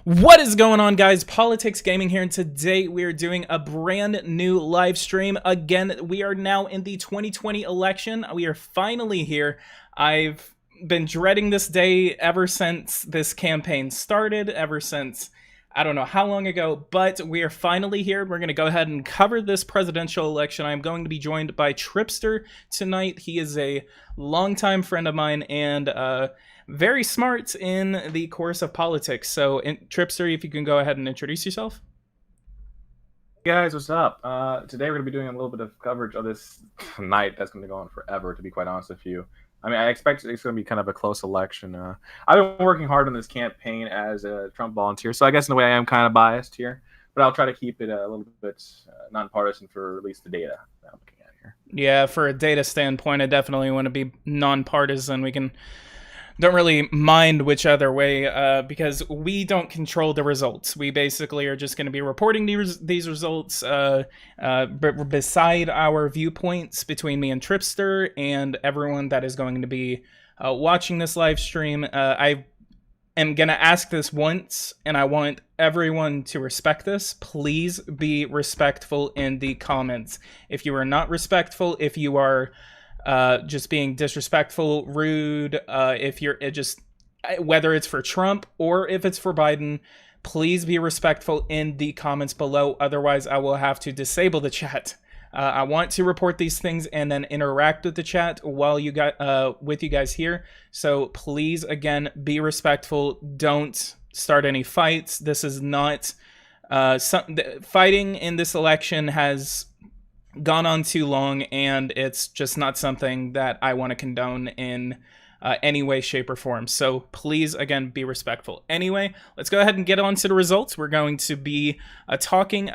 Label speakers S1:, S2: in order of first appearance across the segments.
S1: What is going on, guys? Politics Gaming here, and today we are doing a brand new live stream. Again, we are now in the 2020 election. We are finally here. I've been dreading this day ever since this campaign started, ever since I don't know how long ago, but we are finally here. We're going to go ahead and cover this presidential election. I'm going to be joined by Tripster tonight. He is a longtime friend of mine and very smart in the course of politics. So, Tripster, if you can go ahead and introduce yourself.
S2: Hey guys, what's up? Today we're going to be doing a little bit of coverage of this night that's going to go on forever, to be quite honest with you. I mean, I expect it's going to be kind of a close election. I've been working hard on this campaign as a Trump volunteer, so I guess in a way I am kind of biased here, but I'll try to keep it a little bit nonpartisan for at least the data that I'm looking at here.
S1: Yeah, for a data standpoint, I definitely want to be nonpartisan. We don't really mind which other way because we don't control the results. We basically are just going to be reporting these results beside our viewpoints between me and Tripster and everyone that is going to be watching this live stream. I am going to ask this once, and I want everyone to respect this. Please be respectful in the comments. If you are not respectful, if you are just being disrespectful, rude, if you're just, whether it's for Trump or if it's for Biden, please be respectful in the comments below. Otherwise, I will have to disable the chat. I want to report these things and then interact with the chat while you got with you guys here. So please, again, be respectful. Don't start any fights. This is not fighting in this election has gone on too long, and it's just not something that I want to condone in any way, shape, or form. So please, again, be respectful. Anyway, let's go ahead and get on to the results. We're going to be we're going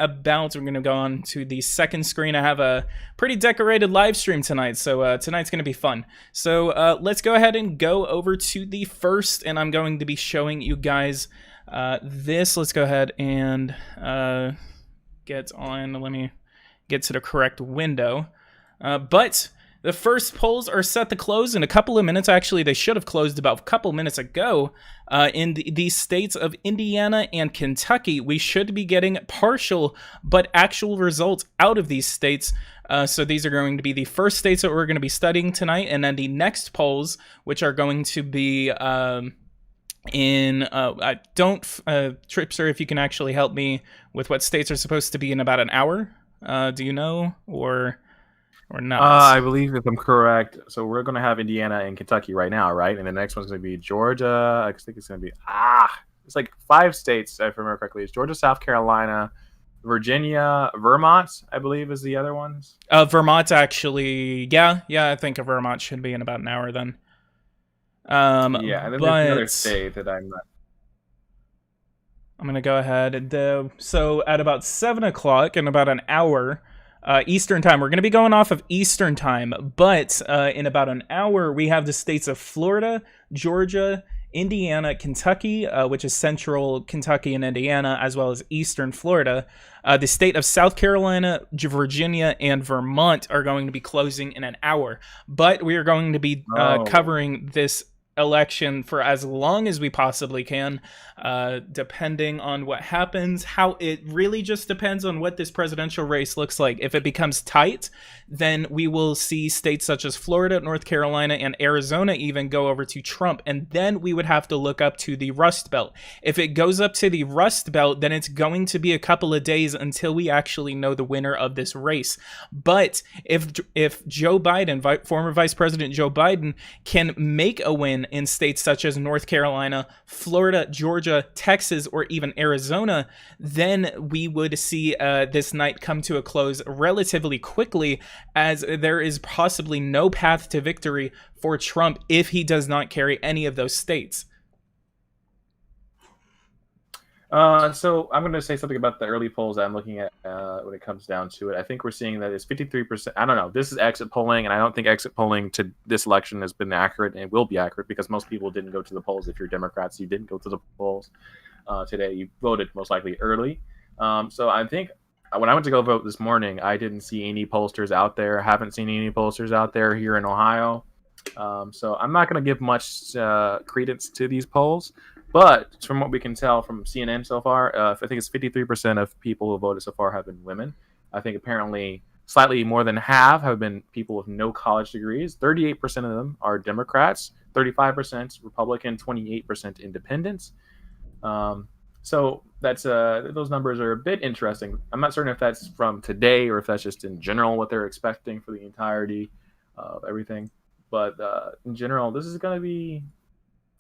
S1: to go on to the second screen. I have a pretty decorated live stream tonight, so tonight's going to be fun. So let's go ahead and go over to the first, and I'm going to be showing you guys this. Let's go ahead and get on. Let me get to the correct window. But the first polls are set to close in a couple of minutes. Actually, they should have closed about a couple minutes ago. In the states of Indiana and Kentucky, we should be getting partial but actual results out of these states. So these are going to be the first states that we're going to be studying tonight. And then the next polls, which are going to be Tripster, if you can actually help me with what states are supposed to be in about an hour. Do you know, or not?
S2: I believe, if I'm correct, so we're going to have Indiana and Kentucky right now, right? And the next one's going to be Georgia. I think it's going to be it's like 5 states, if I remember correctly. It's Georgia, South Carolina, Virginia, Vermont, I believe, is the other ones.
S1: Vermont, actually, yeah, I think Vermont should be in about an hour then.
S2: Yeah, and then there's another state that I'm not.
S1: I'm going to go ahead and so at about 7 o'clock in about an hour Eastern time, we're going to be going off of Eastern time, but in about an hour we have the states of Florida, Georgia, Indiana, Kentucky, which is central Kentucky and Indiana, as well as eastern Florida. The state of South Carolina, Virginia, and Vermont are going to be closing in an hour, but we are going to be covering this election for as long as we possibly can, depending on what happens. How it really just depends on what this presidential race looks like. If it becomes tight, then we will see states such as Florida, North Carolina, and Arizona even go over to Trump, and then we would have to look up to the Rust Belt. If it goes up to the Rust Belt, then it's going to be a couple of days until we actually know the winner of this race. But if Joe Biden, former Vice President Joe Biden, can make a win in states such as North Carolina, Florida, Georgia, Texas, or even Arizona, then we would see this night come to a close relatively quickly, as there is possibly no path to victory for Trump if he does not carry any of those states.
S2: So I'm going to say something about the early polls that I'm looking at when it comes down to it. I think we're seeing that it's 53%. I don't know. This is exit polling, and I don't think exit polling to this election has been accurate and will be accurate because most people didn't go to the polls. If you're Democrats, you didn't go to the polls today. You voted most likely early. So I think when I went to go vote this morning, I didn't see any pollsters out there. Haven't seen any pollsters out there here in Ohio. So I'm not going to give much credence to these polls. But from what we can tell from CNN so far, I think it's 53% of people who voted so far have been women. I think apparently slightly more than half have been people with no college degrees. 38% of them are Democrats, 35% Republican, 28% Independents. So that's those numbers are a bit interesting. I'm not certain if that's from today or if that's just in general what they're expecting for the entirety of everything. But in general, this is going to be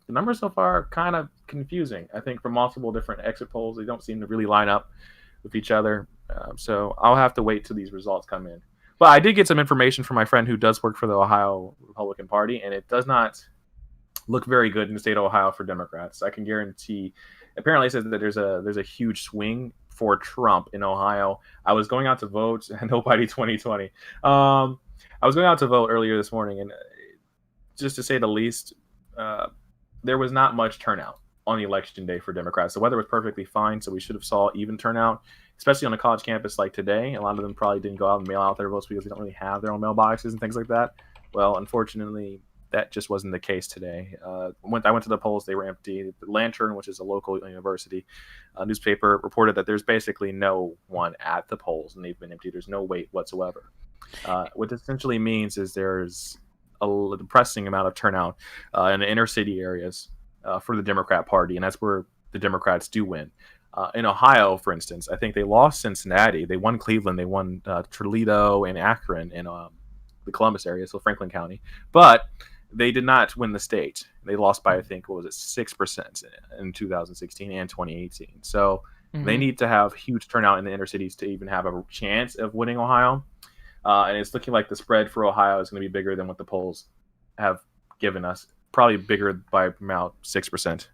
S2: the numbers so far are kind of confusing. I think from multiple different exit polls, they don't seem to really line up with each other. So I'll have to wait till these results come in. But I did get some information from my friend who does work for the Ohio Republican Party, and it does not look very good in the state of Ohio for Democrats. I can guarantee. Apparently, it says that there's a huge swing for Trump in Ohio. I was going out to vote, and nobody 2020. I was going out to vote earlier this morning, and just to say the least, there was not much turnout on the election day for Democrats. The weather was perfectly fine, so we should have saw even turnout, especially on a college campus like today. A lot of them probably didn't go out and mail out their votes because they don't really have their own mailboxes and things like that. Well, unfortunately, that just wasn't the case today. I went to the polls; they were empty. The Lantern, which is a local university newspaper, reported that there's basically no one at the polls, and they've been empty. There's no wait whatsoever. What this essentially means is there's a depressing amount of turnout in the inner city areas for the Democrat Party, and that's where the Democrats do win. In Ohio, for instance, I think they lost Cincinnati. They won Cleveland. They won Toledo and Akron in the Columbus area, so Franklin County. But they did not win the state. They lost by, I think, 6% in 2016 and 2018. So they need to have huge turnout in the inner cities to even have a chance of winning Ohio. And it's looking like the spread for Ohio is going to be bigger than what the polls have given us. Probably bigger by about 6%.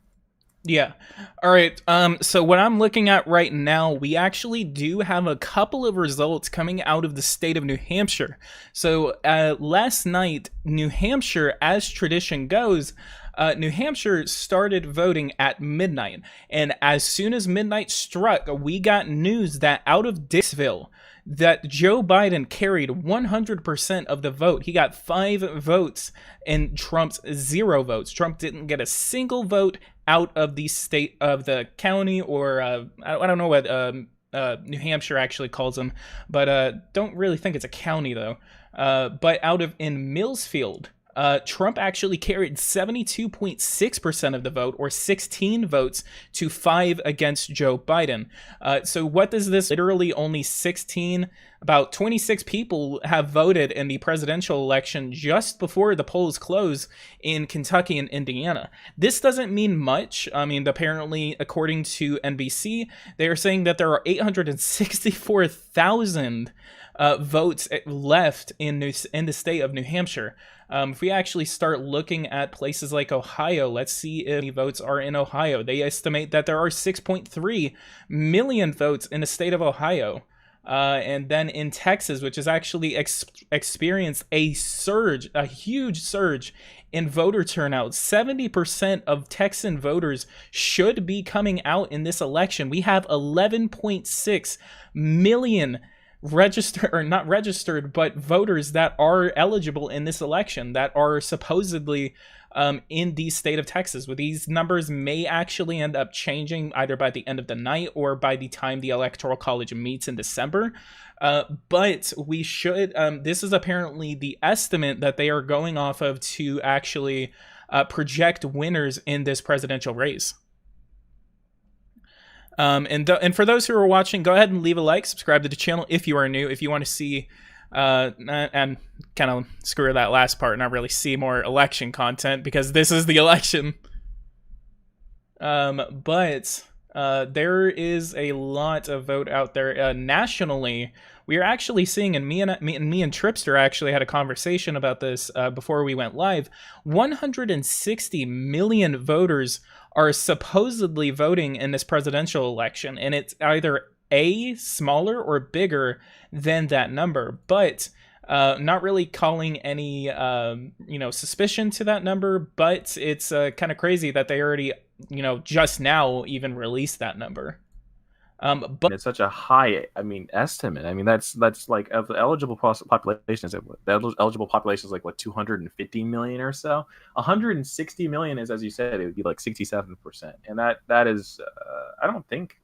S1: Yeah. All right. So what I'm looking at right now, we actually do have a couple of results coming out of the state of New Hampshire. So last night, New Hampshire, as tradition goes, New Hampshire started voting at midnight. And as soon as midnight struck, we got news that out of Dixville, that Joe Biden carried 100% of the vote. He got 5 votes and Trump's 0 votes. Trump didn't get a single vote out of the state of the county, or I don't know what New Hampshire actually calls them, but don't really think it's a county though. But out of in Millsfield, Trump actually carried 72.6% of the vote, or 16 votes to 5 against Joe Biden. So what does this literally only 16, about 26 people have voted in the presidential election just before the polls close in Kentucky and Indiana. This doesn't mean much. I mean, apparently, according to NBC, they are saying that there are 864,000 votes left in the state of New Hampshire. If we actually start looking at places like Ohio, let's see if any votes are in Ohio. They estimate that there are 6.3 million votes in the state of Ohio. And then in Texas, which has actually experienced a huge surge in voter turnout. 70% of Texan voters should be coming out in this election. We have 11.6 million registered, or not registered, but voters that are eligible in this election, that are supposedly in the state of Texas. Well, these numbers may actually end up changing either by the end of the night or by the time the Electoral College meets in December. But we should, this is apparently the estimate that they are going off of to actually project winners in this presidential race. And for those who are watching, go ahead and leave a like, subscribe to the channel if you are new, if you want to see, and kind of screw that last part, not really see more election content, because this is the election. But there is a lot of vote out there. Nationally, we are actually seeing, and me and Tripster actually had a conversation about this before we went live, 160 million voters are supposedly voting in this presidential election, and it's either A, smaller, or bigger than that number, but not really calling any suspicion to that number. But it's kind of crazy that they already just now even released that number. But
S2: It's such a high, estimate. That's like of the eligible population. The eligible population is like what 250 million or so. 160 million is, as you said, it would be like 67%, and that is, I don't think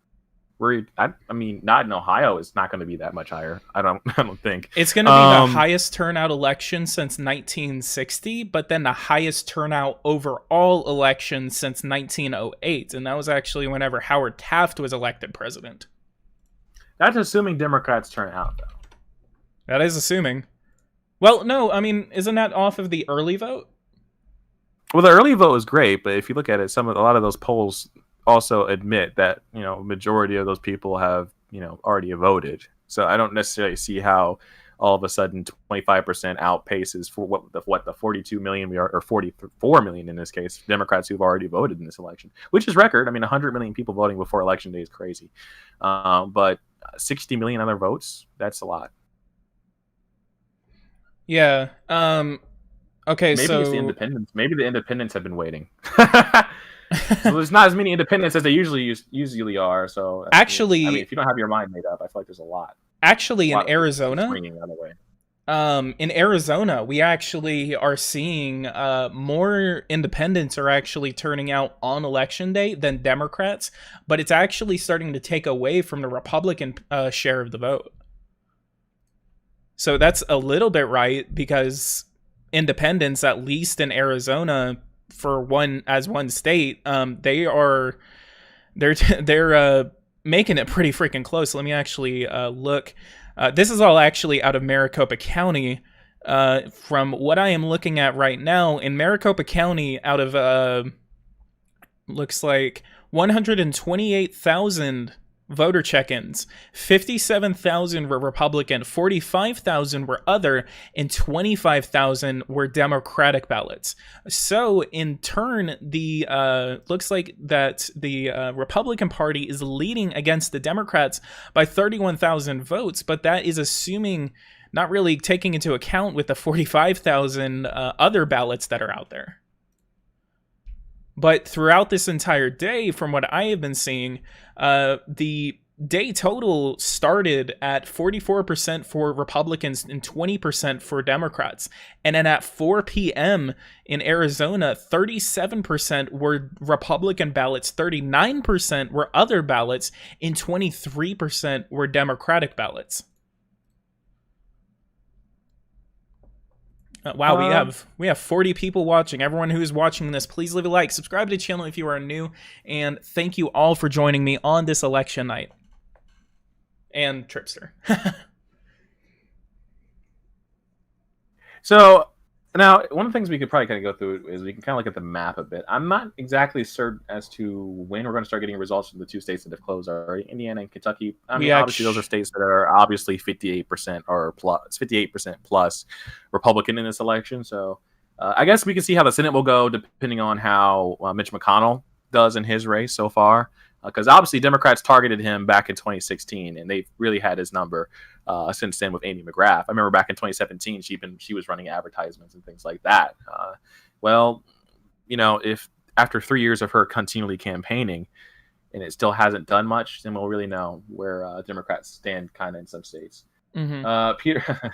S2: not in Ohio. It's not going to be that much higher. I don't I don't think
S1: it's going to be the highest turnout election since 1960, but then the highest turnout overall election since 1908, and that was actually whenever Howard Taft was elected president.
S2: That's assuming Democrats turn out, though.
S1: That is assuming. Well, no, I mean, isn't that off of the early vote?
S2: Well, the early vote was great, but if you look at it, a lot of those polls also admit that majority of those people have already voted. So I don't necessarily see how all of a sudden 25% outpaces for what the 42 million we are, or 44 million in this case, Democrats who've already voted in this election, which is record. 100 million people voting before election day is crazy, but 60 million other votes, that's a lot.
S1: Yeah. Okay.
S2: Maybe
S1: so
S2: it's the independents. Maybe the independents have been waiting. So there's not as many independents as they usually are. So
S1: actually,
S2: if you don't have your mind made up, I feel like there's a lot.
S1: Actually, in Arizona, in Arizona, we actually are seeing more independents are actually turning out on election day than Democrats, but it's actually starting to take away from the Republican share of the vote. So that's a little bit right, because independents, at least in Arizona, for one state, they're making it pretty freaking close. Let me actually look. This is all actually out of Maricopa County. From what I am looking at right now, in Maricopa County, out of looks like 128,000 voter check-ins, 57,000 were Republican, 45,000 were other, and 25,000 were Democratic ballots. So in turn, the looks like that the Republican Party is leading against the Democrats by 31,000 votes, but that is assuming, not really taking into account with the 45,000 other ballots that are out there. But throughout this entire day, from what I have been seeing, the day total started at 44% for Republicans and 20% for Democrats. And then at 4 p.m. in Arizona, 37% were Republican ballots, 39% were other ballots, and 23% were Democratic ballots. Wow, we have 40 people watching. Everyone who is watching this, please leave a like, subscribe to the channel if you are new, and thank you all for joining me on this election night. And Tripster.
S2: So now, one of the things we could probably kind of go through is we can kind of look at the map a bit. I'm not exactly certain as to when we're going to start getting results from the two states that have closed already, Indiana and Kentucky. Obviously, those are states that are obviously 58% or plus, 58% plus Republican in this election. So I guess we can see how the Senate will go depending on how Mitch McConnell does in his race so far. Because obviously Democrats targeted him back in 2016, and they've really had his number since then with Amy McGrath. I remember back in 2017, she was running advertisements and things like that. If after 3 years of her continually campaigning, and it still hasn't done much, then we'll really know where Democrats stand kind of in some states. Mm-hmm. Peter,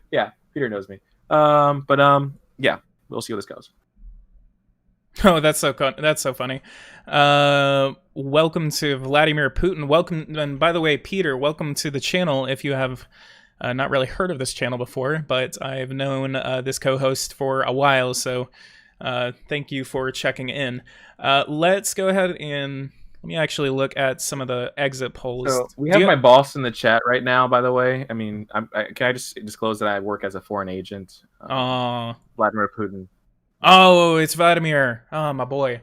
S2: yeah, Peter knows me. Yeah, we'll see how this goes.
S1: Oh, that's so funny. Welcome to Vladimir Putin. Welcome, and by the way, Peter, welcome to the channel. If you have not really heard of this channel before, but I've known this co-host for a while, so thank you for checking in. Let's go ahead and let me actually look at some of the exit polls.
S2: So we have my boss in the chat right now, by the way. Can I just disclose that I work as a foreign agent? Vladimir Putin.
S1: Oh, it's Vladimir. Oh, my boy.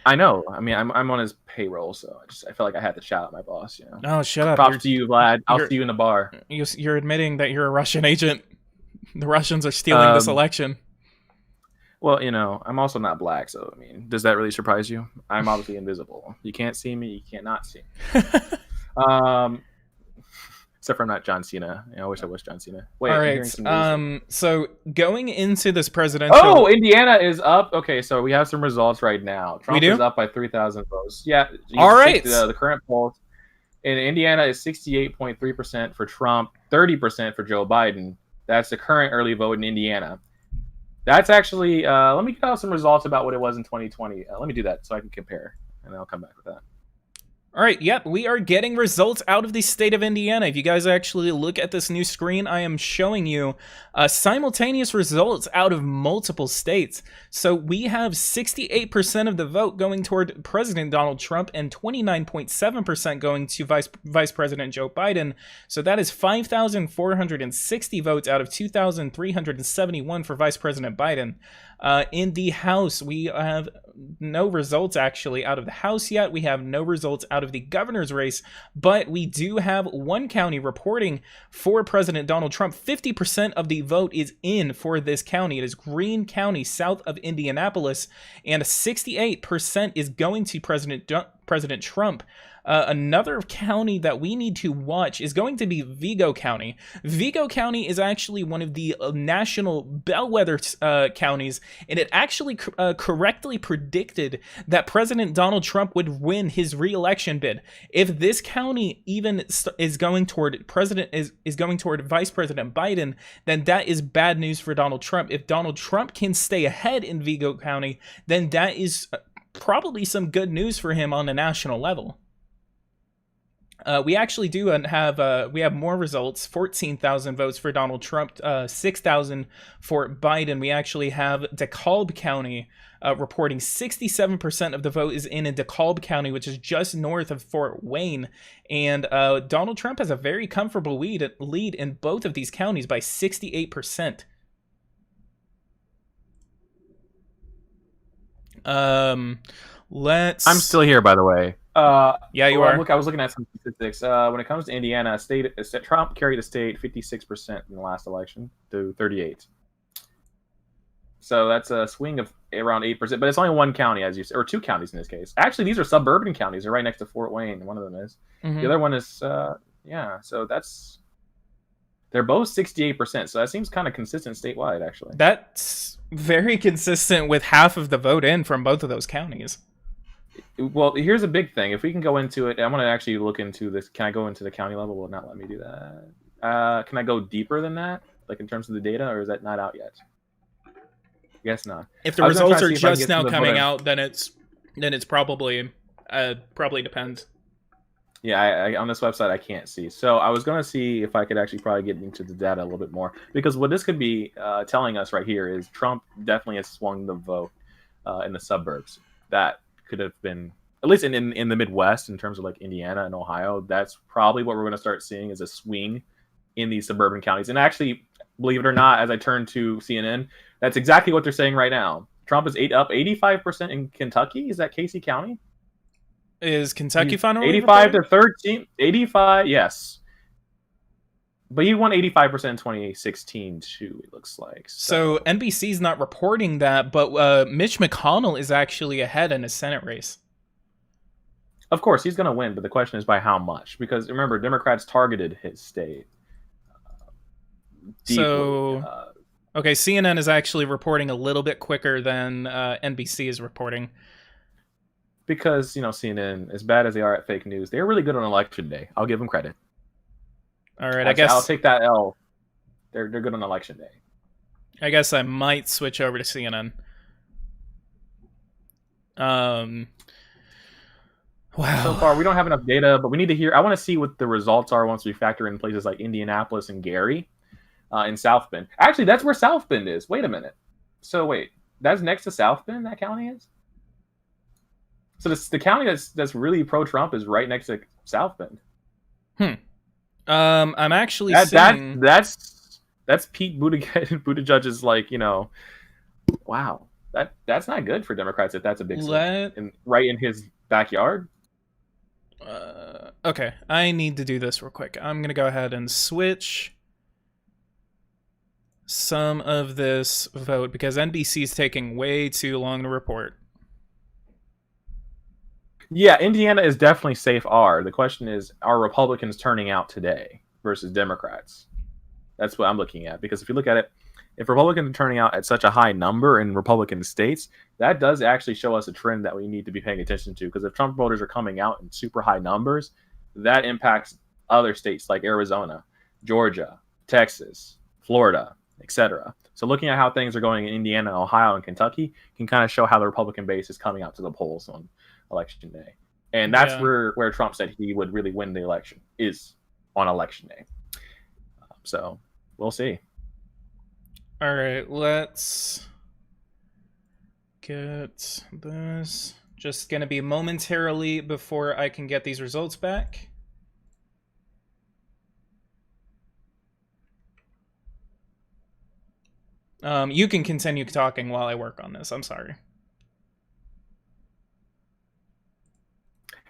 S2: I know. I'm on his payroll, so I felt like I had to shout out my boss.
S1: Oh, shut up.
S2: Props to you, Vlad. I'll see you in the bar.
S1: You're admitting that you're a Russian agent. The Russians are stealing this election.
S2: Well, I'm also not black, so does that really surprise you? I'm obviously invisible. You can't see me. You can't not see me. Except for I'm not John Cena. I wish I was John Cena. Wait,
S1: All
S2: I'm
S1: right.
S2: hearing some news.
S1: So going into this presidential,
S2: Oh, Indiana is up. Okay, so we have some results right now.
S1: We
S2: Trump
S1: do?
S2: is up by 3,000 votes. Yeah.
S1: All right.
S2: The current polls in Indiana is 68.3% for Trump, 30% for Joe Biden. That's the current early vote in Indiana. That's actually. Let me get out some results about what it was in 2020. Let me do that so I can compare, and then I'll come back with that.
S1: All right, yep, we are getting results out of the state of Indiana. If you guys actually look at this new screen, I am showing you simultaneous results out of multiple states. So we have 68% of the vote going toward President Donald Trump and 29.7% going to Vice President Joe Biden. So that is 5,460 votes out of 2,371 for Vice President Biden. In the House, we have no results actually out of the House yet. We have no results out of the governor's race, but we do have one county reporting for President Donald Trump. 50% of the vote is in for this county. It is Greene County, south of Indianapolis, and 68% is going to President Trump. Another county that we need to watch is going to be Vigo County. Vigo County is actually one of the national bellwether counties, and it actually correctly predicted that President Donald Trump would win his re-election bid. If this county even is going toward going toward Vice President Biden, then that is bad news for Donald Trump. If Donald Trump can stay ahead in Vigo County, then that is probably some good news for him on a national level. We actually do have we have more results. 14,000 votes for Donald Trump, 6,000 for Biden. We actually have DeKalb County reporting 67% of the vote is in DeKalb County, which is just north of Fort Wayne. And Donald Trump has a very comfortable lead in both of these counties by 68%. I'm
S2: still here, by the way.
S1: Yeah, you are.
S2: Look, I was looking at some statistics. When it comes to Indiana, Trump carried the state 56% in the last election to 38%. So that's a swing of around 8%, but it's only one county, as you said, or two counties in this case. Actually, these are suburban counties. They're right next to Fort Wayne. One of them is. Mm-hmm. The other one is, yeah. So they're both 68%. So that seems kind of consistent statewide, actually.
S1: That's very consistent with half of the vote in from both of those counties.
S2: Well, here's a big thing. If we can go into it, I'm going to actually look into this. Can I go into the county level? Will it not let me do that? Can I go deeper than that, like in terms of the data, or is that not out yet? Guess not.
S1: If the results are just now coming out, then it's probably depends.
S2: Yeah, on this website I can't see. So I was going to see if I could actually probably get into the data a little bit more, because what this could be telling us right here is Trump definitely has swung the vote in the suburbs. That could have been, at least in the Midwest, in terms of like Indiana and Ohio, that's probably what we're going to start seeing is a swing in these suburban counties. And actually, believe it or not, as I turn to CNN, that's exactly what they're saying right now. Trump is up 85% in Kentucky. Is that Casey County?
S1: Is Kentucky finally
S2: 85 to 13? 85, yes. But he won 85% in 2016 too, it looks like.
S1: So NBC's not reporting that, but Mitch McConnell is actually ahead in a Senate race.
S2: Of course, he's going to win, but the question is by how much? Because remember, Democrats targeted his state. Deeply.
S1: So, okay, CNN is actually reporting a little bit quicker than NBC is reporting.
S2: Because, CNN, as bad as they are at fake news, they're really good on election day. I'll give them credit.
S1: All right, I guess
S2: I'll take that L. They're good on election day.
S1: I guess I might switch over to CNN. Wow.
S2: So far, we don't have enough data, but we need to hear. I want to see what the results are once we factor in places like Indianapolis and Gary, in South Bend. Actually, that's where South Bend is. Wait a minute. So wait, that's next to South Bend. That county is. So the county that's really pro-Trump is right next to South Bend.
S1: I'm actually seeing...
S2: that's Pete Buttigieg's like, wow, that's not good for Democrats if that's a big right in his backyard.
S1: Okay, I need to do this real quick. I'm gonna go ahead and switch some of this vote because NBC's taking way too long to report.
S2: Yeah, Indiana is definitely safe R. The question is, are Republicans turning out today? versus Democrats. That's what I'm looking at. Because if you look at it, if Republicans are turning out at such a high number in Republican states, that does actually show us a trend that we need to be paying attention to. Because if Trump voters are coming out in super high numbers, that impacts other states like Arizona, Georgia, Texas, Florida, etc. So looking at how things are going in Indiana, Ohio, and Kentucky can kind of show how the Republican base is coming out to the polls on election day. And that's where Trump said he would really win the election, is on election day. So we'll see.
S1: All right, let's get this. Just going to be momentarily before I can get these results back. You can continue talking while I work on this. I'm sorry.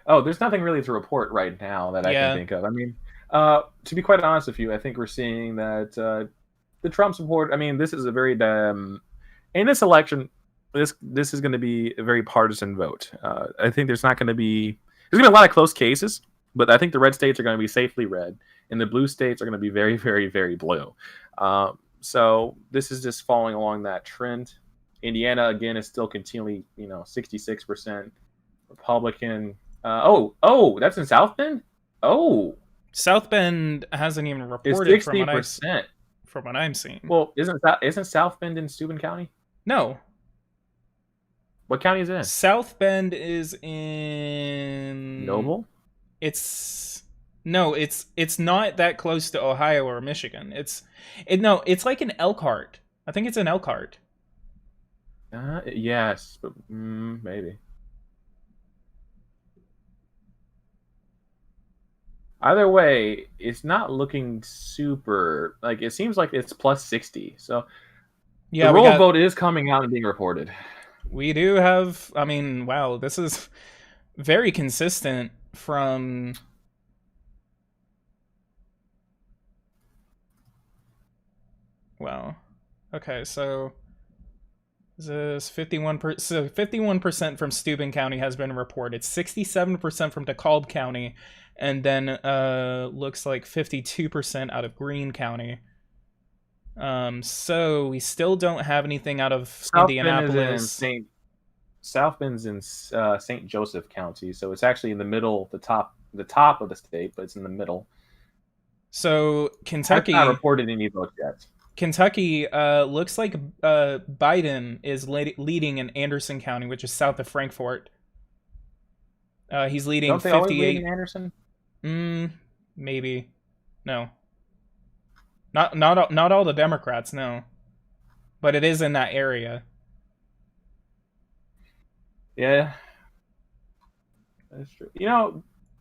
S2: Oh, there's nothing really to report right now that I can think of. I mean, to be quite honest with you, I think we're seeing that the Trump support. I mean, this is a very in this election. This is going to be a very partisan vote. I think there's going to be a lot of close cases, but I think the red states are going to be safely red, and the blue states are going to be very, very, very blue. So this is just following along that trend. Indiana again is still continually, 66% Republican. That's in South Bend. Oh,
S1: South Bend hasn't even reported.
S2: It's 60%.
S1: From what I'm seeing.
S2: Well, isn't South Bend in Steuben County?
S1: No.
S2: What county is it in?
S1: South Bend is in
S2: Noble.
S1: It's not that close to Ohio or Michigan. It's like in Elkhart. I think it's in Elkhart.
S2: Yes, but maybe. Either way, it's not looking super. Like, it seems like it's plus 60. So the roll vote is coming out and being reported.
S1: We do have. I mean, wow, this is very consistent from. Wow. Okay, so this 51%. So 51% from Steuben County has been reported. 67% from DeKalb County, and then looks like 52% out of Greene County. So we still don't have anything out of Indianapolis.
S2: South Bend's in St. Joseph County, so it's actually in the middle, the top of the state, but it's in the middle.
S1: So Kentucky
S2: has not reported any votes yet.
S1: Kentucky looks like Biden is leading in Anderson County, which is south of Frankfort. He's leading 58.
S2: Don't they always lead in Anderson?
S1: Maybe. No. Not all the Democrats, no. But it is in that area.
S2: Yeah. That's true.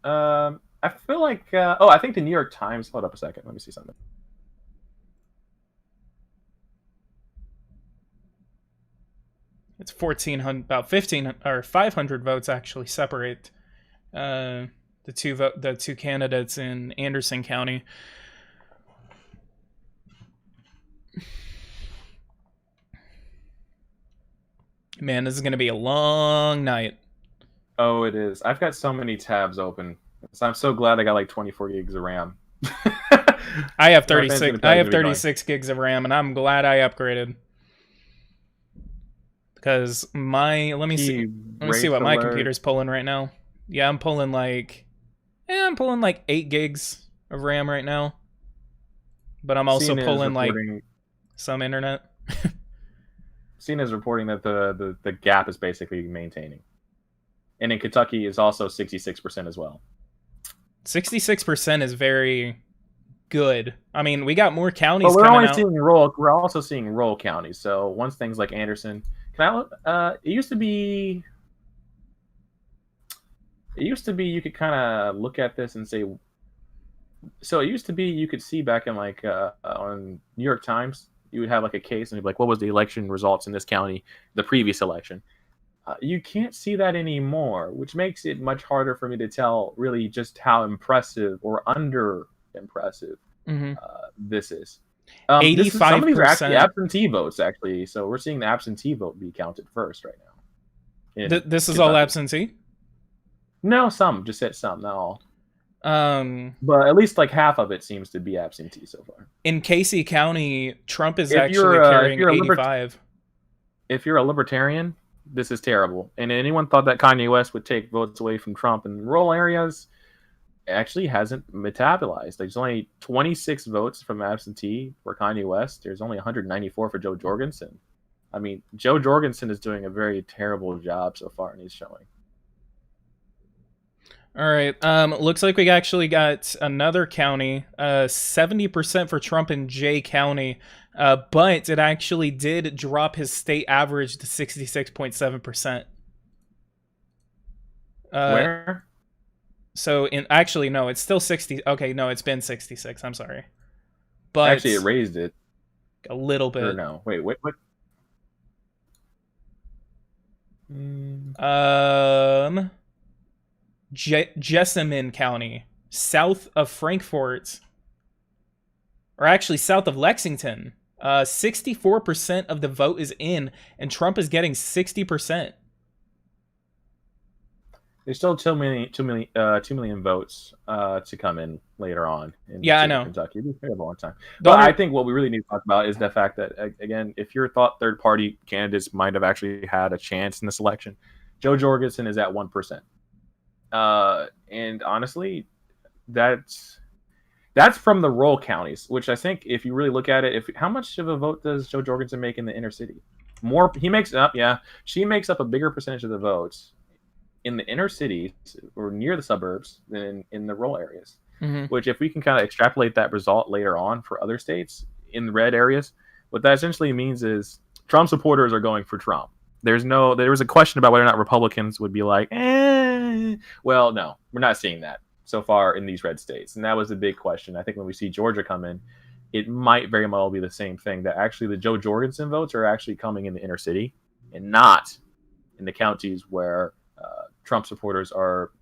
S2: I feel like I think the New York Times, hold up a second, let me see something.
S1: It's 1,400, about 15 or 500 votes actually separate the two candidates in Anderson County. Man, this is going to be a long night.
S2: Oh, it is. I've got so many tabs open. So I'm so glad I got like 24 gigs of RAM.
S1: I have 36. I have 36 gigs of RAM, and I'm glad I upgraded. Because let me see what my computer's pulling right now. Yeah, I'm pulling like 8 gigs of RAM right now. But I'm also pulling like some internet.
S2: CNN is reporting that the gap is basically maintaining. And in Kentucky is also 66% as well.
S1: 66% is very good. I mean, we got more counties
S2: but we're
S1: coming
S2: out. We're also seeing rural counties. So once things like Anderson, it used to be you could kind of look at this and say. So it used to be you could see back in like on New York Times, you would have like a case and you'd be like, what was the election results in this county, the previous election? You can't see that anymore, which makes it much harder for me to tell really just how impressive or under impressive this is.
S1: 85%.
S2: Some of these are actually absentee votes, actually. So we're seeing the absentee vote be counted first right now.
S1: This is all absentee?
S2: No, some. Just said some, not all. But at least like half of it seems to be absentee so far.
S1: In Casey County, Trump is
S2: If
S1: actually
S2: you're
S1: carrying 85.
S2: if you're a libertarian, this is terrible. And anyone thought that Kanye West would take votes away from Trump in rural areas, actually hasn't metabolized. There's only 26 votes from absentee for Kanye West. There's only 194 for Joe Jorgensen. I mean, Joe Jorgensen is doing a very terrible job so far, and he's showing.
S1: All right. Looks like we actually got another county, 70% for Trump in Jay County, but it actually did drop his state average to 66.7%.
S2: Where?
S1: So actually no, it's still 60. Okay, no, it's been 66. I'm sorry, but
S2: actually it raised it
S1: a little bit.
S2: Or no, wait, what?
S1: Jessamine County, south of Frankfort, or actually south of Lexington. 64% of the vote is in, and Trump is getting 60%.
S2: There's still 2 million votes to come in later on.
S1: I know.
S2: Kentucky. It'll be a long time. But I think what we really need to talk about is the fact that, again, if you thought third-party candidates might have actually had a chance in this election, Joe Jorgensen is at 1%. And honestly, that's from the rural counties, which I think if you really look at it, how much of a vote does Joe Jorgensen make in the inner city? More, he makes up, she makes up a bigger percentage of the votes in the inner cities or near the suburbs than in the rural areas.
S1: Mm-hmm.
S2: Which, if we can kind of extrapolate that result later on for other states in the red areas, what that essentially means is Trump supporters are going for Trump. There was a question about whether or not Republicans would be like, well, no, we're not seeing that so far in these red states. And that was the big question. I think when we see Georgia come in, it might very well be the same thing, that actually the Joe Jorgensen votes are actually coming in the inner city and not in the counties where Trump supporters are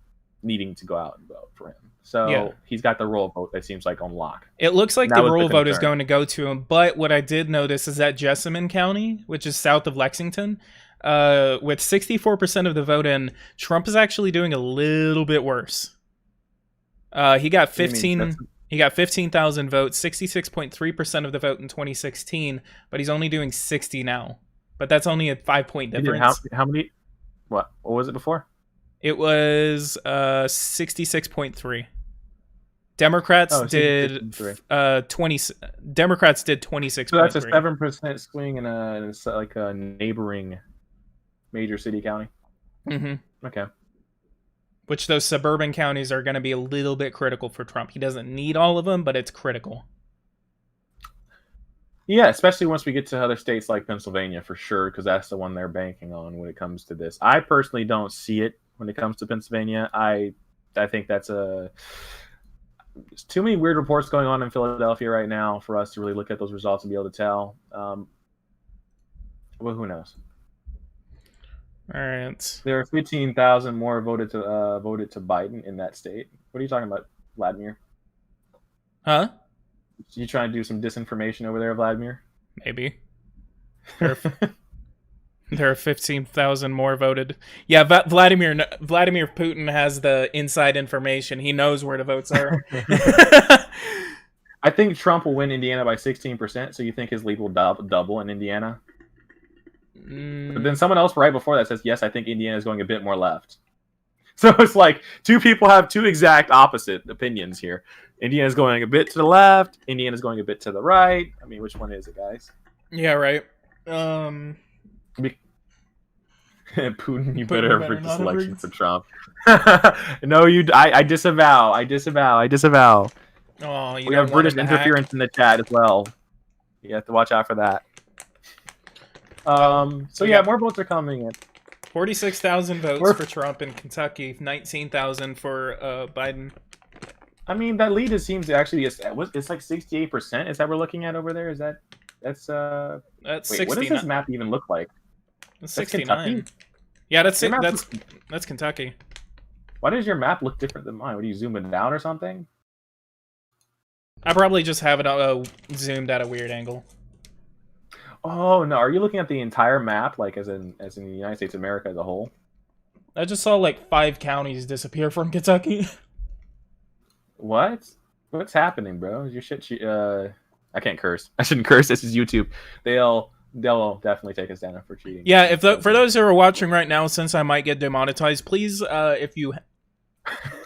S2: needing to go out and vote for him. So he's got the rural vote that seems like on lock.
S1: It looks like the rural vote is going to go to him. But what I did notice is that Jessamine County, which is south of Lexington, with 64% of the vote in, Trump is actually doing a little bit worse. He got 15,000 votes, 66.3% of the vote in 2016, but he's only doing 60 now. But that's only a 5-point difference.
S2: How many? What was it before?
S1: It was 66.3. Democrats did 20. Democrats did 26.
S2: So that's a 7% swing in a neighboring major city county.
S1: Mm-hmm.
S2: Okay.
S1: Which those suburban counties are going to be a little bit critical for Trump. He doesn't need all of them, but it's critical.
S2: Yeah, especially once we get to other states like Pennsylvania, for sure, because that's the one they're banking on when it comes to this. I personally don't see it when it comes to Pennsylvania. I think that's there's too many weird reports going on in Philadelphia right now for us to really look at those results and be able to tell. Well, who knows?
S1: All right.
S2: There are 15,000 more voted to Biden in that state. What are you talking about, Vladimir?
S1: Huh?
S2: You trying to do some disinformation over there, Vladimir?
S1: Maybe. There are 15,000 more voted. Yeah, Vladimir Putin has the inside information. He knows where the votes are.
S2: I think Trump will win Indiana by 16%, so you think his lead will double in Indiana? But then someone else right before that says, yes, I think Indiana is going a bit more left. So it's like two people have two exact opposite opinions here. Indiana's going a bit to the left. Indiana's going a bit to the right. I mean, which one is it, guys?
S1: Yeah, right.
S2: Putin, you better avert this election for Trump. No, I disavow. I disavow.
S1: Oh,
S2: we have British interference in the chat as well. You have to watch out for that. So yeah, more votes are coming in.
S1: 46,000 votes for Trump in Kentucky, 19,000 for Biden.
S2: I mean, that lead seems to actually it's like 68%. Is that we're looking at over there? That's
S1: wait, 69.
S2: What does this map even look like?
S1: That's 69. Yeah, that's Kentucky.
S2: Why does your map look different than mine? What, do you zoom it down or something?
S1: I probably just have it zoomed at a weird angle.
S2: Oh no! Are you looking at the entire map, like as in the United States of America as a whole?
S1: I just saw like 5 counties disappear from Kentucky.
S2: What? What's happening, bro? Your shit. I can't curse. I shouldn't curse. This is YouTube. They'll definitely take us down for cheating.
S1: Yeah, for those who are watching right now, since I might get demonetized, please, if you've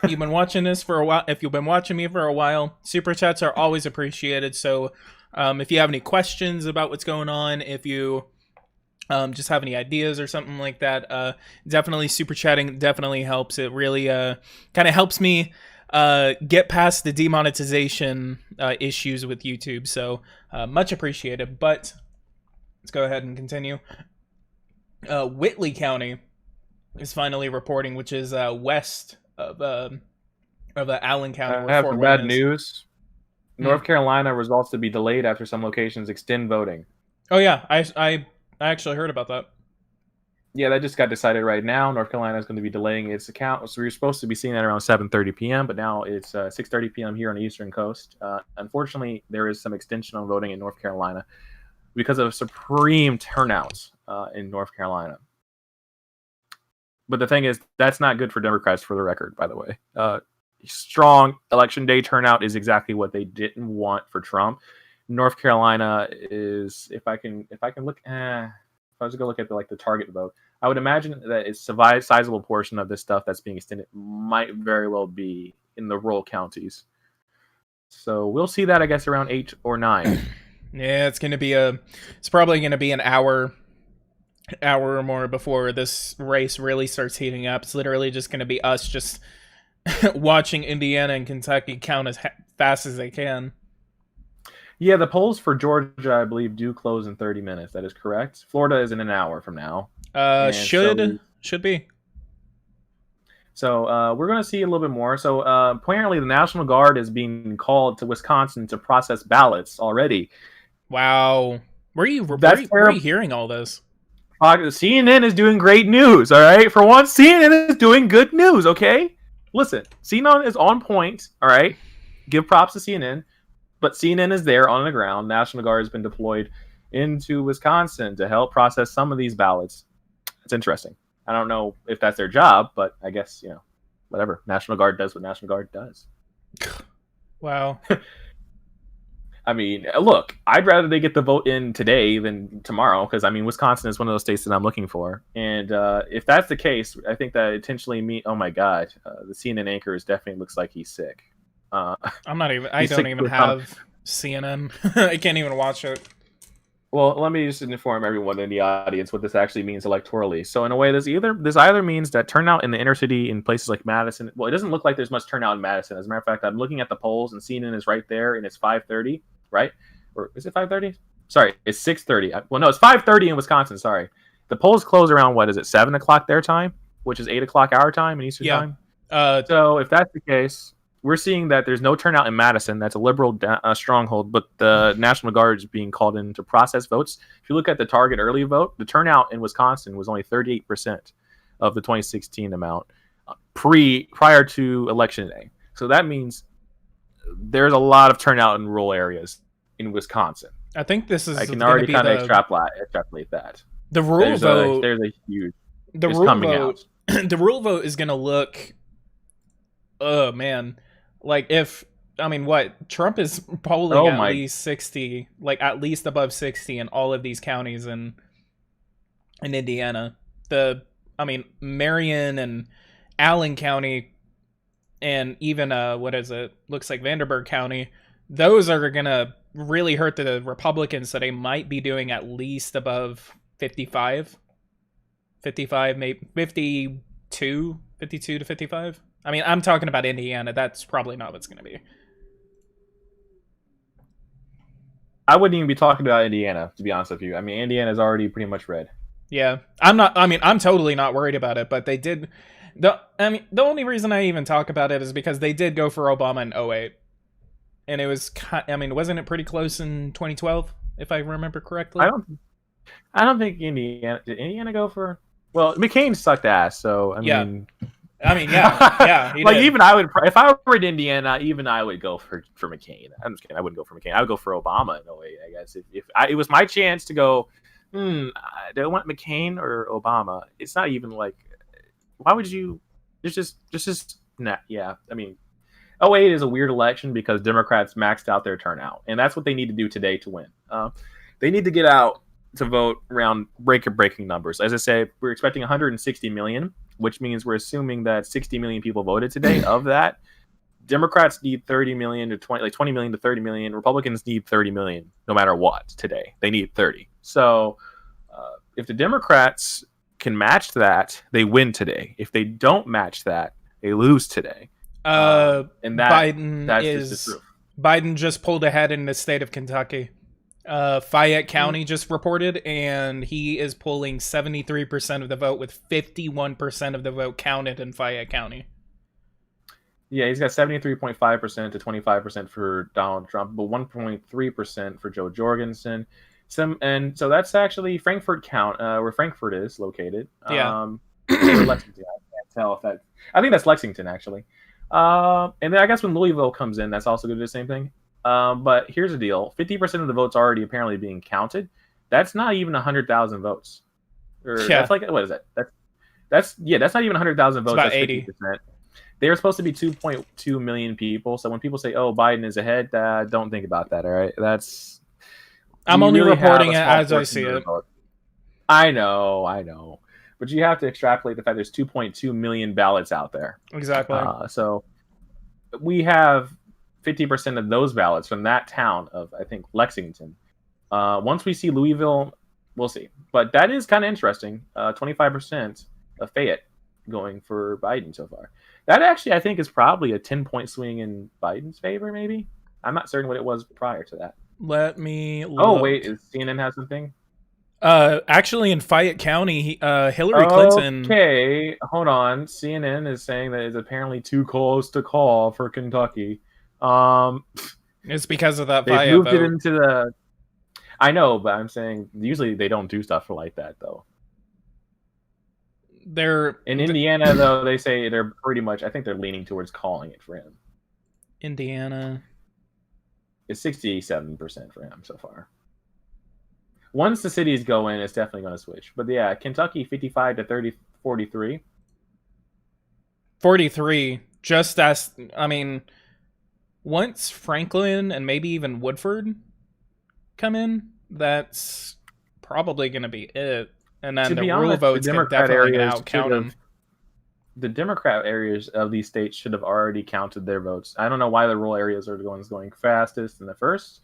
S1: been watching this for a while, if you've been watching me for a while, super chats are always appreciated. So, if you have any questions about what's going on, if you just have any ideas or something like that, definitely super chatting definitely helps. It really kind of helps me get past the demonetization issues with YouTube. So, much appreciated. But let's go ahead and continue. Whitley County is finally reporting, which is west of Allen County.
S2: I have some bad news. North Carolina results to be delayed after some locations extend voting.
S1: Oh yeah, I actually heard about that.
S2: Yeah, that just got decided right now. North Carolina is going to be delaying its account, so we were supposed to be seeing that around 7:30 p.m., but now it's 6:30 p.m. here on the Eastern Coast. Unfortunately, there is some extension on voting in North Carolina because of supreme turnout in North Carolina. But the thing is, that's not good for Democrats, for the record, by the way. Strong election day turnout is exactly what they didn't want for Trump. North Carolina is, if I can look, if I was to go look at the target vote, I would imagine that it's a sizable portion of this stuff that's being extended might very well be in the rural counties. So we'll see that, I guess, around 8 or 9.
S1: Yeah, it's probably gonna be an hour or more before this race really starts heating up. It's literally just gonna be us just watching Indiana and Kentucky count as fast as they can.
S2: Yeah, the polls for Georgia, I believe, do close in 30 minutes. That is correct. Florida is in an hour from now.
S1: Should be.
S2: So we're going to see a little bit more. So apparently the National Guard is being called to Wisconsin to process ballots already.
S1: Wow. Where are you hearing all this?
S2: CNN is doing great news, all right? For once, CNN is doing good news, okay? Listen, CNN is on point, all right? Give props to CNN. But CNN is there on the ground. National Guard has been deployed into Wisconsin to help process some of these ballots. It's interesting. I don't know if that's their job, but I guess, whatever. National Guard does what National Guard does.
S1: Wow.
S2: I mean, look, I'd rather they get the vote in today than tomorrow because, I mean, Wisconsin is one of those states that I'm looking for. And if that's the case, I think that intentionally oh, my God, the CNN anchor definitely looks like he's sick.
S1: I don't even have CNN. I can't even watch it.
S2: Well, let me just inform everyone in the audience what this actually means electorally. So in a way, this either means that turnout in the inner city in places like Madison. Well, it doesn't look like there's much turnout in Madison. As a matter of fact, I'm looking at the polls and CNN is right there, and it's 5:30, right? Or is it 5:30? Sorry, it's 6:30. Well, no, it's 5:30 in Wisconsin. Sorry, the polls close around 7 o'clock their time, which is 8 o'clock our time in Eastern time. So if that's the case, we're seeing that there's no turnout in Madison. That's a liberal stronghold, but the National Guard is being called in to process votes. If you look at the target early vote, the turnout in Wisconsin was only 38% of the 2016 amount prior to Election Day. So that means there's a lot of turnout in rural areas in Wisconsin.
S1: I think this is.
S2: I can already kind of extrapolate that.
S1: The rural vote.
S2: There's a huge.
S1: The rural vote. The rural vote is going to look. Oh man. Like what Trump is polling at least 60, at least above 60 in all of these counties in Indiana. Marion and Allen County and even looks like Vanderburgh County, those are gonna really hurt the Republicans, so they might be doing at least above 55, maybe 52 to 55. I'm talking about Indiana. That's probably not what's going to be.
S2: I wouldn't even be talking about Indiana, to be honest with you. Indiana's already pretty much red.
S1: Yeah. I'm totally not worried about it, but they did. The only reason I even talk about it is because they did go for Obama in 2008. And it was, wasn't it pretty close in 2012, if I remember correctly?
S2: I don't think Indiana, did Indiana go for, well, McCain sucked ass, so,
S1: yeah.
S2: Yeah. Even I would, if I were in Indiana, even I would go for McCain. I'm just kidding. I wouldn't go for McCain. I would go for Obama in a way, I guess. If it was my chance to go, do I want McCain or Obama? It's not even why would you? There's just nah. Yeah. '08 is a weird election because Democrats maxed out their turnout, and that's what they need to do today to win. They need to get out to vote around breaking numbers. As I say, we're expecting 160 million, which means we're assuming that 60 million people voted today. Of that, Democrats need 30 million to 20 million to 30 million. Republicans need 30 million, no matter what. Today, they need 30. So, if the Democrats can match that, they win today. If they don't match that, they lose today. And that's just the truth.
S1: Biden just pulled ahead in the state of Kentucky. Fayette County just reported, and he is pulling 73% of the vote, with 51% of the vote counted in Fayette County.
S2: Yeah, he's got 73.5% to 25% for Donald Trump, but 1.3% for Joe Jorgensen. And so that's actually Frankfurt count, where Frankfurt is located.
S1: Yeah.
S2: Or Lexington. I can't tell if that. I think that's Lexington actually. And then I guess when Louisville comes in, that's also going to do the same thing. But here's the deal: 50% of the votes already apparently being counted. That's not even 100,000 votes. That's like, what is that? That's not even 100,000 votes.
S1: It's about
S2: that's
S1: 80%.
S2: They were supposed to be 2.2 million people. So when people say, "Oh, Biden is ahead," don't think about that. All right, I'm
S1: only reporting it as I see it.
S2: I know. But you have to extrapolate the fact there's 2.2 million ballots out there.
S1: Exactly.
S2: So we have 50% of those ballots from that town of, I think, Lexington. Once we see Louisville, we'll see. But that is kind of interesting. 25% of Fayette going for Biden so far. That actually, I think, is probably a 10-point swing in Biden's favor, maybe. I'm not certain what it was prior to that.
S1: Let me look.
S2: Oh, wait, is CNN has something?
S1: Actually, in Fayette County, Hillary Clinton.
S2: Okay, hold on. CNN is saying that it's apparently too close to call for Kentucky.
S1: It's because of that
S2: they
S1: Fayette
S2: moved
S1: vote.
S2: it into the. I know, but I'm saying usually they don't do stuff like that though. In Indiana, though, they say they're pretty much. I think they're leaning towards calling it for him.
S1: Indiana.
S2: It's 67% for him so far. Once the cities go in, it's definitely going to switch. But yeah, Kentucky 55 to 43.
S1: 43. Just as, I mean, once Franklin and maybe even Woodford come in, that's probably going to be it. And then the rural votes can definitely out-count them.
S2: The Democrat areas of these states should have already counted their votes. I don't know why the rural areas are the ones going fastest in the first.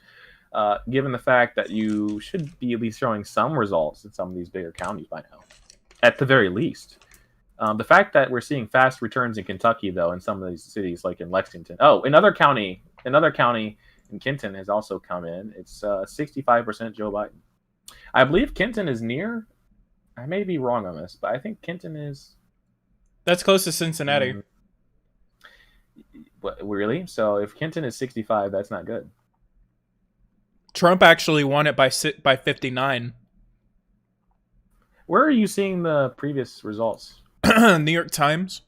S2: Given the fact that you should be at least showing some results in some of these bigger counties by now, at the very least. The fact that we're seeing fast returns in Kentucky, though, in some of these cities, like in Lexington. Oh, another county in Kenton has also come in. It's 65% Joe Biden. I believe Kenton is near. I may be wrong on this, but I think Kenton is.
S1: That's close to Cincinnati.
S2: What, really? So if Kenton is 65, that's not good.
S1: Trump actually won it by 59.
S2: Where are you seeing the previous results?
S1: New York Times.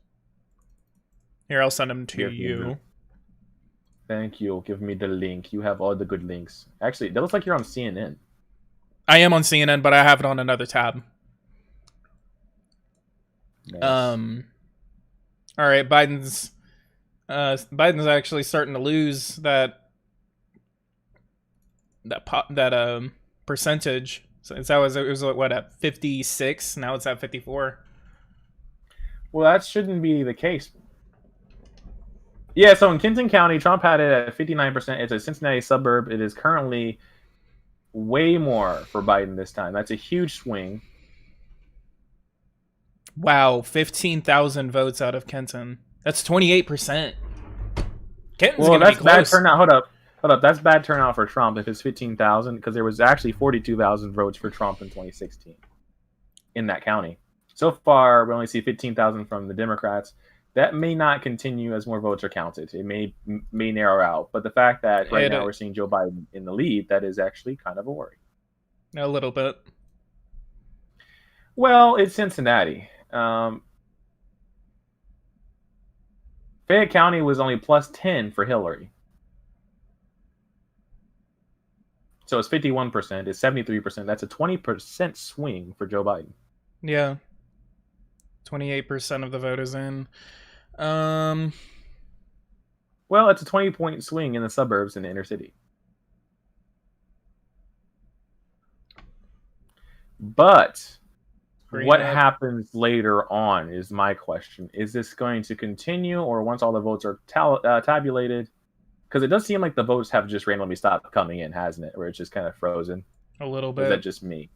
S1: Here, I'll send them to you.
S2: Thank you. Give me the link. You have all the good links. Actually, that looks like you're on CNN.
S1: I am on CNN, but I have it on another tab.
S2: Nice.
S1: All right, Biden's actually starting to lose that percentage. So it was what, at 56? Now it's at 54.
S2: Well, that shouldn't be the case. Yeah, so in Kenton County, Trump had it at 59%. It's a Cincinnati suburb. It is currently way more for Biden this time. That's a huge swing.
S1: Wow, 15,000 votes out of Kenton. That's 28%. Kenton's gonna be close.
S2: Bad turnout. Hold up. That's bad turnout for Trump if it's 15,000, because there was actually 42,000 votes for Trump in 2016 in that county. So far, we only see 15,000 from the Democrats. That may not continue as more votes are counted. It may narrow out. But the fact that right now we're seeing Joe Biden in the lead, that is actually kind of a worry.
S1: A little bit.
S2: Well, it's Cincinnati. Fayette County was only plus 10 for Hillary. So it's 51%. It's 73%. That's a 20% swing for Joe Biden.
S1: Yeah. 28% of the vote is in.
S2: Well, it's a 20-point swing in the suburbs and the inner city. But what happens later on is my question. Is this going to continue, or once all the votes are tabulated? Because it does seem like the votes have just randomly stopped coming in, hasn't it? Where it's just kind of frozen.
S1: A little bit.
S2: Is that just me?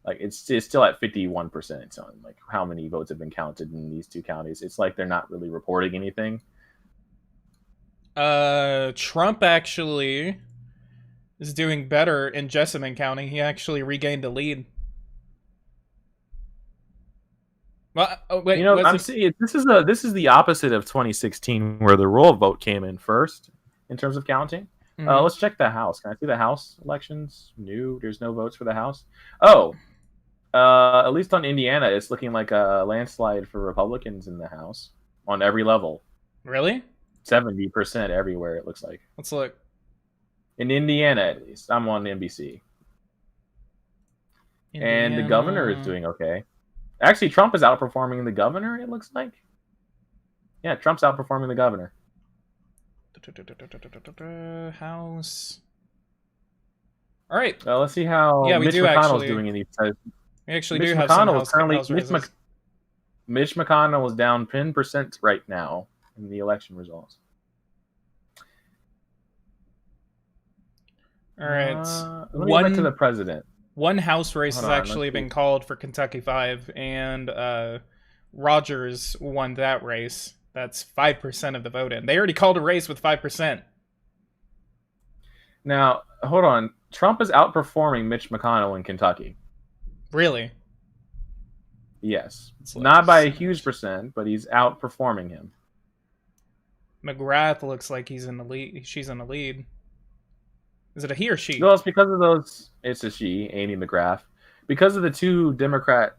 S2: Like it's still at 51% on like how many votes have been counted in these two counties. It's like they're not really reporting anything.
S1: Trump actually is doing better in Jessamine County. He actually regained the lead. Well, wait,
S2: I'm seeing this is the opposite of 2016, where the roll vote came in first in terms of counting. Let's check the House. Can I see the House elections? No, there's no votes for the House. Oh, at least on Indiana, it's looking like a landslide for Republicans in the House on every level.
S1: Really?
S2: 70% everywhere, it looks like.
S1: Let's look.
S2: In Indiana, at least. I'm on NBC. Indiana. And the governor is doing okay. Actually, Trump is outperforming the governor, it looks like. Yeah, Trump's outperforming the governor.
S1: House. All right.
S2: Well, let's see how Mitch McConnell's doing in these.
S1: We actually do have some House races.
S2: Mitch McConnell is down 10% right now in the election results.
S1: All right.
S2: Let me get to the president.
S1: One House race has actually been called for Kentucky 5, and Rogers won that race. That's 5% of the vote in. They already called a race with 5%.
S2: Now, hold on. Trump is outperforming Mitch McConnell in Kentucky.
S1: Really?
S2: Yes. Not by a huge percent, but he's outperforming him.
S1: McGrath looks like he's in the lead. She's in the lead. Is it a he or she?
S2: Well, it's because of those. It's a she, Amy McGrath. Because of the two Democrat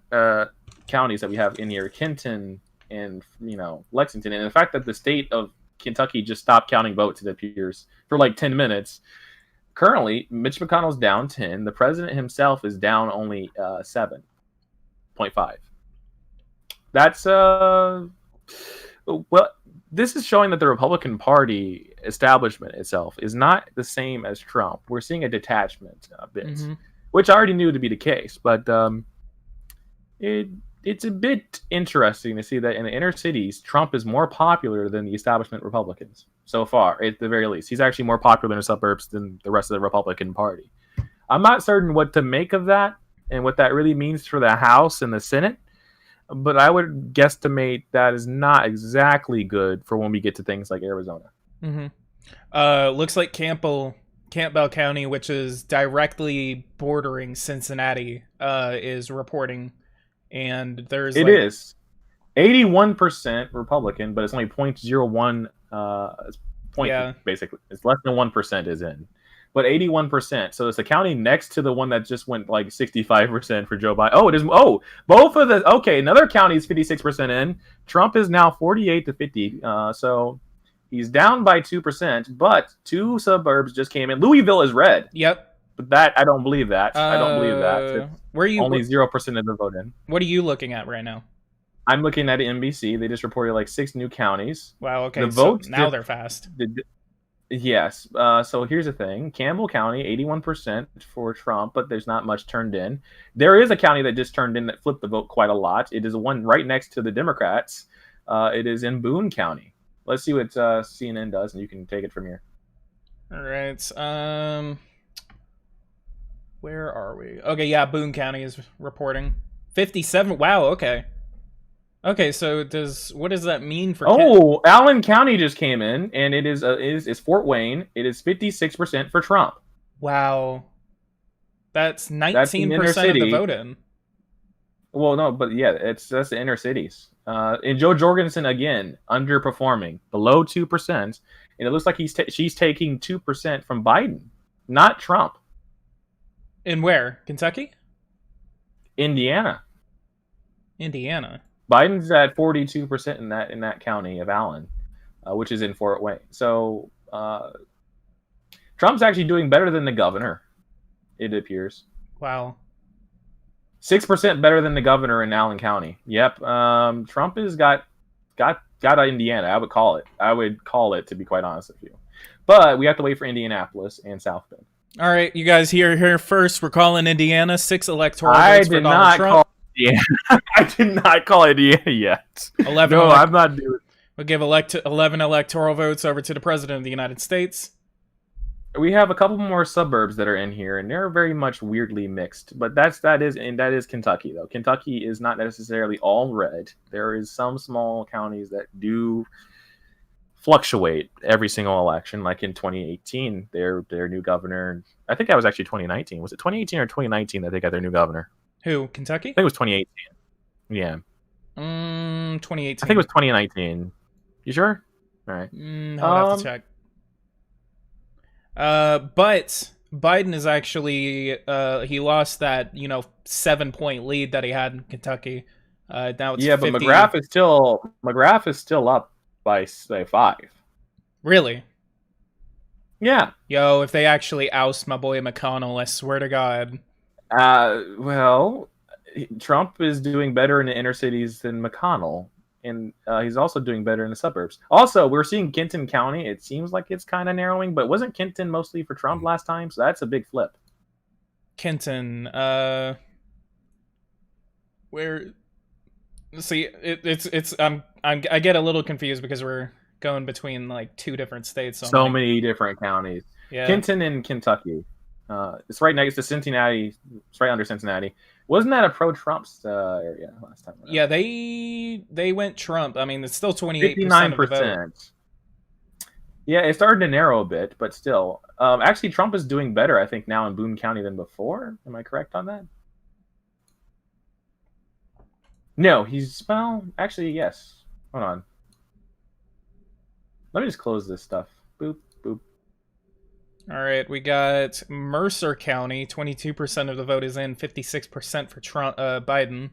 S2: counties that we have in here, Kenton and Lexington, and the fact that the state of Kentucky just stopped counting votes, it appears, for like 10 minutes. Currently, Mitch McConnell's down 10. The president himself is down only 7.5. That's well, this is showing that the Republican Party establishment itself is not the same as Trump. We're seeing a detachment a bit, which I already knew to be the case, but it's a bit interesting to see that in the inner cities, Trump is more popular than the establishment Republicans so far, at the very least. He's actually more popular in the suburbs than the rest of the Republican Party. I'm not certain what to make of that and what that really means for the House and the Senate, but I would guesstimate that is not exactly good for when we get to things like Arizona.
S1: Looks like Campbell County, which is directly bordering Cincinnati, is reporting, and there's
S2: it is 81% Republican, but it's only 0.01 point. Yeah. Basically, it's less than 1% is in, but 81%. So it's the county next to the one that just went like 65% for Joe Biden. Oh, it is. Oh, both of the. Okay, another county is 56% in. Trump is now 48 to 50. So he's down by 2%, but two suburbs just came in. Louisville is red.
S1: Yep.
S2: But that I don't believe that. I don't believe that.
S1: Where are you?
S2: Only 0% of the vote in.
S1: What are you looking at right now?
S2: I'm looking at NBC. They just reported like 6 new counties.
S1: Wow. Okay. The votes now they're fast.
S2: Yes. So here's the thing: Campbell County, 81% for Trump, but there's not much turned in. There is a county that just turned in that flipped the vote quite a lot. It is the one right next to the Democrats. It is in Boone County. Let's see what CNN does, and you can take it from here.
S1: All right. Where are we? Okay, yeah, Boone County is reporting 57. Wow. Okay. Okay, so what does that mean for?
S2: Allen County just came in, and it is Fort Wayne. It is 56% for Trump.
S1: Wow, that's 19% of the vote in.
S2: Well, no, but yeah, that's the inner cities. And Joe Jorgensen again underperforming, below 2%, and it looks like she's taking 2% from Biden, not Trump.
S1: In where? Kentucky?
S2: Indiana. Biden's at 42% in that county of Allen, which is in Fort Wayne. So Trump's actually doing better than the governor, it appears.
S1: Wow.
S2: 6% better than the governor in Allen County. Yep. Trump has got got Indiana. I would call it. I would call it, to be quite honest with you. But we have to wait for Indianapolis and South Bend.
S1: All right, you guys here first. We're calling Indiana 6 electoral
S2: I
S1: votes for
S2: did
S1: Donald
S2: not
S1: Trump.
S2: call Indiana. I did not call Indiana yet.
S1: 11
S2: No, I'm not doing.
S1: We'll give 11 electoral votes over to the President of the United States.
S2: We have a couple more suburbs that are in here, and they're very much weirdly mixed. But that is Kentucky, though. Kentucky is not necessarily all red. There is some small counties that do fluctuate every single election. Like in 2018, their new governor. I think that was actually 2019. Was it 2018 or 2019 that they got their new governor?
S1: Who? Kentucky?
S2: I think it was 2018. Yeah.
S1: 2018.
S2: I think it was 2019. You sure? All right.
S1: I'll have to check. But Biden is actually he lost that 7-point lead that he had in Kentucky. Now it's 50.
S2: But McGrath is still up by say 5.
S1: Really?
S2: Yeah.
S1: Yo, if they actually oust my boy McConnell, I swear to God.
S2: Well, Trump is doing better in the inner cities than McConnell. And he's also doing better in the suburbs. Also, we're seeing Kenton County. It seems like it's kind of narrowing, but wasn't Kenton mostly for Trump last time? So that's a big flip.
S1: Kenton, where? See, I get a little confused because we're going between like 2 different states.
S2: So many different counties.
S1: Yeah.
S2: Kenton in Kentucky. It's right next to Cincinnati. It's right under Cincinnati. Wasn't that a pro-Trump area last time around?
S1: Yeah, they went Trump. I mean, it's still 28%. 59%.
S2: Yeah, it started to narrow a bit, but still. Actually, Trump is doing better, I think, now in Boone County than before. Am I correct on that? No, actually, yes. Hold on. Let me just close this stuff. Boop, boop.
S1: All right, we got Mercer County. 22% of the vote is in. 56% for Trump, Biden.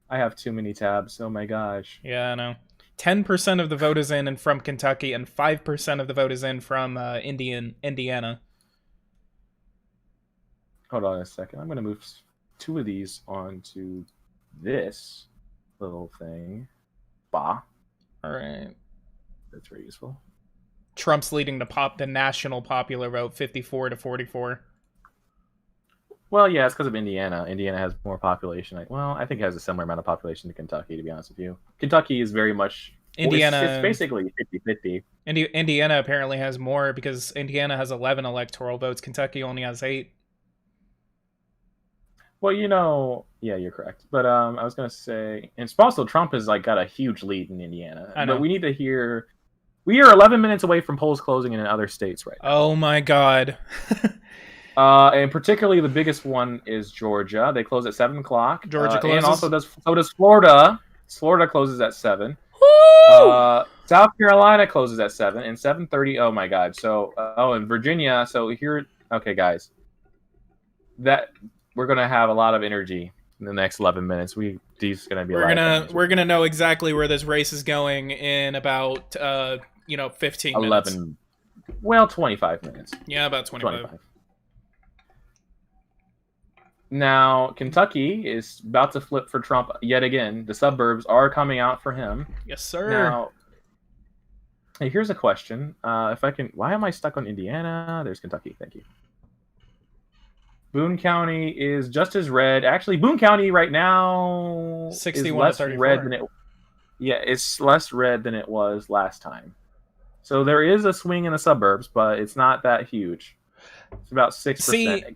S2: I have too many tabs. Oh my gosh.
S1: Yeah, I know. 10% of the vote is in and from Kentucky, and 5% of the vote is in from Indiana.
S2: Hold on a second. I'm going to move 2 of these onto this little thing. Bah.
S1: All right.
S2: That's very useful.
S1: Trump's leading the national popular vote 54-44.
S2: Well, yeah, it's because of Indiana. Indiana has more population. I think it has a similar amount of population to Kentucky, to be honest with you. Kentucky is very much...
S1: Indiana...
S2: It's basically 50-50.
S1: Indiana apparently has more because Indiana has 11 electoral votes. Kentucky only has 8.
S2: Well, yeah, you're correct. But I was going to say... And also, Trump has got a huge lead in Indiana.
S1: I know.
S2: But we need to hear... We are 11 minutes away from polls closing in other states right now.
S1: Oh, my God.
S2: And particularly the biggest one is Georgia. They close at 7 o'clock.
S1: Georgia closes.
S2: And also does Florida. Florida closes at 7. South Carolina closes at 7 and 7:30. Oh my God. So and Virginia. So here, okay, guys, that we're gonna have a lot of energy in the next 11 minutes. These gonna be.
S1: We're gonna know exactly where this race is going in about 15 minutes.
S2: 11. Well, 25 minutes.
S1: Yeah, about 25.
S2: Now, Kentucky is about to flip for Trump yet again. The suburbs are coming out for him.
S1: Yes, sir.
S2: Now, hey, here's a question. Why am I stuck on Indiana? There's Kentucky. Thank you. Boone County is just as red. Actually, Boone County right now
S1: 61
S2: is less red than it. Yeah, it's less red than it was last time. So there is a swing in the suburbs, but it's not that huge. It's about 6%.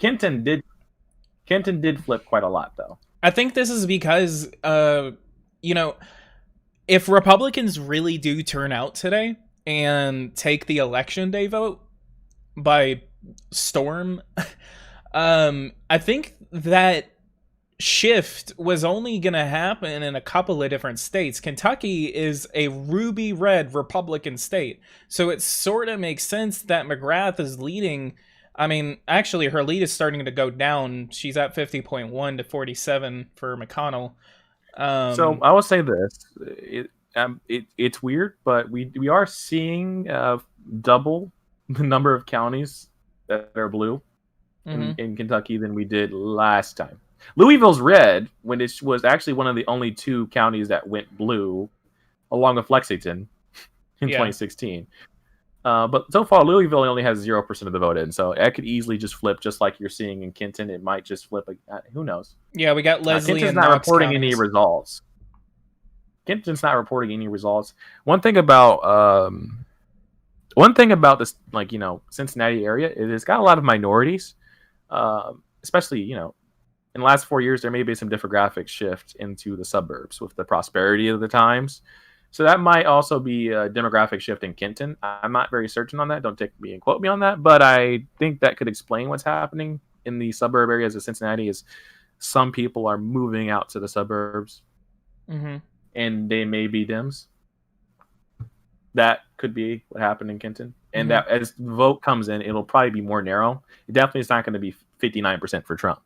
S2: Kenton did flip quite a lot, though.
S1: I think this is because, if Republicans really do turn out today and take the election day vote by storm, I think that shift was only going to happen in a couple of different states. Kentucky is a ruby red Republican state, so it sort of makes sense that McGrath is leading. I mean, actually, her lead is starting to go down. She's at 50.1 to 47 for McConnell.
S2: So I will say this: it's weird, but we are seeing double the number of counties that are blue in Kentucky than we did last time. Louisville's red when it was actually one of the only 2 counties that went blue. along with Lexington in
S1: Yeah.
S2: 2016. But so far, Louisville only has 0% of the vote in, so it could easily just flip, just like you're seeing in Kenton. It might just flip. Who knows?
S1: Yeah, we got Leslie
S2: Kenton's
S1: and
S2: not
S1: Knox
S2: reporting
S1: counties.
S2: any results. Kenton's not reporting any results. One thing about this, Cincinnati area, it's got a lot of minorities, especially in the last 4 years, there may be some demographic shift into the suburbs with the prosperity of the times. So that might also be a demographic shift in Kenton. I'm not very certain on that. Don't take me and quote me on that. But I think that could explain what's happening in the suburb areas of Cincinnati is some people are moving out to the suburbs.
S1: Mm-hmm.
S2: And they may be Dems. That could be what happened in Kenton. And that as the vote comes in, it'll probably be more narrow. It definitely is not going to be 59% for Trump,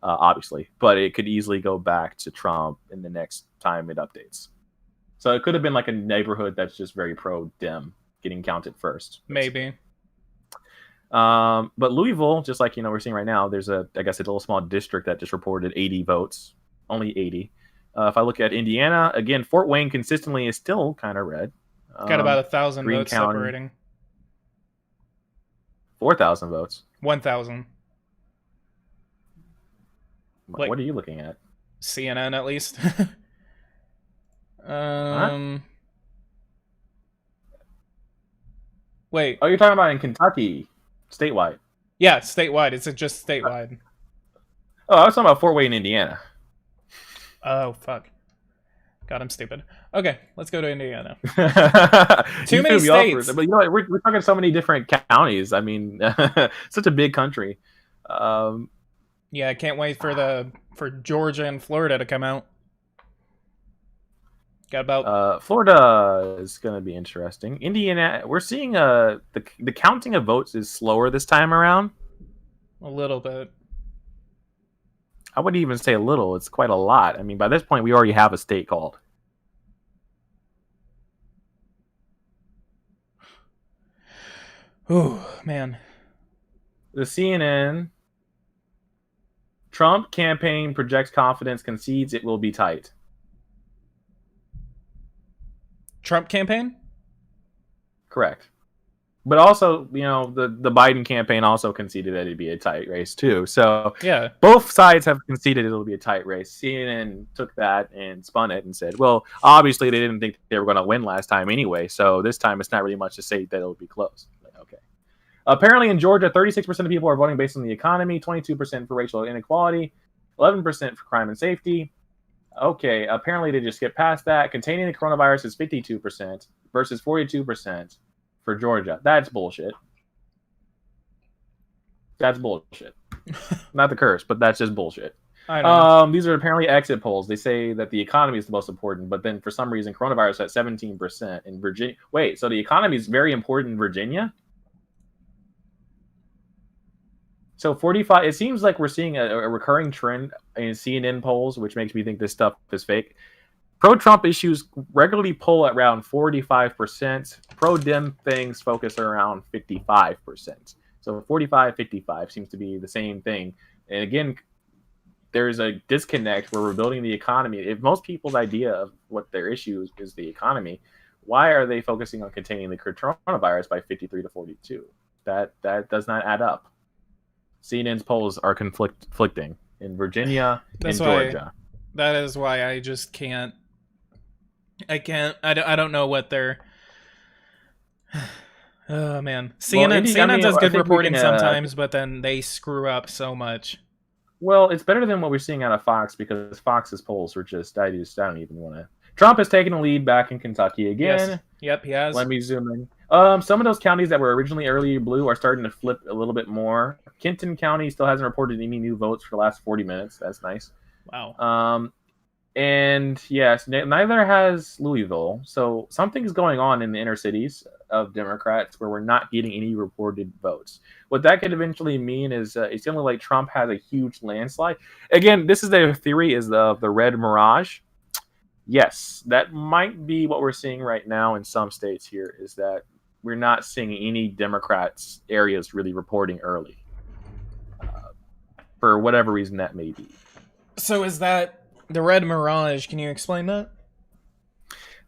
S2: obviously. But it could easily go back to Trump in the next time it updates. So it could have been like a neighborhood that's just very pro-Dem getting counted first.
S1: Maybe.
S2: But Louisville, just like we're seeing right now, there's a little small district that just reported 80 votes. Only 80. If I look at Indiana, again, Fort Wayne consistently is still kind of red.
S1: Got about 1,000
S2: Greene
S1: votes
S2: County,
S1: separating.
S2: 4,000 votes.
S1: 1,000.
S2: What are you looking at?
S1: CNN, at least. Wait.
S2: Oh, you're talking about in Kentucky, statewide.
S1: Yeah, statewide. It's just statewide.
S2: Oh, I was talking about Fort Wayne, Indiana.
S1: Oh, fuck. God, I'm stupid. Okay, let's go to Indiana.
S2: Too
S1: many states.
S2: But we're talking so many different counties. I mean, such a big country.
S1: Yeah, I can't wait for Georgia and Florida to come out. Got about
S2: Florida is going to be interesting. Indiana, we're seeing the counting of votes is slower this time around.
S1: A little bit.
S2: I wouldn't even say a little. It's quite a lot. I mean, by this point, we already have a state called.
S1: Ooh, man.
S2: The CNN Trump campaign projects confidence, concedes it will be tight.
S1: Trump campaign?
S2: Correct. But also, the Biden campaign also conceded that it'd be a tight race too. So
S1: yeah,
S2: both sides have conceded it'll be a tight race. CNN took that and spun it and said, well, obviously they didn't think they were going to win last time anyway. So this time it's not really much to say that it'll be close. Okay. Apparently in Georgia, 36% of people are voting based on the economy, 22% for racial inequality, 11% for crime and safety. Okay. Apparently they just skipped past that. Containing the coronavirus is 52% versus 42%. For Georgia. That's bullshit. That's bullshit. Not the curse, but that's just bullshit.
S1: I know.
S2: These are apparently exit polls. They say that the economy is the most important, but then for some reason, coronavirus at 17% in Virginia. Wait, so the economy is very important in Virginia? So 45, it seems like we're seeing a recurring trend in CNN polls, which makes me think this stuff is fake. Pro-Trump issues regularly poll at around 45%. Pro-Dem things focus around 55%. So 45, 55 seems to be the same thing. And again, there's a disconnect where we're building the economy. If most people's idea of what their issue is the economy, why are they focusing on containing the coronavirus by 53 to 42? That does not add up. CNN's polls are conflicting in Virginia and Georgia.
S1: That is why I just can't. I don't know what they're. Oh man, CNN does good reporting sometimes, but then they screw up so much.
S2: Well, it's better than what we're seeing out of Fox because Fox's polls are just I don't even want to. Trump has taken a lead back in Kentucky again.
S1: Yes. Yep, he has.
S2: Let me zoom in. Some of those counties that were originally early blue are starting to flip a little bit more. Kenton County still hasn't reported any new votes for the last 40 minutes. That's nice.
S1: Wow.
S2: And yes, neither has Louisville. So something's going on in the inner cities of Democrats where we're not getting any reported votes. What that could eventually mean is it's going to look like Trump has a huge landslide. Again, this is their theory is the red mirage. Yes, that might be what we're seeing right now in some states here is that we're not seeing any Democrats areas really reporting early for whatever reason that may be.
S1: So is that the red mirage? Can you explain that?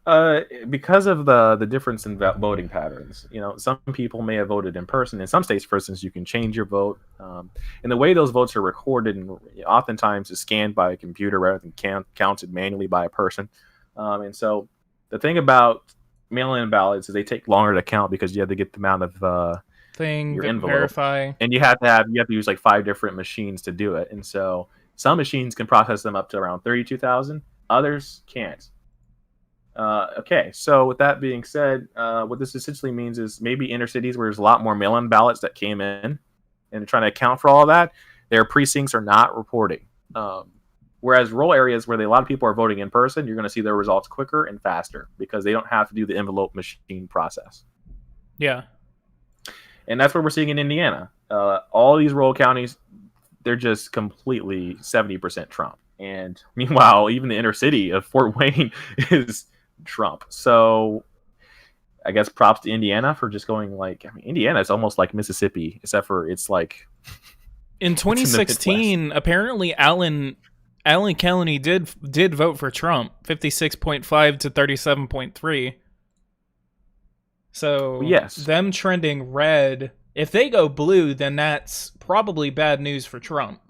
S2: Because of the difference in voting patterns, some people may have voted in person. In some states, for instance, you can change your vote, and the way those votes are recorded and oftentimes is scanned by a computer rather than counted manually by a person. And so, the thing about mail-in ballots is they take longer to count because you have to get the amount of your envelope,
S1: verify,
S2: and you have to use like 5 different machines to do it. And so, some machines can process them up to around 32,000, others can't. Okay, so with that being said, what this essentially means is maybe inner cities where there's a lot more mail-in ballots that came in and trying to account for all of that, their precincts are not reporting. Whereas rural areas where a lot of people are voting in person, you're going to see their results quicker and faster because they don't have to do the envelope machine process.
S1: Yeah.
S2: And that's what we're seeing in Indiana. All these rural counties, they're just completely 70% Trump. And meanwhile, even the inner city of Fort Wayne is Trump. So I guess props to Indiana for just going Indiana is almost like Mississippi, except for it's like
S1: in 2016, apparently Allen County did vote for Trump, 56.5 to 37.3. So
S2: yes,
S1: them trending red. If they go blue, then that's probably bad news for Trump.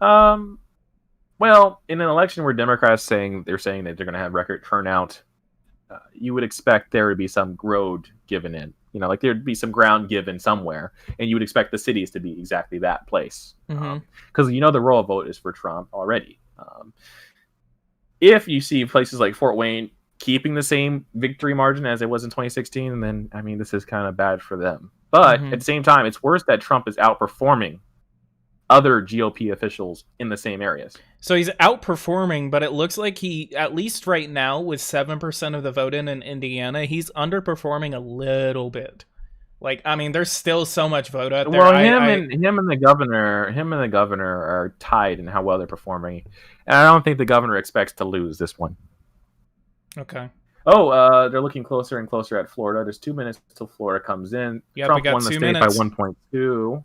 S2: Well, in an election where Democrats they're saying that they're going to have record turnout, you would expect there to be some road given in. Like there'd be some ground given somewhere, and you would expect the cities to be exactly that place. Because the rural vote is for Trump already. If you see places like Fort Wayne keeping the same victory margin as it was in 2016, then this is kind of bad for them. But at the same time, it's worse that Trump is outperforming other GOP officials in the same areas.
S1: So he's outperforming, but it looks like he, at least right now, with 7% of the vote in Indiana, he's underperforming a little bit. There's still so much vote out there.
S2: Well, him and the governor are tied in how well they're performing, and I don't think the governor expects to lose this one.
S1: Okay.
S2: Oh, they're looking closer and closer at Florida. There's 2 minutes till Florida comes in.
S1: Yep,
S2: Trump won the state by 1.2.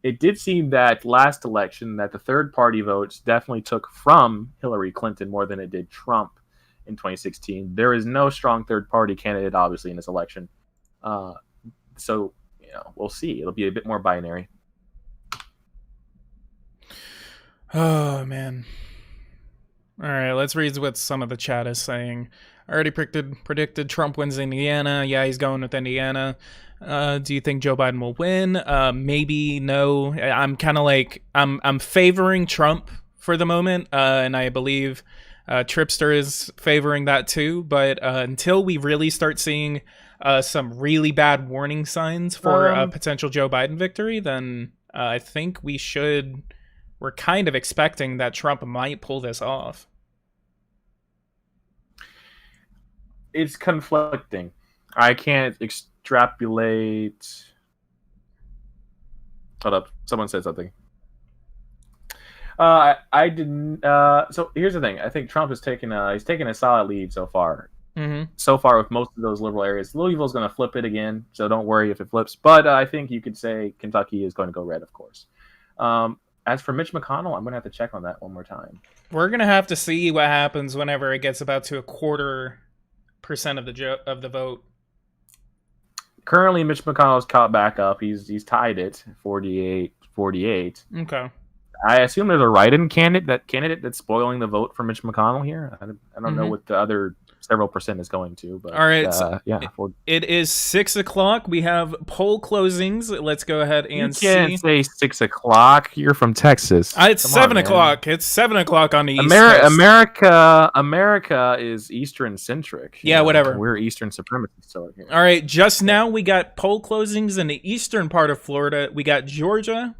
S2: It did seem that last election that the third-party votes definitely took from Hillary Clinton more than it did Trump in 2016. There is no strong third-party candidate, obviously, in this election. So, we'll see. It'll be a bit more binary.
S1: Oh, man. All right, let's read what some of the chat is saying. I already predicted Trump wins Indiana. Yeah, he's going with Indiana. Do you think Joe Biden will win? Maybe, no. I'm kind of I'm favoring Trump for the moment, and I believe Tripster is favoring that too. But until we really start seeing some really bad warning signs for a potential Joe Biden victory, then I think we're kind of expecting that Trump might pull this off.
S2: It's conflicting. I can't extrapolate. Hold up. Someone said something. I didn't. So here's the thing. I think Trump is taking a solid lead so far. So far with most of those liberal areas. Louisville's going to flip it again, so don't worry if it flips. But I think you could say Kentucky is going to go red, of course. As for Mitch McConnell, I'm going to have to check on that one more time.
S1: We're going to have to see what happens whenever it gets about to 0.25% of the vote.
S2: Currently, Mitch McConnell's caught back up. He's tied it 48-48.
S1: Okay.
S2: I assume there's a write-in candidate that's spoiling the vote for Mitch McConnell here. I don't know what the other several percent is going to, but
S1: all right. It is 6:00. We have poll closings. Let's go ahead and see.
S2: You can't say 6:00. You're from Texas.
S1: It's 7:00. It's 7:00 on the East Coast.
S2: America is Eastern centric.
S1: Yeah, whatever.
S2: We're Eastern supremacists over here.
S1: All right. Just now we got poll closings in the eastern part of Florida. We got Georgia.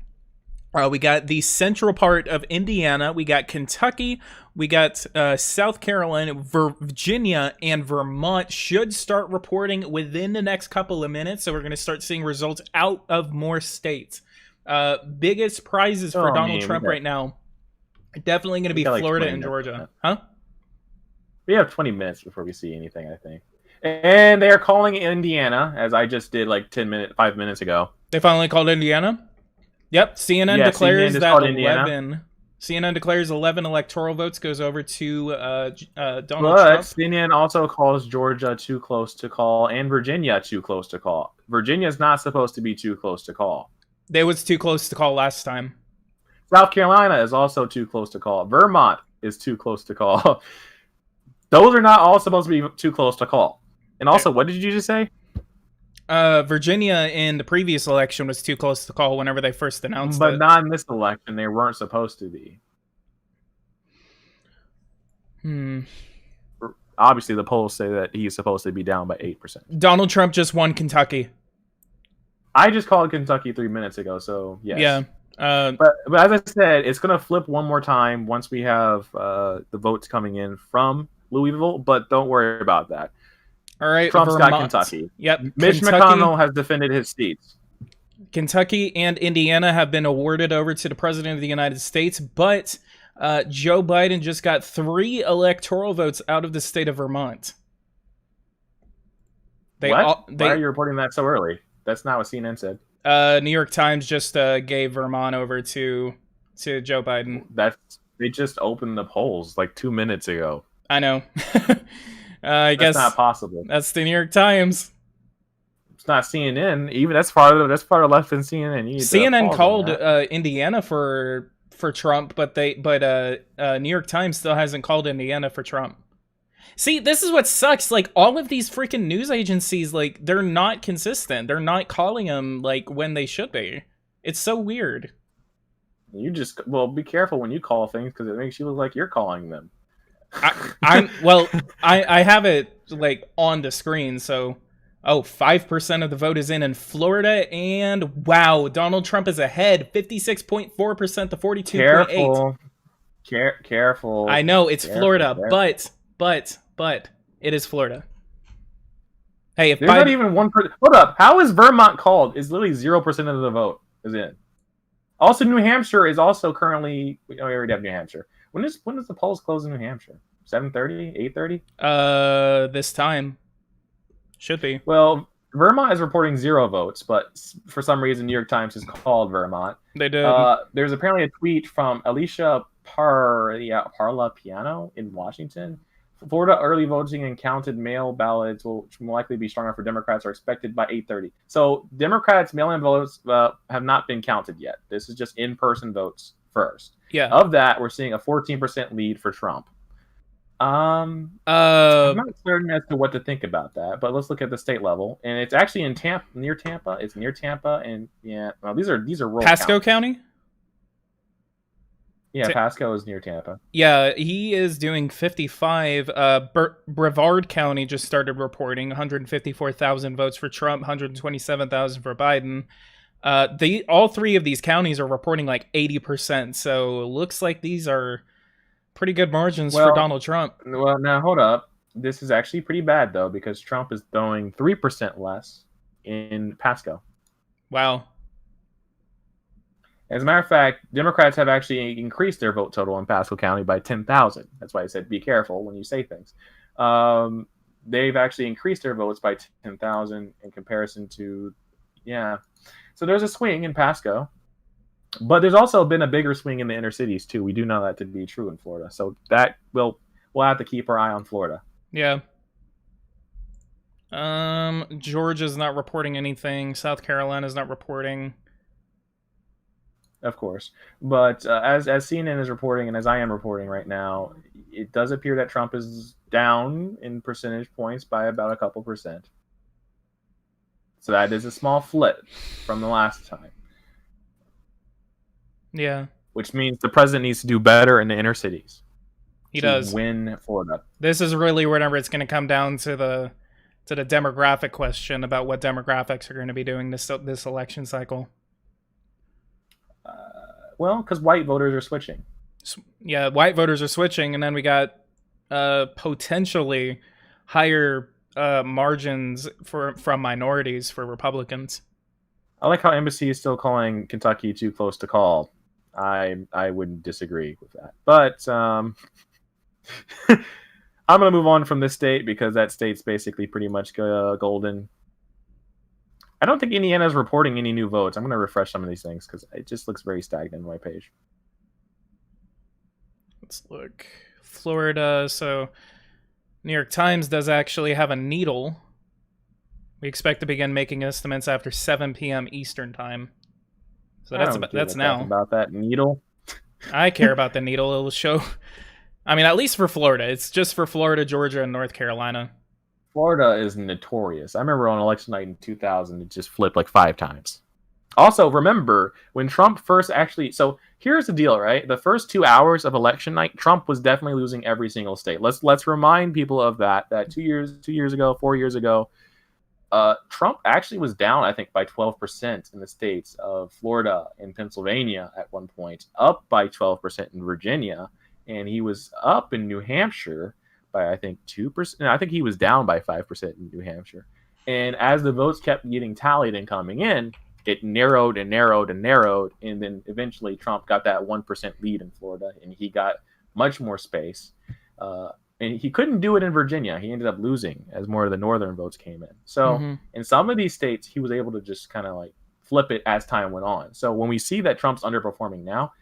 S1: We got the central part of Indiana. We got Kentucky. We got South Carolina, Virginia, and Vermont should start reporting within the next couple of minutes. So we're going to start seeing results out of more states. Biggest prizes for Donald Trump right now, definitely going to be Florida and Georgia. Huh?
S2: We have 20 minutes before we see anything, I think. And they are calling Indiana, as I just did 5 minutes ago.
S1: They finally called Indiana? Yep, CNN declares
S2: CNN
S1: that 11 CNN declares 11 electoral votes goes over to Donald
S2: But
S1: Trump.
S2: CNN also calls Georgia too close to call and Virginia too close to call. Virginia is not supposed to be too close to call.
S1: They was too close to call last time.
S2: South Carolina is also too close to call. Vermont is too close to call. Those are not all supposed to be too close to call. And also, what did you just say?
S1: Virginia in the previous election was too close to call whenever they first announced it.
S2: But not in this election. They weren't supposed to be. Obviously, the polls say that he's supposed to be down by 8%.
S1: Donald Trump just won Kentucky.
S2: I just called Kentucky 3 minutes ago, so yes.
S1: Yeah.
S2: But as I said, it's going to flip one more time once we have the votes coming in from Louisville, but don't worry about that.
S1: All right,
S2: Trump's
S1: Vermont.
S2: got Kentucky.
S1: Yep.
S2: Mitch McConnell has defended his seats.
S1: Kentucky and Indiana have been awarded over to the President of the United States, but Joe Biden just got 3 electoral votes out of the state of Vermont.
S2: Why are you reporting that so early? That's not what CNN said.
S1: New York Times just gave Vermont over to Joe Biden.
S2: They just opened the polls like 2 minutes ago.
S1: I know. I guess
S2: that's not possible.
S1: That's the New York Times.
S2: It's not CNN. Even that's farther left than CNN.
S1: CNN called Indiana for Trump, but New York Times still hasn't called Indiana for Trump. See, this is what sucks. Like, all of these freaking news agencies, like, they're not consistent. They're not calling them, like, when they should be. It's so weird.
S2: You just, be careful when you call things, because it makes you look like you're calling them.
S1: I have it, like, on the screen, so... 5% of the vote is in Florida, and wow, Donald Trump is ahead, 56.4% to 42.8%.
S2: Careful.
S1: I know, it's Florida, but it is Florida. Hey, if
S2: there's not even 1%. Hold up, how is Vermont called? It's literally 0% of the vote is in. Also, New Hampshire is also currently. We already have New Hampshire. When does the polls close in New Hampshire? 7:30, 8:30?
S1: This time should be.
S2: Well, Vermont is reporting 0 votes, but for some reason, New York Times has called Vermont.
S1: They did.
S2: There's apparently a tweet from Alicia Parlapiano in Washington. Florida early voting and counted mail ballots, which will likely be stronger for Democrats, are expected by 8:30. So Democrats' mail-in votes have not been counted yet. This is just in-person votes first.
S1: Yeah.
S2: Of that, we're seeing a 14% lead for Trump. I'm not certain as to what to think about that, but let's look at the state level, and it's actually in near Tampa. It's near Tampa, and these are rural.
S1: Pasco County.
S2: Yeah, Pasco is near Tampa.
S1: Yeah, he is doing 55. Brevard County just started reporting 154,000 votes for Trump, 127,000 for Biden. All 3 of these counties are reporting like 80%. So it looks like these are pretty good margins for Donald Trump.
S2: Well, now hold up. This is actually pretty bad though, because Trump is throwing 3% less in Pasco.
S1: Wow.
S2: As a matter of fact, Democrats have actually increased their vote total in Pasco County by 10,000. That's why I said be careful when you say things. They've actually increased their votes by 10,000 in comparison to, So there's a swing in Pasco, but there's also been a bigger swing in the inner cities too. We do know that to be true in Florida, so that we'll have to keep our eye on Florida.
S1: Yeah. Georgia's not reporting anything. South Carolina's not reporting.
S2: Of course. But as CNN is reporting and as I am reporting right now, it does appear that Trump is down in percentage points by about a couple percent. So that is a small flip from the last time.
S1: Yeah.
S2: Which means the president needs to do better in the inner cities.
S1: He does.
S2: Win Florida.
S1: This is really whenever it's going to come down to the demographic question about what demographics are going to be doing this election cycle.
S2: Well, because white voters are switching.
S1: Yeah, white voters are switching, and then we got potentially higher margins from minorities for Republicans.
S2: I like how Embassy is still calling Kentucky too close to call. I wouldn't disagree with that. But I'm going to move on from this state because that state's basically pretty much golden. I don't think Indiana is reporting any new votes. I'm going to refresh some of these things because it just looks very stagnant on my page.
S1: Let's look. Florida. So New York Times does actually have a needle. We expect to begin making estimates after 7 p.m. Eastern time. So
S2: I don't give a
S1: that's
S2: crap
S1: now.
S2: about that needle.
S1: I care about the needle. It'll show. I mean, at least for Florida. It's just for Florida, Georgia, and North Carolina.
S2: Florida is notorious. I remember on election night in 2000, it just flipped like 5 times. Also, remember when Trump first actually. So here's the deal, right? The first 2 hours of election night, Trump was definitely losing every single state. Let's remind people of that. That 2 years ago, 4 years ago, Trump actually was down, I think, by 12% in the states of Florida and Pennsylvania at one point, up by 12% in Virginia, and he was up in New Hampshire by, I think, 2%. I think he was down by 5% in New Hampshire. And as the votes kept getting tallied and coming in, it narrowed and narrowed and narrowed, and then eventually Trump got that 1% lead in Florida, and he got much more space. And he couldn't do it in Virginia. He ended up losing as more of the northern votes came in. So in some of these states, he was able to just kind of like flip it as time went on. So when we see that Trump's underperforming now,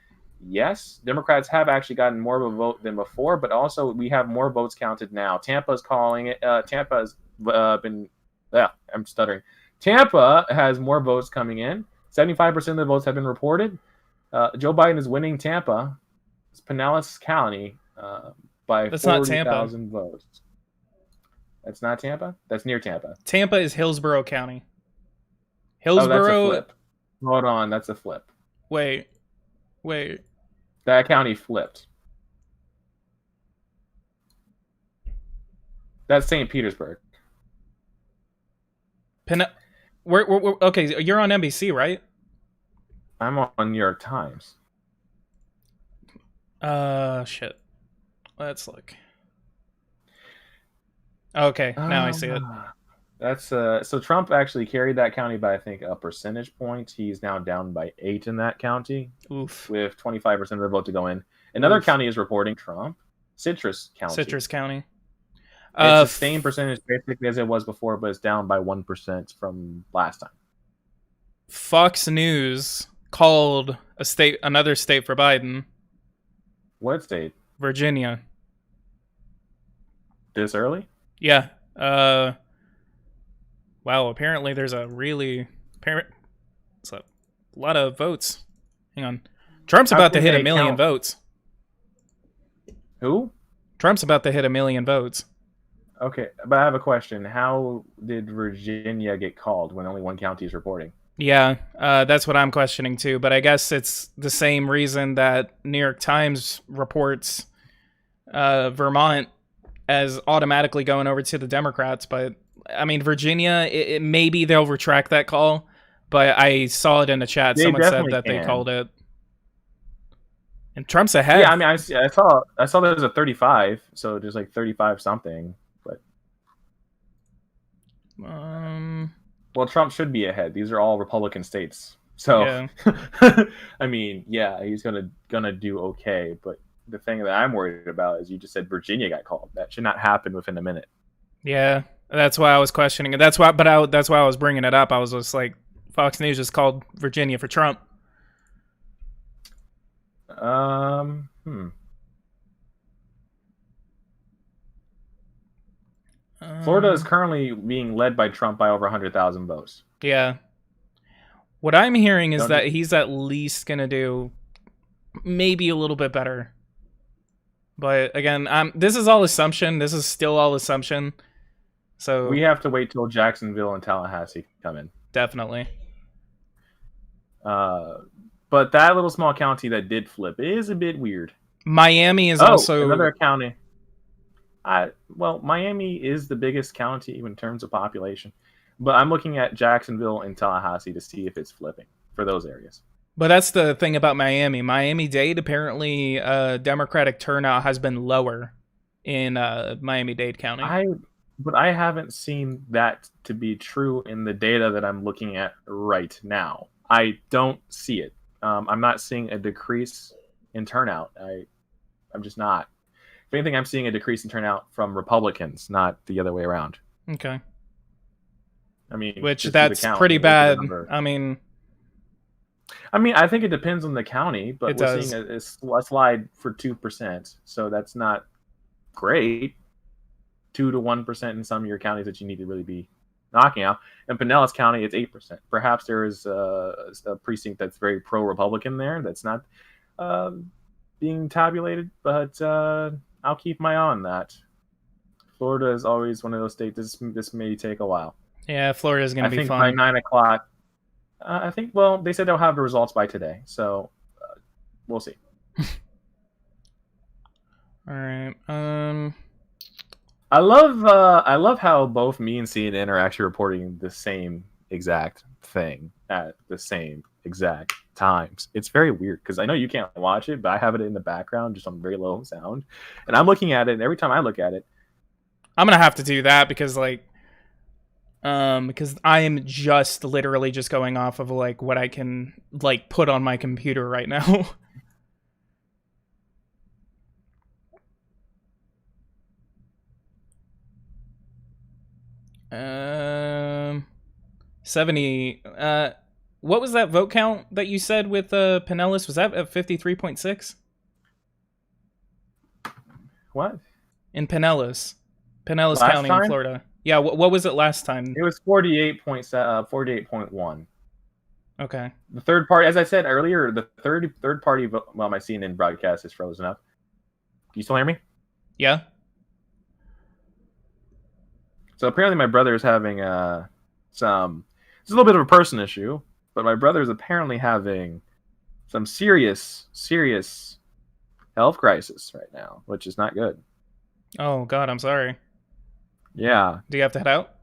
S2: yes, Democrats have actually gotten more of a vote than before, but also we have more votes counted now. Tampa's calling it. Tampa's been. Yeah, I'm stuttering. Tampa has more votes coming in. 75% of the votes have been reported. Joe Biden is winning Tampa. It's Pinellas County. By 40,000 votes. That's not Tampa? That's near Tampa.
S1: Tampa is Hillsborough County.
S2: Hillsborough. Oh, that's a flip. Hold on, that's a flip.
S1: Wait.
S2: That county flipped. That's St. Petersburg.
S1: Okay, you're on NBC, right?
S2: I'm on New York Times.
S1: Shit. Let's look. Okay, now I see it.
S2: That's so Trump actually carried that county by, I think, a percentage point. He's now down by 8 in that county.
S1: Oof.
S2: With 25% of the vote to go in. Another county is reporting Trump. Citrus County. It's the same percentage basically as it was before, but it's down by 1% from last time.
S1: Fox News called another state for Biden.
S2: What state?
S1: Virginia.
S2: This early?
S1: Yeah. Wow, apparently there's a lot of votes. Hang on. Trump's about to hit 1 million votes.
S2: Who?
S1: Trump's about to hit 1 million votes.
S2: Okay, but I have a question. How did Virginia get called when only one county is reporting?
S1: Yeah, that's what I'm questioning too. But I guess it's the same reason that New York Times reports Vermont as automatically going over to the Democrats. But I mean, Virginia, maybe they'll retract that call. But I saw it in the chat. Someone said that they called it. And Trump's ahead.
S2: Yeah, I mean, I saw there was a 35, so there's like 35 something. But well, Trump should be ahead. These are all Republican states, so yeah. I mean, yeah, he's gonna do okay. But the thing that I'm worried about is you just said Virginia got called. That should not happen within a minute.
S1: Yeah, that's why I was questioning it. That's why I was bringing it up. I was just like, Fox News just called Virginia for Trump.
S2: Florida is currently being led by Trump by over 100,000 votes.
S1: Yeah. What I'm hearing is that he's at least going to do maybe a little bit better. But again, this is all assumption. This is still all assumption. So
S2: we have to wait till Jacksonville and Tallahassee come in.
S1: Definitely.
S2: But that little small county that did flip is a bit weird.
S1: Miami is also
S2: another county. Well, Miami is the biggest county in terms of population, but I'm looking at Jacksonville and Tallahassee to see if it's flipping for those areas.
S1: But that's the thing about Miami. Miami-Dade, apparently, Democratic turnout has been lower in Miami-Dade County.
S2: But I haven't seen that to be true in the data that I'm looking at right now. I don't see it. I'm not seeing a decrease in turnout. I'm just not. If anything, I'm seeing a decrease in turnout from Republicans, not the other way around.
S1: Okay.
S2: I mean,
S1: which that's pretty bad. I mean,
S2: I mean, I think it depends on the county, but
S1: It
S2: we're seeing
S1: does.
S2: a slide for 2%, so that's not great. 2 to 1% in some of your counties that you need to really be knocking out. In Pinellas County, it's 8%. Perhaps there is a precinct that's very pro-Republican there that's not being tabulated, but I'll keep my eye on that. Florida is always one of those states. This may take a while.
S1: Yeah, Florida's gonna
S2: I
S1: be
S2: think by
S1: fun.
S2: 9 o'clock. Well, they said they'll have the results by today, so we'll see.
S1: All right.
S2: I love how both me and CNN are actually reporting the same exact thing at the same exact times. It's very weird because I know you can't watch it, but I have it in the background just on very low sound, and I'm looking at it, and every time I look at it,
S1: I'm gonna have to do that because because I am just literally just going off of like what I can like put on my computer right now. 70. What was that vote count that you said with Pinellas? Was that at 53.6?
S2: what
S1: In Pinellas
S2: last
S1: County in
S2: time
S1: Florida. Yeah, what was it last time?
S2: it was 48.1.
S1: Okay.
S2: The third party, as I said earlier, the third party. Well, my CNN broadcast is frozen up. Can you still hear me?
S1: Yeah.
S2: So apparently, my brother is having some. It's a little bit of a person issue, but my brother is apparently having some serious health crisis right now, which is not good.
S1: Oh God, I'm sorry.
S2: Yeah.
S1: Do you have to head out?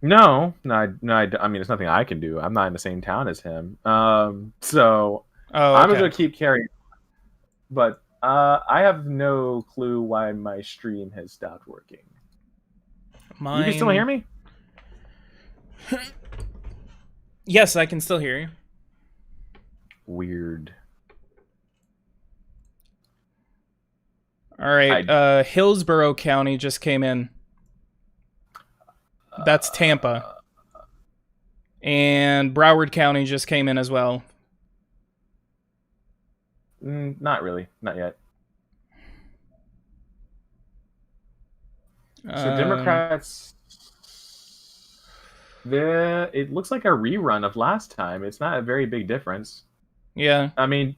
S2: No. I mean, it's nothing I can do. I'm not in the same town as him. So
S1: Oh,
S2: I'm
S1: okay.
S2: going to keep carrying. But I have no clue why my stream has stopped working.
S1: Mine.
S2: You can still hear me?
S1: Yes, I can still hear you.
S2: Weird.
S1: All right. Hillsborough County just came in. That's Tampa. And Broward County just came in as well.
S2: Not really. Not yet. So Democrats, it looks like a rerun of last time. It's not a very big difference.
S1: Yeah.
S2: I mean,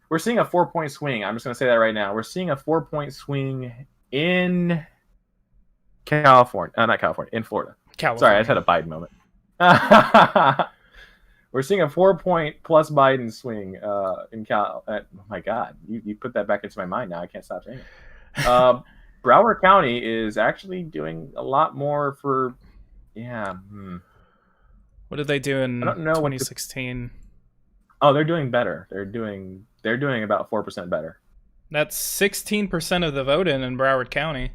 S2: we're seeing a 4-point swing. I'm just going to say that right now. We're seeing a 4-point swing in California. Not California, in Florida.
S1: California.
S2: Sorry, I just had a Biden moment. We're seeing a 4-point plus Biden swing in Cal. Oh my God, you put that back into my mind now. I can't stop saying it. Broward County is actually doing a lot more for, yeah.
S1: What did they do in
S2: I don't know
S1: 2016?
S2: Oh, they're doing better. They're doing about 4% better.
S1: That's 16% of the vote in Broward County.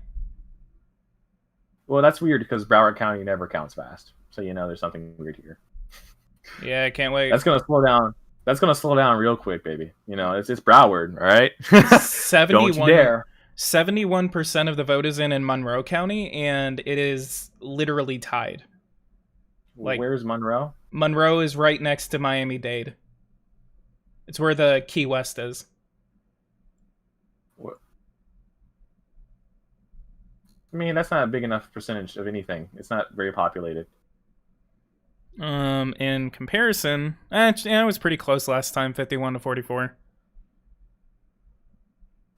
S2: Well, that's weird because Broward County never counts fast. So there's something weird here.
S1: Yeah, I can't wait.
S2: That's gonna slow down. That's gonna slow down real quick, baby. It's Broward, all right?
S1: 71,
S2: Don't you dare.
S1: 71% of the vote is in Monroe County, and it is literally tied.
S2: Like, where's Monroe?
S1: Monroe is right next to Miami-Dade. It's where the Key West is.
S2: What? I mean, that's not a big enough percentage of anything. It's not very populated.
S1: In comparison, it was pretty close last time, 51-44.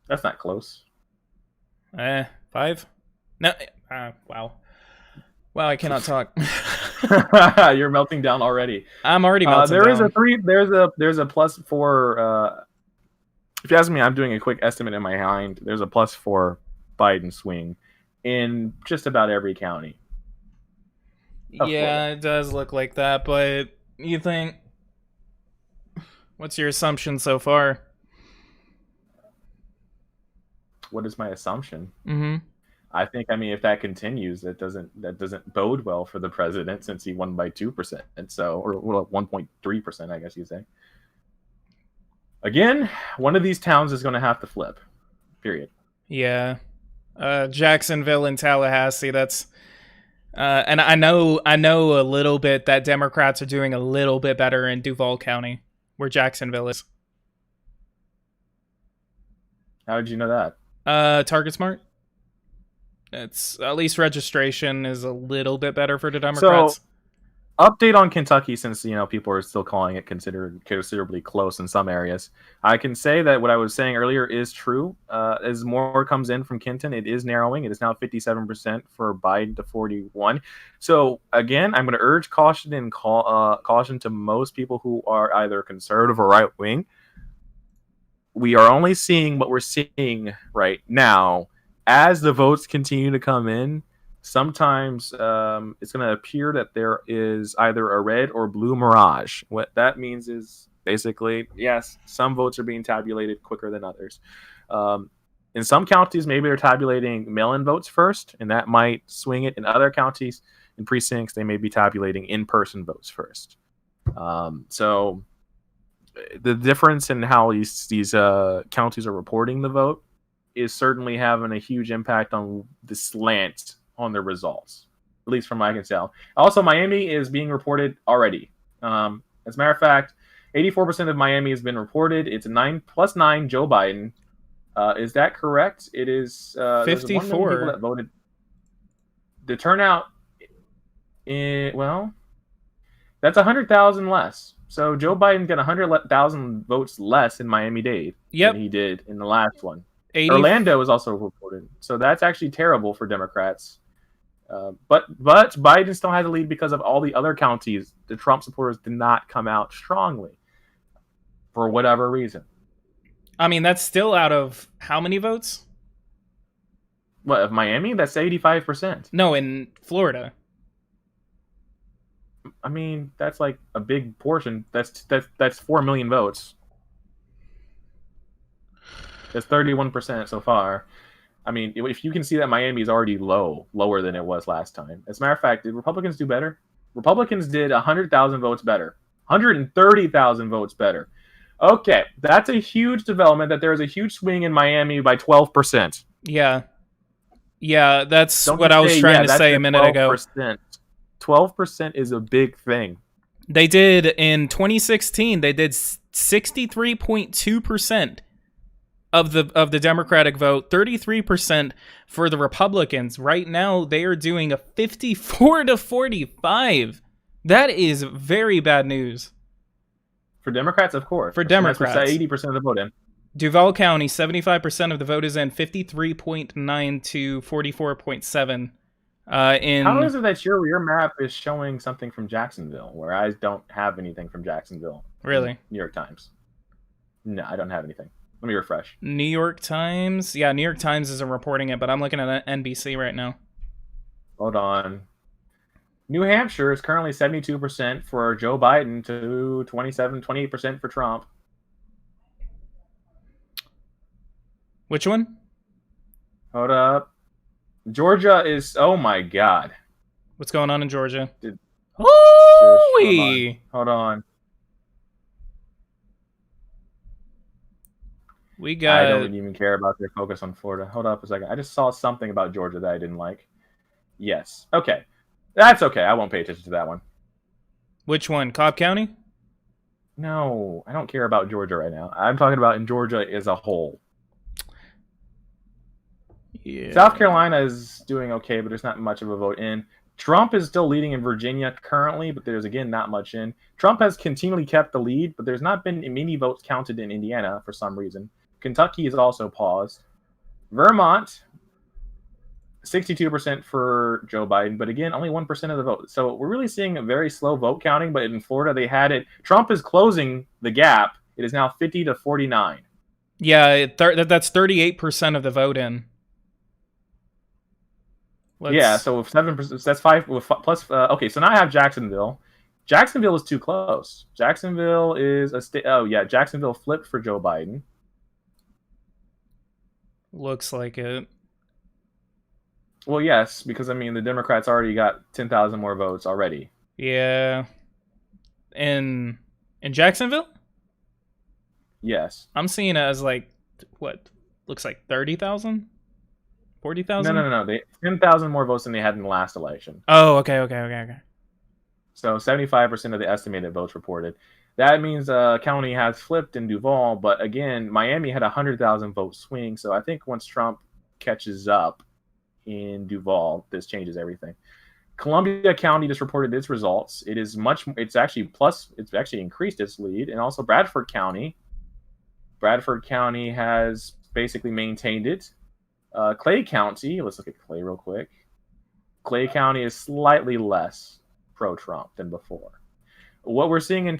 S2: That's not close.
S1: 5? No. Wow. Wow, I cannot talk.
S2: You're melting down already.
S1: I'm already melting down.
S2: There's a +4. If you ask me, I'm doing a quick estimate in my mind. There's a +4 Biden swing in just about every county.
S1: Yeah, it does look like that, but you think... What's your assumption so far?
S2: What is my assumption?
S1: Mm-hmm.
S2: I think, if that continues, that doesn't bode well for the president since he won by 2%, or 1.3%, I guess you'd say. Again, one of these towns is going to have to flip. Period.
S1: Yeah, Jacksonville and Tallahassee. That's and I know a little bit that Democrats are doing a little bit better in Duval County. where Jacksonville is.
S2: How did you know that?
S1: Target Smart. It's at least registration is a little bit better for the
S2: So
S1: Democrats.
S2: update on Kentucky, since people are still calling it considerably close in some areas. I can say that what I was saying earlier is true. As more comes in from Kenton, it is narrowing. It is now 57% for Biden to 41. So again, I'm going to urge caution and caution to most people who are either conservative or right wing. We are only seeing what we're seeing right now. As the votes continue to come in, sometimes it's going to appear that there is either a red or blue mirage. What that means is basically, yes, some votes are being tabulated quicker than others. In some counties, maybe they're tabulating mail-in votes first, and that might swing it. In other counties and precincts, they may be tabulating in-person votes first. So the difference in how these counties are reporting the vote is certainly having a huge impact on the slant on the results, at least from what I can tell. Also, Miami is being reported already. As a matter of fact, 84% of Miami has been reported. It's a 9+9 Joe Biden. Is that correct? It is. There's 1 million
S1: 54.
S2: people that voted. The turnout, that's 100,000 less. So Joe Biden got 100,000 votes less in Miami-Dade than he did in the last one.
S1: 80...
S2: Orlando is also reported, so that's actually terrible for Democrats. But Biden still has a lead because of all the other counties. The Trump supporters did not come out strongly for whatever reason.
S1: I mean, that's still out of how many votes?
S2: What, of Miami? That's 85%.
S1: No, in Florida.
S2: I mean, that's like a big portion. That's 4 million votes. That's 31% so far. I mean, if you can see that Miami is already lower than it was last time. As a matter of fact, did Republicans do better? Republicans did 100,000 votes better. 130,000 votes better. Okay, that's a huge development, that there is a huge swing in Miami by 12%.
S1: Yeah, that's what I was trying to say a minute ago.
S2: 12% is a big thing.
S1: They did, in 2016, they did 63.2% of the Democratic vote, 33% for the Republicans. Right now, they are doing a 54-45. That is very bad news.
S2: For Democrats, of course.
S1: For Democrats.
S2: That's 80% of the vote in.
S1: Duval County, 75% of the vote is in, 53.9 to 44.7.
S2: How is it that your map is showing something from Jacksonville, where I don't have anything from Jacksonville?
S1: Really?
S2: New York Times. No, I don't have anything. Let me refresh.
S1: New York Times? Yeah, New York Times isn't reporting it, but I'm looking at NBC right now.
S2: Hold on. New Hampshire is currently 72% for Joe Biden to 28% for Trump.
S1: Which one?
S2: Hold up. Georgia is... Oh, my God.
S1: What's going on in Georgia?
S2: Hold on.
S1: We got...
S2: I don't even care about their focus on Florida. Hold up a second. I just saw something about Georgia that I didn't like. Yes. Okay. That's okay. I won't pay attention to that one.
S1: Which one? Cobb County?
S2: No, I don't care about Georgia right now. I'm talking about in Georgia as a whole.
S1: Yeah.
S2: South Carolina is doing okay, but there's not much of a vote in. Trump is still leading in Virginia currently, but there's, again, not much in. Trump has continually kept the lead, but there's not been many votes counted in Indiana for some reason. Kentucky is also paused. Vermont, 62% for Joe Biden, but again, only 1% of the vote. So we're really seeing a very slow vote counting, but in Florida, they had it. Trump is closing the gap. It is now 50-49.
S1: Yeah, that's 38% of the vote in.
S2: Yeah, so with 7%, that's 5 with plus. Okay, so now I have Jacksonville. Jacksonville is too close. Jacksonville is a state. Oh yeah, Jacksonville flipped for Joe Biden.
S1: Looks like it.
S2: Well, yes, because I mean the Democrats already got 10,000 more votes already.
S1: Yeah. In Jacksonville?
S2: Yes.
S1: I'm seeing it as like what looks like 30,000, 40,000.
S2: No. They 10,000 more votes than they had in the last election.
S1: Oh, okay.
S2: So 75% of the estimated votes reported. That means county has flipped in Duval, but again, Miami had a 100,000 vote swing. So I think once Trump catches up in Duval, this changes everything. Columbia County just reported its results. It is much. It's actually plus. It's actually increased its lead, and also Bradford County. Bradford County has basically maintained it. Clay County. Let's look at Clay real quick. Clay County is slightly less pro-Trump than before. What we're seeing in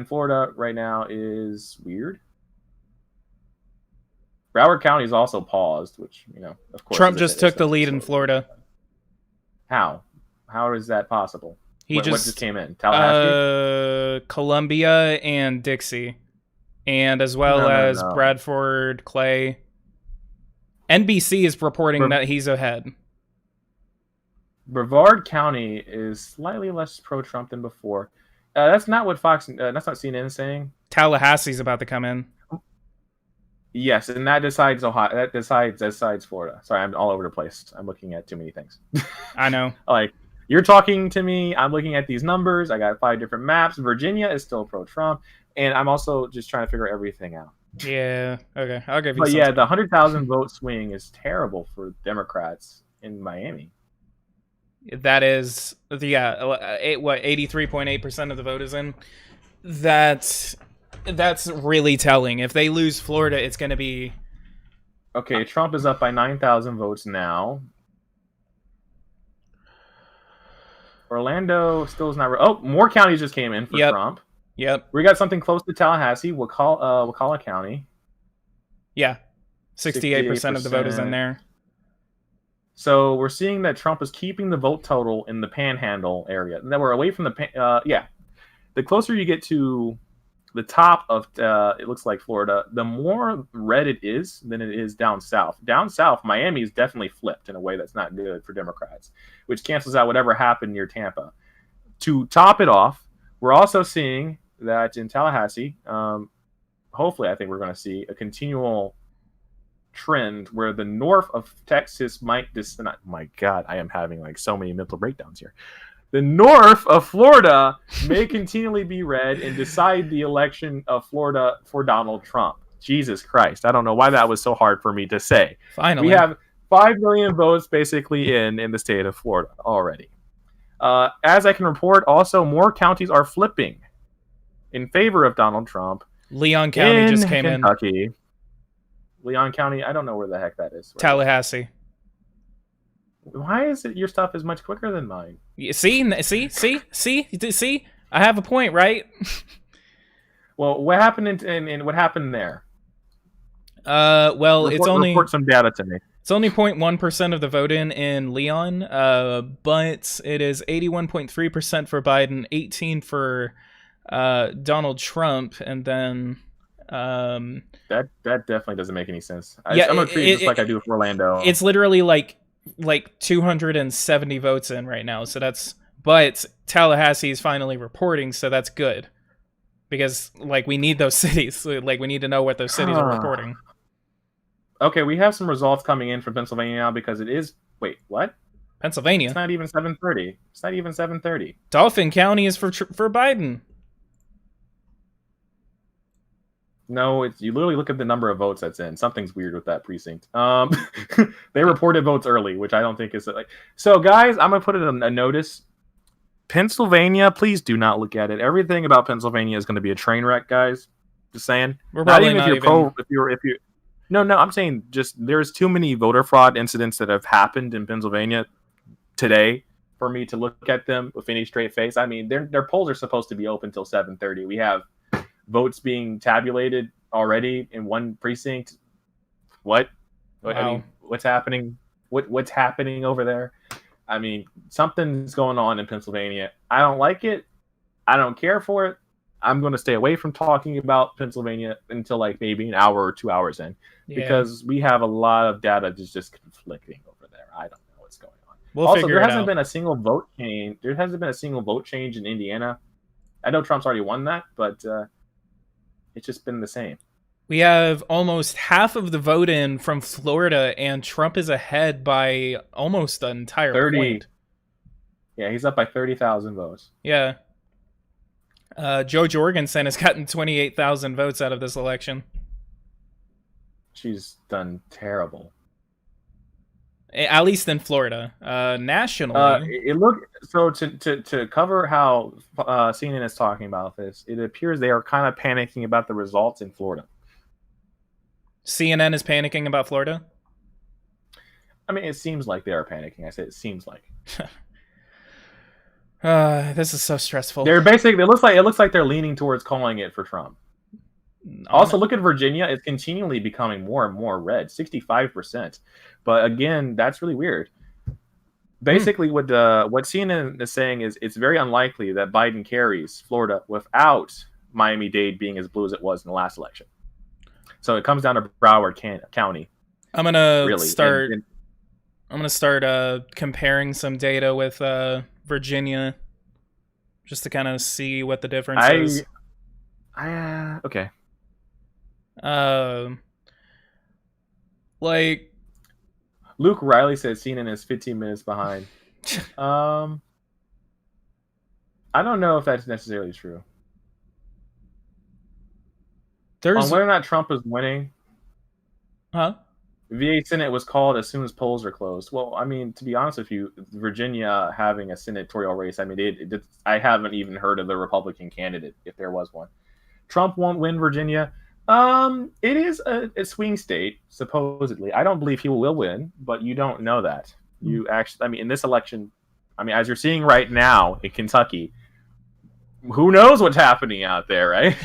S2: Florida right now is weird. Broward County is also paused, which, of course.
S1: Trump just took the lead in Florida.
S2: How? How is that possible?
S1: What
S2: just came in? Tallahassee?
S1: Columbia and Dixie. And as well as Bradford, Clay. NBC is reporting that he's ahead.
S2: Brevard County is slightly less pro-Trump than before. That's not what Fox. That's not CNN is saying.
S1: Tallahassee's about to come in.
S2: Yes, and that decides Ohio. That decides Florida. Sorry, I'm all over the place. I'm looking at too many things.
S1: I know.
S2: Like, you're talking to me. I'm looking at these numbers. I got 5 different maps. Virginia is still pro-Trump, and I'm also just trying to figure everything out.
S1: Yeah. Okay. I'll give you.
S2: But yeah, the 100,000 vote swing is terrible for Democrats in Miami.
S1: That is, what 83.8% of the vote is in. That's really telling. If they lose Florida, it's going to be.
S2: Okay, Trump is up by 9,000 votes now. Orlando still is not. Oh, more counties just came in for Trump.
S1: Yep.
S2: We got something close to Tallahassee, Wakulla County.
S1: Yeah, 68% of the vote is in there.
S2: So we're seeing that Trump is keeping the vote total in the Panhandle area. And then we're away from the the closer you get to the top of it looks like Florida, the more red it is than it is down south. Down south, Miami is definitely flipped in a way that's not good for Democrats, which cancels out whatever happened near Tampa. To top it off, we're also seeing that in Tallahassee, hopefully I think we're going to see a continual trend where the north of Texas might my God, I am having like so many mental breakdowns here. The north of Florida may continually be red and decide the election of Florida for Donald Trump. Jesus Christ. I don't know why that was so hard for me to say.
S1: Finally.
S2: We have 5 million votes basically in the state of Florida already. As I can report, also more counties are flipping in favor of Donald Trump.
S1: Leon County just came
S2: Kentucky.
S1: in.
S2: Leon County, I don't know where the heck that is.
S1: Tallahassee.
S2: Why is it your stuff is much quicker than mine?
S1: See? I have a point, right?
S2: Well, what happened in what happened there?
S1: Well,
S2: report some data to me.
S1: It's only 0.1% of the vote in Leon, but it is 81.3% for Biden, 18% for Donald Trump, and then
S2: that definitely doesn't make any sense. I'm gonna treat it just like I do with Orlando.
S1: It's literally like 270 votes in right now, but Tallahassee is finally reporting, so that's good, because we need those cities. We need to know what those cities are reporting.
S2: Okay, we have some results coming in from Pennsylvania now because it is. Wait, what?
S1: Pennsylvania?
S2: It's not even 7:30. It's not even 7:30.
S1: Dauphin County is for Biden.
S2: No, you literally look at the number of votes that's in. Something's weird with that precinct. They reported votes early, which I don't think is like. So, guys, I'm gonna put it on a notice. Pennsylvania, please do not look at it. Everything about Pennsylvania is going to be a train wreck, guys. Just saying.
S1: We're probably not even.
S2: If you're. No, I'm saying just there's too many voter fraud incidents that have happened in Pennsylvania today for me to look at them with any straight face. I mean, their polls are supposed to be open till 7:30. We have votes being tabulated already in one precinct. What?
S1: Wow.
S2: I mean, what's happening? What's happening over there? I mean, something's going on in Pennsylvania. I don't like it. I don't care for it. I'm going to stay away from talking about Pennsylvania until maybe an hour or 2 hours in, because we have a lot of data that's just conflicting over there. I don't know what's going on. Also, there hasn't been a single vote change. There hasn't been a single vote change in Indiana. I know Trump's already won that, but it's just been the same.
S1: We have almost half of the vote in from Florida, and Trump is ahead by almost an entire
S2: 30.
S1: point.
S2: Yeah, he's up by 30,000 votes.
S1: Yeah. Joe Jorgensen has gotten 28,000 votes out of this election.
S2: She's done terrible.
S1: At least in Florida. Nationally,
S2: It look so to cover how CNN is talking about this. It appears they are kind of panicking about the results in Florida.
S1: CNN is panicking about Florida.
S2: I mean, it seems like they are panicking. I said it seems like.
S1: This is so stressful.
S2: They're basically. It looks like they're leaning towards calling it for Trump. Also, look at Virginia. It's continually becoming more and more red, 65%. But again, that's really weird. Basically, what CNN is saying is it's very unlikely that Biden carries Florida without Miami-Dade being as blue as it was in the last election. So it comes down to Broward County.
S1: I'm gonna start. I'm gonna start comparing some data with Virginia, just to kind of see what the difference is.
S2: Okay.
S1: Like
S2: Luke Riley says CNN is 15 minutes behind. I don't know if that's necessarily true. On whether or not Trump is winning.
S1: Huh?
S2: VA Senate was called as soon as polls are closed. Well, I mean, to be honest with you, Virginia having a senatorial race, I mean, I haven't even heard of the Republican candidate, if there was one. Trump won't win Virginia. It is a swing state, supposedly. I don't believe he will win, but you don't know that. You actually, I mean, in this election, I mean, as you're seeing right now in Kentucky, who knows what's happening out there, right?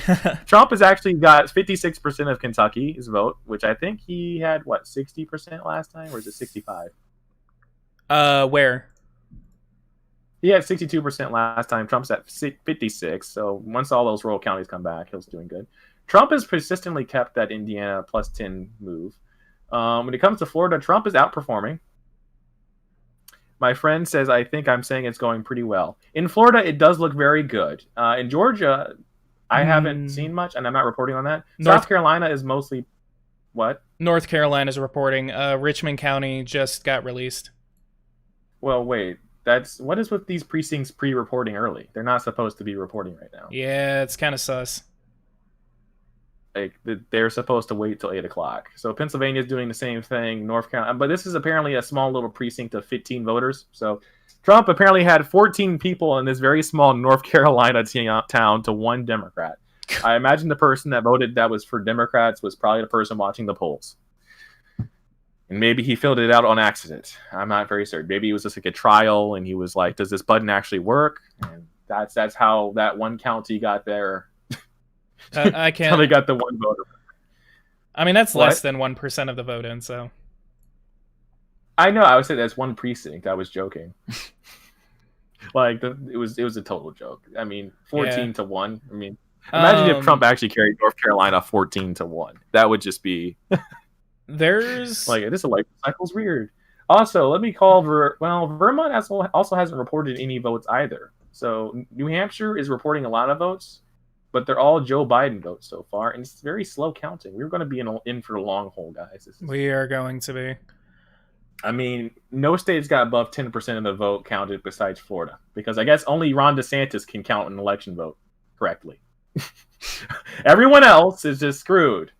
S2: Trump has actually got 56% of Kentucky's vote, which I think he had, 60% last time? Or is it 65?
S1: Where?
S2: He had 62% last time. Trump's at 56. So once all those rural counties come back, he's doing good. Trump has persistently kept that Indiana plus 10 move. When it comes to Florida, Trump is outperforming. My friend says, I think I'm saying it's going pretty well. In Florida, it does look very good. In Georgia, I haven't seen much, and I'm not reporting on that. South Carolina is mostly... What?
S1: North Carolina's reporting. Richmond County just got released.
S2: Well, wait. What is with these precincts pre-reporting early? They're not supposed to be reporting right now.
S1: Yeah, it's kind of sus.
S2: Like, they're supposed to wait till 8 o'clock. So Pennsylvania is doing the same thing. North Carolina, but this is apparently a small little precinct of 15 voters. So Trump apparently had 14 people in this very small North Carolina town to one Democrat. I imagine the person that voted that was for Democrats was probably the person watching the polls. And maybe he filled it out on accident. I'm not very certain. Maybe it was just like a trial, and he was like, "Does this button actually work?" And that's how that one county got there.
S1: I can't.
S2: How they got the one voter.
S1: I mean, that's less than 1% of the vote in. So
S2: I know. I would say that's one precinct. I was joking. It was a total joke. I mean, 14 to 1. I mean, imagine if Trump actually carried North Carolina 14 to 1. That would just be.
S1: There's
S2: this election cycle's weird. Also, let me call Vermont also hasn't reported any votes either. So New Hampshire is reporting a lot of votes, but they're all Joe Biden votes so far, and it's very slow counting. We're going to be in for the long haul, guys.
S1: We are going to be.
S2: I mean, no state's got above 10% of the vote counted besides Florida, because I guess only Ron DeSantis can count an election vote correctly. Everyone else is just screwed.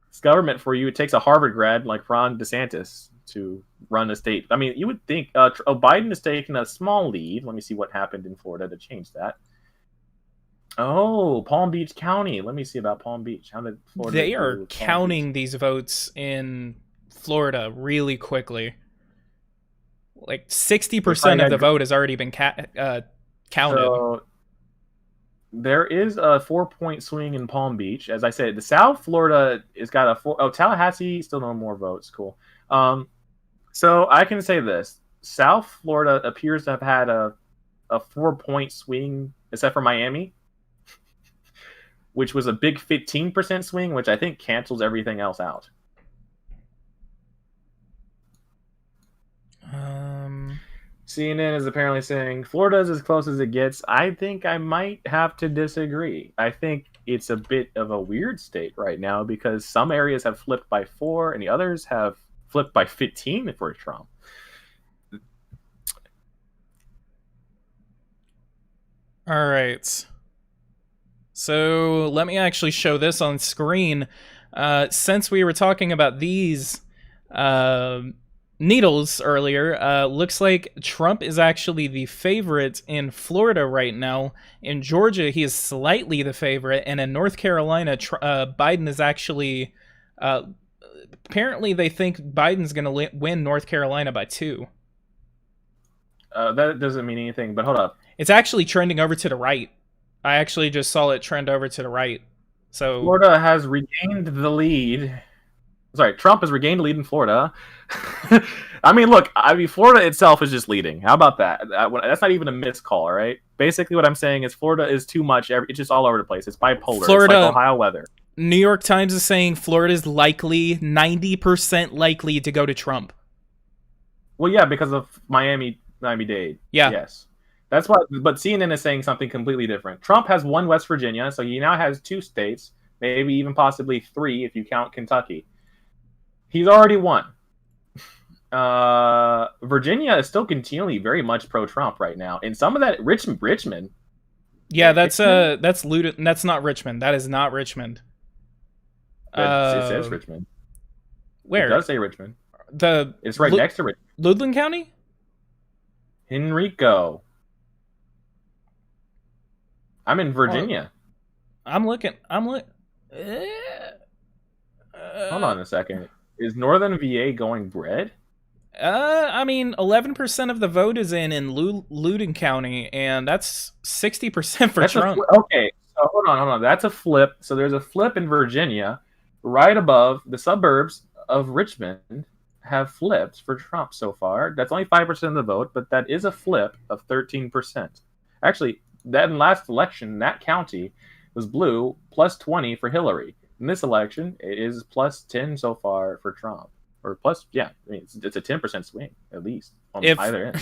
S2: It's government for you. It takes a Harvard grad like Ron DeSantis to run a state. I mean, you would think Biden has taken a small lead. Let me see what happened in Florida to change that. Oh, Palm Beach County. Let me see about Palm Beach. How did Florida?
S1: They are counting these votes in Florida really quickly. Like 60% of the vote has already been counted.
S2: So there is a 4-point swing in Palm Beach. As I said, the South Florida has got a 4. Oh, Tallahassee still no more votes. Cool. So I can say this: South Florida appears to have had a 4-point swing, except for Miami, which was a big 15% swing, which I think cancels everything else out. CNN is apparently saying Florida is as close as it gets. I think I might have to disagree. I think it's a bit of a weird state right now because some areas have flipped by 4 and the others have flipped by 15 for Trump.
S1: All right. So let me actually show this on screen. Since we were talking about these uh, needles earlier, looks like Trump is actually the favorite in Florida right now. In Georgia, he is slightly the favorite, and in North Carolina, Biden is actually. Uh, Apparently, they think Biden's going to win North Carolina by 2.
S2: That doesn't mean anything. But hold up.
S1: It's actually trending over to the right. I actually just saw it trend over to the right. So
S2: Florida has regained the lead. Sorry, Trump has regained the lead in Florida. I mean, look, Florida itself is just leading. How about that? That's not even a missed call, all right? Basically, what I'm saying is Florida is too much. It's just all over the place. It's bipolar.
S1: Florida,
S2: it's like Ohio weather.
S1: New York Times is saying Florida's likely, 90% likely to go to Trump.
S2: Well, yeah, because of Miami-Dade.
S1: Yeah.
S2: Yes. That's why, but CNN is saying something completely different. Trump has won West Virginia, so he now has 2 states, maybe even possibly 3 if you count Kentucky. He's already won. Virginia is still continually very much pro-Trump right now, and some of that Richmond.
S1: Yeah, that's Ludin. That's not Richmond. That is not Richmond.
S2: It says Richmond.
S1: Where?
S2: It does say Richmond. It's right next to Richmond.
S1: Ludlin County?
S2: Henrico. I'm in Virginia.
S1: I'm looking.
S2: Hold on a second. Is Northern VA going red?
S1: I mean, 11% of the vote is in Loudoun County, and that's 60% for Trump.
S2: Okay, so hold on. That's a flip. So there's a flip in Virginia, right above the suburbs of Richmond have flipped for Trump so far. That's only 5% of the vote, but that is a flip of 13%. Actually, that in last election, that county was blue, plus 20 for Hillary. In this election, it is plus 10 so far for Trump. Or plus, yeah, I mean, it's a 10% swing, at least, on either end.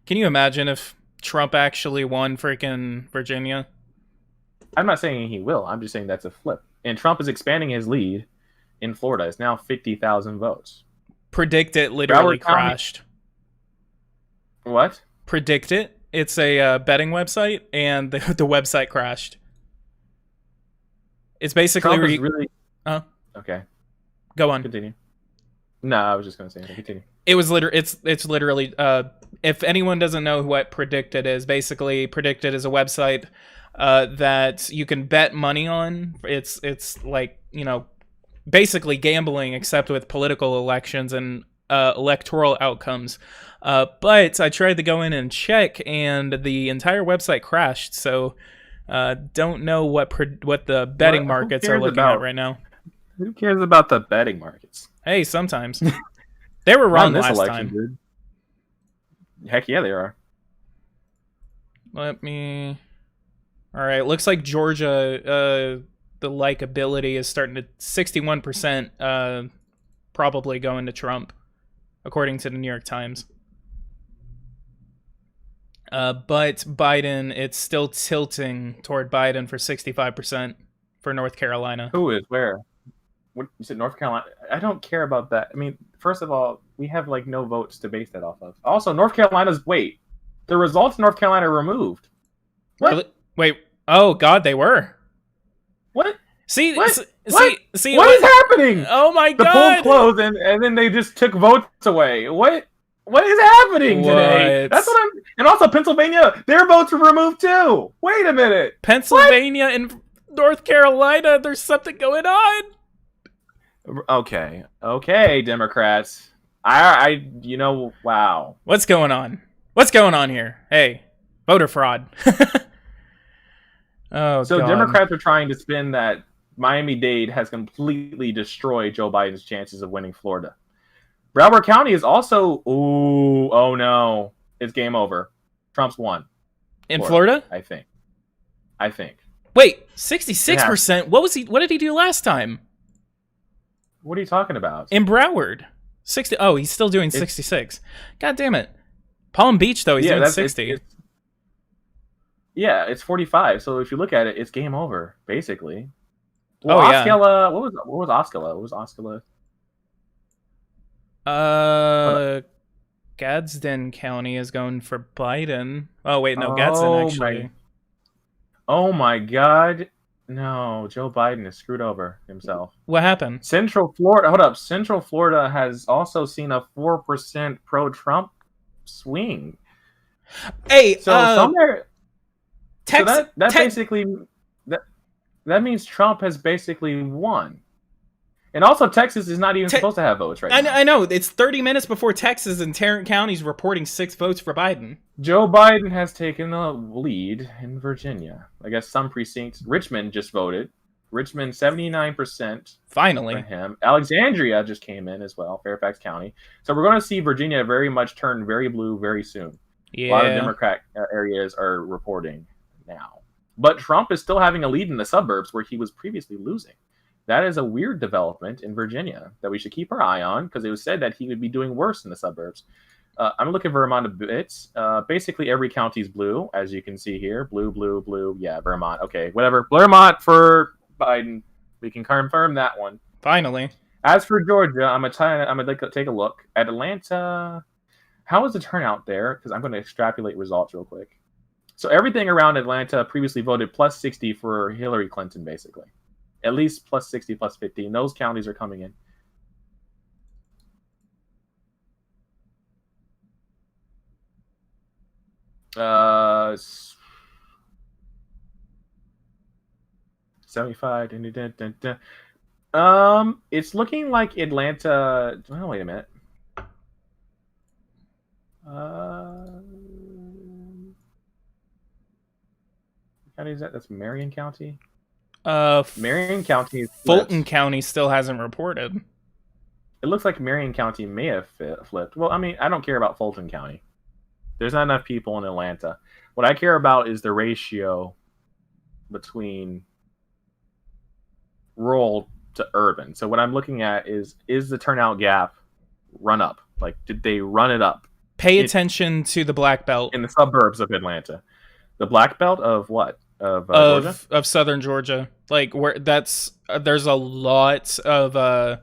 S1: Can you imagine if Trump actually won freaking Virginia?
S2: I'm not saying he will. I'm just saying that's a flip. And Trump is expanding his lead in Florida. It's now 50,000 votes.
S1: Predict It literally crashed.
S2: What?
S1: Predict It. It's a betting website, and the website crashed. It's basically
S2: Trump is really. Okay.
S1: Go on.
S2: Continue. No, I was just going to say continue.
S1: It was it's literally if anyone doesn't know what Predicted is, basically Predicted is a website that you can bet money on. It's like, you know, basically gambling except with political elections and electoral outcomes. But I tried to go in and check, and the entire website crashed. So don't know what the betting markets are looking at right now.
S2: Who cares about the betting markets?
S1: Hey, sometimes. They were wrong last time.
S2: Dude. Heck yeah, they are.
S1: Let me... Alright, looks like Georgia, the likability is starting to... 61% probably going to Trump, according to the New York Times. But Biden, it's still tilting toward Biden for 65% for North Carolina.
S2: Who is? Where? What, you said North Carolina? I don't care about that. I mean, first of all, we have like no votes to base that off of. Also, North Carolina's the results in North Carolina are removed. What?
S1: Wait. Oh God, they were.
S2: What?
S1: See,
S2: what?
S1: See,
S2: what is happening?
S1: Oh my God!
S2: The poll closed, and then they just took votes away. What is happening today? That's what I'm. And also Pennsylvania, their votes were removed too. Wait a minute.
S1: Pennsylvania and North Carolina, there's something going on.
S2: Okay, Democrats. Wow.
S1: What's going on? What's going on here? Hey, voter fraud. Oh,
S2: so
S1: God.
S2: Democrats are trying to spin that Miami-Dade has completely destroyed Joe Biden's chances of winning Florida. Broward County is also, oh no, it's game over. Trump's won.
S1: In Florida?
S2: I think.
S1: Wait, 66%? What did he do last time?
S2: What are you talking about?
S1: In Broward. 60. Oh, he's still doing 66. God damn it. Palm Beach, though, he's doing 60.
S2: It's 45. So if you look at it, it's game over, basically.
S1: Well,
S2: Osceola, what was Osceola? What was Osceola?
S1: Gadsden County is going for Biden. Oh, wait, no, Gadsden actually.
S2: Oh my God. No, Joe Biden is screwed over himself.
S1: What happened?
S2: Central Florida, hold up. Central Florida has also seen a 4% pro-Trump swing.
S1: Hey,
S2: So somewhere, so
S1: Tex,
S2: that basically that that means Trump has basically won. And also, Texas is not even supposed to have votes right now.
S1: I know. It's 30 minutes before Texas and Tarrant County's reporting 6 votes for Biden.
S2: Joe Biden has taken the lead in Virginia. I guess some precincts. Richmond just voted. Richmond, 79%
S1: Finally.
S2: for him. Alexandria just came in as well, Fairfax County. So we're going to see Virginia very much turn very blue very soon.
S1: Yeah.
S2: A lot of Democrat areas are reporting now. But Trump is still having a lead in the suburbs where he was previously losing. That is a weird development in Virginia that we should keep our eye on because it was said that he would be doing worse in the suburbs. I'm looking for Vermont a bit. Basically, every county is blue, as you can see here. Blue, blue, blue. Yeah, Vermont. Okay, whatever. Vermont for Biden. We can confirm that one.
S1: Finally.
S2: As for Georgia, I'm gonna take a look at Atlanta. How is the turnout there? Because I'm going to extrapolate results real quick. So everything around Atlanta previously voted plus 60 for Hillary Clinton, basically. At least plus 60, plus 50. And those counties are coming in. Uh, 75. It's looking like Atlanta. Oh, wait a minute. What county is that? That's Marion County. Marion County.
S1: Fulton County still hasn't reported.
S2: It looks like Marion County may have flipped. Well, I mean, I don't care about Fulton County. There's not enough people in Atlanta. What I care about is the ratio between rural to urban. So what I'm looking at is the turnout gap run up? Like, did they run it up?
S1: Pay attention to the Black Belt.
S2: In the suburbs of Atlanta. The Black Belt of what? Of
S1: Georgia?
S2: Georgia?
S1: Of southern Georgia. Like, where there's a lot of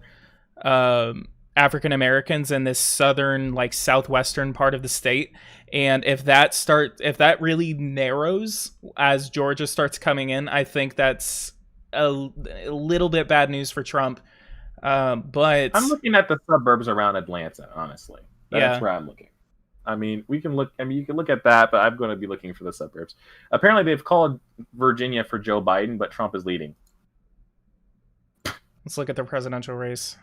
S1: African Americans in this southern, like southwestern part of the state, and if that really narrows as Georgia starts coming in, I think that's a little bit bad news for Trump. But
S2: I'm looking at the suburbs around Atlanta, honestly. That's where I'm looking. I mean, you can look at that, but I'm going to be looking for the suburbs. Apparently, they've called Virginia for Joe Biden, but Trump is leading.
S1: Let's look at the presidential race.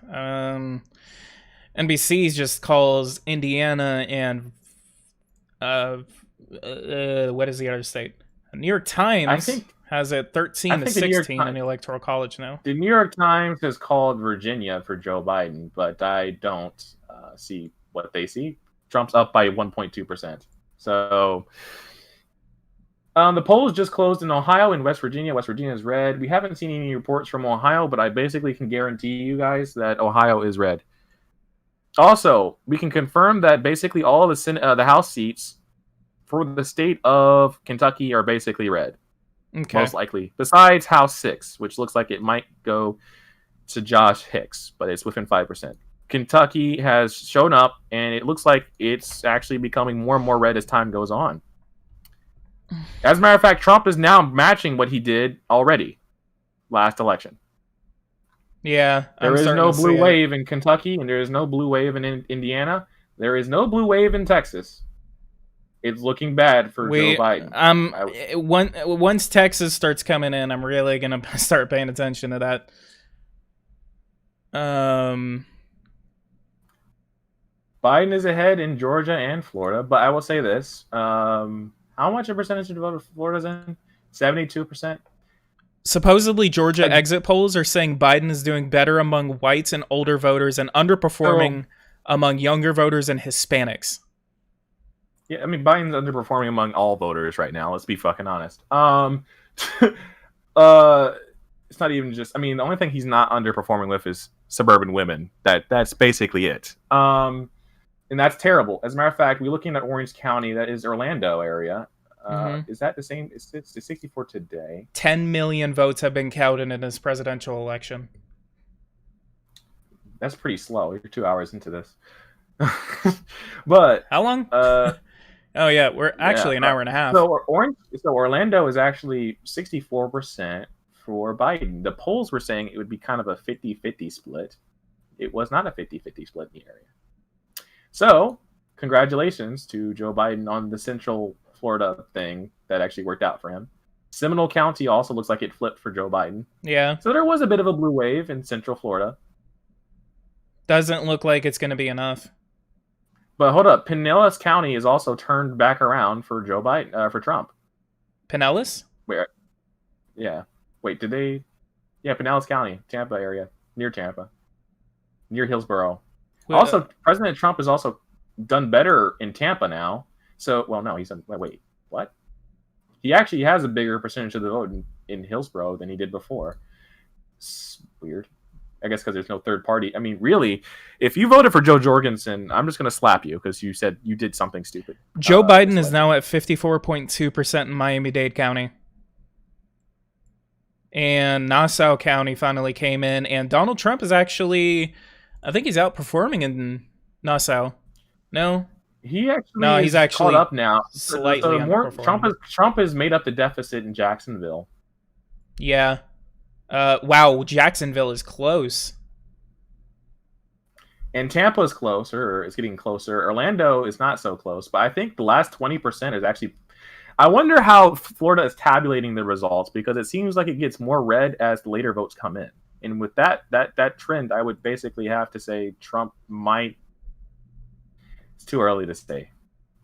S1: NBC just calls Indiana and what is the other state? New York Times has it 13 to 16 in the Electoral College now.
S2: The New York Times has called Virginia for Joe Biden, but I don't see what they see. Trump's up by 1.2%. So the polls just closed in Ohio and West Virginia. West Virginia is red. We haven't seen any reports from Ohio, but I basically can guarantee you guys that Ohio is red. Also, we can confirm that basically all of the House seats for the state of Kentucky are basically red.
S1: Okay.
S2: Most likely. Besides House 6, which looks like it might go to Josh Hicks, but it's within 5%. Kentucky has shown up, and it looks like it's actually becoming more and more red as time goes on. As a matter of fact, Trump is now matching what he did already last election.
S1: Yeah.
S2: There is no blue wave in Kentucky, and there is no blue wave in Indiana. There is no blue wave in Texas. It's looking bad for Joe Biden.
S1: Once Texas starts coming in, I'm really going to start paying attention to that.
S2: Biden is ahead in Georgia and Florida, but I will say this. How much a percentage of the vote Florida's in? 72%?
S1: Supposedly, Georgia exit polls are saying Biden is doing better among whites and older voters and underperforming among younger voters and Hispanics.
S2: Yeah, I mean, Biden's underperforming among all voters right now. Let's be fucking honest. It's not even just... I mean, the only thing he's not underperforming with is suburban women. That's basically it. And that's terrible. As a matter of fact, we're looking at Orange County. That is Orlando area. Is that the same? It's 64 today.
S1: 10 million votes have been counted in this presidential election.
S2: That's pretty slow. You're 2 hours into this. But
S1: how long? Oh yeah, we're
S2: Yeah.
S1: actually an hour and a half.
S2: So Orlando is actually 64% for Biden. The polls were saying it would be kind of a 50-50 split. It was not a 50-50 split in the area. So, congratulations to Joe Biden on the Central Florida thing that actually worked out for him. Seminole County also looks like it flipped for Joe Biden.
S1: Yeah.
S2: So there was a bit of a blue wave in Central Florida.
S1: Doesn't look like it's going to be enough.
S2: But hold up, Pinellas County is also turned back around for Joe Biden, for Trump.
S1: Pinellas?
S2: Where? Yeah. Wait, did they? Yeah, Pinellas County, Tampa area, near Tampa, near Hillsborough. Also, President Trump has also done better in Tampa now. So, well, no, he's done. Wait, what? He actually has a bigger percentage of the vote in Hillsborough than he did before. It's weird. I guess because there's no third party. I mean, really, if you voted for Joe Jorgensen, I'm just going to slap you because you said you did something stupid.
S1: Joe Biden is now at 54.2% in Miami-Dade County. And Nassau County finally came in. And Donald Trump is actually, I think he's outperforming in Nassau. No?
S2: He's actually caught up now.
S1: Slightly
S2: Trump has made up the deficit in Jacksonville.
S1: Yeah. Wow, Jacksonville is close.
S2: And Tampa is closer, it's getting closer. Orlando is not so close, but I think the last 20% is actually... I wonder how Florida is tabulating the results, because it seems like it gets more red as the later votes come in. And with that trend, I would basically have to say Trump might... It's too early to say.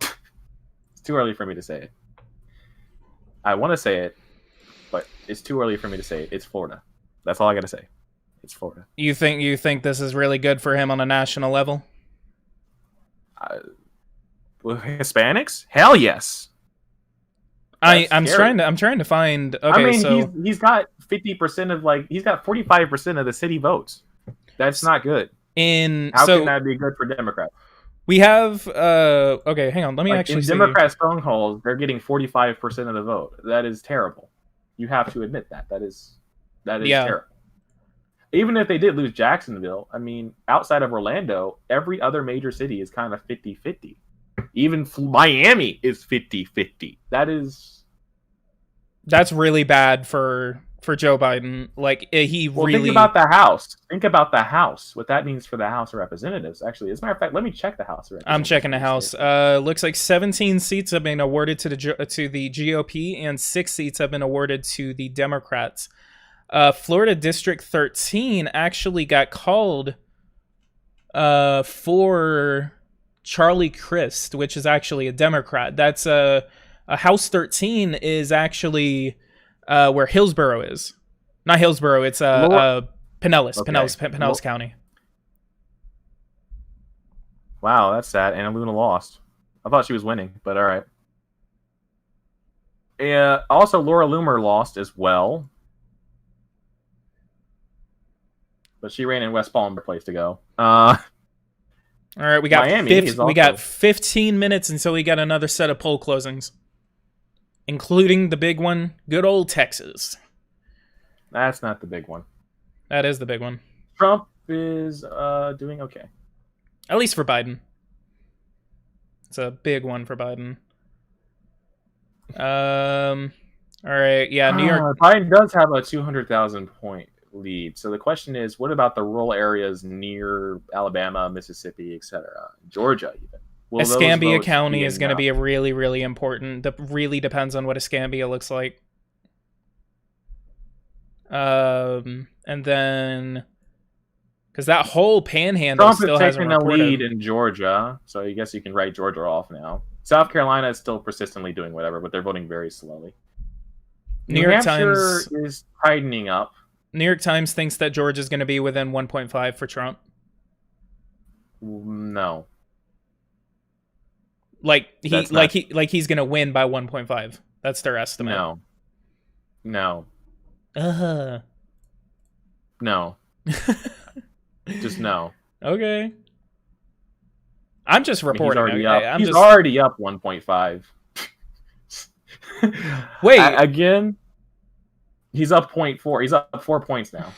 S2: It's too early for me to say it. I want to say it, but it's too early for me to say it. It's Florida. That's all I got to say. It's Florida.
S1: You think this is really good for him on a national level?
S2: With Hispanics? Hell yes.
S1: I'm trying to find. Okay,
S2: I mean,
S1: so
S2: he's got 50% of he's got 45% of the city votes. That's not good. How can that be good for Democrats?
S1: We have okay, hang on. Let me actually see.
S2: Democrat strongholds, they're getting 45% of the vote. That is terrible. You have to admit that. That is terrible. Even if they did lose Jacksonville, I mean, outside of Orlando, every other major city is kind of 50-50. Even Miami is 50-50. That's
S1: really bad for Joe Biden.
S2: Think about the House. Think about the House. What that means for the House of Representatives. Actually, as a matter of fact, let me check the House of Representatives.
S1: I'm checking the House. Looks like 17 seats have been awarded to the GOP, and 6 seats have been awarded to the Democrats. Florida District 13 actually got called for Charlie Crist, which is actually a Democrat. That's a House 13 is actually where Hillsborough is. Not Hillsborough, it's Pinellas. Okay. Pinellas County.
S2: Wow, that's sad. Anna Luna lost. I thought she was winning, but all right. Yeah. Also, Laura Loomer lost as well, but she ran in West Palm, her place to go. All
S1: right, we got we got 15 minutes until we got another set of poll closings, including the big one, good old Texas.
S2: That's not the big one.
S1: That is the big one.
S2: Trump is doing okay.
S1: At least for Biden. It's a big one for Biden. All right, yeah, New York.
S2: Biden does have a 200,000 point lead. So the question is, what about the rural areas near Alabama, Mississippi, etc., Georgia even?
S1: Escambia County is going to be a really, really important. That really depends on what Escambia looks like. And then, because that whole panhandle
S2: Trump
S1: still hasn't
S2: taken a lead in Georgia, so I guess you can write Georgia off now. South Carolina is still persistently doing whatever, but they're voting very slowly. New Hampshire is tightening up.
S1: New York Times thinks that Georgia is going to be within 1.5 for Trump.
S2: No.
S1: He's going to win by 1.5. That's their estimate.
S2: No. No. Just no.
S1: Okay. I'm just reporting.
S2: He's already up 1.5.
S1: Wait.
S2: Again, he's up 0.4. He's up 4 points now.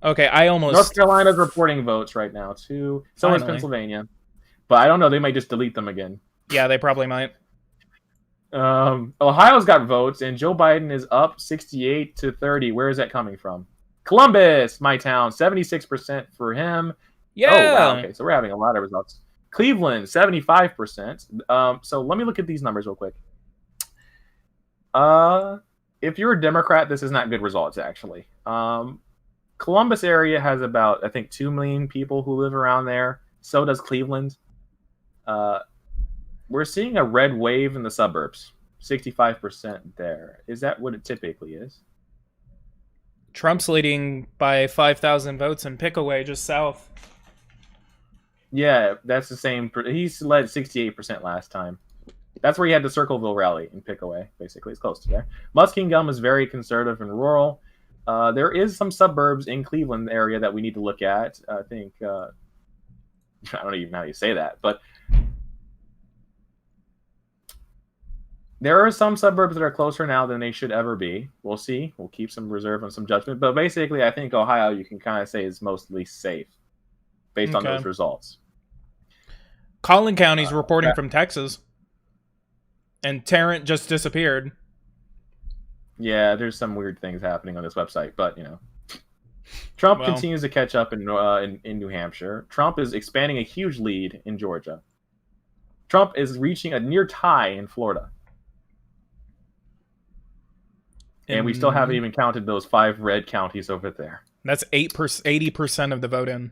S1: Okay,
S2: North Carolina's reporting votes right now, too. So is Pennsylvania. But I don't know. They might just delete them again.
S1: Yeah, they probably might.
S2: Ohio's got votes, and Joe Biden is up 68-30. Where is that coming from? Columbus, my town, 76% for him. Oh, wow.
S1: Yeah.
S2: Okay, so we're having a lot of results. Cleveland, 75%. So let me look at these numbers real quick. If you're a Democrat, this is not good results, actually. Columbus area has about, I think, 2 million people who live around there. So does Cleveland. We're seeing a red wave in the suburbs, 65% there. Is that what it typically is?
S1: Trump's leading by 5,000 votes in Pickaway, just south.
S2: Yeah, that's the same. He's led 68% last time. That's where he had the Circleville rally in Pickaway, basically. It's close to there. Muskingum is very conservative and rural. There is some suburbs in Cleveland area that we need to look at. I think, I don't even know how you say that, but there are some suburbs that are closer now than they should ever be. We'll see. We'll keep some reserve and some judgment. But basically, I think Ohio, you can kind of say, is mostly safe based on those results.
S1: Collin County's reporting from Texas. And Tarrant just disappeared.
S2: Yeah, there's some weird things happening on this website. But, you know, Trump continues to catch up in New Hampshire. Trump is expanding a huge lead in Georgia. Trump is reaching a near tie in Florida. And we still haven't even counted those 5 red counties over there.
S1: That's 80% of the vote in.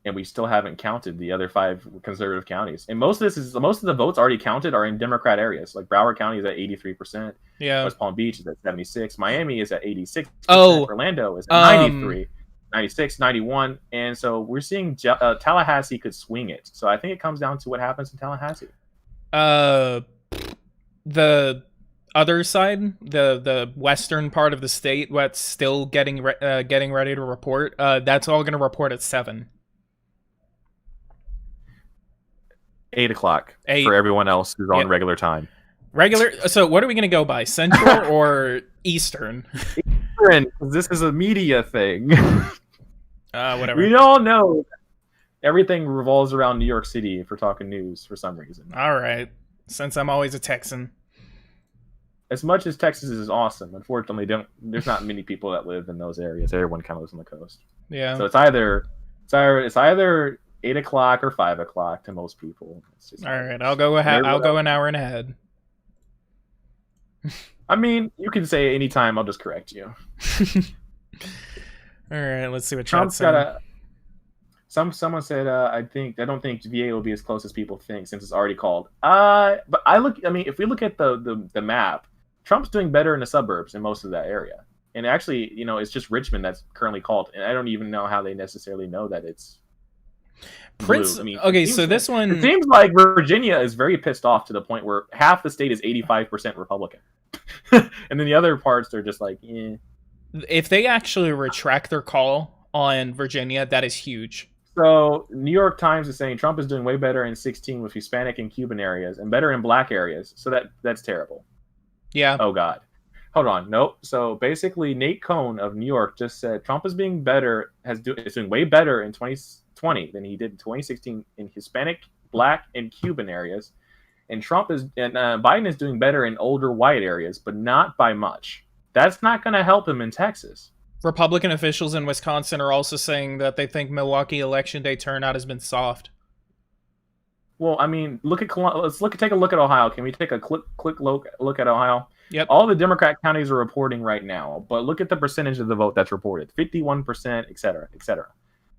S2: And we still haven't counted the other 5 conservative counties. And most of the votes already counted are in Democrat areas. Like Broward County is at 83%.
S1: Yeah.
S2: West Palm Beach is at 76%. Miami is at 86%.
S1: Oh.
S2: Orlando is at 93%. 96, 91. And so we're seeing Tallahassee could swing it. So I think it comes down to what happens in Tallahassee.
S1: The other side, the western part of the state, what's still getting ready to report, that's all going to report at 7.
S2: 8 o'clock for everyone else who's on regular time.
S1: So what are we going to go by? Central or Eastern?
S2: Eastern, because this is a media thing.
S1: Whatever.
S2: We all know everything revolves around New York City if we're talking news for some reason.
S1: All right. Since I'm always a Texan.
S2: As much as Texas is awesome, unfortunately, there's not many people that live in those areas. Everyone kind of lives on the coast.
S1: Yeah.
S2: So it's either 8 o'clock or 5 o'clock to most people.
S1: All right, I'll go an hour and ahead.
S2: I mean, you can say any time. I'll just correct you.
S1: All right, let's see what
S2: Trump's got someone said, I don't think VA will be as close as people think since it's already called. But if we look at the map, Trump's doing better in the suburbs in most of that area. And actually, you know, it's just Richmond that's currently called. And I don't even know how they necessarily know that it's
S1: Prince.
S2: Blue.
S1: This one.
S2: It seems like Virginia is very pissed off to the point where half the state is 85% Republican. And then the other parts, they're just like, eh.
S1: If they actually retract their call on Virginia, that is huge.
S2: So, New York Times is saying Trump is doing way better in 16 with Hispanic and Cuban areas and better in black areas. So that's terrible.
S1: Yeah.
S2: Oh, God. Hold on. Nope. So, basically, Nate Cohn of New York just said Trump is being better, is doing way better in 2020 than he did in 2016 in Hispanic, black, and Cuban areas. And Biden is doing better in older white areas, but not by much. That's not going to help him in Texas.
S1: Republican officials in Wisconsin are also saying that they think Milwaukee election day turnout has been soft.
S2: Well, I mean, take a look at Ohio. Can we take a quick look at Ohio?
S1: Yep.
S2: All the Democrat counties are reporting right now, but look at the percentage of the vote that's reported: 51%, et cetera, et cetera.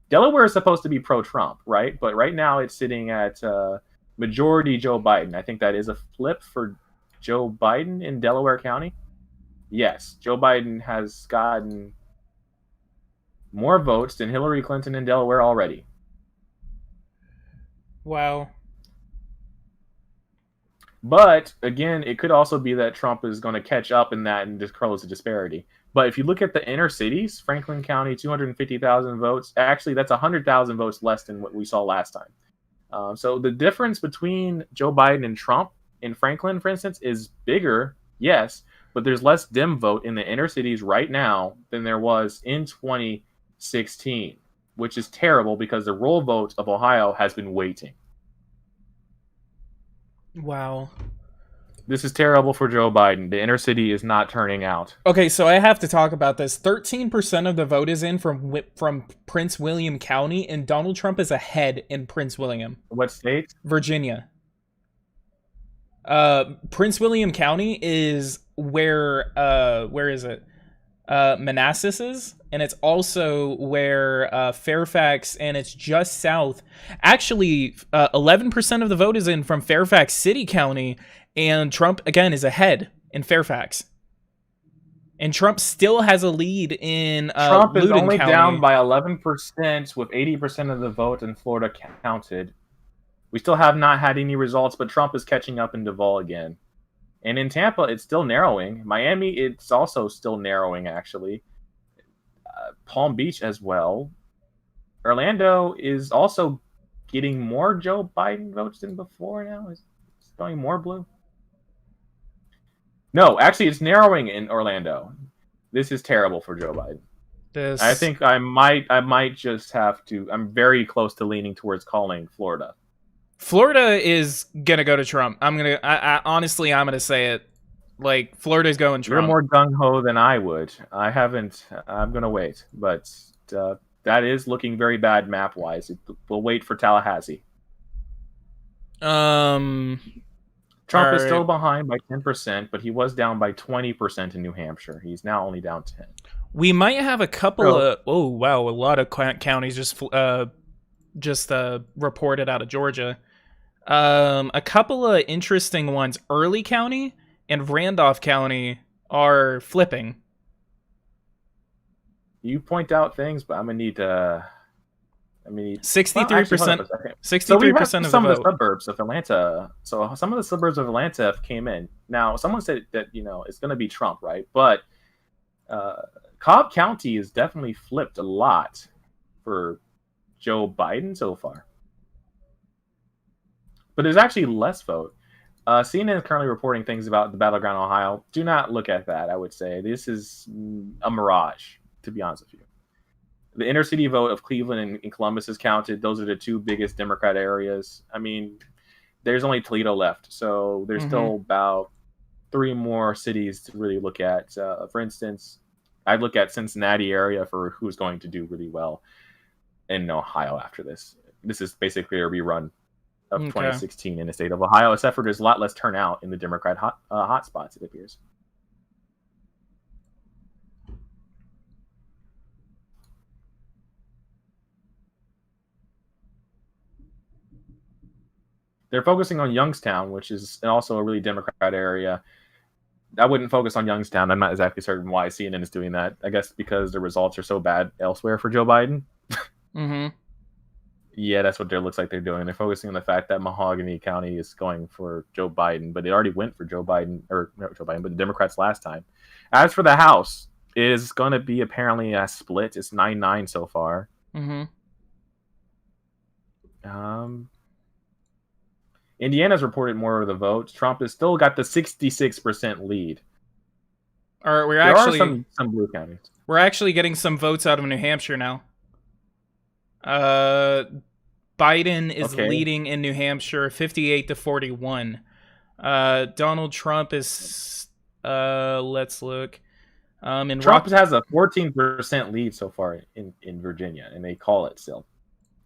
S2: Delaware is supposed to be pro-Trump, right? But right now it's sitting at majority Joe Biden. I think that is a flip for Joe Biden in Delaware County. Yes, Joe Biden has gotten more votes than Hillary Clinton in Delaware already.
S1: Wow.
S2: But, again, it could also be that Trump is going to catch up in that and just close the disparity. But if you look at the inner cities, Franklin County, 250,000 votes. Actually, that's 100,000 votes less than what we saw last time. So the difference between Joe Biden and Trump in Franklin, for instance, is bigger, yes, but there's less Dem vote in the inner cities right now than there was in 2016, which is terrible because the roll vote of Ohio has been waiting.
S1: Wow.
S2: This is terrible for Joe Biden. The inner city is not turning out.
S1: Okay, so I have to talk about this. 13% of the vote is in from Prince William County, and Donald Trump is ahead in Prince William,
S2: What state?
S1: Virginia. Prince William County is where is it? Manassas is, and it's also where Fairfax, and it's just south. Actually, 11% of the vote is in from Fairfax City County, and Trump again is ahead in Fairfax. And Trump still has a lead in
S2: Trump is
S1: Loudoun
S2: only
S1: County.
S2: down by 11% with 80% of the vote in Florida counted. We still have not had any results, but Trump is catching up in Duval again. And in Tampa, it's still narrowing. Miami, it's also still narrowing, actually. Palm Beach as well. Orlando is also getting more Joe Biden votes than before now. It's going more blue. No, actually, it's narrowing in Orlando. This is terrible for Joe Biden. I think I might just have to. I'm very close to leaning towards calling Florida.
S1: Florida is gonna go to Trump. I honestly, I'm gonna say it. Like, Florida's going Trump.
S2: You're more gung ho than I would. I'm gonna wait, but that is looking very bad map wise. We'll wait for Tallahassee. Trump is still behind by 10%, but he was down by 20% in New Hampshire. He's now only down 10.
S1: We might have a couple of a lot of counties just reported out of Georgia. A couple of interesting ones. Early County and Randolph County are flipping.
S2: You point out things, but I'm gonna need
S1: 63%. 63% of
S2: some of the suburbs of Atlanta. So some of the suburbs of Atlanta have came in. Now, someone said that it's going to be Trump, right? But Cobb County is definitely flipped a lot for Joe Biden so far. But there's actually less vote. CNN is currently reporting things about the battleground Ohio. Do not look at that. I would say this is a mirage, to be honest with you. The inner city vote of Cleveland and Columbus is counted. Those are the two biggest Democrat areas. I mean, there's only Toledo left, so there's still about 3 more cities to really look at. For instance, I'd look at Cincinnati area for who's going to do really well in Ohio after this. This is basically a rerun of 2016 in the state of Ohio, except for there's a lot less turnout in the Democrat hotspots, it appears. They're focusing on Youngstown, which is also a really Democrat area. I wouldn't focus on Youngstown. I'm not exactly certain why CNN is doing that. I guess because the results are so bad elsewhere for Joe Biden. Yeah, that's what it looks like they're doing. They're focusing on the fact that Mahogany County is going for Joe Biden, but it already went for Joe Biden, or not Joe Biden, but the Democrats last time. As for the House, it is going to be apparently a split. It's 9-9 so far. Indiana's reported more of the votes. Trump has still got the 66% lead.
S1: All right,
S2: there are some blue counties.
S1: We're actually getting some votes out of New Hampshire now. Biden is leading in New Hampshire, 58-41. Donald Trump is. Let's look.
S2: Trump has a 14% lead so far in Virginia, and they call it still.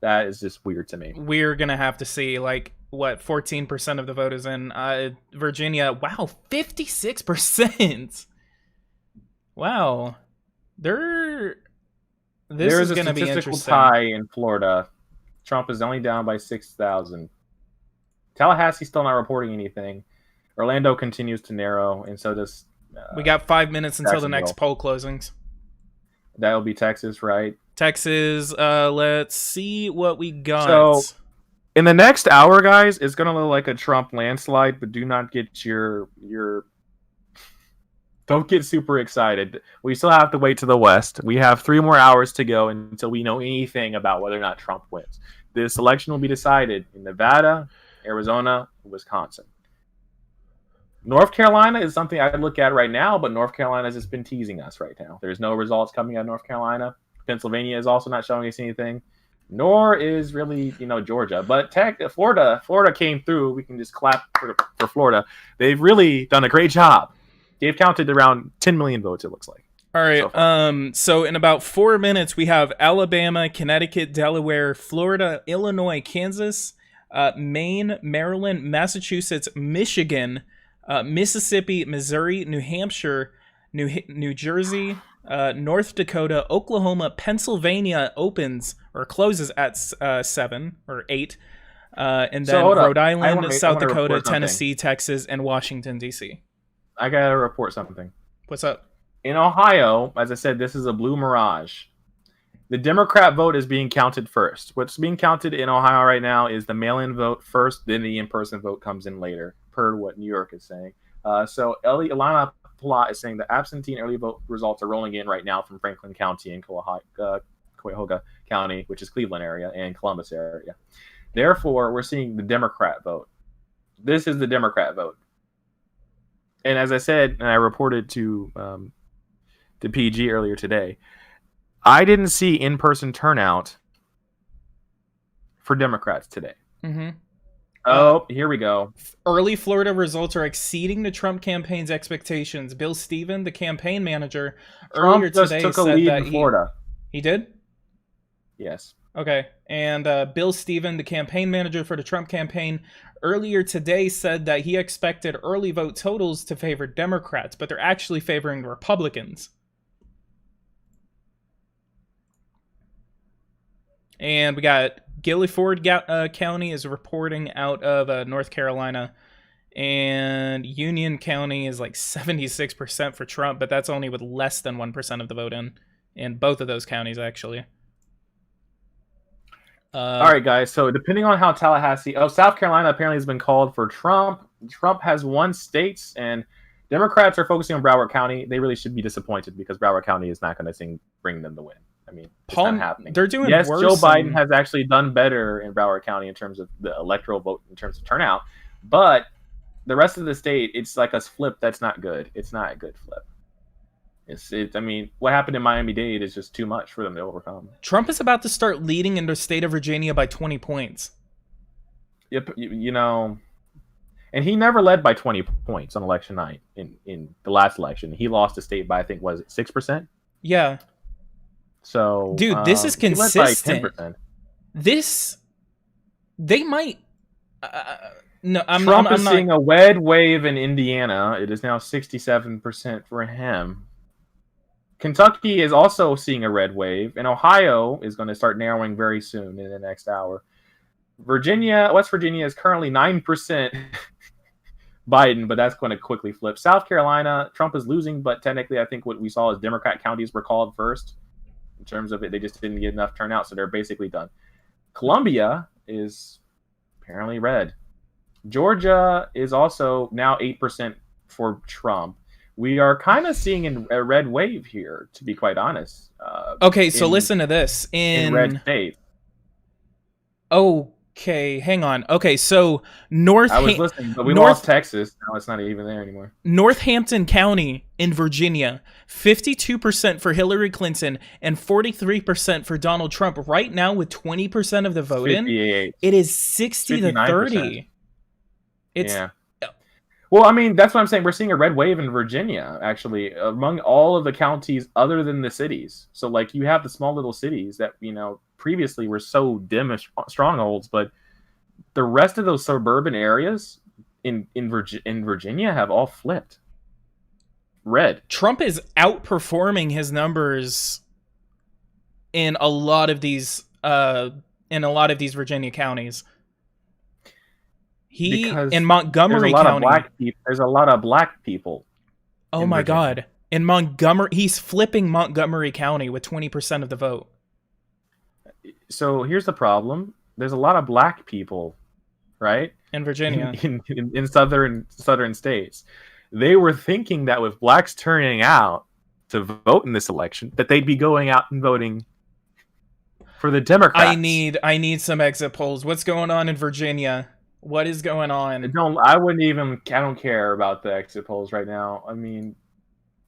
S2: That is just weird to me.
S1: We're gonna have to see, like, what 14% of the vote is in Virginia. Wow, 56%. Wow, This is going to be interesting. There is a statistical
S2: tie in Florida. Trump is only down by 6,000. Tallahassee's still not reporting anything. Orlando continues to narrow, and so does.
S1: We got 5 minutes until the next poll closings.
S2: That'll be Texas, right?
S1: Texas. Let's see what we got.
S2: So, in the next hour, guys, it's going to look like a Trump landslide, but do not get your don't get super excited. We still have to wait to the West. We have 3 more hours to go until we know anything about whether or not Trump wins. This election will be decided in Nevada, Arizona, Wisconsin. North Carolina is something I'd look at right now, but North Carolina has just been teasing us right now. There's no results coming out of North Carolina. Pennsylvania is also not showing us anything. nor is really Georgia. But Florida came through. We can just clap for Florida. They've really done a great job. They've counted around 10 million votes. It looks like.
S1: All right.
S2: So
S1: So in about 4 minutes, we have Alabama, Connecticut, Delaware, Florida, Illinois, Kansas, Maine, Maryland, Massachusetts, Michigan, Mississippi, Missouri, New Hampshire, New Jersey, North Dakota, Oklahoma, Pennsylvania opens or closes at 7 or 8, and then Rhode Island, South Dakota, Tennessee, Texas, and Washington D.C.
S2: I gotta report something.
S1: What's up?
S2: In Ohio, as I said, this is a blue mirage. The Democrat vote is being counted first. What's being counted in Ohio right now is the mail-in vote first, then the in-person vote comes in later, per what New York is saying. So Ilana Plot is saying the absentee and early vote results are rolling in right now from Franklin County and Cuyahoga County, which is Cleveland area, and Columbus area. Therefore, we're seeing the Democrat vote. This is the Democrat vote. And as I said, and I reported to PG earlier today, I didn't see in-person turnout for Democrats today.
S1: Mm-hmm.
S2: Oh, here we go.
S1: Early Florida results are exceeding the Trump campaign's expectations. Bill Stephen, the campaign manager, earlier today
S2: took a
S1: said
S2: lead
S1: that
S2: in Florida.
S1: He did?
S2: Yes.
S1: Okay. And Bill Stephen, the campaign manager for the Trump campaign, earlier today said that he expected early vote totals to favor Democrats, but they're actually favoring Republicans. And we got Guilford County is reporting out of North Carolina, and Union County is like 76% for Trump, but that's only with less than 1% of the vote in both of those counties, actually.
S2: All right, guys. So depending on how Tallahassee... South Carolina apparently has been called for Trump. Trump has won states, and Democrats are focusing on Broward County. They really should be disappointed because Broward County is not going to bring them the win. I mean, it's not happening.
S1: They're doing
S2: worse.
S1: Joe
S2: Biden has actually done better in Broward County in terms of the electoral vote, in terms of turnout. But the rest of the state, it's like a flip that's not good. It's not a good flip. I mean, what happened in Miami-Dade is just too much for them to overcome.
S1: Trump is about to start leading in the state of Virginia by 20 points.
S2: Yep, and he never led by 20 points on election night in the last election. He lost the state by, I think, was it 6%?
S1: Yeah.
S2: So,
S1: dude, this is consistent.
S2: By 10%.
S1: They might. No,
S2: Trump is seeing a red wave in Indiana. It is now 67% for him. Kentucky is also seeing a red wave, and Ohio is going to start narrowing very soon in the next hour. West Virginia is currently 9% Biden, but that's going to quickly flip. South Carolina, Trump is losing, but technically I think what we saw is Democrat counties were called first. In terms of it, they just didn't get enough turnout, so they're basically done. Columbia is apparently red. Georgia is also now 8% for Trump. We are kind of seeing a red wave here, to be quite honest.
S1: Okay, so listen to this.
S2: In red states.
S1: Okay, hang on. Okay, so I
S2: was listening, but we lost Texas. Now it's not even there anymore.
S1: Northampton County in Virginia, 52% for Hillary Clinton and 43% for Donald Trump. Right now, with 20% of the vote in, it is 60 to 30.
S2: Yeah. Well, I mean, that's what I'm saying. We're seeing a red wave in Virginia, actually, among all of the counties other than the cities. So, like, you have the small little cities that, previously were so dim as strongholds, but the rest of those suburban areas in Virginia have all flipped red.
S1: Trump is outperforming his numbers in a lot of these Virginia counties. In Montgomery County,
S2: there's a lot of black people.
S1: Oh my God! In Montgomery, he's flipping Montgomery County with 20% of the vote.
S2: So here's the problem: there's a lot of black people, right?
S1: In Virginia,
S2: in southern states, they were thinking that with blacks turning out to vote in this election, that they'd be going out and voting for the Democrats.
S1: I need some exit polls. What's going on in Virginia? What is going on?
S2: I don't care about the exit polls right now. I mean,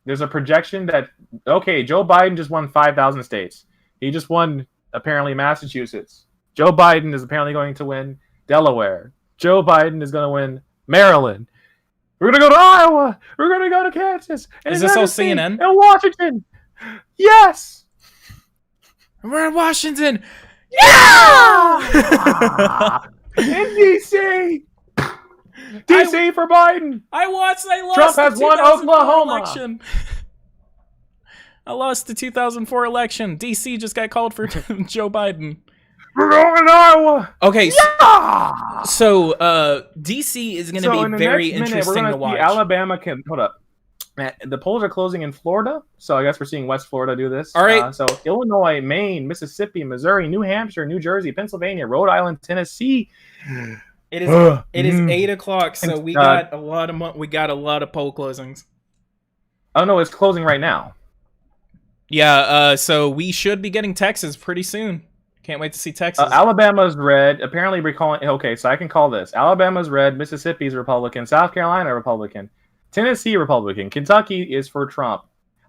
S2: there's a projection that, okay, Joe Biden just won 5,000 states. He just won apparently Massachusetts. Joe Biden is apparently going to win Delaware. Joe Biden is going to win Maryland. We're going to go to Iowa. We're going to go to Kansas. And
S1: Is this all CNN?
S2: And Washington. Yes.
S1: We're in Washington.
S2: Yeah! In D.C. D.C. for Biden.
S1: I lost
S2: Trump has won Oklahoma.
S1: Election. I lost the 2004 election. D.C. just got called for Joe Biden.
S2: We're going to Iowa.
S1: Okay, so D.C. is going to be very interesting to watch.
S2: Alabama can hold up. The polls are closing in Florida, so I guess we're seeing West Florida do this.
S1: All right.
S2: So Illinois, Maine, Mississippi, Missouri, New Hampshire, New Jersey, Pennsylvania, Rhode Island, Tennessee.
S1: It is 8:00, so we got a lot of poll closings.
S2: Oh no, it's closing right now.
S1: Yeah, so we should be getting Texas pretty soon. Can't wait to see Texas.
S2: Alabama's red. Apparently, recalling. Okay, so I can call this. Alabama's red. Mississippi's Republican. South Carolina Republican. Tennessee Republican. Kentucky is for Trump.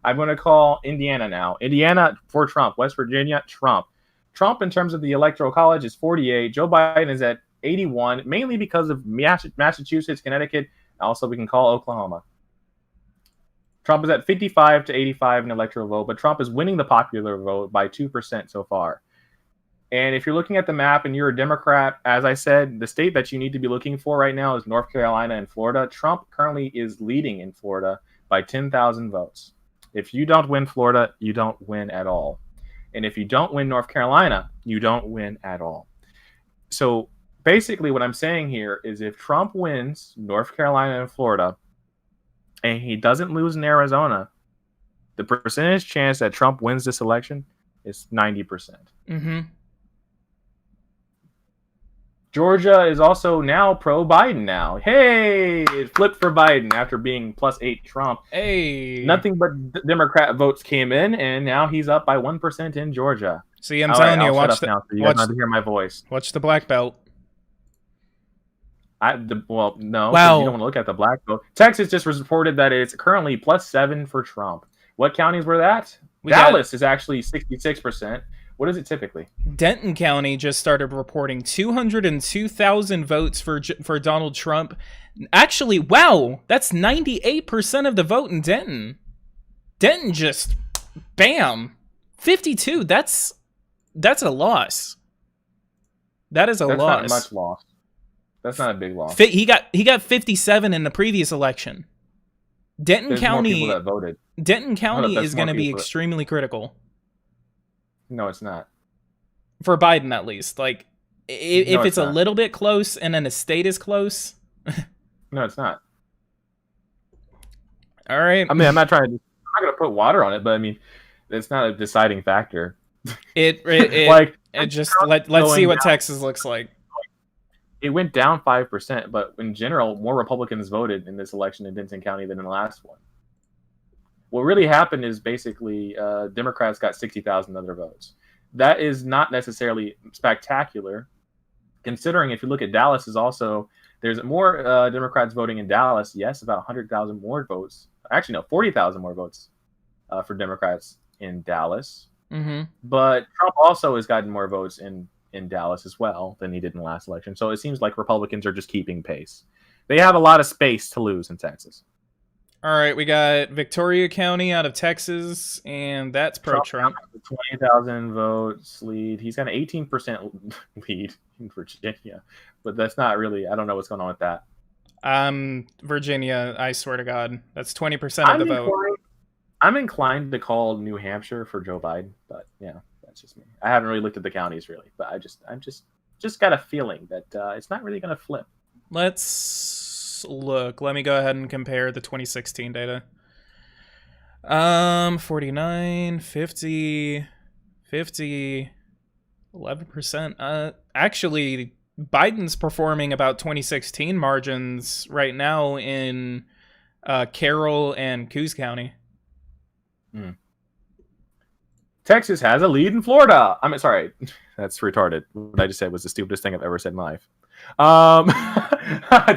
S2: I'm going to call Indiana now. Indiana for Trump. West Virginia, Trump. Trump, in terms of the Electoral College, is 48. Joe Biden is at 81, mainly because of Massachusetts, Connecticut. Also, we can call Oklahoma. Trump is at 55 to 85 in electoral vote, but Trump is winning the popular vote by 2% so far. And if you're looking at the map and you're a Democrat, as I said, the state that you need to be looking for right now is North Carolina and Florida. Trump currently is leading in Florida by 10,000 votes. If you don't win Florida, you don't win at all. And if you don't win North Carolina, you don't win at all. So basically what I'm saying here is if Trump wins North Carolina and Florida, and he doesn't lose in Arizona, the percentage chance that Trump wins this election is 90%.
S1: Mm-hmm.
S2: Georgia is also now pro-Biden now. Hey, it flipped for Biden after being +8 Trump.
S1: Hey.
S2: Nothing but Democrat votes came in, and now he's up by 1% in Georgia.
S1: See, I'm telling you,
S2: watch now, so you guys have to hear my voice.
S1: Watch the black belt.
S2: No.
S1: Wow.
S2: You don't want to look at the black vote. Texas just reported that it's currently +7 for Trump. What counties were that? Dallas is actually 66%. What is it typically?
S1: Denton County just started reporting 202,000 votes for Donald Trump. Actually, wow, that's 98% of the vote in Denton. Denton just, bam, 52. That's a loss. That's a loss.
S2: That's not much loss. That's not a big loss.
S1: He got 57 in the previous election. Denton County.
S2: More people that voted.
S1: Denton County is going to be extremely critical.
S2: No, it's not.
S1: For Biden, at least. Like, if it's a little bit close and then the state is close.
S2: No, it's not.
S1: All right.
S2: I mean, I'm not going to put water on it, but I mean, it's not a deciding factor.
S1: Let's see what Texas looks like.
S2: It went down 5%, but in general, more Republicans voted in this election in Denton County than in the last one. What really happened is basically Democrats got 60,000 other votes. That is not necessarily spectacular, considering if you look at Dallas, there's more Democrats voting in Dallas. Yes, about 100,000 more votes. Actually, no, 40,000 more votes for Democrats in Dallas.
S1: Mm-hmm.
S2: But Trump also has gotten more votes in Dallas as well than he did in the last election. So it seems like Republicans are just keeping pace. They have a lot of space to lose in Texas.
S1: All right, we got Victoria County out of Texas, and that's pro-Trump.
S2: 20,000 votes lead. He's got an 18% lead in Virginia, but that's not really. I don't know what's going on with that.
S1: Virginia, I swear to God, that's 20% of the vote.
S2: I'm inclined to call New Hampshire for Joe Biden, but yeah, that's just me. I haven't really looked at the counties really, but I'm just got a feeling that it's not really going to flip.
S1: Let's look. Let me go ahead and compare the 2016 data. 49, 50, 11%. Actually, Biden's performing about 2016 margins right now in Carroll and Coos County.
S2: Texas has a lead in Florida. I mean, sorry, that's retarded. What I just said was the stupidest thing I've ever said in my life.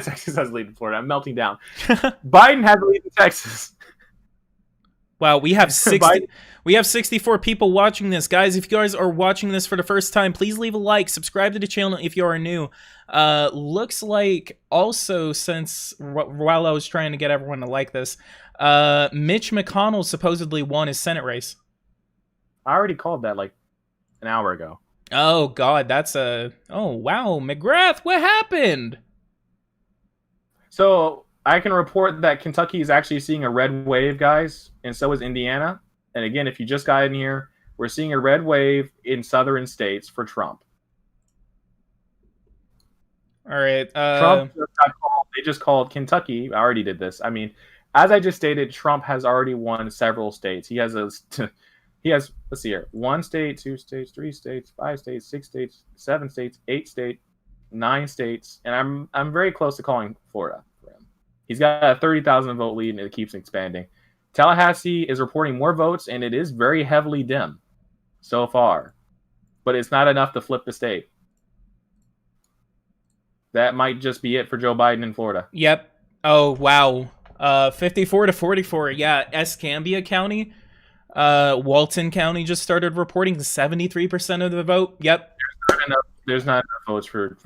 S2: Texas has a lead in Florida. I'm melting down. Biden has a lead in Texas.
S1: Wow, we have 60
S2: Biden,
S1: we have 64 people watching this. Guys, if you guys are watching this for the first time, please leave a like, subscribe to the channel if you are new. Looks like also since while I was trying to get everyone to like this, Mitch McConnell supposedly won his Senate race.
S2: I already called that like an hour ago.
S1: Oh god, oh wow, McGrath, what happened?
S2: So I can report that Kentucky is actually seeing a red wave, guys, and so is Indiana. And again, if you just got in here, we're seeing a red wave in southern states for Trump.
S1: All right.
S2: Trump just got called. They just called Kentucky. I already did this. I mean, as I just stated, Trump has already won several states. He has let's see here, 1 state, 2 states, 3 states, 5 states, 6 states, 7 states, 8 states, 9 states, and I'm very close to calling Florida for him. He's got a 30,000 vote lead, and it keeps expanding. Tallahassee is reporting more votes, and it is very heavily dim so far, but it's not enough to flip the state. That might just be it for Joe Biden in Florida.
S1: Yep. Oh wow. 54 to 44. Yeah, Escambia County, Walton County just started reporting 73% of the vote. Yep.
S2: There's not enough votes for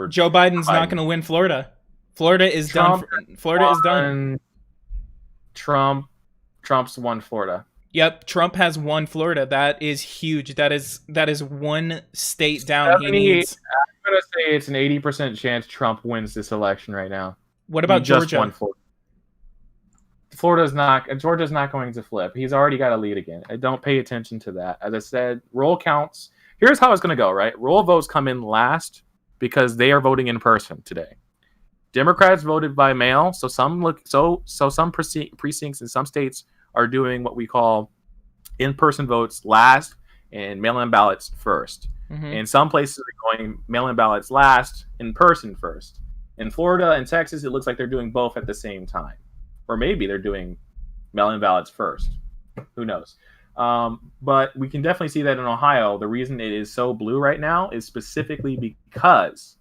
S1: Joe Biden's not going to win Florida. Florida is done. Florida is done.
S2: Trump's won Florida.
S1: Yep, Trump has won Florida. That is huge. That is one state down. He needs.
S2: I'm gonna say it's an 80% chance Trump wins this election right now.
S1: What about Georgia?
S2: Just won Florida. Georgia's not going to flip. He's already got a lead again. I don't pay attention to that. As I said, roll counts. Here's how it's going to go, right? Roll votes come in last because they are voting in person today. Democrats voted by mail, so some precincts in some states are doing what we call in-person votes last and mail-in ballots first. Mm-hmm. In some places are going mail-in ballots last, in person first. In Florida and Texas, it looks like they're doing both at the same time. Or maybe they're doing mail-in ballots first. Who knows? But we can definitely see that in Ohio. The reason it is so blue right now is specifically because,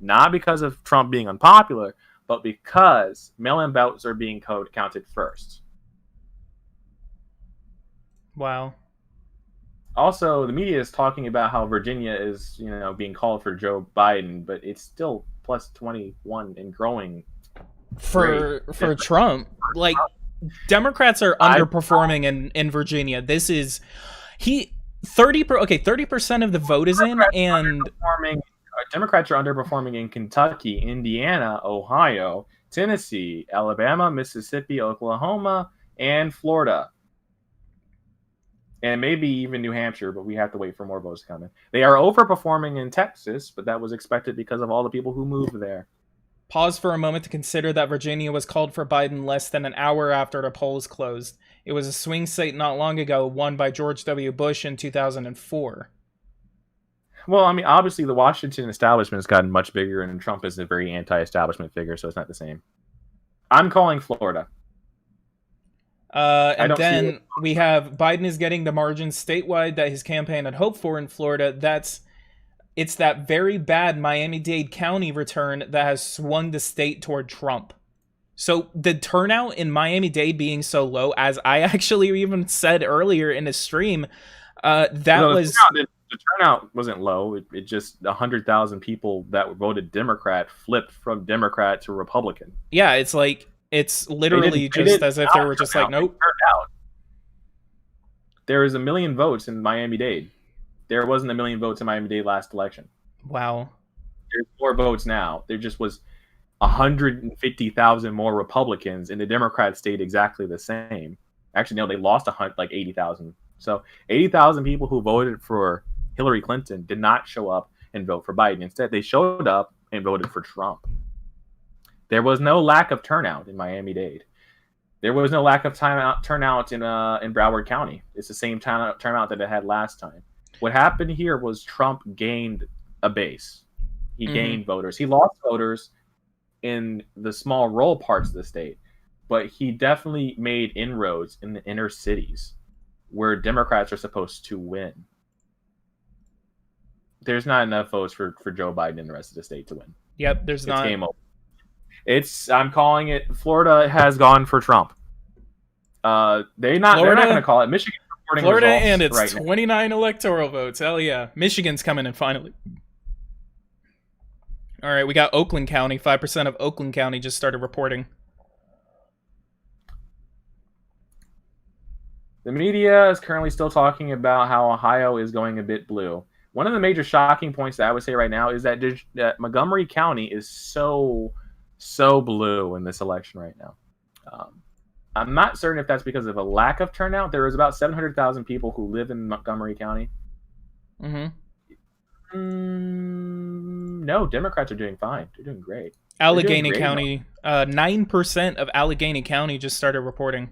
S2: not because of Trump being unpopular, but because mail-in ballots are being counted first.
S1: Wow.
S2: Also, the media is talking about how Virginia is, being called for Joe Biden, but it's still plus 21 and growing.
S1: For Trump, like Democrats are underperforming in Virginia. This is 30% of the vote is in, and
S2: Democrats are underperforming in Kentucky, Indiana, Ohio, Tennessee, Alabama, Mississippi, Oklahoma, and Florida. And maybe even New Hampshire, but we have to wait for more votes to come in. They are overperforming in Texas, but that was expected because of all the people who moved there.
S1: Pause for a moment to consider that Virginia was called for Biden less than an hour after the polls closed. It was a swing state not long ago, won by George W. Bush in 2004.
S2: Well, I mean, obviously the Washington establishment has gotten much bigger, and Trump is a very anti-establishment figure, so it's not the same. I'm calling Florida.
S1: And then we have Biden is getting the margins statewide that his campaign had hoped for in Florida. It's that very bad Miami-Dade County return that has swung the state toward Trump. So the turnout in Miami-Dade being so low, as I actually even said earlier in the stream, the
S2: turnout wasn't low. It just 100,000 people that voted Democrat flipped from Democrat to Republican.
S1: Yeah, it's like it's literally just as if they were just like, nope.
S2: There was 1 million votes in Miami-Dade. There wasn't 1 million votes in Miami-Dade last election.
S1: Wow.
S2: There's more votes now. There just was 150,000 more Republicans, and the Democrats stayed exactly the same. Actually, no, they lost 80,000. So 80,000 people who voted for Hillary Clinton did not show up and vote for Biden. Instead, they showed up and voted for Trump. There was no lack of turnout in Miami-Dade. There was no lack of turnout in Broward County. It's the same turnout that it had last time. What happened here was Trump gained a base. He gained voters. He lost voters in the small rural parts of the state, but he definitely made inroads in the inner cities where Democrats are supposed to win. There's not enough votes for Joe Biden and the rest of the state to win.
S1: Yep, there's not.
S2: Game over. I'm calling it. Florida has gone for Trump. They're not going
S1: Florida,
S2: to call it. Michigan's reporting
S1: Florida,
S2: results
S1: and its
S2: right now.
S1: 29 electoral votes. Hell yeah, Michigan's coming in finally. All right, we got Oakland County. 5% of Oakland County just started reporting.
S2: The media is currently still talking about how Ohio is going a bit blue. One of the major shocking points that I would say right now is that Montgomery County is so blue in this election right now. I'm not certain if that's because of a lack of turnout. There is about 700,000 people who live in Montgomery County. No, Democrats are doing fine. They're doing great.
S1: Allegheny County, 9% of Allegheny County just started reporting.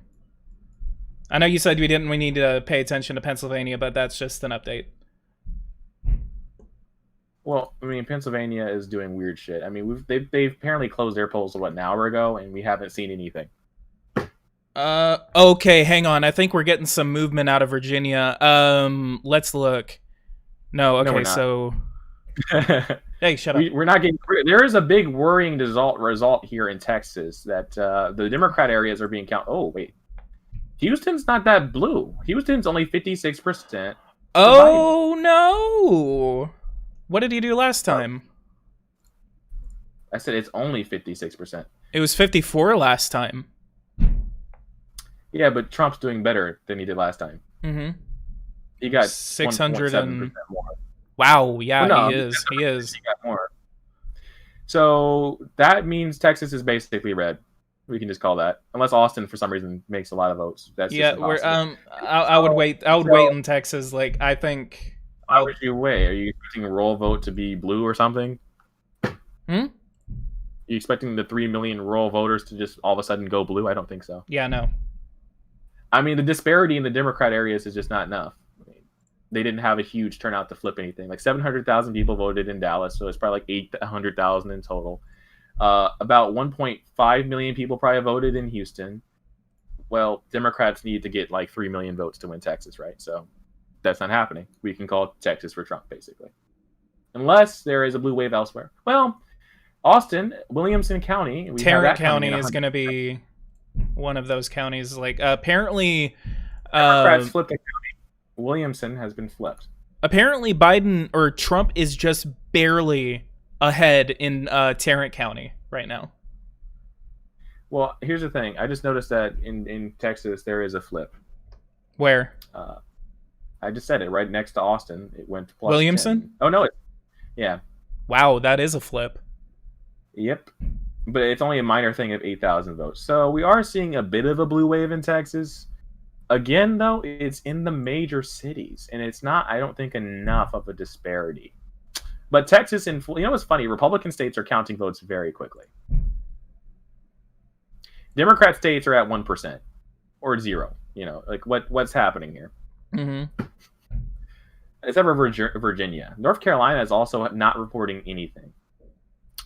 S1: I know you said we need to pay attention to Pennsylvania, but that's just an update.
S2: Well, I mean, Pennsylvania is doing weird shit. I mean, they've apparently closed their polls an hour ago, and we haven't seen anything.
S1: Okay, hang on. I think we're getting some movement out of Virginia. Let's look. No, okay,
S2: no,
S1: so hey, shut up.
S2: We're not getting. There is a big worrying result here in Texas that the Democrat areas are being counted. Oh wait, Houston's not that blue. Houston's only 56%.
S1: Oh no! What did he do last time?
S2: I said it's only 56%.
S1: It was 54 last time.
S2: Yeah, but Trump's doing better than he did last time.
S1: Mm-hmm.
S2: He got
S1: 600
S2: and more.
S1: Wow, yeah,
S2: well, no,
S1: he is. He is.
S2: He got more. So that means Texas is basically red. We can just call that, unless Austin for some reason makes a lot of votes. That's
S1: yeah. I would wait. I would wait in Texas. Like I think.
S2: Why would you wait? Are you expecting a rural vote to be blue or something?
S1: Are
S2: you expecting the 3 million rural voters to just all of a sudden go blue? I don't think so.
S1: Yeah, no.
S2: I mean, the disparity in the Democrat areas is just not enough. I mean, they didn't have a huge turnout to flip anything. Like 700,000 people voted in Dallas, so it's probably like 800,000 in total. About 1.5 million people probably voted in Houston. Well, Democrats need to get like 3 million votes to win Texas, right? So that's not happening. We can call Texas for Trump, basically. Unless there is a blue wave elsewhere. Well, Austin, Williamson County.
S1: Tarrant County is going to be one of those counties. Like, apparently...
S2: Democrats flipped the county. Williamson has been flipped.
S1: Apparently, Biden or Trump is just barely ahead in Tarrant County right now.
S2: Well, here's the thing. I just noticed that in Texas, there is a flip.
S1: Where?
S2: I just said it right next to Austin. It went plus
S1: Williamson?
S2: 10. Oh, no. Yeah.
S1: Wow, that is a flip.
S2: Yep. But it's only a minor thing of 8,000 votes. So we are seeing a bit of a blue wave in Texas. Again, though, it's in the major cities. And it's not, I don't think, enough of a disparity. But Texas and, you know what's funny? Republican states are counting votes very quickly. Democrat states are at 1% or 0. You know, like what's happening here?
S1: Mm-hmm.
S2: Except for Virginia. North Carolina is also not reporting anything.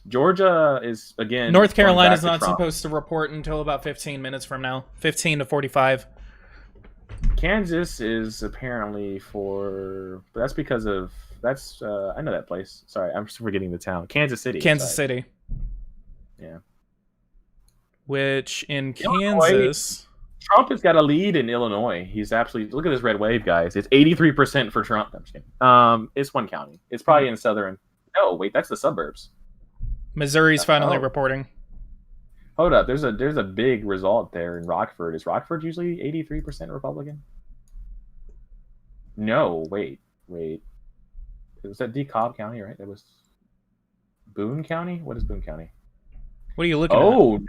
S2: Georgia is, again...
S1: North Carolina is not supposed to report until about 15 minutes from now. 15 to 45.
S2: Kansas is apparently for... But that's because of... That's... I know that place. Sorry, I'm just forgetting the town. Kansas City.
S1: Kansas City.
S2: Yeah.
S1: Which, in Kansas...
S2: Trump has got a lead in Illinois. He's absolutely... Look at this red wave, guys. It's 83% for Trump. I'm just kidding. It's one county. It's probably in southern... No, wait, that's the suburbs.
S1: Missouri's finally reporting.
S2: Hold up. There's a big result there in Rockford. Is Rockford usually 83% Republican? No, wait. It was that DeKalb County, right? That was Boone County? What is Boone County?
S1: What are you looking at?
S2: Oh,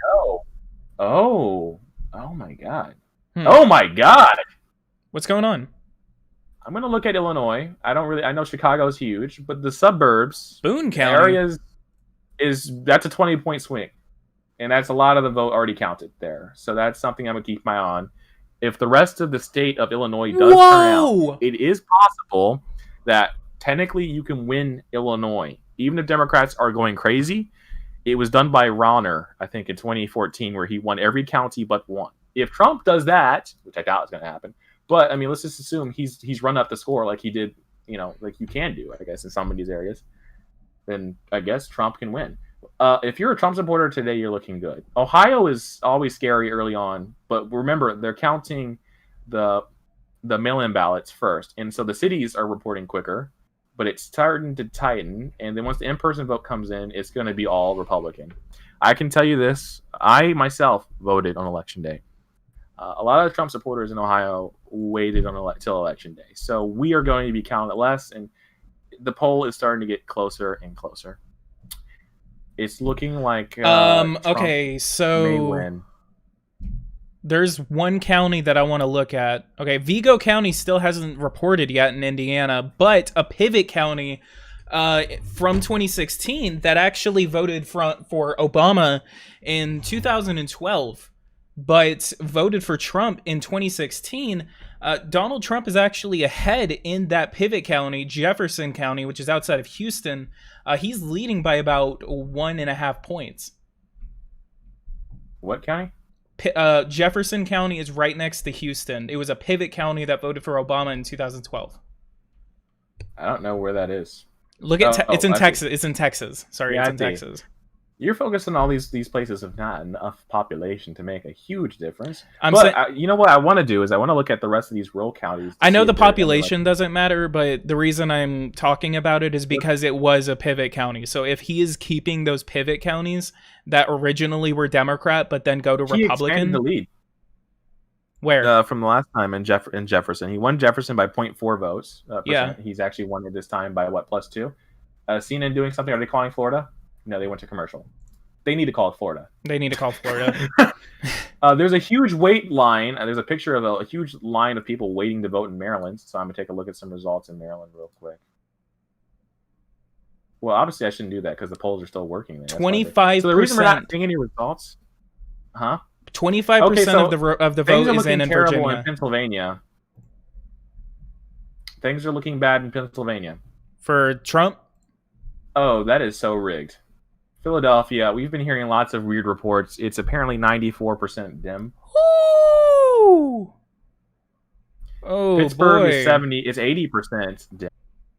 S2: no. Oh my God. Oh my God.
S1: What's going on?
S2: I'm going to look at Illinois. I know Chicago's huge, but the suburbs,
S1: Boone County
S2: areas that's a 20-point swing. And that's a lot of the vote already counted there. So that's something I'm going to keep my eye on. If the rest of the state of Illinois does turn out, it is possible that technically you can win Illinois. Even if Democrats are going crazy, it was done by Rauner, I think, in 2014, where he won every county but one. If Trump does that, which I doubt is going to happen, but, I mean, let's just assume he's run up the score like he did, like you can do, I guess, in some of these areas, then I guess Trump can win. If you're a Trump supporter today, you're looking good. Ohio is always scary early on, but remember they're counting the mail-in ballots first, and so the cities are reporting quicker. But it's starting to tighten, and then once the in-person vote comes in, it's going to be all Republican. I can tell you this: I myself voted on election day. A lot of Trump supporters in Ohio waited on till election day, so we are going to be counted less, and the poll is starting to get closer and closer. It's looking like Trump
S1: Okay,
S2: may
S1: so
S2: win.
S1: there's one county that I want to look at. Okay, Vigo County still hasn't reported yet in Indiana, but a pivot county from 2016 that actually voted for Obama in 2012, but voted for Trump in 2016. Donald Trump is actually ahead in that pivot county, Jefferson County, which is outside of Houston. He's leading by about 1.5 points.
S2: What county?
S1: Jefferson County is right next to Houston. It was a pivot county that voted for Obama in 2012.
S2: I don't know where that is.
S1: Look at it's in
S2: I
S1: Texas. It's in Texas. Sorry,
S2: Yeah,
S1: it's
S2: I
S1: in
S2: see.
S1: Texas.
S2: You're focused on all these places of not enough population to make a huge difference.
S1: I'm
S2: But
S1: saying
S2: you know what I want to do is I want to look at the rest of these rural counties. To
S1: I know
S2: see
S1: the
S2: if they're
S1: population doesn't matter, but the reason I'm talking about it is because it was a pivot county. So if he is keeping those pivot counties that originally were Democrat but then go to
S2: he expanded
S1: Republican,
S2: the lead
S1: where
S2: from the last time in Jefferson. He won Jefferson by 0.4 votes.
S1: Yeah.
S2: He's actually won it this time by what, +2? CNN doing something? Are they calling Florida? No, they went to commercial. They need to call it Florida.
S1: they need to call Florida.
S2: There's a huge wait line. There's a picture of a huge line of people waiting to vote in Maryland. So I'm going to take a look at some results in Maryland real quick. Well, obviously I shouldn't do that because the polls are still working. There.
S1: 25%.
S2: So the reason we're not seeing any results,
S1: 25% of the vote is in Virginia.
S2: In Pennsylvania. Things are looking bad in Pennsylvania.
S1: For Trump?
S2: Oh, that is so rigged. Philadelphia, we've been hearing lots of weird reports. It's apparently 94% Dem.
S1: Ooh. Oh,
S2: Pittsburgh
S1: boy.
S2: is 70. It's 80% Dem.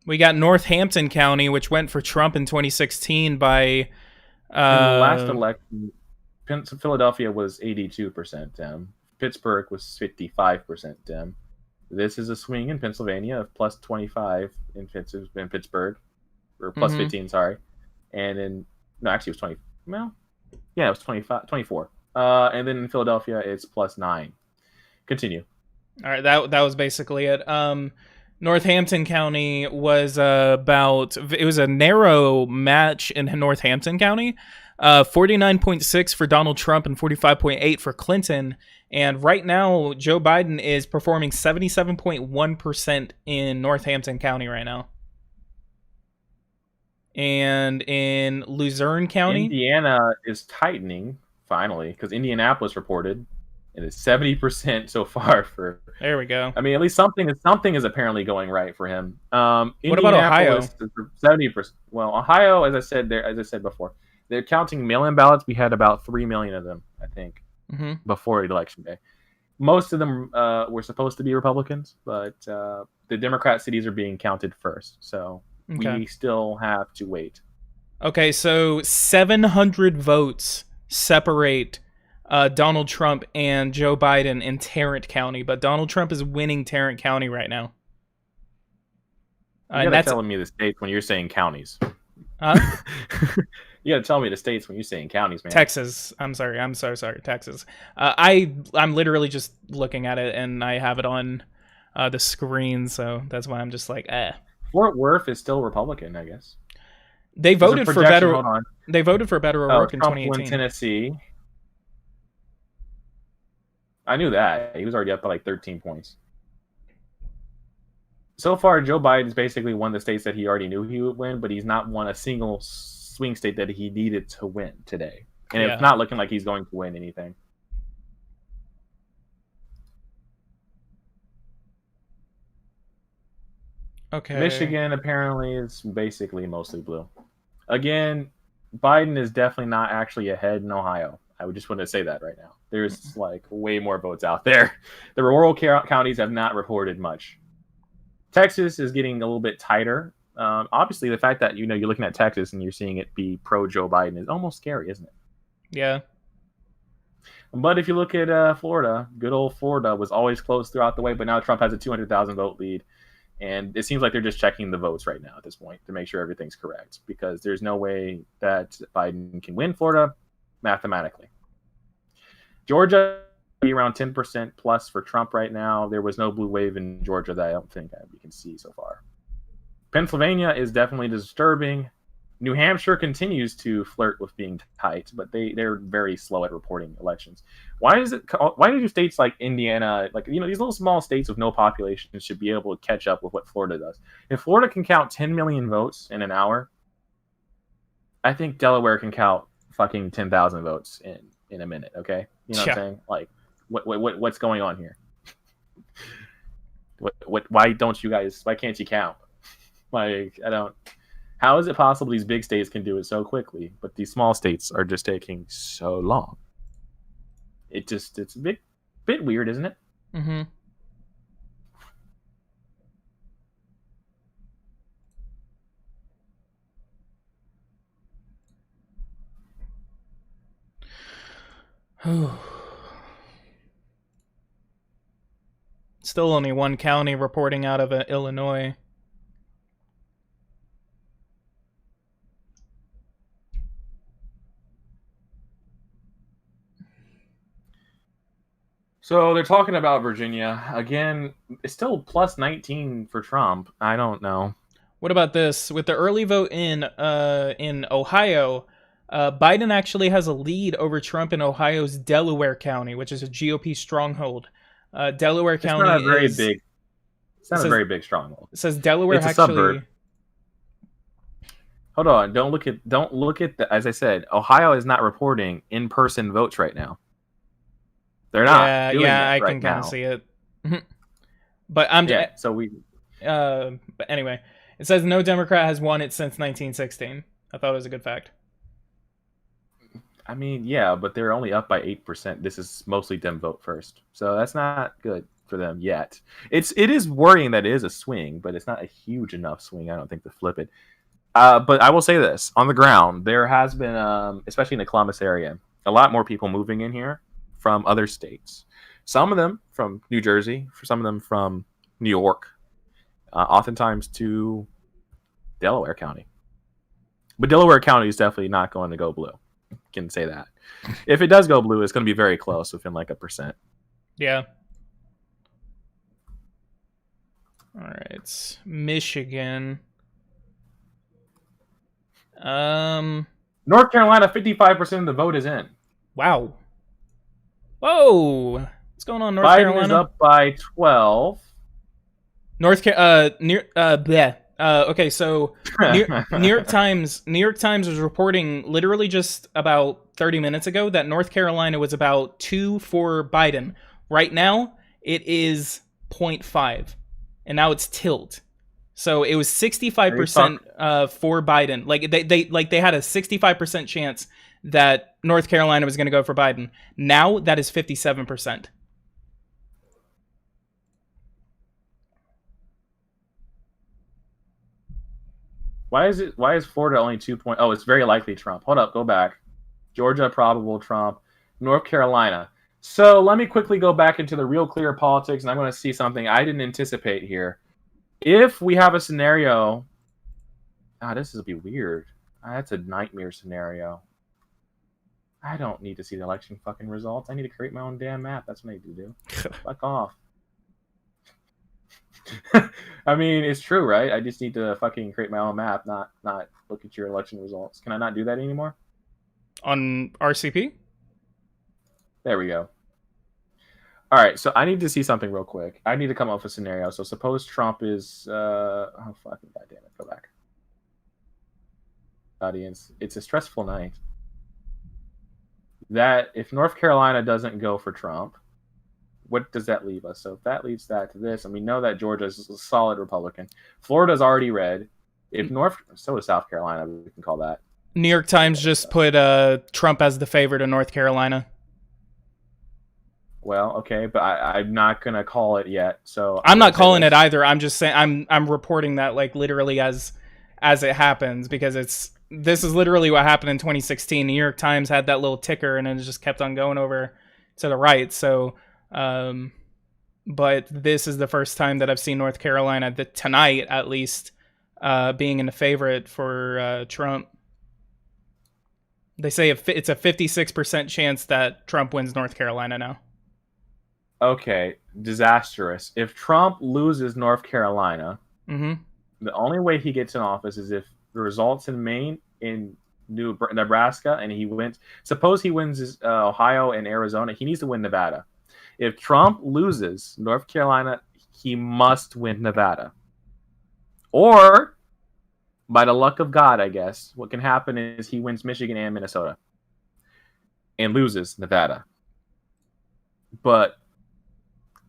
S1: We got Northampton County, which went for Trump in 2016 by.
S2: In the last election, Philadelphia was 82% Dem. Pittsburgh was 55% Dem. This is a swing in Pennsylvania of +25 in Pittsburgh, or +15, sorry, and in no, actually it was 20. Well, yeah, it was 25, 24. And then in Philadelphia, it's +9. Continue.
S1: All right, that was basically it. Northampton County was it was a narrow match in Northampton County. 49.6 for Donald Trump and 45.8 for Clinton. And right now, Joe Biden is performing 77.1% in Northampton County right now. And in Luzerne County,
S2: Indiana is tightening finally because Indianapolis reported, and it's 70% so far for.
S1: There we go.
S2: I mean, at least something is apparently going right for him.
S1: What about Ohio?
S2: 70%. Well, Ohio, as I said before, they're counting mail-in ballots. We had about 3 million of them, I think, before election day. Most of them were supposed to be Republicans, but the Democrat cities are being counted first. So. Okay. We still have to wait.
S1: Okay, so 700 votes separate Donald Trump and Joe Biden in Tarrant County, but Donald Trump is winning Tarrant County right now.
S2: You gotta tell me the states when you're saying counties.
S1: Huh?
S2: You gotta tell me the states when you're saying counties, man.
S1: Texas. I'm sorry. I'm so sorry. Texas. I'm literally just looking at it, and I have it on the screen, so that's why I'm just like,
S2: Fort Worth is still Republican, I guess.
S1: They voted for Beto. They voted for Beto O'Rourke in 2018.
S2: In Tennessee. I knew that. He was already up by like 13 points. So far, Joe Biden's basically won the states that he already knew he would win, but he's not won a single swing state that he needed to win today. And it's not looking like he's going to win anything.
S1: Okay.
S2: Michigan apparently is basically mostly blue. Again, Biden is definitely not actually ahead in Ohio. I would just want to say that right now. There's like way more votes out there. The rural counties have not reported much. Texas is getting a little bit tighter. Obviously, the fact that you're looking at Texas and you're seeing it be pro Joe Biden is almost scary, isn't it?
S1: Yeah.
S2: But if you look at Florida, good old Florida was always close throughout the way, but now Trump has a 200,000 vote lead. And it seems like they're just checking the votes right now at this point to make sure everything's correct, because there's no way that Biden can win Florida mathematically. Georgia be around 10% plus for Trump right now. There was no blue wave in Georgia that I don't think we can see so far. Pennsylvania is definitely disturbing. New Hampshire continues to flirt with being tight, but they're very slow at reporting elections. Why do states like Indiana, these little small states with no population, should be able to catch up with what Florida does? If Florida can count 10 million votes in an hour, I think Delaware can count fucking 10,000 votes in a minute. Okay, you know what I'm saying? Like, what's going on here? Why can't you count? Like, I don't. How is it possible these big states can do it so quickly, but these small states are just taking so long? It's a bit weird, isn't it?
S1: Mm-hmm. Still only one county reporting out of Illinois.
S2: So they're talking about Virginia again. It's still plus 19 for Trump. I don't know.
S1: What about this? With the early vote in Ohio, Biden actually has a lead over Trump in Ohio's Delaware County, which is a GOP stronghold. Delaware County
S2: not a very big. It's not a very big stronghold.
S1: It says Delaware
S2: it's a
S1: actually.
S2: Suburb. Hold on. Don't look at as I said, Ohio is not reporting in-person votes right now. They're not.
S1: Yeah, I can kind of see it. But but anyway, it says no Democrat has won it since 1916. I thought it was a good fact.
S2: I mean, yeah, but they're only up by 8%. This is mostly Dem vote first, so that's not good for them yet. It is worrying that it is a swing, but it's not a huge enough swing, I don't think, to flip it. But I will say this: on the ground, there has been, especially in the Columbus area, a lot more people moving in here from other states. Some of them from New Jersey, some of them from New York, oftentimes to Delaware County. But Delaware County is definitely not going to go blue. I can say that. If it does go blue, it's going to be very close, within like 1%.
S1: Yeah. All right, Michigan.
S2: North Carolina, 55% of the vote is in.
S1: Wow. Whoa. What's going on, North
S2: Biden
S1: Carolina?
S2: is up by 12.
S1: Okay, so New York Times was reporting literally just about 30 minutes ago that North Carolina was about 2 for Biden. Right now, it is 0.5, and now it's tilt. So it was 65% for Biden. Like they had a 65% chance that North Carolina was going to go for Biden. Now that is 57%.
S2: Why is Florida only 2 point? Oh, it's very likely Trump. Hold up, go back. Georgia, probable Trump. North Carolina. So let me quickly go back into the real clear politics, and I'm going to see something I didn't anticipate here. If we have a scenario, this is be weird. That's a nightmare scenario. I don't need to see the election fucking results. I need to create my own damn map. That's what I need to do. Fuck off. I mean, it's true, right? I just need to fucking create my own map, not look at your election results. Can I not do that anymore?
S1: On RCP?
S2: There we go. All right, so I need to see something real quick. I need to come up with a scenario. So suppose Trump is... oh, fucking goddamn it. Go back. Audience. It's a stressful night. That if North Carolina doesn't go for Trump, what does that leave us? So if that leads that to this, and we know that Georgia is a solid Republican. Florida's already red. So is South Carolina, we can call that.
S1: New York Times just put Trump as the favorite in North Carolina.
S2: Well, okay, but I'm not gonna call it yet. So
S1: I'm not calling it either. I'm just saying I'm reporting that like literally as as it happens, because this is literally what happened in 2016. New York Times had that little ticker, and it just kept on going over to the right. So, but this is the first time that I've seen North Carolina, tonight at least, being in the favorite for Trump. They say it's a 56% chance that Trump wins North Carolina now.
S2: Okay, disastrous. If Trump loses North Carolina, the only way he gets in office is if the results in Maine, in Nebraska, and he wins. Suppose he wins Ohio and Arizona, he needs to win Nevada. If Trump loses North Carolina, he must win Nevada. Or, by the luck of God, I guess, what can happen is he wins Michigan and Minnesota and loses Nevada. But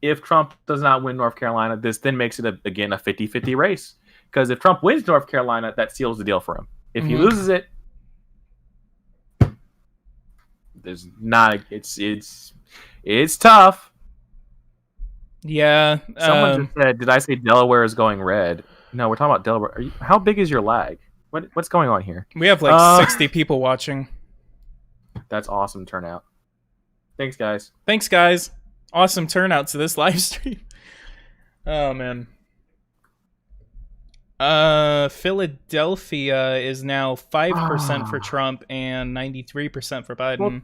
S2: if Trump does not win North Carolina, this then makes it, again, a 50-50 race. Because if Trump wins North Carolina, that seals the deal for him. If he loses it, there's not. It's tough.
S1: Yeah.
S2: Someone just said, "Did I say Delaware is going red?" No, we're talking about Delaware. How big is your lag? What's going on here?
S1: We have like 60 people watching.
S2: That's awesome turnout. Thanks, guys.
S1: Awesome turnout to this live stream. Oh man. Philadelphia is now 5% for Trump and 93% for Biden.
S2: Well,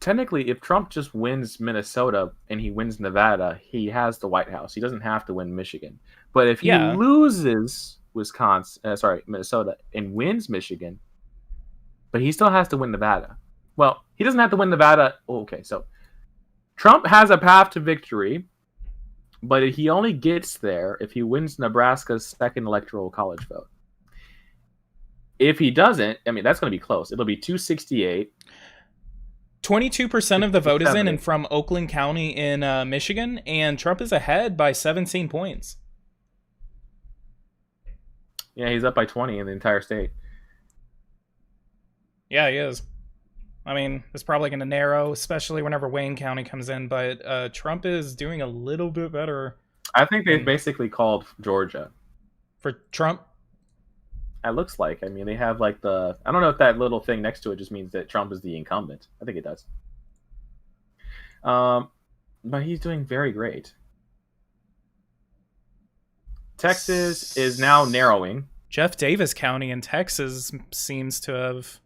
S2: technically, if Trump just wins Minnesota and he wins Nevada, he has the White House. He doesn't have to win Michigan. But if he loses Minnesota and wins Michigan, but he still has to win Nevada. Well, he doesn't have to win Nevada. Okay, so Trump has a path to victory, but he only gets there if he wins Nebraska's second electoral college vote. If he doesn't, I mean, that's going to be close. It'll be 268.
S1: 22% of the vote is in and from Oakland County in Michigan, and Trump is ahead by 17 points.
S2: Yeah, he's up by 20 in the entire state.
S1: Yeah, he is. I mean, it's probably going to narrow, especially whenever Wayne County comes in, but Trump is doing a little bit better.
S2: I think they basically called Georgia.
S1: For Trump?
S2: It looks like. I mean, they have like I don't know if that little thing next to it just means that Trump is the incumbent. I think it does. But he's doing very great. Texas is now narrowing.
S1: Jeff Davis County in Texas seems to have...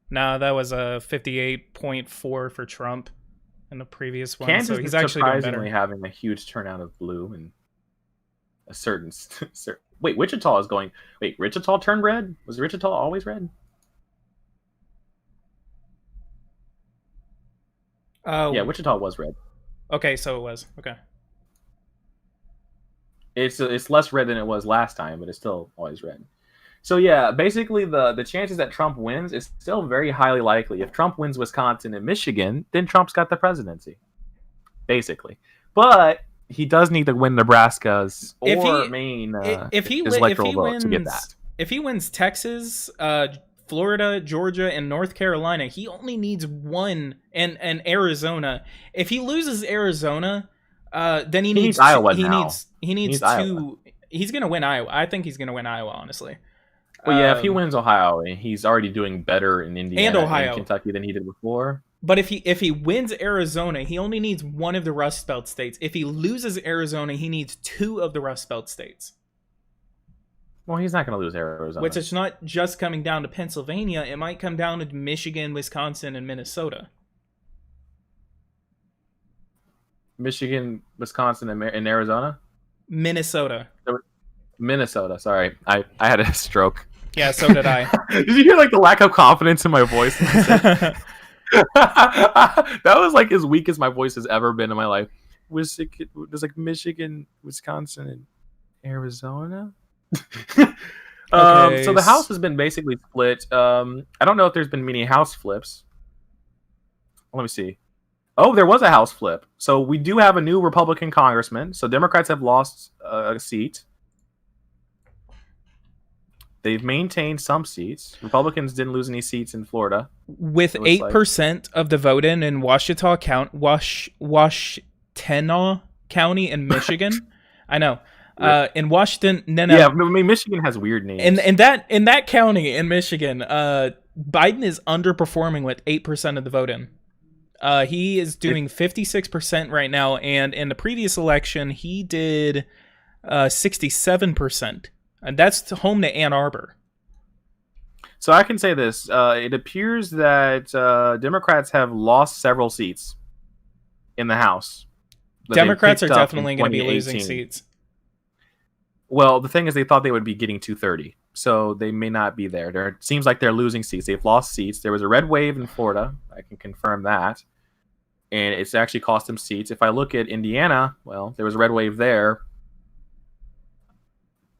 S1: No, that was a 58.4 for Trump in the previous one.
S2: Kansas
S1: so he's
S2: is
S1: actually doing
S2: surprisingly
S1: better.
S2: having a huge turnout of blue and a certain... Wait, Wichita is going... Wait, Wichita turned red? Was Wichita always red?
S1: Oh.
S2: Yeah, Wichita was red.
S1: Okay, so it was. Okay.
S2: It's less red than it was last time, but it's still always red. So yeah, basically the chances that Trump wins is still very highly likely. If Trump wins Wisconsin and Michigan, then Trump's got the presidency, basically. But he does need to win Nebraska's Maine electoral vote to get that.
S1: If he wins Texas, Florida, Georgia, and North Carolina, he only needs one, and Arizona. If he loses Arizona, then he needs
S2: Iowa.
S1: He needs two.
S2: Iowa.
S1: He's gonna win Iowa. I think he's gonna win Iowa, honestly.
S2: Well, yeah, if he wins Ohio, he's already doing better in Indiana
S1: and Ohio,
S2: and Kentucky than he did before.
S1: But if he wins Arizona, he only needs one of the Rust Belt states. If he loses Arizona, he needs two of the Rust Belt states.
S2: Well, he's not going to lose Arizona.
S1: Which is not just coming down to Pennsylvania. It might come down to Michigan, Wisconsin, and Minnesota.
S2: Michigan, Wisconsin, and Arizona?
S1: Minnesota.
S2: Minnesota, sorry. I had a stroke.
S1: Yeah, so did I.
S2: Did you hear like the lack of confidence in my voice? That was like as weak as my voice has ever been in my life. It was like Michigan, Wisconsin, and Arizona. So the House has been basically split. I don't know if there's been many House flips. Let me see. Oh, there was a House flip. So we do have a new Republican congressman. So Democrats have lost a seat. They've maintained some seats. Republicans didn't lose any seats in Florida.
S1: With 8% of the vote in Washita County in Michigan. I know. In Washington, no,
S2: Yeah, I mean, Michigan has weird names.
S1: in that county in Michigan, Biden is underperforming with 8% of the vote in. He is doing 56% right now, and in the previous election, he did 67%, and that's home to Ann Arbor.
S2: So I can say this: it appears that Democrats have lost several seats in the House.
S1: Democrats are definitely going to be losing seats.
S2: Well, the thing is, they thought they would be getting 230, so they may not be there. It seems like they're losing seats. They've lost seats. There was a red wave in Florida. I can confirm that. And it's actually cost them seats. If I look at Indiana, well, there was a red wave there.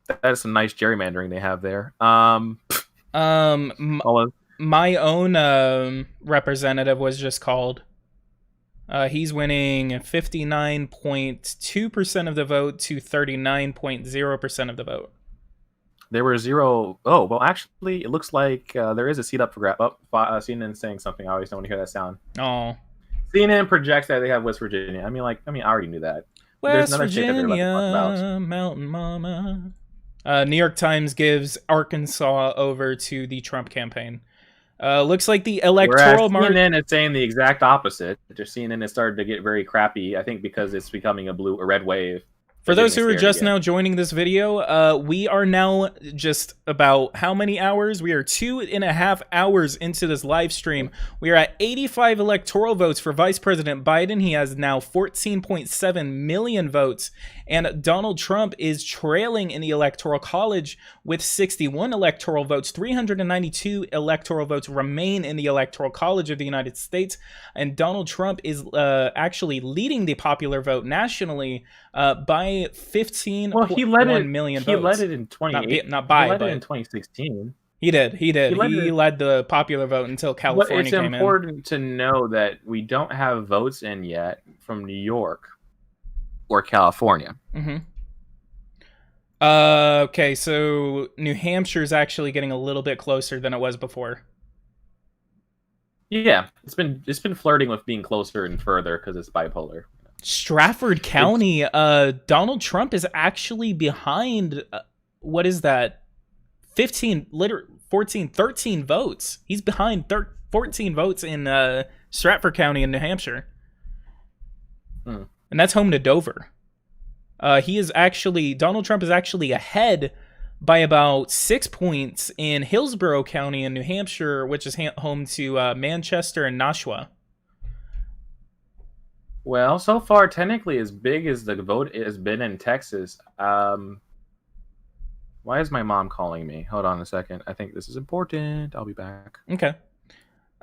S2: That is some nice gerrymandering they have there.
S1: My own representative was just called. He's winning 59.2% of the vote to 39.0% of the vote.
S2: There were zero. Oh, well, actually, it looks like there is a seat up for grab. Oh, CNN saying something. I always don't want to hear that sound.
S1: Oh.
S2: CNN projects that they have West Virginia. I mean, I already knew that.
S1: West Virginia, Mountain Mama. New York Times gives Arkansas over to the Trump campaign. Looks like the electoral
S2: market. CNN is saying the exact opposite. Just CNN has started to get very crappy. I think because it's becoming a red wave.
S1: For those who are just now joining this video, we are now just about how many hours? We are 2.5 hours into this live stream. We are at 85 electoral votes for Vice President Biden. He has now 14.7 million votes. And Donald Trump is trailing in the Electoral College with 61 electoral votes. 392 electoral votes remain in the Electoral College of the United States. And Donald Trump is actually leading the popular vote nationally by 15.1 million votes.
S2: He led it in 2018.
S1: Not by,
S2: he led
S1: but
S2: it in 2016.
S1: He did. He led the popular vote until California came in.
S2: It's important to know that we don't have votes in yet from New York or California.
S1: Mm-hmm. Okay, so New Hampshire is actually getting a little bit closer than it was before.
S2: Yeah, it's been flirting with being closer and further because it's bipolar.
S1: Stratford County, Donald Trump is actually behind, what is that? 13 votes. He's behind 14 votes in Stratford County in New Hampshire. And that's home to Dover. Donald Trump is actually ahead by about 6 points in Hillsborough County in New Hampshire, which is home to Manchester and Nashua.
S2: Well, so far, technically, as big as the vote has been in Texas, why is my mom calling me? Hold on a second. I think this is important. I'll be back.
S1: Okay.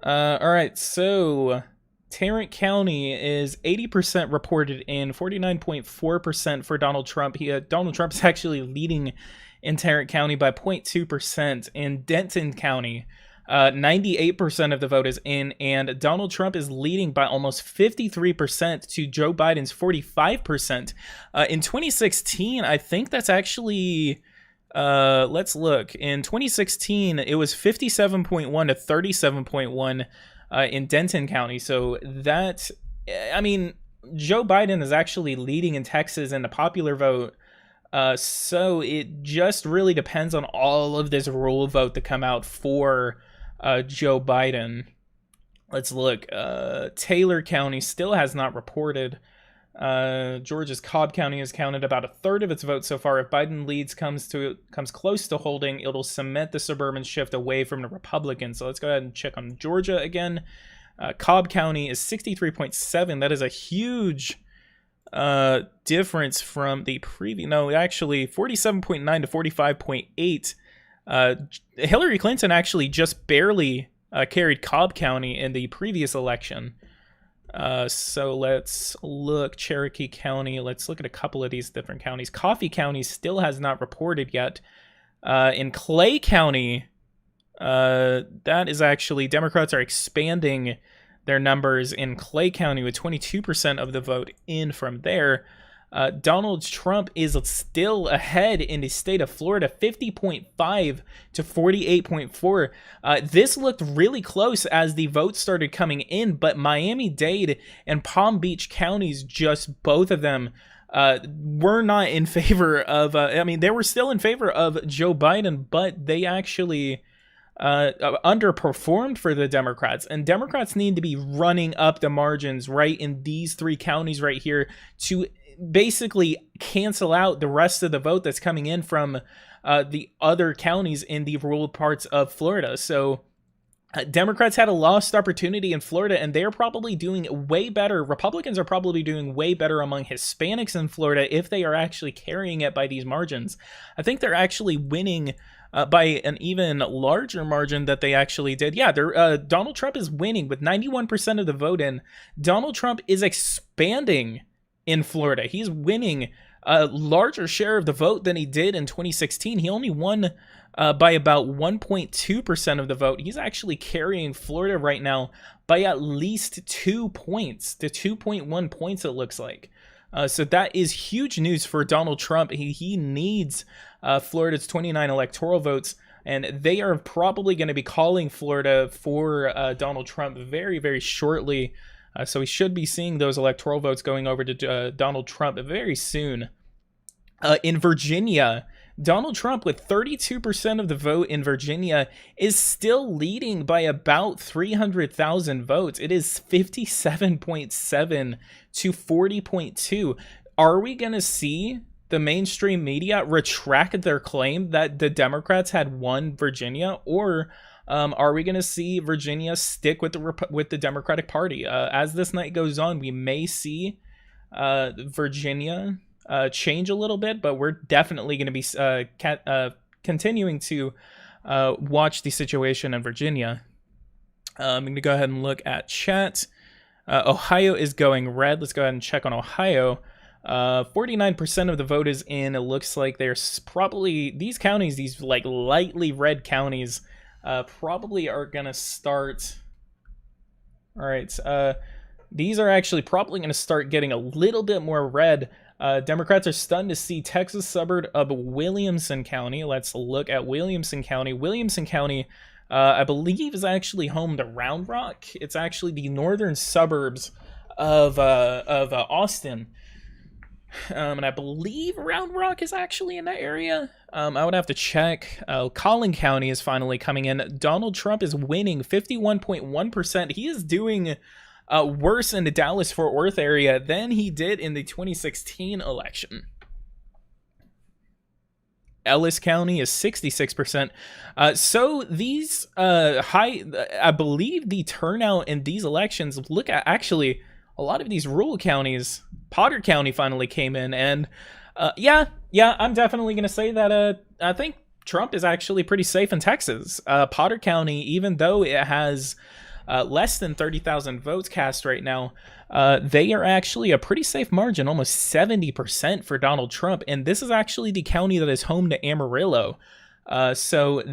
S1: All right. So Tarrant County is 80% reported in, 49.4% for Donald Trump. Donald Trump is actually leading in Tarrant County by 0.2%. In Denton County, 98% of the vote is in, and Donald Trump is leading by almost 53% to Joe Biden's 45%. In 2016, I think that's actually... let's look. In 2016, it was 57.1 to 37.1 in Denton County. So that, I mean, Joe Biden is actually leading in Texas in the popular vote. So it just really depends on all of this rural vote to come out for Joe Biden. Let's look. Taylor County still has not reported. Georgia's Cobb County has counted about a third of its votes so far. If Biden leads comes close to holding, it'll cement the suburban shift away from the Republicans. So let's go ahead and check on Georgia again. Cobb County is 63.7. That is a huge difference from the previous. No, actually 47.9 to 45.8. Hillary Clinton actually just barely carried Cobb County in the previous election. So let's look. Cherokee County. Let's look at a couple of these different counties. Coffee County still has not reported yet. In Clay County, that is actually, Democrats are expanding their numbers in Clay County with 22% of the vote in from there. Donald Trump is still ahead in the state of Florida, 50.5 to 48.4. This looked really close as the votes started coming in, but Miami-Dade and Palm Beach counties, just both of them, were not in favor of, I mean, they were still in favor of Joe Biden, but they actually underperformed for the Democrats. And Democrats need to be running up the margins right in these 3 counties right here to basically cancel out the rest of the vote that's coming in from the other counties in the rural parts of Florida. So Democrats had a lost opportunity in Florida, and they're probably doing way better. Republicans are probably doing way better among Hispanics in Florida if they are actually carrying it by these margins. I think they're actually winning by an even larger margin that they actually did. Yeah, Donald Trump is winning with 91% of the vote in. Donald Trump is expanding in Florida. He's winning a larger share of the vote than he did in 2016. He only won by about 1.2% of the vote. He's actually carrying Florida right now by at least 2 points to 2.1 points, it looks like. So that is huge news for Donald Trump. He needs Florida's 29 electoral votes, and they are probably going to be calling Florida for Donald Trump very, very shortly. So we should be seeing those electoral votes going over to Donald Trump very soon. In Virginia, Donald Trump, with 32% of the vote in Virginia, is still leading by about 300,000 votes. It is 57.7 to 40.2. Are we going to see the mainstream media retract their claim that the Democrats had won Virginia, or are we going to see Virginia stick with the Democratic Party? As this night goes on, we may see Virginia change a little bit, but we're definitely going to be continuing to watch the situation in Virginia. I'm going to go ahead and look at chat. Ohio is going red. Let's go ahead and check on Ohio. 49% of the vote is in. It looks like there's probably these counties, these like lightly red counties, probably are going to start. All right. These are actually probably going to start getting a little bit more red. Democrats are stunned to see Texas suburb of Williamson County. Let's look at Williamson County. Williamson County, I believe, is actually home to Round Rock. It's actually the northern suburbs of Austin. And I believe Round Rock is actually in that area. I would have to check. Collin County is finally coming in. Donald Trump is winning 51.1%. He is doing worse in the Dallas-Fort Worth area than he did in the 2016 election. Ellis County is 66%. So these I believe the turnout in these elections, look at actually a lot of these rural counties. Potter County finally came in, and yeah, I'm definitely going to say that I think Trump is actually pretty safe in Texas. Potter County, even though it has less than 30,000 votes cast right now, they are actually a pretty safe margin, almost 70% for Donald Trump. And this is actually the county that is home to Amarillo. So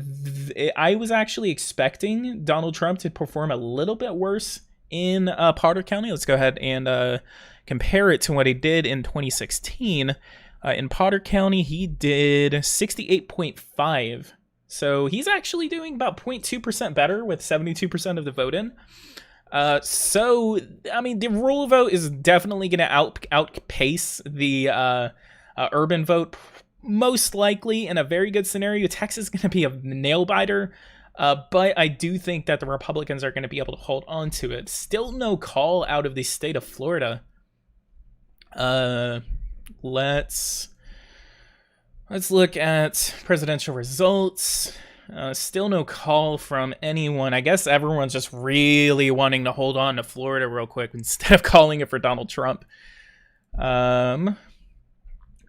S1: I was actually expecting Donald Trump to perform a little bit worse in Potter County. Let's go ahead and compare it to what he did in 2016. In Potter County, he did 68.5. So he's actually doing about 0.2% better with 72% of the vote in. So, I mean, the rural vote is definitely going to outpace the urban vote. Most likely, in a very good scenario, Texas is going to be a nail-biter. But I do think that the Republicans are going to be able to hold on to it. Still no call out of the state of Florida. Let's look at presidential results. Still no call from anyone. I guess everyone's just really wanting to hold on to Florida real quick instead of calling it for Donald Trump. All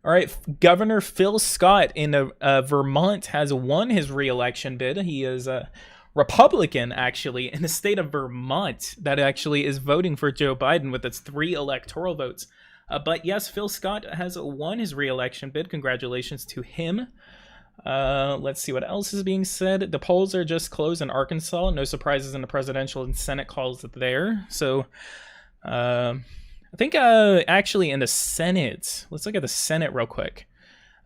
S1: right, Governor Phil Scott in Vermont has won his re-election bid. He is a Republican, actually, in the state of Vermont that actually is voting for Joe Biden with its 3 electoral votes. But yes, Phil Scott has won his re-election bid. Congratulations to him. Let's see what else is being said. The polls are just closed in Arkansas. No surprises in the presidential and Senate calls there. So I think actually in the Senate, let's look at the Senate real quick.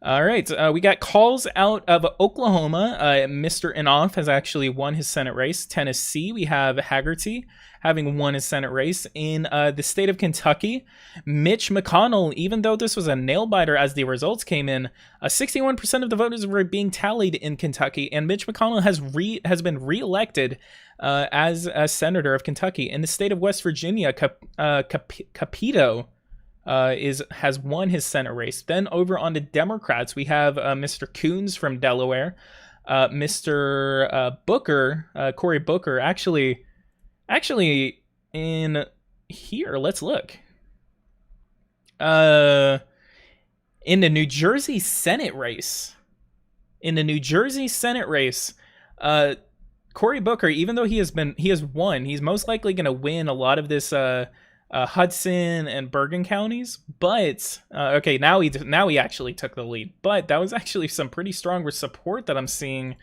S1: All right, we got calls out of Oklahoma. Mr. Inhofe has actually won his Senate race. Tennessee, we have Haggerty having won his Senate race. In the state of Kentucky, Mitch McConnell, even though this was a nail-biter as the results came in, 61% of the voters were being tallied in Kentucky, and Mitch McConnell has been reelected as a senator of Kentucky. In the state of West Virginia, Capito has won his Senate race. Then over on the Democrats, we have Mr. Coons from Delaware, Mr. Booker, Cory Booker. Actually, in here, let's look. In the New Jersey Senate race, Cory Booker, even though he has won, he's most likely going to win a lot of this Hudson and Bergen counties, but okay, now he actually took the lead. But that was actually some pretty strong support that I'm seeing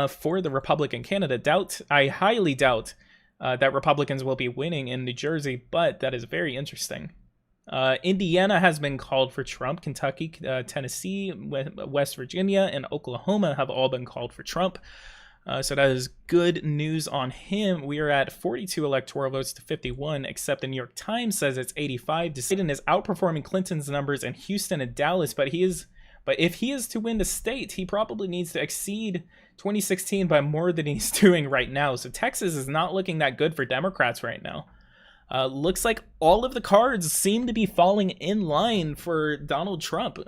S1: for the Republican candidate. I highly doubt that Republicans will be winning in New Jersey, but that is very interesting. Indiana has been called for Trump. Kentucky, Tennessee, West Virginia, and Oklahoma have all been called for Trump. So that is good news on him. We are at 42 electoral votes to 51, except the New York Times says it's 85. Biden is outperforming Clinton's numbers in Houston and Dallas, but if he is to win the state, he probably needs to exceed 2016 by more than he's doing right now. So Texas is not looking that good for Democrats right now. Looks like all of the cards seem to be falling in line for Donald Trump.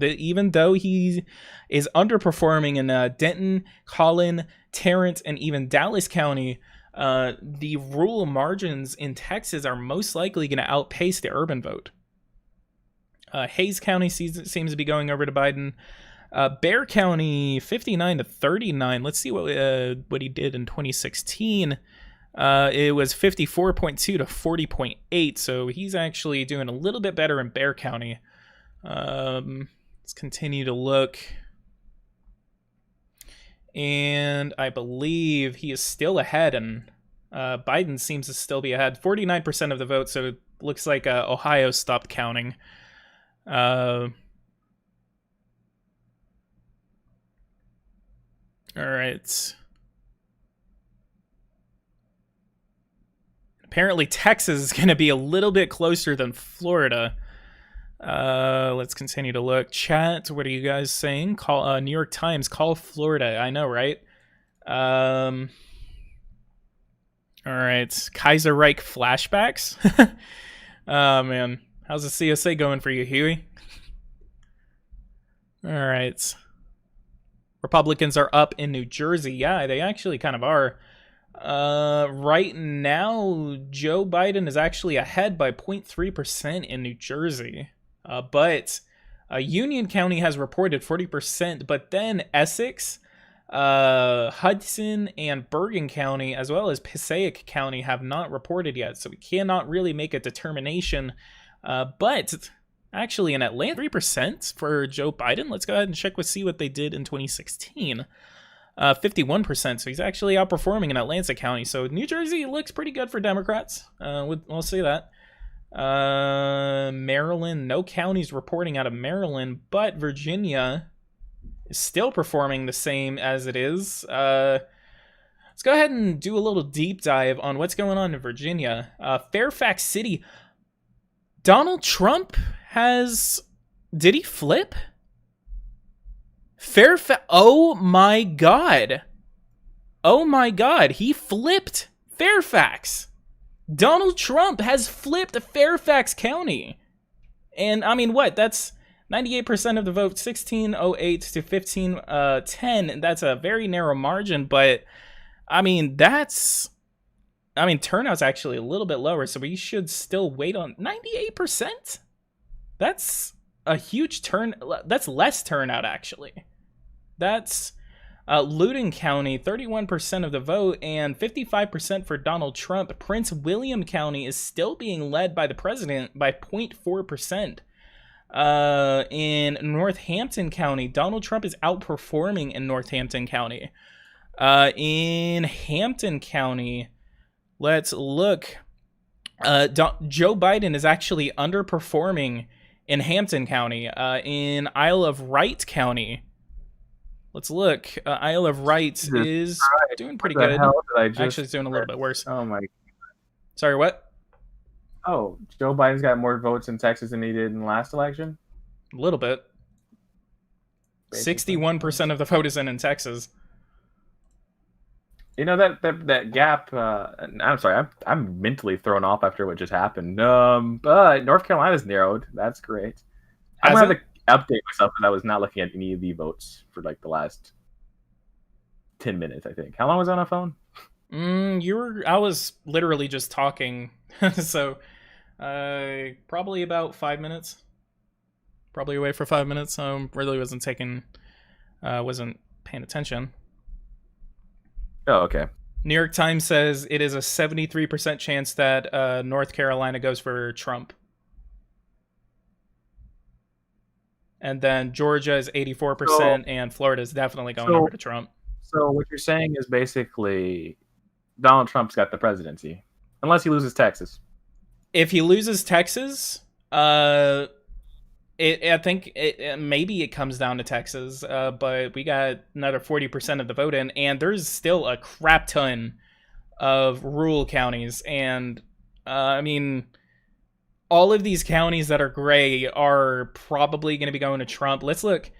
S1: Even though he is underperforming in Denton, Collin, Tarrant, and even Dallas County, the rural margins in Texas are most likely going to outpace the urban vote. Hayes County seems to be going over to Biden. Bexar County, 59 to 39. Let's see what he did in 2016. It was 54.2 to 40.8, so he's actually doing a little bit better in Bexar County. Let's continue to look. And I believe he is still ahead, and Biden seems to still be ahead. 49% of the vote, so it looks like Ohio stopped counting. All right. Apparently Texas is going to be a little bit closer than Florida. Let's continue to look. Chat, what are you guys saying? New York Times, call Florida. I know, right? All right. Kaiser Reich flashbacks. Oh, man. How's the CSA going for you, Huey? All right. Republicans are up in New Jersey. Yeah, they actually kind of are. Right now, Joe Biden is actually ahead by 0.3% in New Jersey. But Union County has reported 40%, but then Essex, Hudson, and Bergen County, as well as Passaic County, have not reported yet. So we cannot really make a determination. But actually in Atlanta, 3% for Joe Biden. Let's go ahead and see what they did in 2016. 51%, so he's actually outperforming in Atlanta County. So New Jersey looks pretty good for Democrats. We'll say that. Maryland, no counties reporting out of Maryland, but Virginia is still performing the same as it is. Let's go ahead and do a little deep dive on what's going on in Virginia. Fairfax City, Donald Trump did he flip? Oh my god, he flipped Fairfax. Donald Trump has flipped Fairfax County. And I mean, that's 98% of the vote, 1608 to 1510. That's a very narrow margin, but I mean, turnout's actually a little bit lower, so we should still wait on 98%. That's a huge that's less turnout, actually. That's Loudoun County, 31% of the vote, and 55% for Donald Trump. Prince William County is still being led by the president by 0.4%. In Northampton County, Donald Trump is outperforming in Northampton County. In Hampton County, let's look. Joe Biden is actually underperforming in Hampton County, in Isle of Wight County. Let's look. Isle of Wight
S2: Jesus
S1: is
S2: Christ.
S1: doing pretty
S2: What the
S1: good.
S2: hell did I just
S1: Actually, it's doing a little bit worse.
S2: Oh my.
S1: Sorry, what?
S2: Oh, Joe Biden's got more votes in Texas than he did in the last election.
S1: A little bit.
S2: Basically.
S1: 61% of the vote is in Texas.
S2: You know that gap. I'm sorry, I'm mentally thrown off after what just happened. But North Carolina's narrowed. That's great. I'm gonna have to update myself because I was not looking at any of the votes for like the last 10 minutes. I think. How long was I on a phone?
S1: I was literally just talking, so probably about 5 minutes. Probably away for 5 minutes. So really wasn't paying attention.
S2: Oh, okay.
S1: New York Times says it is a 73% chance that North Carolina goes for Trump. And then Georgia is 84%, and Florida is definitely going over to Trump.
S2: So what you're saying is basically Donald Trump's got the presidency, unless he loses Texas.
S1: If he loses Texas, I think maybe it comes down to Texas, but we got another 40% of the vote in, and there's still a crap ton of rural counties. And, I mean, all of these counties that are gray are probably going to be going to Trump. Let's look.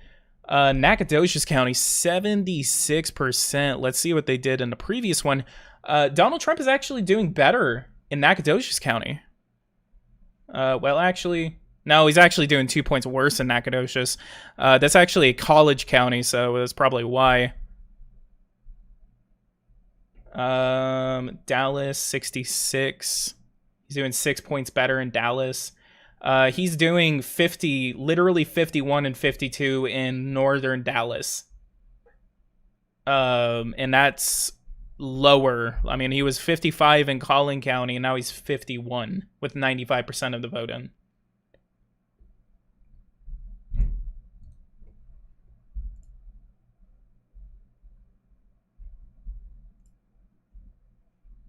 S1: Nacogdoches County, 76%. Let's see what they did in the previous one. Donald Trump is actually doing better in Nacogdoches County. Well, actually... No, he's actually doing 2 points worse in Nacogdoches. That's actually a college county, so that's probably why. Dallas, 66. He's doing 6 points better in Dallas. He's doing 50, literally 51 and 52 in northern Dallas. And that's lower. I mean, he was 55 in Collin County, and now he's 51 with 95% of the vote in.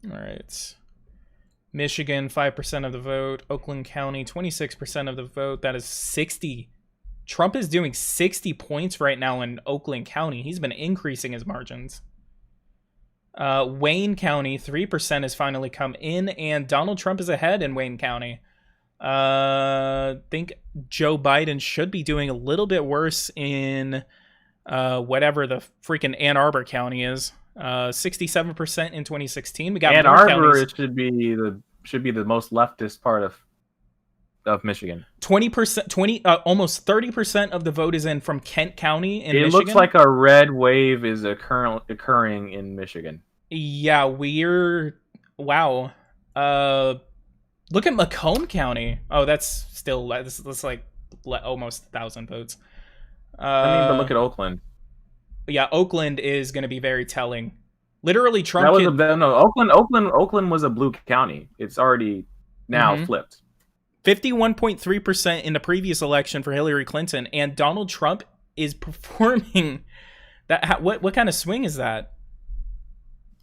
S1: All right. Michigan, 5% of the vote. Oakland County, 26% of the vote. That is 60. Trump is doing 60 points right now in Oakland County. He's been increasing his margins. Wayne County, 3% has finally come in, and Donald Trump is ahead in Wayne County. I think Joe Biden should be doing a little bit worse in whatever the freaking Ann Arbor County is. 67% in 2016. We got
S2: Ann
S1: more
S2: Arbor.
S1: counties.
S2: It should be the most leftist part of Michigan.
S1: 20%, almost 30% of the vote is in from Kent County in Michigan.
S2: It looks like a red wave is occurring in Michigan.
S1: Yeah, wow. Look at Macomb County. Oh, that's still that's like almost 1,000 votes.
S2: But look at Oakland.
S1: Yeah, Oakland is going to be very telling. Literally, Trump.
S2: Oakland was a blue county. It's already now flipped.
S1: 51.3% in the previous election for Hillary Clinton, and Donald Trump is performing that. What kind of swing is that?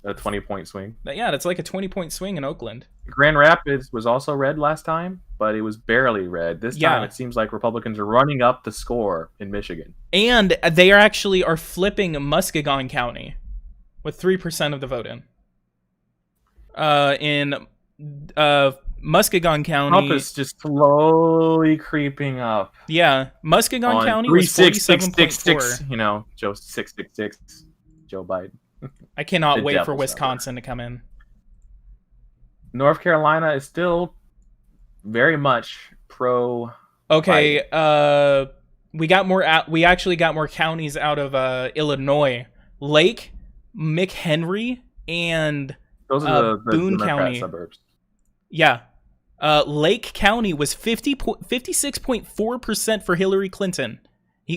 S2: A 20-point swing.
S1: Yeah, that's like a 20-point swing in Oakland.
S2: Grand Rapids was also red last time, but it was barely red. This time it seems like Republicans are running up the score in Michigan. And
S1: they are flipping Muskegon County with 3% of the vote in. In Muskegon County,
S2: Trump is just slowly creeping up.
S1: Yeah, Muskegon County was 47.4.
S2: You know, Joe 666, Joe Biden.
S1: I cannot wait for Wisconsin to come in.
S2: North Carolina is still very much pro.
S1: Okay, we actually got more counties out of Illinois. Lake, McHenry, and
S2: those are the
S1: Boone
S2: Democrat
S1: County
S2: suburbs.
S1: Yeah. Lake County was 56.4% for Hillary Clinton.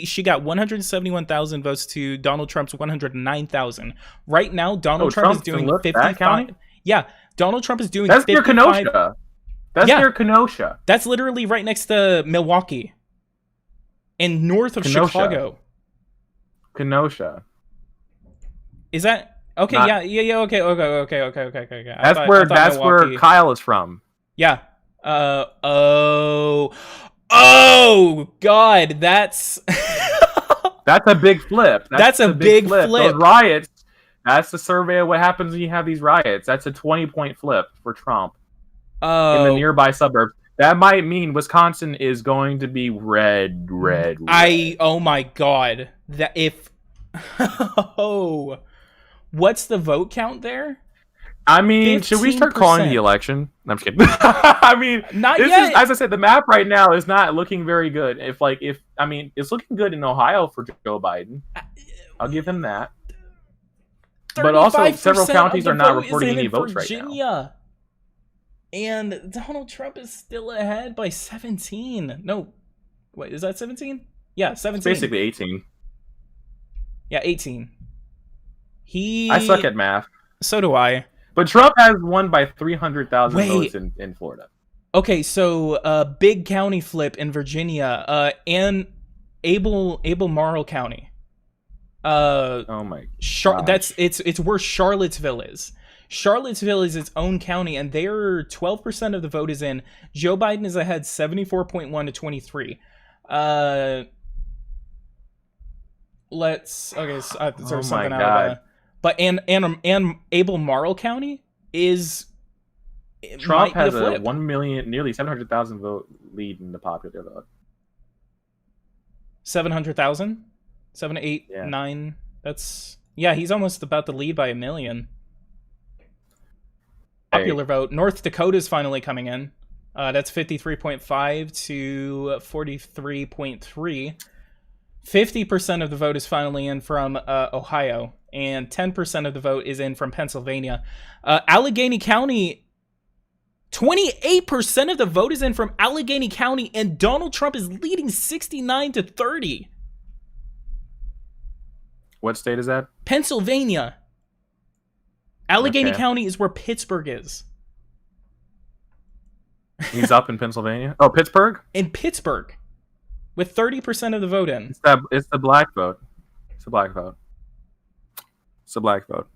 S1: She got 171,000 votes to Donald Trump's 109,000. Right now, Donald Trump is doing 55. Yeah, Donald Trump is doing.
S2: That's
S1: 55.
S2: near Kenosha. That's near Kenosha.
S1: That's literally right next to Milwaukee, and north of Chicago.
S2: Kenosha.
S1: Is that okay? Yeah. Okay.
S2: That's where Kyle is from.
S1: Yeah. Oh God, that's
S2: That's a big flip.
S1: That's a big flip.
S2: Those riots. That's the survey of what happens when you have these riots. That's a 20-point flip for Trump in the nearby suburbs. That might mean Wisconsin is going to be red.
S1: Oh my God. That if oh, what's the vote count there?
S2: I mean, 15%. Should we start calling the election? No, I'm just kidding. I mean,
S1: not yet.
S2: As I said, the map right now is not looking very good. It's looking good in Ohio for Joe Biden. I'll give him that. But also, several counties are not reporting any votes right now.
S1: And Donald Trump is still ahead by 17. No, wait, is that 17? Yeah, 17.
S2: It's basically 18.
S1: Yeah, 18.
S2: I suck at math.
S1: So do I.
S2: But Trump has won by 300,000 votes in Florida.
S1: Okay, so big county flip in Virginia, and Abel Marl County.
S2: Oh my gosh.
S1: It's where Charlottesville is. Charlottesville is its own county, and they're 12% of the vote is in. Joe Biden is ahead 74.1 to 23. There's something out of but and Abel Marl County is
S2: Trump has a 1 million, nearly 700,000 vote lead in the popular vote.
S1: 700,000? 7, 8, 9. He's almost about to lead by 1 million. Popular vote. North Dakota's finally coming in. That's 53.5 to 43.3. 50% of the vote is finally in from Ohio, and 10% of the vote is in from Pennsylvania. Allegheny County, 28% of the vote is in from Allegheny County, and Donald Trump is leading 69 to 30.
S2: What state is that?
S1: Pennsylvania. Allegheny County is where Pittsburgh is.
S2: He's up in Pennsylvania? Oh, Pittsburgh?
S1: In Pittsburgh. With 30% of the vote in.
S2: It's the black vote. It's the black vote. It's the black vote.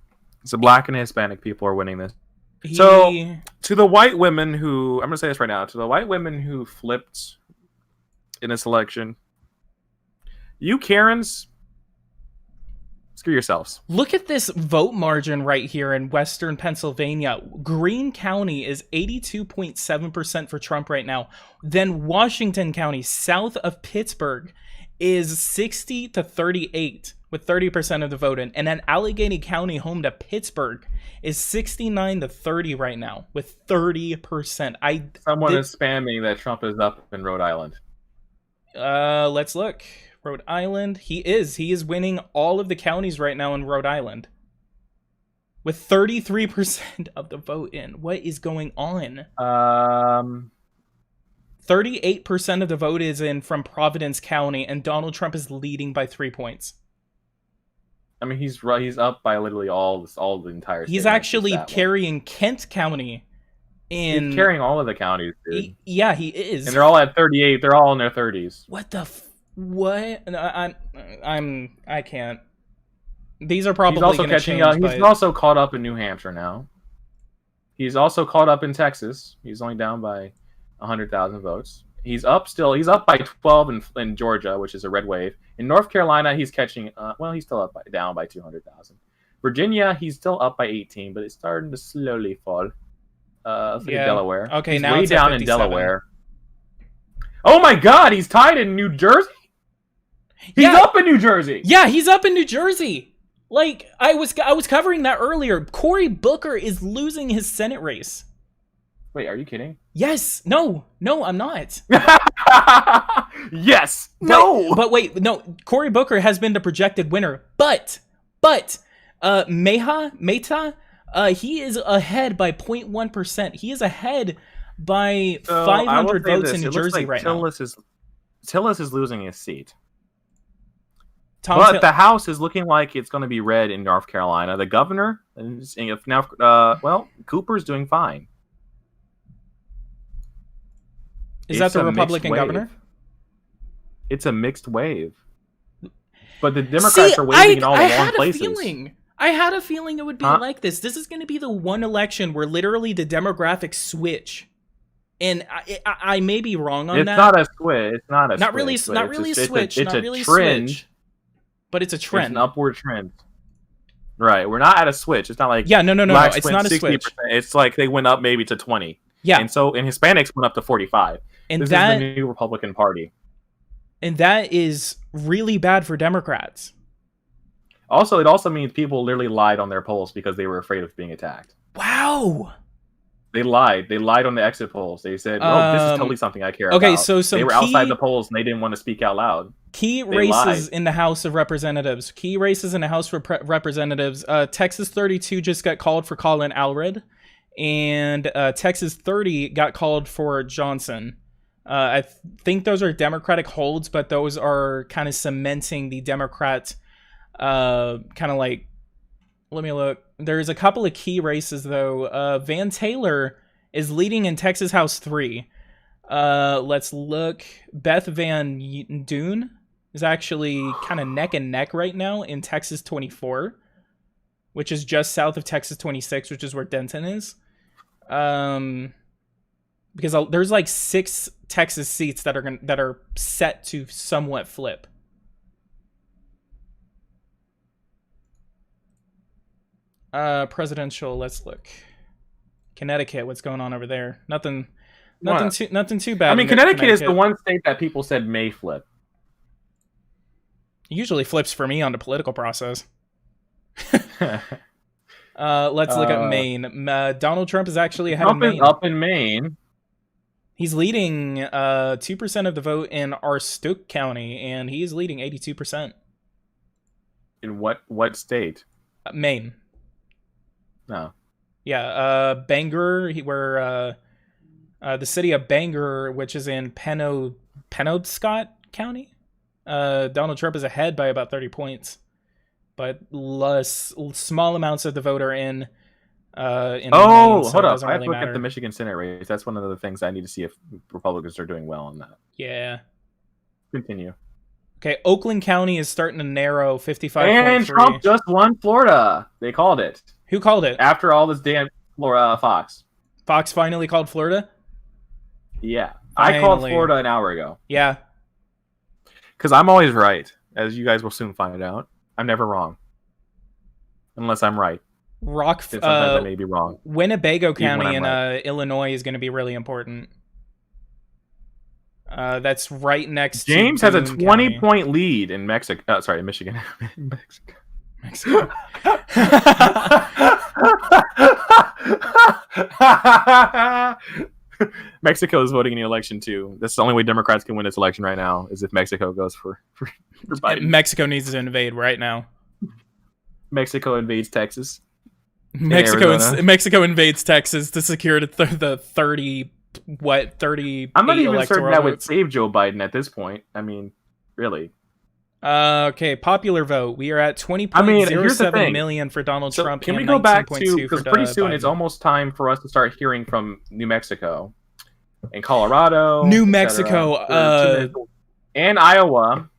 S2: It's the black and Hispanic people are winning this. So, to the white women who... I'm going to say this right now. To the white women who flipped in this election, you Karens... screw yourselves.
S1: Look at this vote margin right here in Western Pennsylvania. Greene County is 82.7% for Trump right now. Then Washington County, south of Pittsburgh, is 60 to 38 with 30% of the vote in. And then Allegheny County, home to Pittsburgh, is 69 to 30 right now with 30%.
S2: Someone is spamming that Trump is up in Rhode Island.
S1: Let's look. Rhode Island. He is winning all of the counties right now in Rhode Island. With 33% of the vote in. What is going on? 38% of the vote is in from Providence County, and Donald Trump is leading by 3 points.
S2: I mean, he's up by literally all the entire state.
S1: He's actually carrying Kent County.
S2: He's carrying all of the counties, dude.
S1: He is.
S2: And they're all at 38. They're all in their 30s.
S1: What the... What? I can't. These are probably going to change.
S2: He's also caught up in New Hampshire now. He's also caught up in Texas. He's only down by 100,000 votes. He's up by 12 in Georgia, which is a red wave. In North Carolina, he's catching. He's still down by 200,000. Virginia, he's still up by 18, but it's starting to slowly fall. Delaware.
S1: Okay,
S2: he's
S1: now
S2: way
S1: it's
S2: down in Delaware. Oh my God, he's tied in New Jersey. He's up in New Jersey.
S1: Yeah, he's up in New Jersey. Like I was covering that earlier. Cory Booker is losing his Senate race.
S2: Wait, are you kidding?
S1: Yes. No, I'm not.
S2: Yes. No.
S1: But wait, no. Cory Booker has been the projected winner. But Mehta, he is ahead by 0.1%. He is ahead by 500 votes in New Jersey right now.
S2: Tillis is losing his seat. But the House is looking like it's going to be red in North Carolina. The governor, Cooper's doing fine.
S1: Is that the Republican governor?
S2: It's a mixed wave. But the Democrats are waving in all the wrong places.
S1: I had a feeling it would be like this. This is going to be the one election where literally the demographics switch. And I may be wrong on
S2: It's
S1: that.
S2: not a switch. It's not a
S1: Not
S2: switch.
S1: really, not really a switch,
S2: It's
S1: not
S2: a
S1: really a
S2: trend.
S1: switch, but it's a
S2: It's an
S1: trend.
S2: upward trend. Right. We're not at a switch. It's not like
S1: Yeah, no.
S2: blacks
S1: It's
S2: went
S1: not a
S2: 60%.
S1: switch.
S2: It's like they went up maybe to 20.
S1: Yeah,
S2: And Hispanics went up to 45.
S1: and
S2: This is
S1: that
S2: the new Republican Party.
S1: is really bad for Democrats.
S2: Also, it also means people literally lied on their polls because they were afraid of being attacked.
S1: Wow.
S2: They lied. They lied on the exit polls. They said, "Oh, this is totally something I care about."
S1: Okay, so some
S2: they were outside the polls and they didn't want to speak out loud.
S1: Key
S2: They
S1: races
S2: lied.
S1: in the House of Representatives. Representatives. Texas 32 just got called for Colin Allred, and Texas 30 got called for Johnson. I think those are Democratic holds, but those are kind of cementing the Democrat kind of like. Let me look. There's a couple of key races though. Van Taylor is leading in Texas House 3. Let's look. Beth Van Dune is actually kind of neck and neck right now in Texas 24, which is just south of Texas 26, which is where Denton is. Because there's like 6 Texas seats that are set to somewhat flip. Presidential. Let's look. Connecticut. What's going on over there? Nothing too bad.
S2: I mean, Connecticut is the one state that people said may flip.
S1: It usually flips for me on the political process. Let's look at Maine. Donald Trump is actually ahead in Maine.
S2: Up in Maine.
S1: He's leading 2% of the vote in Aroostook County, and he's leading 82%.
S2: In what state?
S1: Maine.
S2: No.
S1: Yeah, Bangor, where the city of Bangor, which is in Penobscot County. Donald Trump is ahead by about 30 points, but small amounts of the vote are in Maine, so
S2: hold up!
S1: I
S2: have to look at the Michigan Senate race. That's one of the things I need to see if Republicans are doing well on that.
S1: Yeah.
S2: Continue.
S1: Okay, Oakland County is starting to narrow 55.3.
S2: And Trump just won Florida. They called it.
S1: Who called it?
S2: After all this damn Fox.
S1: Fox finally called Florida?
S2: Yeah.
S1: Finally.
S2: I called Florida an hour ago.
S1: Yeah.
S2: Because I'm always right, as you guys will soon find out. I'm never wrong. Unless I'm right. Sometimes I may be wrong.
S1: Winnebago County in Illinois is going to be really important. That's right next to
S2: James has a 20-point
S1: County.
S2: lead in Mexico. Sorry, Michigan. Mexico. Mexico is voting in the election too. That's the only way Democrats can win this election right now, is if Mexico goes for Biden.
S1: Mexico needs to invade right now.
S2: Mexico invades Texas.
S1: Mexico invades Texas to secure the 30
S2: I'm not even certain that would
S1: votes.
S2: save Joe Biden at this point. I mean, really.
S1: Okay, popular vote. We are at 20.07 million for Donald Trump.
S2: Can
S1: and
S2: we go back to,
S1: 19.2
S2: because
S1: for
S2: pretty soon
S1: Biden.
S2: it's almost time for us to start hearing from New Mexico and Colorado,
S1: New Mexico,
S2: and Iowa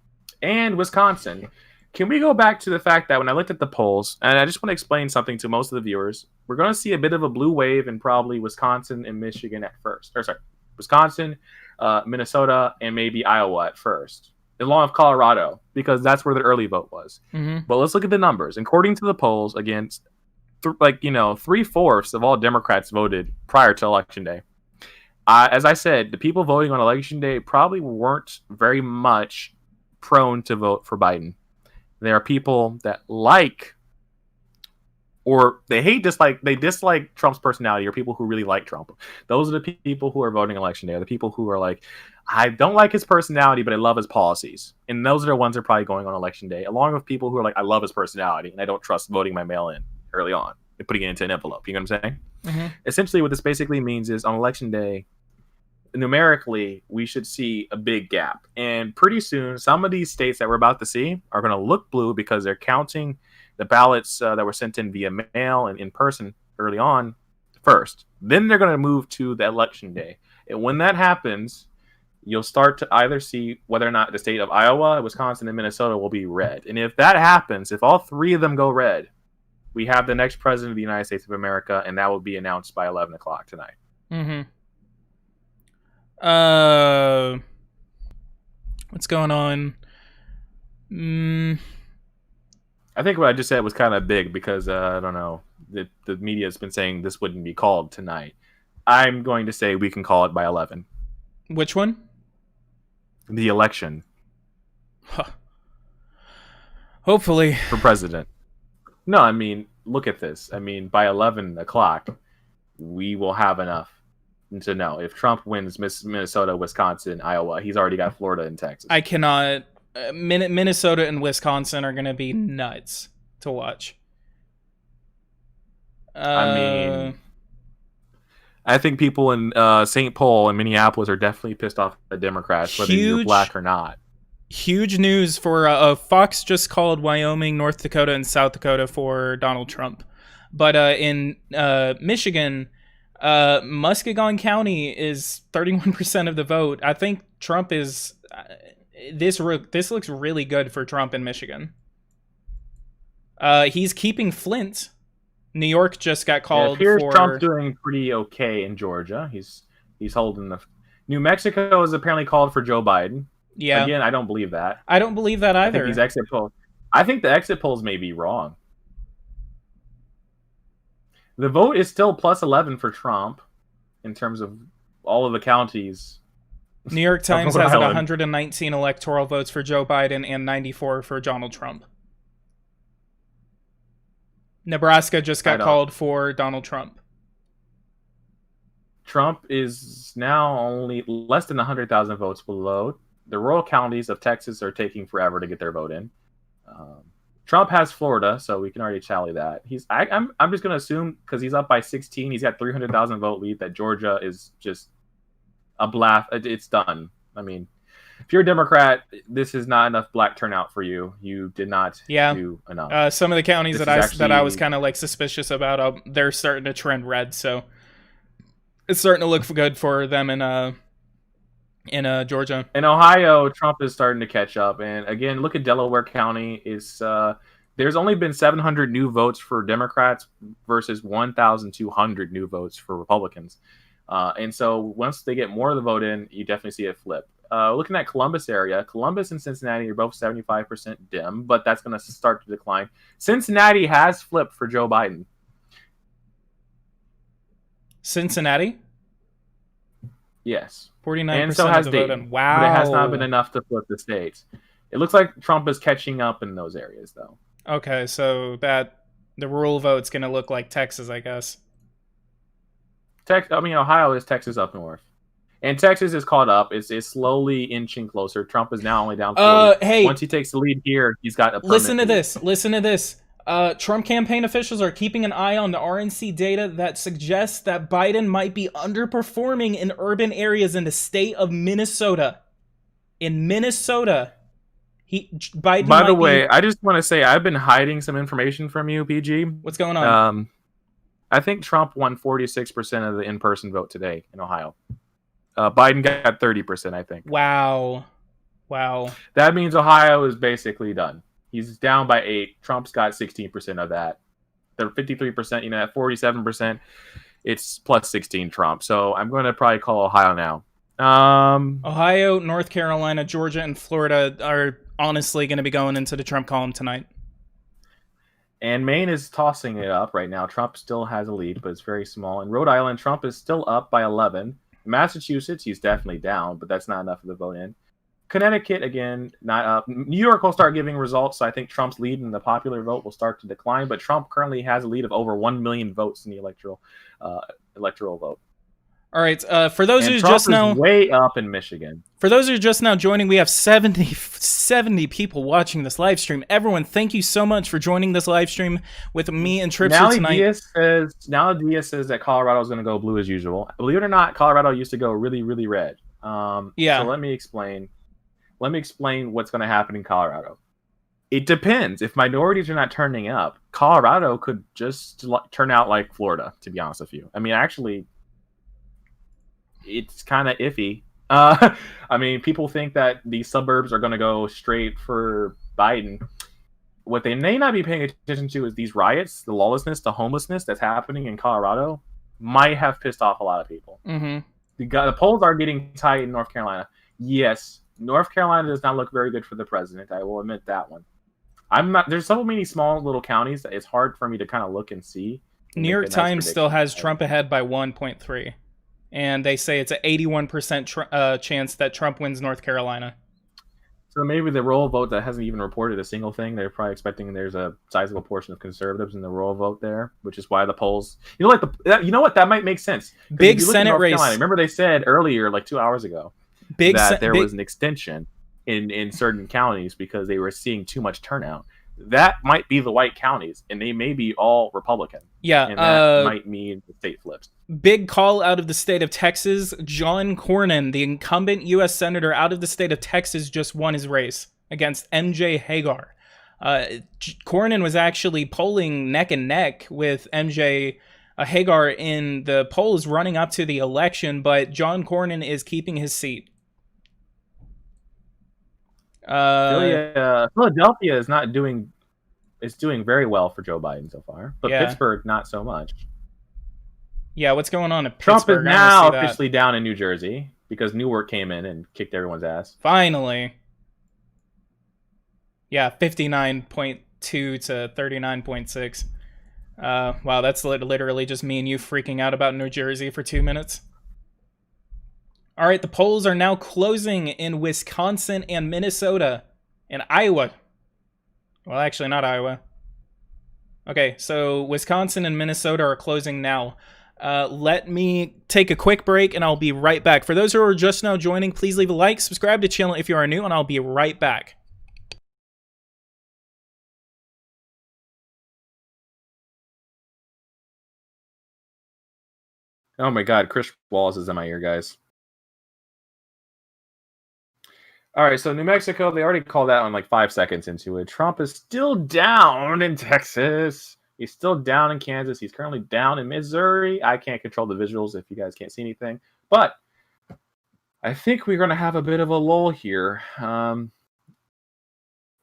S2: and Wisconsin. Can we go back to the fact that when I looked at the polls, and I just want to explain something to most of the viewers, we're going to see a bit of a blue wave in probably Wisconsin and Michigan at first. Wisconsin, Minnesota, and maybe Iowa at first, along with Colorado, because that's where the early vote was.
S1: Mm-hmm.
S2: But let's look at the numbers. According to the polls, against 3/4 of all Democrats voted prior to Election Day. As I said, the people voting on Election Day probably weren't very much prone to vote for Biden. There are people that like, or they dislike Trump's personality, or people who really like Trump. Those are the people who are voting Election Day. Are the people who are like, I don't like his personality, but I love his policies. And those are the ones that are probably going on Election Day, along with people who are like, I love his personality, and I don't trust voting my mail in early on and putting it into an envelope. You know what I'm saying?
S1: Mm-hmm.
S2: Essentially, what this basically means is on Election Day, numerically, we should see a big gap. And pretty soon, some of these states that we're about to see are going to look blue because they're counting the ballots that were sent in via mail and in person early on first. Then they're going to move to the Election Day. And when that happens, you'll start to either see whether or not the state of Iowa, Wisconsin, and Minnesota will be red. And if that happens, if all three of them go red, we have the next president of the United States of America, and that will be announced by 11 o'clock tonight.
S1: Mm-hmm. What's going on?
S2: I think what I just said was kind of big because I don't know. The media has been saying this wouldn't be called tonight. I'm going to say we can call it by 11.
S1: Which one?
S2: The election.
S1: Huh. Hopefully.
S2: For president. No, I mean, look at this. I mean, by 11 o'clock, we will have enough to know. If Trump wins Minnesota, Wisconsin, Iowa, he's already got Florida and Texas.
S1: I cannot. Minnesota and Wisconsin are going to be nuts to watch.
S2: I mean, I think people in St. Paul and Minneapolis are definitely pissed off at Democrats, whether you're black or not.
S1: Huge news for Fox just called Wyoming, North Dakota, and South Dakota for Donald Trump. But in Michigan, Muskegon County is 31% of the vote. I think Trump is... This looks really good for Trump in Michigan. He's keeping Flint. New York just got called for...
S2: Trump's doing pretty okay in Georgia. He's holding the... New Mexico is apparently called for Joe Biden.
S1: Yeah.
S2: Again, I don't believe that.
S1: I don't believe that either.
S2: I think the exit polls may be wrong. The vote is still plus 11 for Trump in terms of all of the counties.
S1: New York Times has 119 electoral votes for Joe Biden and 94 for Donald Trump. Nebraska just got called for Donald Trump.
S2: Trump is now only less than 100,000 votes below. The rural counties of Texas are taking forever to get their vote in. Trump has Florida, so we can already tally that. I'm just going to assume, because he's up by 16, he's got 300,000 vote lead, that Georgia is just a blast. It's done. I mean, if you're a Democrat, this is not enough black turnout for you. You did not do enough.
S1: Some of the counties that I was kind of like suspicious about, they're starting to trend red, so it's starting to look good for them in Georgia.
S2: In Ohio, Trump is starting to catch up. And again, look at Delaware County. There's only been 700 new votes for Democrats versus 1,200 new votes for Republicans. And so once they get more of the vote in, you definitely see it flip. Looking at Columbus area, Columbus and Cincinnati are both 75% Dem, but that's going to start to decline. Cincinnati has flipped for Joe Biden.
S1: Cincinnati?
S2: Yes.
S1: 49%
S2: and so has
S1: of the
S2: Dayton.
S1: vote. Wow.
S2: But it has not been enough to flip the states. It looks like Trump is catching up in those areas, though.
S1: Okay, so the rural vote's going to look like Texas, I guess.
S2: Ohio is Texas up north. And Texas is caught up. It's slowly inching closer. Trump is now only down 40.
S1: Hey,
S2: once he takes the lead here, he's got a permanent
S1: Listen to this. Trump campaign officials are keeping an eye on the RNC data that suggests that Biden might be underperforming in urban areas in the state of Minnesota. In Minnesota, Biden.
S2: By the way, I just want to say I've been hiding some information from you, PG.
S1: What's going on?
S2: I think Trump won 46% of the in-person vote today in Ohio. Biden got 30%, I think.
S1: Wow.
S2: That means Ohio is basically done. He's down by 8. Trump's got 16% of that. They're 53%, at 47%, it's plus 16 Trump. So I'm going to probably call Ohio now.
S1: Ohio, North Carolina, Georgia, and Florida are honestly going to be going into the Trump column tonight.
S2: And Maine is tossing it up right now. Trump still has a lead, but it's very small. In Rhode Island, Trump is still up by 11. Massachusetts, he's definitely down, but that's not enough of the vote in. Connecticut, again, not up. New York will start giving results, so I think Trump's lead in the popular vote will start to decline, but Trump currently has a lead of over 1 million votes in the electoral vote.
S1: All right, for those who
S2: Trump
S1: just now...
S2: way up in Michigan.
S1: For those who are just now joining, we have 70 people watching this live stream. Everyone, thank you so much for joining this live stream with me and Tripster tonight.
S2: Now Diaz says that Colorado is going to go blue as usual. Believe it or not, Colorado used to go really, really red.
S1: Yeah.
S2: So let me explain what's going to happen in Colorado. It depends. If minorities are not turning up, Colorado could just turn out like Florida, to be honest with you. I mean, actually, it's kind of iffy. People think that the suburbs are going to go straight for Biden. What they may not be paying attention to is these riots, the lawlessness, the homelessness that's happening in Colorado might have pissed off a lot of people.
S1: Mm-hmm.
S2: The polls are getting tight in North Carolina. Yes, North Carolina does not look very good for the president. I will admit that one. I'm not. There's so many small little counties that it's hard for me to kind of look and see. And
S1: New
S2: make
S1: York
S2: a nice
S1: Times still
S2: prediction.
S1: has Trump ahead by 1.3. And they say it's an 81% chance that Trump wins North Carolina.
S2: So maybe the roll vote that hasn't even reported a single thing. They're probably expecting there's a sizable portion of conservatives in the roll vote there, which is why the polls. You know what? That might make sense.
S1: Big
S2: if you look
S1: Senate
S2: at North
S1: race.
S2: Carolina, remember they said earlier, like 2 hours ago, that there was an extension in certain counties because they were seeing too much turnout. That might be the white counties, and they may be all Republican.
S1: Yeah,
S2: and that might mean the state flips.
S1: Big call out of the state of Texas. John Cornyn, the incumbent U.S. senator out of the state of Texas, just won his race against MJ Hagar. Cornyn was actually polling neck and neck with MJ Hagar in the polls running up to the election, but John Cornyn is keeping his seat.
S2: Philadelphia is not doing. It's doing very well for Joe Biden so far, but Pittsburgh not so much.
S1: Yeah, what's going on in
S2: Trump
S1: Pittsburgh?
S2: is now officially down in New Jersey because Newark came in and kicked everyone's ass.
S1: Finally. Yeah, 59.2 to 39.6. Wow, that's literally just me and you freaking out about New Jersey for 2 minutes. All right, the polls are now closing in Wisconsin and Minnesota and Iowa. Well, actually, not Iowa. Okay, so Wisconsin and Minnesota are closing now. Let me take a quick break, and I'll be right back. For those who are just now joining, please leave a like, subscribe to the channel if you are new, and I'll be right back.
S2: Oh my God, Chris Wallace is in my ear, guys. All right, so New Mexico, they already called that one like 5 seconds into it. Trump is still down in Texas. He's still down in Kansas. He's currently down in Missouri. I can't control the visuals if you guys can't see anything. But I think we're going to have a bit of a lull here. Other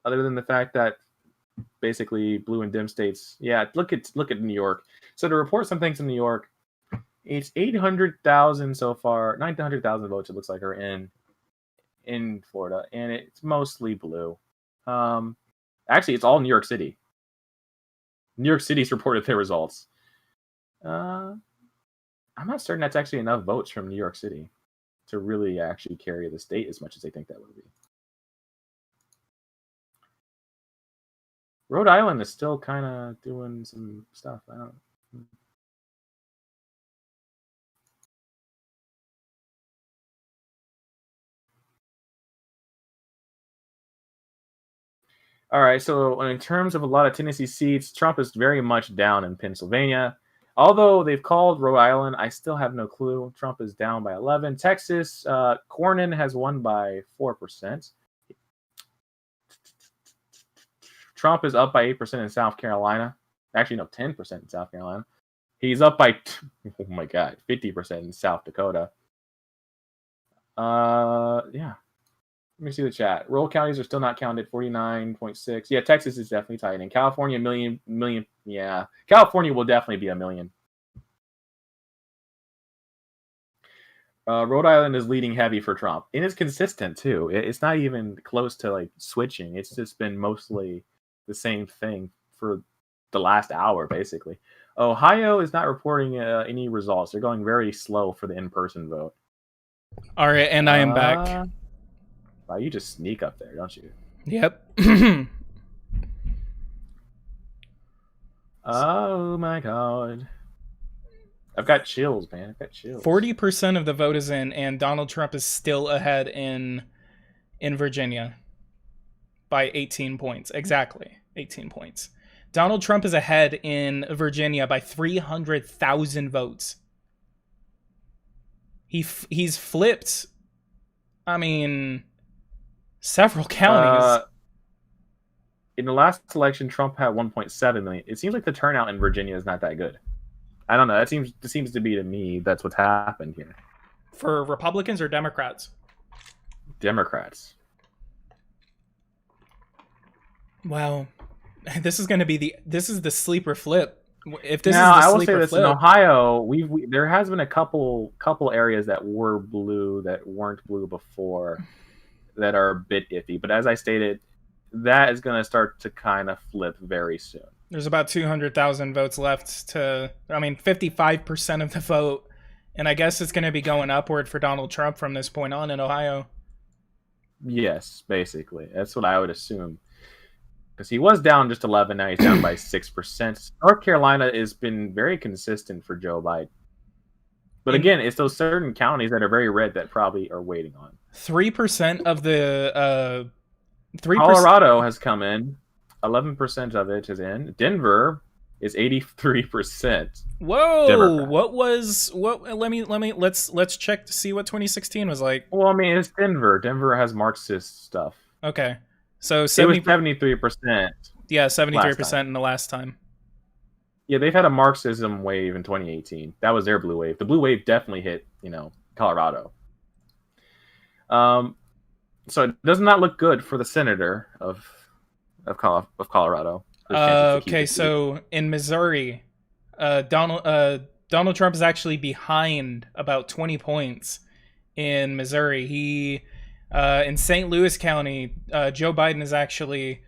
S2: than the fact that basically blue and dim states. Yeah, look at New York. So to report some things in New York, it's 800,000 so far. 900,000 votes, it looks like, are in Florida, and it's mostly blue. Actually, it's all New York City. New York City's reported their results. I'm not certain that's actually enough votes from New York City to really actually carry the state as much as they think that would be. Rhode Island is still kind of doing some stuff. I don't know. All right, so in terms of a lot of Tennessee seats, Trump is very much down in Pennsylvania. Although they've called Rhode Island, I still have no clue. Trump is down by 11. Texas, Cornyn has won by 4%. Trump is up by 8% in South Carolina. Actually, no, 10% in South Carolina. He's up by, oh my God, 50% in South Dakota. Yeah. Let me see the chat. Rural counties are still not counted, 49.6. Yeah, Texas is definitely tight. And California, million. Yeah, California will definitely be a million. Rhode Island is leading heavy for Trump. And it's consistent, too. It's not even close to, like, switching. It's just been mostly the same thing for the last hour, basically. Ohio is not reporting any results. They're going very slow for the in-person vote.
S1: All right, and I am back.
S2: Wow, you just sneak up there, don't you?
S1: Yep.
S2: Oh my God. I've got chills, man. I've got chills.
S1: 40% of the vote is in, and Donald Trump is still ahead in Virginia by 18 points. Exactly, 18 points. Donald Trump is ahead in Virginia by 300,000 votes. He's flipped, I mean, several counties.
S2: In the last election, Trump had 1.7 million. It seems like the turnout in Virginia is not that good. I don't know. It seems to be to me that's what's happened here.
S1: For Republicans or Democrats?
S2: Democrats.
S1: Wow. This is going to be the sleeper flip. If this
S2: Now,
S1: is the
S2: I will say
S1: sleeper
S2: this: in
S1: flip,
S2: Ohio, there has been a couple areas that were blue that weren't blue before that are a bit iffy. But as I stated, that is going to start to kind of flip very soon.
S1: there's about 200,000 votes left to, I mean, 55% of the vote. And I guess it's going to be going upward for Donald Trump from this point on in Ohio.
S2: Yes, basically. That's what I would assume. Because he was down just 11, now he's down by 6%. North Carolina has been very consistent for Joe Biden. But again, it's those certain counties that are very red that probably are waiting on.
S1: 3% of the 3%.
S2: Colorado has come in. 11% of it is in. Denver is 83%.
S1: Whoa!
S2: Democrat.
S1: Let's check to see what 2016 was like.
S2: Well, I mean, it's Denver. Denver has Marxist stuff.
S1: Okay, so
S2: It was 73%.
S1: Yeah, 73% in the last time.
S2: Yeah, they've had a Marxism wave in 2018. That was their blue wave. The blue wave definitely hit, Colorado. So it does not look good for the senator of Colorado.
S1: Okay, so in Missouri, Donald Trump is actually behind about 20 points in Missouri. He in St. Louis County, Joe Biden is actually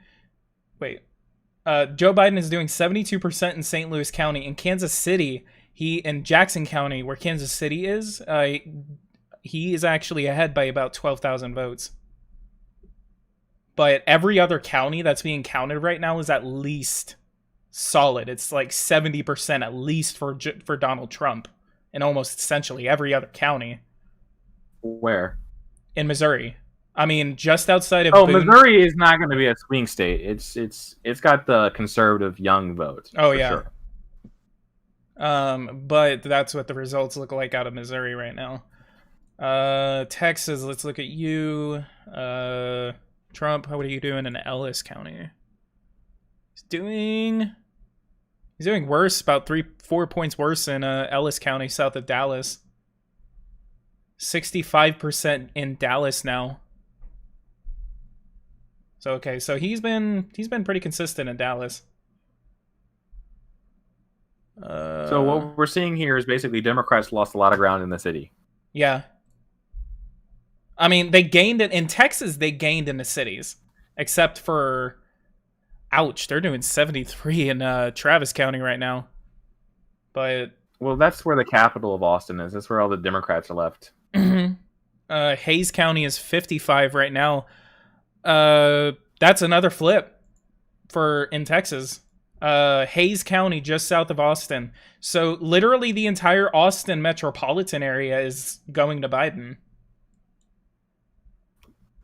S1: Joe Biden is doing 72% in St. Louis County. In Kansas City, in Jackson County, where Kansas City is, he is actually ahead by about 12,000 votes. But every other county that's being counted right now is at least solid. It's like 70% at least for Donald Trump, in almost essentially every other county.
S2: Where?
S1: In Missouri. I mean, just outside of
S2: Boone. Missouri is not going to be a swing state. It's got the conservative young vote.
S1: Oh yeah. Sure. But that's what the results look like out of Missouri right now. Texas, let's look at you. Trump, what are you doing in Ellis County? He's doing worse, about 3-4 points worse in Ellis County, south of Dallas. 65% in Dallas now. So okay, so he's been pretty consistent in Dallas.
S2: So what we're seeing here is basically Democrats lost a lot of ground in the city.
S1: Yeah. I mean, they gained it in Texas. They gained in the cities, except for, ouch, they're doing 73 in Travis County right now. But
S2: that's where the capital of Austin is. That's where all the Democrats are left.
S1: Hayes County is 55 right now. That's another flip in Texas. Hayes County, just south of Austin. So literally the entire Austin metropolitan area is going to Biden.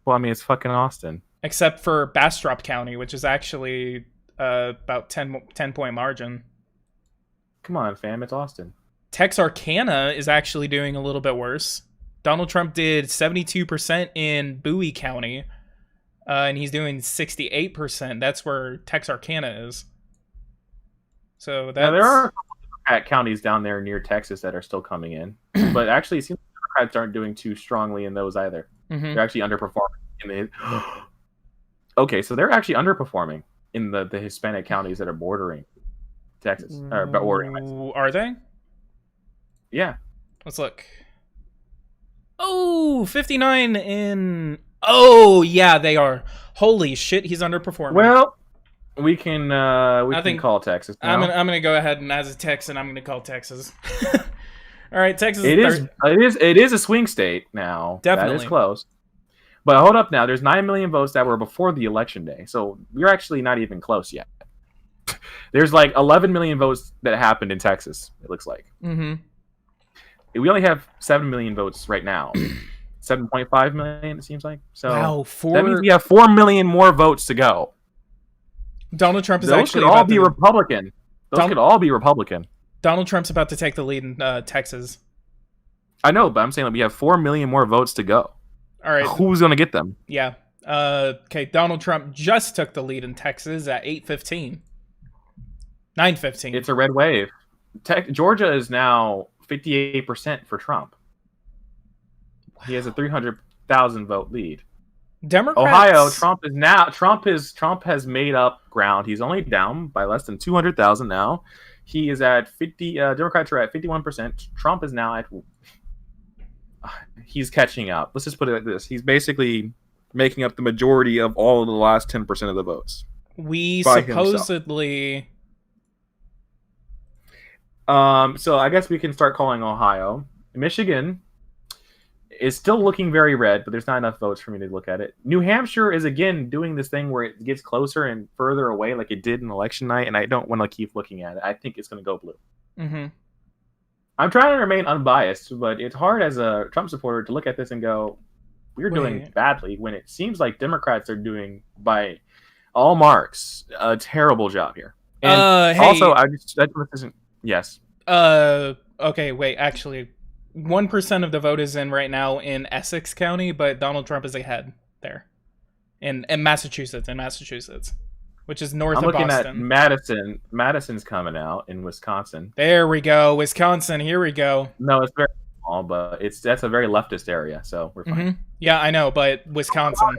S2: Well, I mean, it's fucking Austin.
S1: Except for Bastrop County, which is actually about 10-point margin.
S2: Come on, fam, it's Austin.
S1: Texarkana is actually doing a little bit worse. Donald Trump did 72% in Bowie County, and he's doing 68%. That's where Texarkana is. So that's...
S2: Now, there are a couple counties down there near Texas that are still coming in, but actually it seems like Democrats aren't doing too strongly in those either.
S1: Mm-hmm.
S2: They're actually underperforming. Okay, so they're actually underperforming in the Hispanic counties that are bordering Texas. Or bordering Mexico.
S1: Are they?
S2: Yeah.
S1: Let's look. Oh, 59 in... Oh, yeah, they are. Holy shit, he's underperforming.
S2: Well, we can call Texas now.
S1: I'm gonna go ahead and as a Texan, I'm gonna call Texas. All right, Texas.
S2: It is a swing state now.
S1: Definitely.
S2: That is close. But hold up now. There's 9 million votes that were before the election day. So we're actually not even close yet. There's like 11 million votes that happened in Texas, it looks like.
S1: Mm-hmm.
S2: We only have 7 million votes right now. 7.5 million, it seems like. So
S1: wow,
S2: that means we have 4 million more votes to go.
S1: Donald Trump is
S2: Those
S1: actually
S2: could all be Republican. Those could all be Republican.
S1: Donald Trump's about to take the lead in Texas.
S2: I know, but I'm saying that we have 4 million more votes to go.
S1: All right.
S2: Who's going to get them?
S1: Yeah. Okay, Donald Trump just took the lead in Texas at 8:15. 9:15.
S2: It's a red wave. Georgia is now 58% for Trump. Wow. He has a 300,000 vote lead.
S1: Democrats.
S2: Ohio, Trump has made up ground. He's only down by less than 200,000 now. He is at 50. Democrats are at 51%. Trump is now at. He's catching up. Let's just put it like this: he's basically making up the majority of all of the last 10% of the votes.
S1: We
S2: by
S1: supposedly.
S2: So I guess we can start calling Ohio. Michigan is still looking very red, but there's not enough votes for me to look at it. New Hampshire is again doing this thing where it gets closer and further away, like it did in election night, and I don't want to keep looking at it. I think it's going to go blue.
S1: Mm-hmm.
S2: I'm trying to remain unbiased, but it's hard as a Trump supporter to look at this and go, we're doing badly, when it seems like Democrats are doing, by all marks, a terrible job here. And
S1: hey,
S2: also, yes.
S1: Okay, wait, actually, 1% of the vote is in right now in Essex County, but Donald Trump is ahead there. In Massachusetts, which is north of Boston. I'm looking at
S2: Madison. Madison's coming out in Wisconsin.
S1: There we go. Wisconsin, here we go.
S2: No, it's very small, but that's a very leftist area, so we're fine.
S1: Mm-hmm. Yeah, I know, but Wisconsin.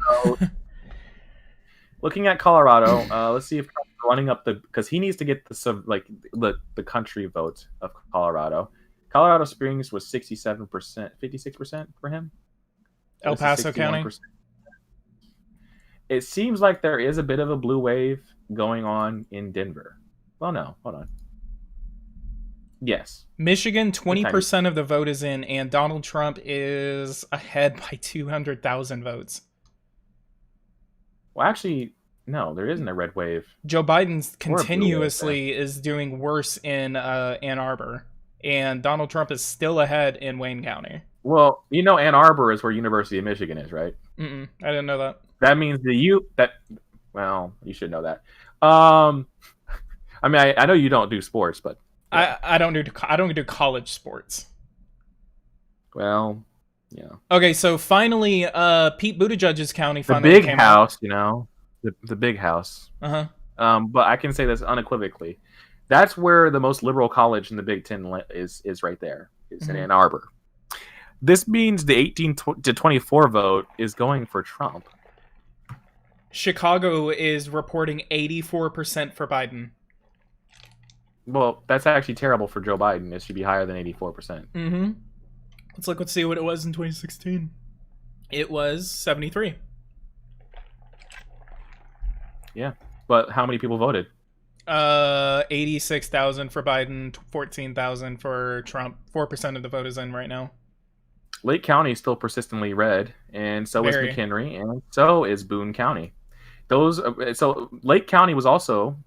S2: Looking at Colorado, let's see if Trump's running up because he needs to get the country vote of Colorado. Colorado Springs was 67%, 56% for him.
S1: El Paso County.
S2: It seems like there is a bit of a blue wave going on in Denver. Well, no, hold on. Yes.
S1: Michigan, 20% of the vote is in, and Donald Trump is ahead by 200,000 votes.
S2: Well, actually, no, there isn't a red wave.
S1: Joe Biden continuously is doing worse in Ann Arbor, and Donald Trump is still ahead in Wayne County.
S2: Well, Ann Arbor is where University of Michigan is, right?
S1: I didn't know that.
S2: That means well, you should know that. I mean, I know you don't do sports, but
S1: yeah. I don't do college sports.
S2: Well, yeah.
S1: Okay, so finally, Pete Buttigieg's county finally
S2: the big house, out. The big house. But I can say this unequivocally. That's where the most liberal college in the Big Ten is right there. It's in Ann Arbor. This means the 18 to 24 vote is going for Trump.
S1: Chicago is reporting 84% for Biden.
S2: Well, that's actually terrible for Joe Biden. It should be higher than 84%.
S1: Mm-hmm. Let's see what it was in 2016. It was 73.
S2: Yeah, but how many people voted?
S1: 86,000 for Biden, 14,000 for Trump. 4% of the vote is in right now.
S2: Lake County is still persistently red, and so is McHenry, and so is Boone County. So Lake County was also.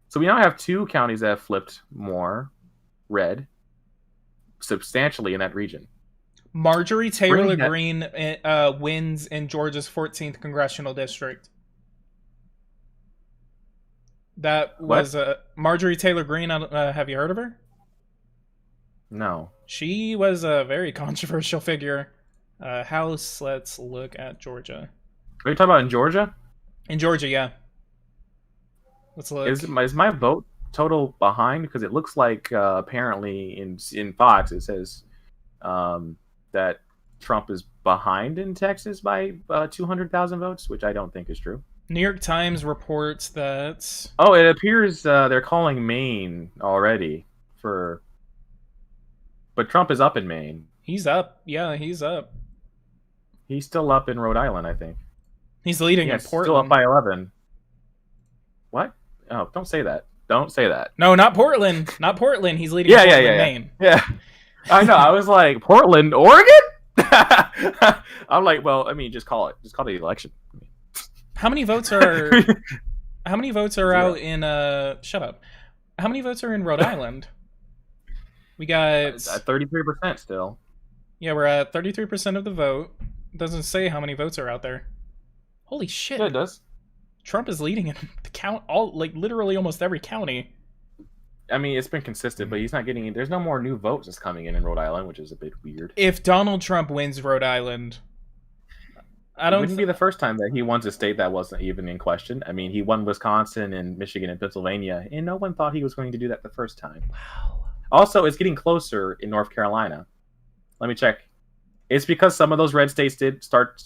S2: So we now have two counties that have flipped more red substantially in that region.
S1: Marjorie Taylor Greene wins in Georgia's 14th congressional district. That was Marjorie Taylor Greene. Have you heard of her?
S2: No.
S1: She was a very controversial figure. House, let's look at Georgia.
S2: Are you talking about in Georgia?
S1: In Georgia, yeah. Let's look.
S2: Is my vote total behind? Because it looks like apparently in Fox it says that Trump is behind in Texas by 200,000 votes, which I don't think is true.
S1: New York Times reports that...
S2: Oh, it appears they're calling Maine already for... But Trump is up in Maine.
S1: He's up. Yeah, he's up.
S2: He's still up in Rhode Island, I think.
S1: He's leading in Portland.
S2: Still up by 11. What? Oh, don't say that. Don't say that.
S1: No, not Portland. Not Portland. He's leading in Portland, Maine.
S2: Yeah. I know. I was like, Portland, Oregon? I'm like, well, I mean, just call it. Just call it the election.
S1: How many votes are out in shut up. How many votes are in Rhode Island? We got at
S2: 33% still.
S1: Yeah, we're at 33% of the vote. It doesn't say how many votes are out there. Holy shit.
S2: Yeah, it does.
S1: Trump is leading in the literally almost every county.
S2: I mean, it's been consistent, but he's not getting... There's no more new votes that's coming in Rhode Island, which is a bit weird.
S1: If Donald Trump wins Rhode Island...
S2: It wouldn't be the first time that he won a state that wasn't even in question. I mean, he won Wisconsin and Michigan and Pennsylvania, and no one thought he was going to do that the first time.
S1: Wow.
S2: Also, it's getting closer in North Carolina. Let me check. It's because some of those red states did start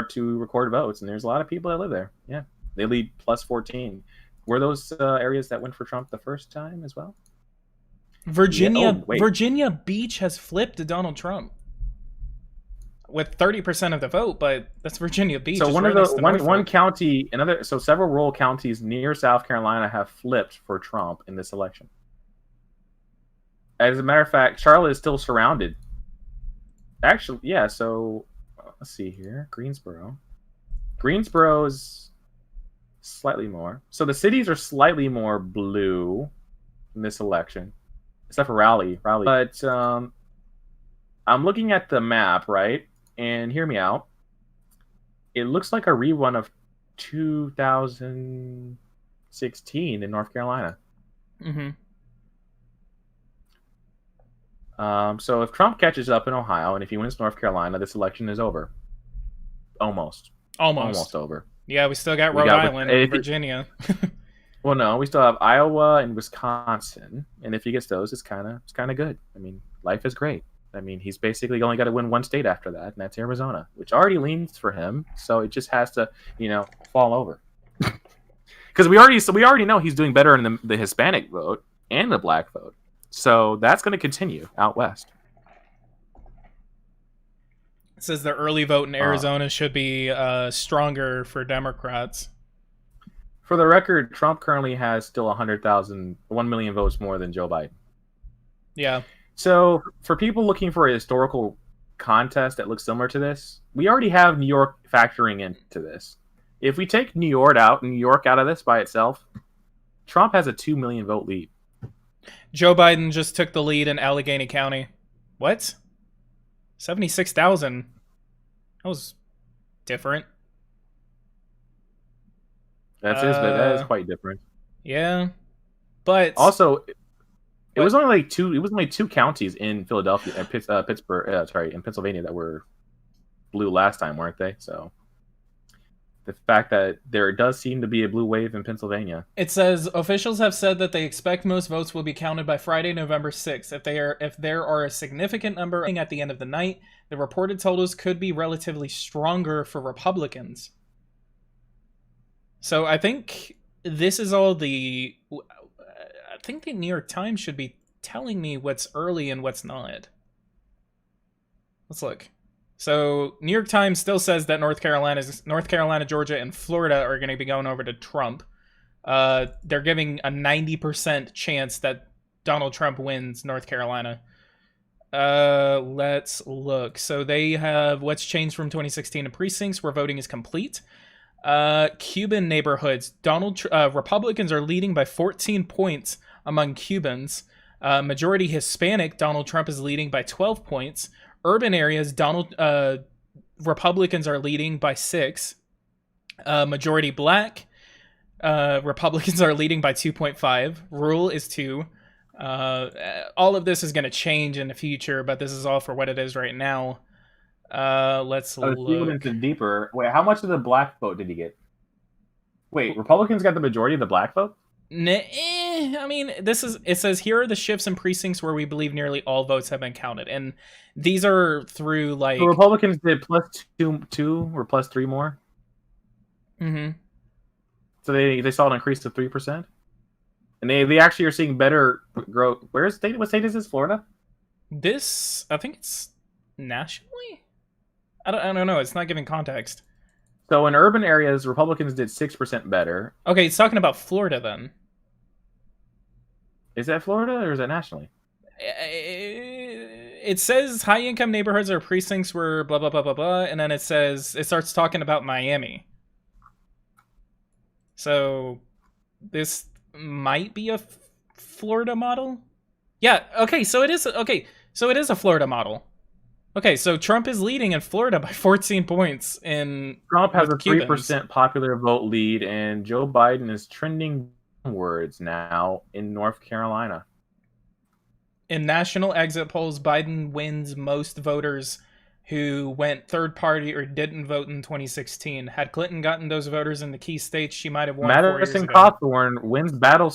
S2: to record votes, and there's a lot of people that live there. Yeah, they lead plus 14. Were those areas that went for Trump the first time as well?
S1: Virginia,
S2: Oh, wait.
S1: Virginia Beach has flipped to Donald Trump with 30% of the vote, but that's Virginia Beach.
S2: So
S1: It's
S2: one
S1: right
S2: of
S1: next
S2: the
S1: to
S2: one
S1: Norfolk.
S2: county, so several rural counties near South Carolina have flipped for Trump in this election. As a matter of fact, Charlotte is still surrounded. Actually, yeah. So let's see here. Greensboro is slightly more. So the cities are slightly more blue in this election, except for Raleigh. But I'm looking at the map, right? And hear me out. It looks like a rerun of 2016 in North Carolina.
S1: Mm-hmm.
S2: So if Trump catches up in Ohio and if he wins North Carolina, this election is over. Almost over.
S1: Yeah, we still got Rhode Island and Virginia.
S2: Well, no, we still have Iowa and Wisconsin, and if he gets those, it's kind of good. I mean, life is great. I mean, he's basically only got to win one state after that, and that's Arizona, which already leans for him. So it just has to, fall over. Because we already know he's doing better in the Hispanic vote and the black vote. So that's going to continue out west.
S1: It says the early vote in Arizona should be stronger for Democrats.
S2: For the record, Trump currently has still 1 million votes more than Joe Biden.
S1: Yeah.
S2: So for people looking for a historical contest that looks similar to this, we already have New York factoring into this. If we take New York out of this by itself, Trump has a 2 million vote lead.
S1: Joe Biden just took the lead in Allegheny County. What? 76,000. That was different.
S2: That is quite different.
S1: Yeah. But
S2: also, it was only like two counties in Philadelphia and in Pennsylvania that were blue last time, weren't they? So the fact that there does seem to be a blue wave in Pennsylvania.
S1: It says officials have said that they expect most votes will be counted by Friday, November 6th. If there are a significant number at the end of the night, the reported totals could be relatively stronger for Republicans. So I think this is all I think the New York Times should be telling me what's early and what's not. Let's look. So New York Times still says that North Carolina, Georgia, and Florida are going to be going over to Trump. They're giving a 90% chance that Donald Trump wins North Carolina. Let's look. So they have what's changed from 2016 to precincts where voting is complete. Cuban neighborhoods. Republicans are leading by 14 points among Cubans. Majority Hispanic, Donald Trump is leading by 12 points. Urban areas, Republicans are leading by 6. Majority Black, Republicans are leading by 2.5. Rural is 2. All of this is going to change in the future, but this is all for what it is right now. Let's look
S2: into deeper. Wait, how much of the black vote did he get? Wait, Republicans got the majority of the black vote?
S1: I mean, it says here are the shifts in precincts where we believe nearly all votes have been counted, and these are through like
S2: the Republicans did +2 or +3 more.
S1: Mm-hmm.
S2: So they saw an increase to 3%, and they actually are seeing better growth. What state is this? Florida?
S1: This I think it's nationally. I don't know. It's not giving context.
S2: So in urban areas, Republicans did 6% better.
S1: Okay, it's talking about Florida then.
S2: Is that Florida or is that nationally?
S1: It says high-income neighborhoods or precincts where blah, blah, blah, blah, blah, and then it starts talking about Miami. So this might be a Florida model? Yeah, okay, so it is a Florida model. Okay, so Trump is leading in Florida by 14 points.
S2: Trump has a 3% popular vote lead, and Joe Biden is trending downwards now in North Carolina.
S1: In national exit polls, Biden wins most voters who went third party or didn't vote in 2016. Had Clinton gotten those voters in the key states, she might have won.
S2: Madison Cawthorn wins Battle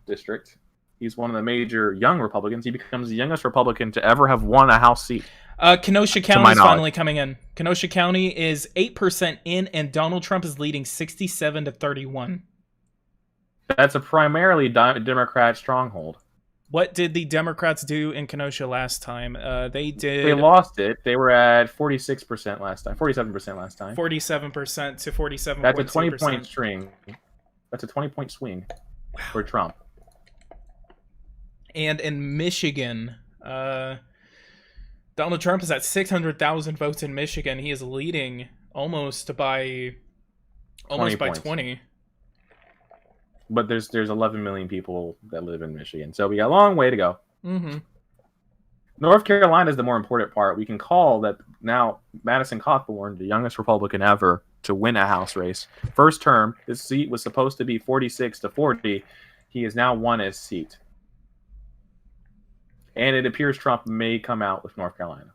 S2: District. He's one of the major young Republicans. He becomes the youngest Republican to ever have won a House seat.
S1: Kenosha County is finally coming in. Kenosha County is 8% in, and Donald Trump is leading 67-31.
S2: That's a primarily Democrat stronghold.
S1: What did the Democrats do in Kenosha last time?
S2: They lost it. They were at 46% last time, 47% last time.
S1: 47% to 47.2%.
S2: That's a 20-point string. That's a 20-point swing for Trump.
S1: And in Michigan, Donald Trump is at 600,000 votes in Michigan. He is leading almost by 20.
S2: But there's 11 million people that live in Michigan, so we got a long way to go.
S1: Mm-hmm.
S2: North Carolina is the more important part. We can call that now Madison Cawthorn, the youngest Republican ever to win a House race. First term, his seat was supposed to be 46 to 40. He has now won his seat. And it appears Trump may come out with North Carolina.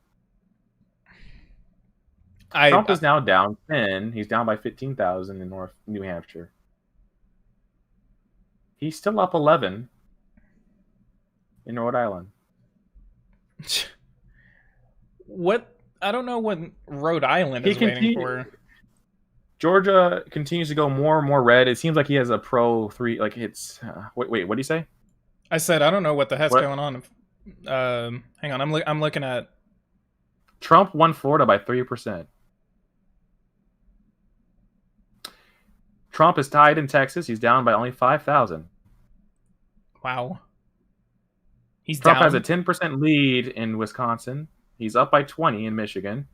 S2: Trump is now down 10. He's down by 15,000 in New Hampshire. He's still up 11 in Rhode Island.
S1: What? I don't know what Rhode Island is waiting for.
S2: Georgia continues to go more and more red. It seems like he has a pro 3. Like it's wait. What do you say?
S1: I said I don't know what the heck's going on. Hang on. I'm looking at.
S2: Trump won Florida by 3%. Trump is tied in Texas. He's down by only 5,000.
S1: Wow.
S2: Trump has a 10% lead in Wisconsin. He's up by 20 in Michigan.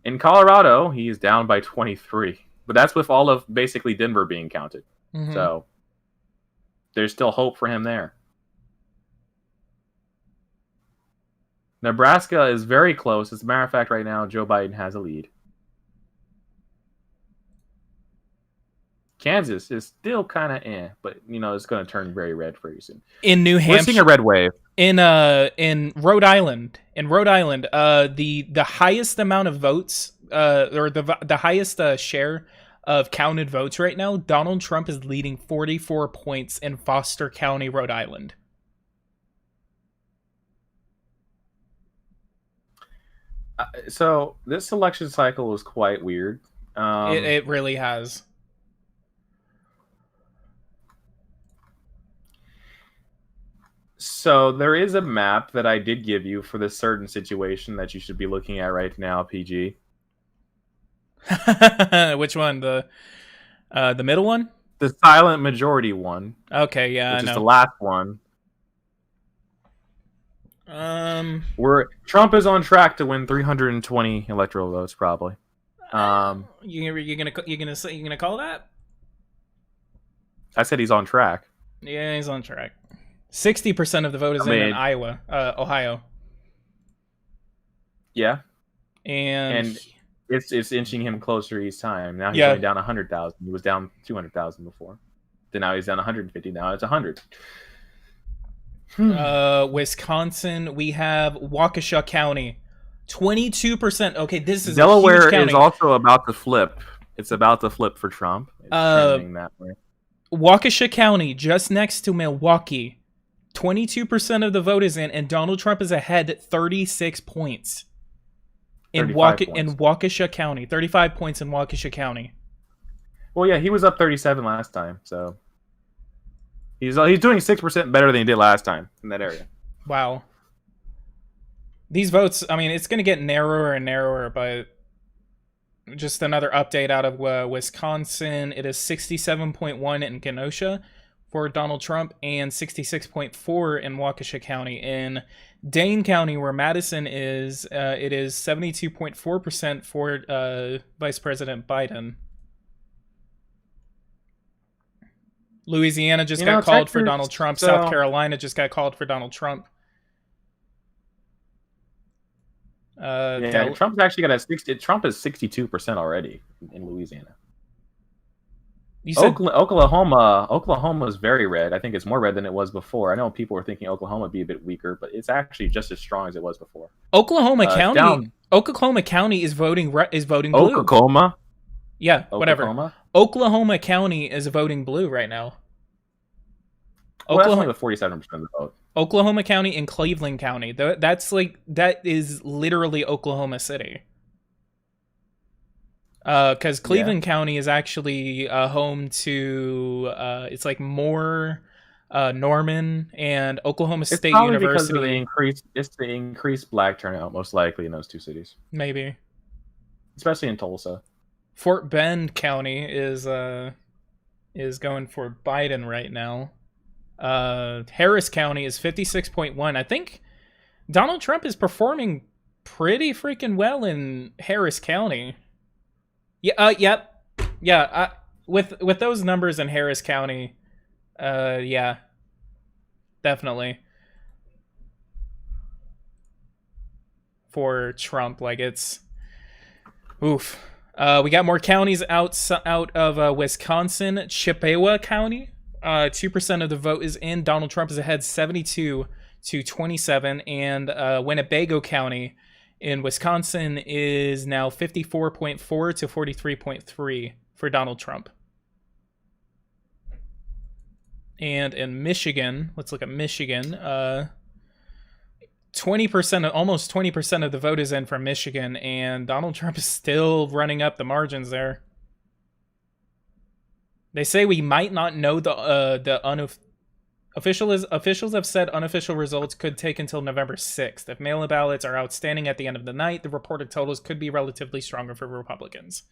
S2: In Colorado, he's down by 23. But that's with all of basically Denver being counted. Mm-hmm. So there's still hope for him there. Nebraska is very close. As a matter of fact, right now, Joe Biden has a lead. Kansas is still kind of but it's going to turn very red pretty soon.
S1: In New Hampshire,
S2: we're seeing a red wave.
S1: In Rhode Island, the highest amount of votes, or the highest share of counted votes right now, Donald Trump is leading 44 points in Foster County, Rhode Island.
S2: So this election cycle was quite weird.
S1: It really has.
S2: So there is a map that I did give you for this certain situation that you should be looking at right now, PG.
S1: Which one? The middle one?
S2: The silent majority one.
S1: Okay, yeah,
S2: which is the last one. Trump is on track to win 320 electoral votes, probably.
S1: You're gonna call that?
S2: I said he's on track.
S1: Yeah, he's on track. 60% of the vote is in Iowa, Ohio.
S2: Yeah,
S1: and
S2: it's inching him closer each time. Now he's only down 100,000. He was down 200,000 before. Then now he's down 150. Now it's 100.
S1: Wisconsin, we have Waukesha County, 22%. Okay, this is
S2: Delaware
S1: a huge county.
S2: Is also about to flip. It's about to flip for Trump. It's trending that way.
S1: Waukesha County, just next to Milwaukee. 22% of the vote is in, and Donald Trump is ahead at 36 points in Waukesha County. 35 points in Waukesha County.
S2: Well, yeah, he was up 37 last time, so he's doing 6% better than he did last time in that area.
S1: Wow. These votes, I mean, it's going to get narrower and narrower, but just another update out of Wisconsin. It is 67.1 in Kenosha for Donald Trump and 66.4 in Waukesha County. In Dane County, where Madison is, it is 72.4% for Vice President Biden. Louisiana just got called for Donald Trump. South Carolina just got called for Donald Trump.
S2: Trump's actually got Trump is 62% already in Louisiana.
S1: You said
S2: Oklahoma is very red. I think it's more red than it was before. I know people were thinking Oklahoma would be a bit weaker, but it's actually just as strong as it was before.
S1: Oklahoma County is voting blue.
S2: Oklahoma?
S1: Yeah, whatever. Oklahoma County is voting blue right now.
S2: Well, that's only with 47% of the vote.
S1: Oklahoma County and Cleveland County. That is literally Oklahoma City. Because
S2: Yeah.
S1: Cleveland County is actually home to it's like more Norman and Oklahoma
S2: It's
S1: State
S2: probably because of
S1: University,
S2: the increased black turnout, most likely in those two cities,
S1: maybe.
S2: especially in Tulsa.
S1: Fort Bend County is going for Biden right now. Harris County is 56.1. I think Donald Trump is performing pretty freaking well in Harris County. Yeah. Yep. Yeah. With those numbers in Harris County, yeah, definitely for Trump. Like it's oof. We got more counties out of Wisconsin. Chippewa County, 2% of the vote is in. Donald Trump is ahead 72 to 27, and Winnebago County in Wisconsin is now 54.4 to 43.3 for Donald Trump. And in Michigan, let's look at Michigan. 20%, almost 20% of the vote is in from Michigan, and Donald Trump is still running up the margins there. They say we might not know officials have said unofficial results could take until November 6th. If mail-in ballots are outstanding at the end of the night, the reported totals could be relatively stronger for Republicans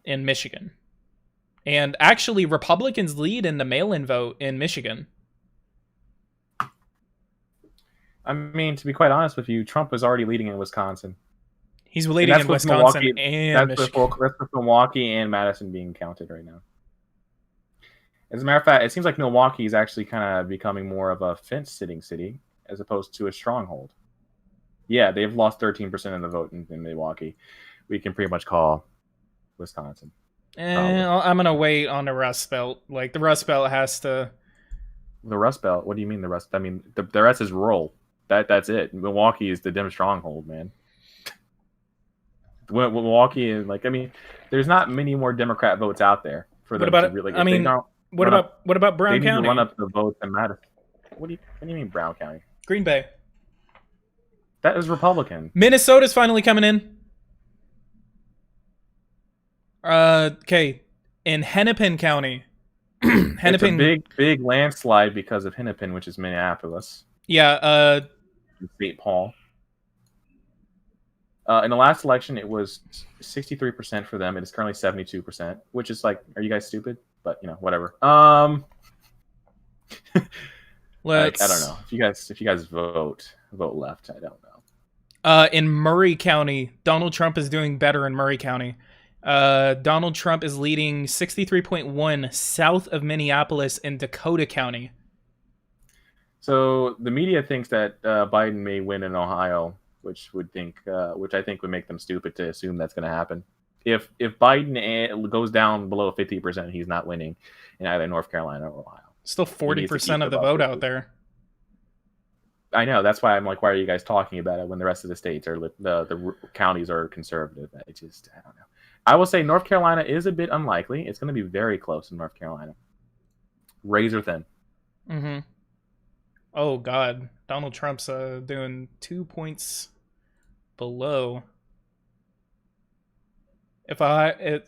S1: in Michigan. And actually, Republicans lead in the mail-in vote in Michigan.
S2: I mean, to be quite honest with you, Trump was already leading in Wisconsin.
S1: He's leading in Wisconsin
S2: Milwaukee,
S1: and Michigan.
S2: that's with Milwaukee and Madison being counted right now. As a matter of fact, it seems like Milwaukee is actually kind of becoming more of a fence-sitting city as opposed to a stronghold. Yeah, they've lost 13% of the vote in Milwaukee. We can pretty much call Wisconsin.
S1: I'm gonna wait on the Rust Belt. Like the Rust Belt has to.
S2: The Rust Belt. What do you mean the Rust? I mean the rest is rural. That's it. Milwaukee is the dim stronghold, man. Milwaukee is like, I mean, there's not many more Democrat votes out there for them to really.
S1: I mean, what about Brown County?
S2: They need to run up the votes and matter. What do you mean Brown County?
S1: Green Bay.
S2: That is Republican.
S1: Minnesota's finally coming in. Okay, in Hennepin County.
S2: Hennepin, it's a big landslide because of Hennepin, which is Minneapolis.
S1: Yeah.
S2: St. Paul. In the last election, it was 63% for them. It is currently 72%, which is like, are you guys stupid? But whatever. Like, I don't know. If you guys vote left, I don't know.
S1: In Murray County, Donald Trump is doing better in Murray County. Donald Trump is leading 63.1 south of Minneapolis in Dakota County.
S2: So the media thinks that Biden may win in Ohio, which I think would make them stupid to assume that's going to happen. If Biden goes down below 50%, he's not winning in either North Carolina or Ohio.
S1: Still 40% of the vote out there.
S2: I know. That's why I'm like, why are you guys talking about it when the rest of the states are the counties are conservative? I don't know. I will say North Carolina is a bit unlikely. It's going to be very close in North Carolina. Razor thin.
S1: Mm-hmm. Oh, God. Donald Trump's doing 2 points below.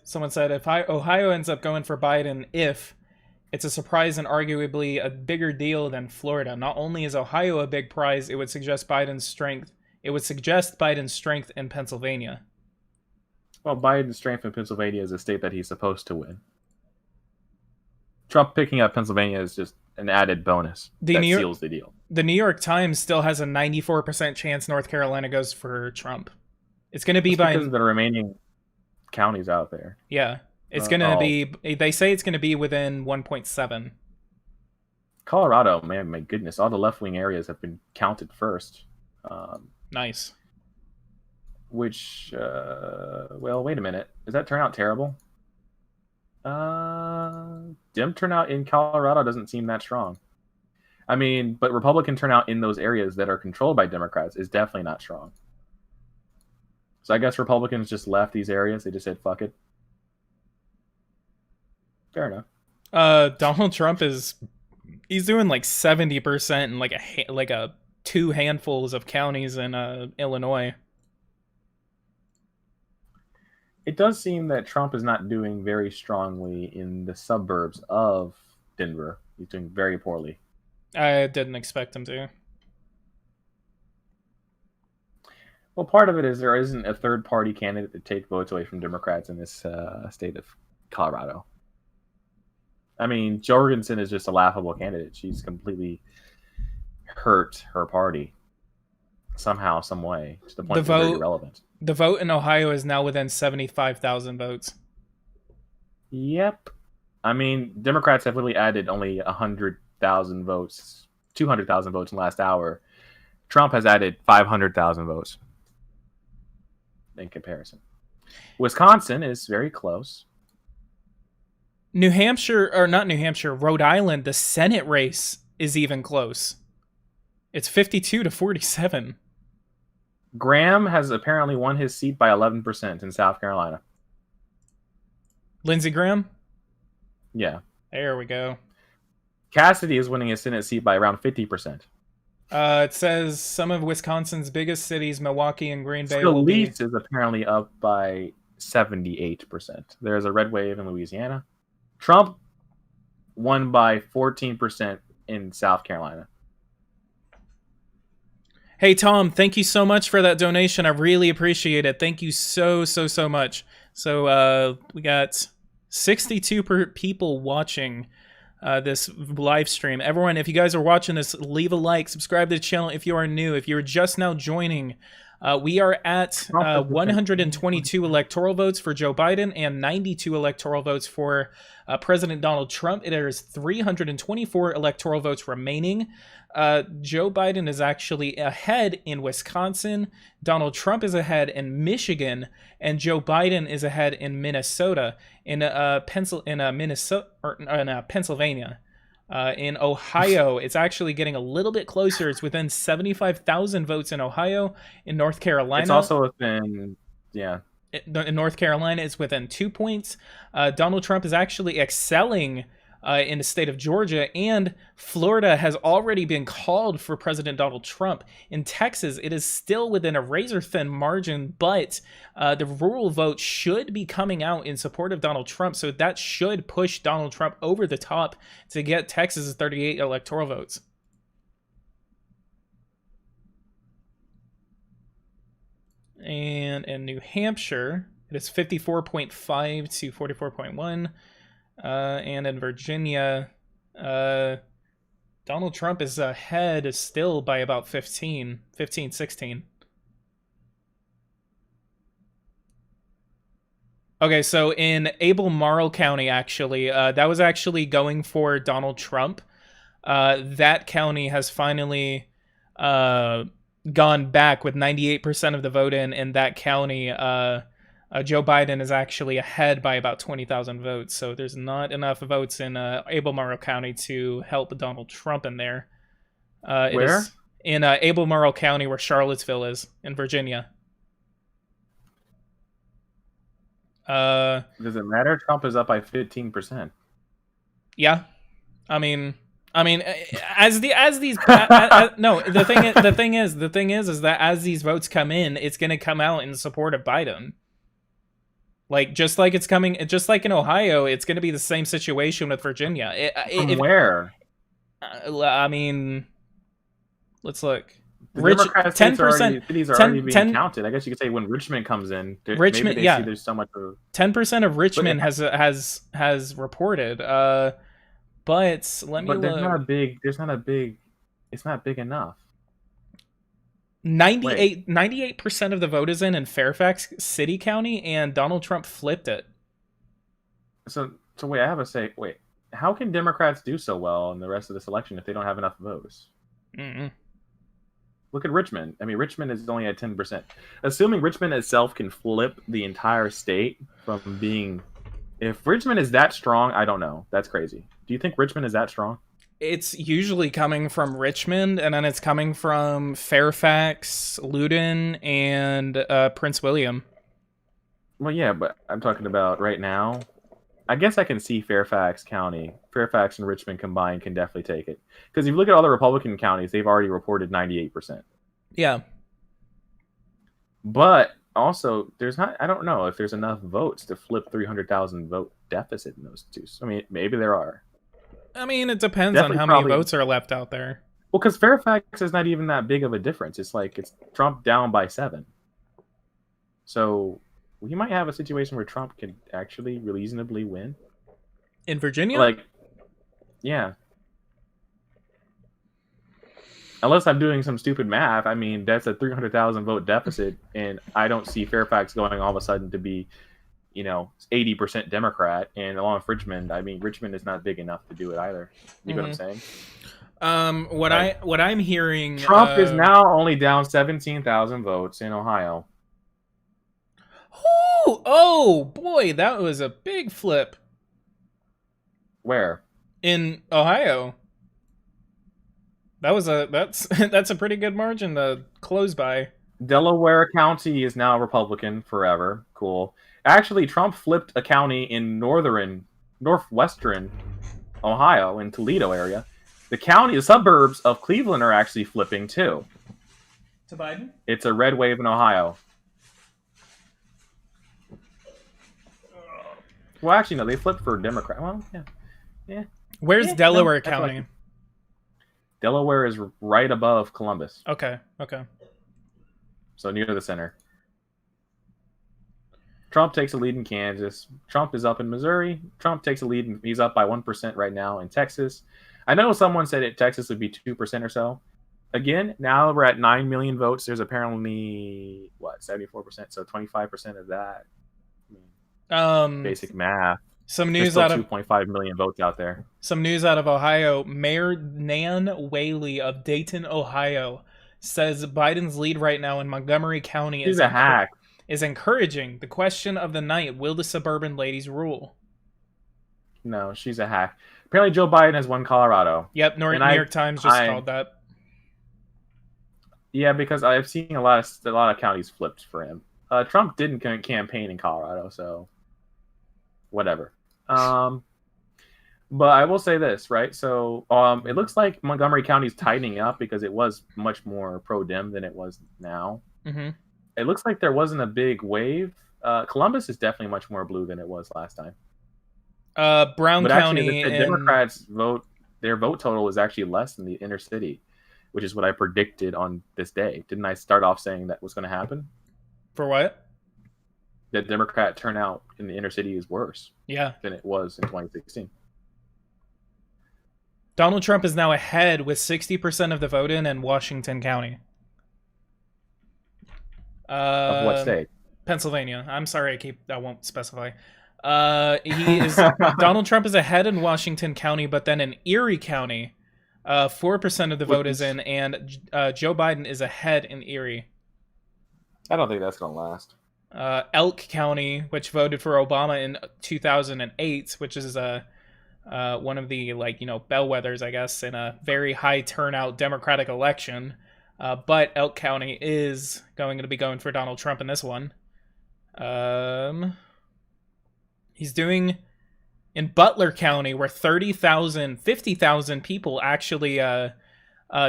S1: Someone said, if Ohio ends up going for Biden, it's a surprise and arguably a bigger deal than Florida. Not only is Ohio a big prize, it would suggest Biden's strength in Pennsylvania.
S2: Well, Biden's strength in Pennsylvania is a state that he's supposed to win. Trump picking up Pennsylvania is just an added bonus that seals the deal.
S1: The New York Times still has a 94% chance North Carolina goes for Trump. It's going to be
S2: because of the remaining counties out there.
S1: Yeah. It's going to be, they say it's going to be within 1.7.
S2: Colorado, man, my goodness, all the left-wing areas have been counted first.
S1: Nice.
S2: Which, well, wait a minute. Is that turnout terrible? Dem turnout in Colorado doesn't seem that strong. I mean, but Republican turnout in those areas that are controlled by Democrats is definitely not strong. So I guess Republicans just left these areas. They just said, fuck it. Fair enough.
S1: Donald Trump he's doing like 70% in like a two handfuls of counties in Illinois.
S2: it does seem that Trump is not doing very strongly in the suburbs of Denver. He's doing very poorly.
S1: I didn't expect him to.
S2: Well, part of it is there isn't a third-party candidate to take votes away from Democrats in this state of Colorado. I mean, Jorgensen is just a laughable candidate. She's completely hurt her party somehow, some way, to the point that they're irrelevant.
S1: The vote in Ohio is now within 75,000 votes.
S2: Yep. I mean, Democrats have really added only 100,000 votes, 200,000 votes in the last hour. Trump has added 500,000 votes in comparison. Wisconsin is very close.
S1: New Hampshire, or not New Hampshire, Rhode Island, the Senate race is even close. It's 52-47.
S2: Graham has apparently won his seat by 11% in South Carolina.
S1: Lindsey Graham?
S2: Yeah.
S1: There we go.
S2: Cassidy is winning his Senate seat by around 50%.
S1: It says some of Wisconsin's biggest cities, Milwaukee and Green Bay.
S2: Scalise is apparently up by 78%. There's a red wave in Louisiana. Trump won by 14% in South Carolina.
S1: Hey, Tom, thank you so much for that donation. I really appreciate it. Thank you so much. So we got 62 people watching this live stream. Everyone, if you guys are watching this, leave a like, subscribe to the channel if you are new. If you're just now joining, we are at 122 electoral votes for Joe Biden and 92 electoral votes for President Donald Trump. There is 324 electoral votes remaining. Joe Biden is actually ahead in Wisconsin. Donald Trump is ahead in Michigan, and Joe Biden is ahead in Minnesota. In Pennsylvania. In Ohio, it's actually getting a little bit closer. It's within 75,000 votes in Ohio. In North Carolina,
S2: it's also within, yeah.
S1: In North Carolina, it's within 2 points. Donald Trump is actually excelling in the state of Georgia, and Florida has already been called for President Donald Trump. In Texas, it is still within a razor-thin margin, but the rural vote should be coming out in support of Donald Trump, so that should push Donald Trump over the top to get Texas's 38 electoral votes. And in New Hampshire, it is 54.5 to 44.1. And in Virginia, Donald Trump is ahead still by about 16. Okay, so in Albemarle County, actually, that was actually going for Donald Trump. That county has finally gone back with 98% of the vote in that county. Joe Biden is actually ahead by about 20,000 votes, so there's not enough votes in Albemarle County to help Donald Trump in there.
S2: Where?
S1: In Albemarle County, where Charlottesville is, in Virginia.
S2: Does it matter? Trump is up by 15%.
S1: Yeah, I mean, as these no, the thing is that as these votes come in, it's going to come out in support of Biden. Like, just like in Ohio, it's going to be the same situation with Virginia.
S2: Where?
S1: I mean, let's look.
S2: Democrat 10%. Cities are already being counted. I guess you could say when Richmond comes in,
S1: Richmond,
S2: maybe they see there's so much.
S1: 10% of Richmond has reported. But let me look.
S2: There's not a big. It's not big enough.
S1: 98% of the vote is in Fairfax City County, and Donald Trump flipped it.
S2: So wait, I have to say, how can Democrats do so well in the rest of this election if they don't have enough votes?
S1: Mm-mm.
S2: Look at Richmond. I mean, Richmond is only at 10%. Assuming Richmond itself can flip the entire state from being... If Richmond is that strong, I don't know. That's crazy. Do you think Richmond is that strong?
S1: It's usually coming from Richmond, and then it's coming from Fairfax, Loudoun, and Prince William.
S2: Well, yeah, but I'm talking about right now. I guess I can see Fairfax County. Fairfax and Richmond combined can definitely take it. Because if you look at all the Republican counties, they've already reported 98%.
S1: Yeah.
S2: But also, there's not. I don't know if there's enough votes to flip 300,000 vote deficit in those two. I mean, maybe there are.
S1: I mean, it depends on
S2: Definitely,
S1: how many
S2: probably.
S1: votes are left out there.
S2: Well, because Fairfax is not even that big of a difference. It's like it's Trump down by 7. So we might have a situation where Trump can actually reasonably win.
S1: In Virginia?
S2: Like, yeah. Unless I'm doing some stupid math, I mean, that's a 300,000 vote deficit, and I don't see Fairfax going all of a sudden to be, 80% Democrat. And along with Richmond, I mean, Richmond is not big enough to do it either. You know what I'm saying?
S1: What I'm hearing,
S2: Trump is now only down 17,000 votes in Ohio.
S1: Oh boy, that was a big flip.
S2: Where?
S1: In Ohio. That's a pretty good margin to close by.
S2: Delaware County is now Republican forever. Cool. Actually, Trump flipped a county in northwestern Ohio, in Toledo area. The suburbs of Cleveland are actually flipping too.
S1: To Biden?
S2: It's a red wave in Ohio. Well, actually, no, they flipped for Democrat. Well, yeah.
S1: Where's Delaware County?
S2: Delaware is right above Columbus.
S1: Okay.
S2: So near the center. Trump takes a lead in Kansas. Trump is up in Missouri. Trump takes a lead. He's up by 1% right now in Texas. I know someone said Texas would be 2% or so. Again, now we're at 9 million votes. There's apparently, 74%? So 25% of that. Basic math.
S1: Some news
S2: out of 2.5 million votes out there.
S1: Some news out of Ohio. Mayor Nan Whaley of Dayton, Ohio, says Biden's lead right now in Montgomery County is encouraging. The question of the night: will the suburban ladies rule?
S2: No, she's a hack. Apparently, Joe Biden has won Colorado.
S1: Yep, New York Times just called that.
S2: Yeah, because I've seen a lot of counties flipped for him. Trump didn't campaign in Colorado, so whatever. But I will say this, right? So it looks like Montgomery County is tightening up because it was much more pro-Dem than it was now.
S1: Mm-hmm.
S2: It looks like there wasn't a big wave. Columbus is definitely much more blue than it was last time.
S1: Brown County,
S2: the Democrats their vote total was actually less than the inner city, which is what I predicted on this day. Didn't I start off saying that was going to happen?
S1: For what?
S2: That Democrat turnout in the inner city is worse than it was in 2016.
S1: Donald Trump is now ahead with 60% of the vote in Washington County.
S2: Of what state?
S1: Pennsylvania. I'm sorry, I won't specify. Donald Trump is ahead in Washington County, but then in Erie County, 4% of the vote is in, and Joe Biden is ahead in Erie.
S2: I don't think that's going to last.
S1: Elk County, which voted for Obama in 2008, which is one of the bellwethers, I guess, in a very high turnout Democratic election. But Elk County is going to be going for Donald Trump in this one. He's doing in Butler County, where 50,000 people actually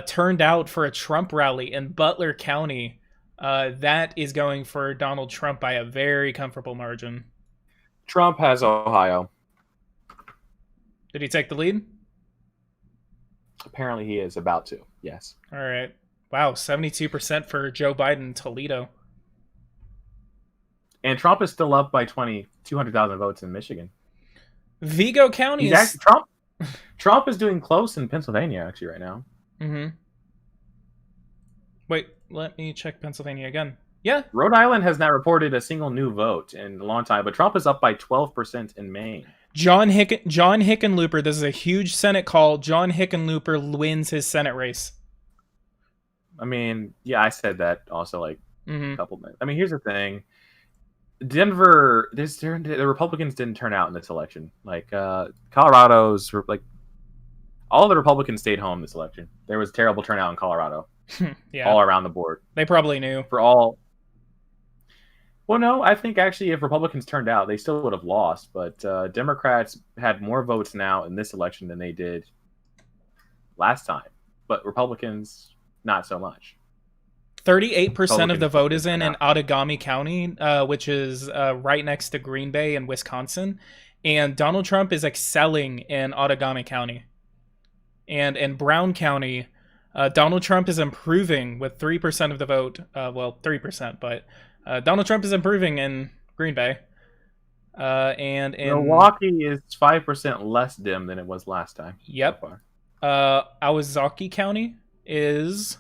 S1: turned out for a Trump rally in Butler County. That is going for Donald Trump by a very comfortable margin.
S2: Trump has Ohio.
S1: Did he take the lead?
S2: Apparently he is about to, yes.
S1: All right. Wow, 72% for Joe Biden, Toledo.
S2: And Trump is still up by 200,000 votes in Michigan.
S1: Vigo County is...
S2: Trump is doing close in Pennsylvania, actually, right now.
S1: Mm-hmm. Wait, let me check Pennsylvania again. Yeah.
S2: Rhode Island has not reported a single new vote in a long time, but Trump is up by 12% in Maine.
S1: John Hickenlooper, this is a huge Senate call. John Hickenlooper wins his Senate race.
S2: I mean, yeah, I said that also a couple minutes. I mean, here's the thing. Denver, the Republicans didn't turn out in this election. Colorado's, all the Republicans stayed home this election. There was terrible turnout in Colorado. All around the board.
S1: They probably knew.
S2: Well, no, I think actually if Republicans turned out, they still would have lost. But Democrats had more votes now in this election than they did last time. But Republicans, not so much.
S1: 38% of the
S2: Republicans
S1: vote
S2: did
S1: is in
S2: turn out.
S1: Outagamie County, which is right next to Green Bay in Wisconsin. And Donald Trump is excelling in Outagamie County. And in Brown County, Donald Trump is improving with 3% of the vote. Well, 3%, but Donald Trump is improving in Green Bay. And in
S2: Milwaukee is 5% less dim than it was last time.
S1: Yep.
S2: So far.
S1: Awazaki County is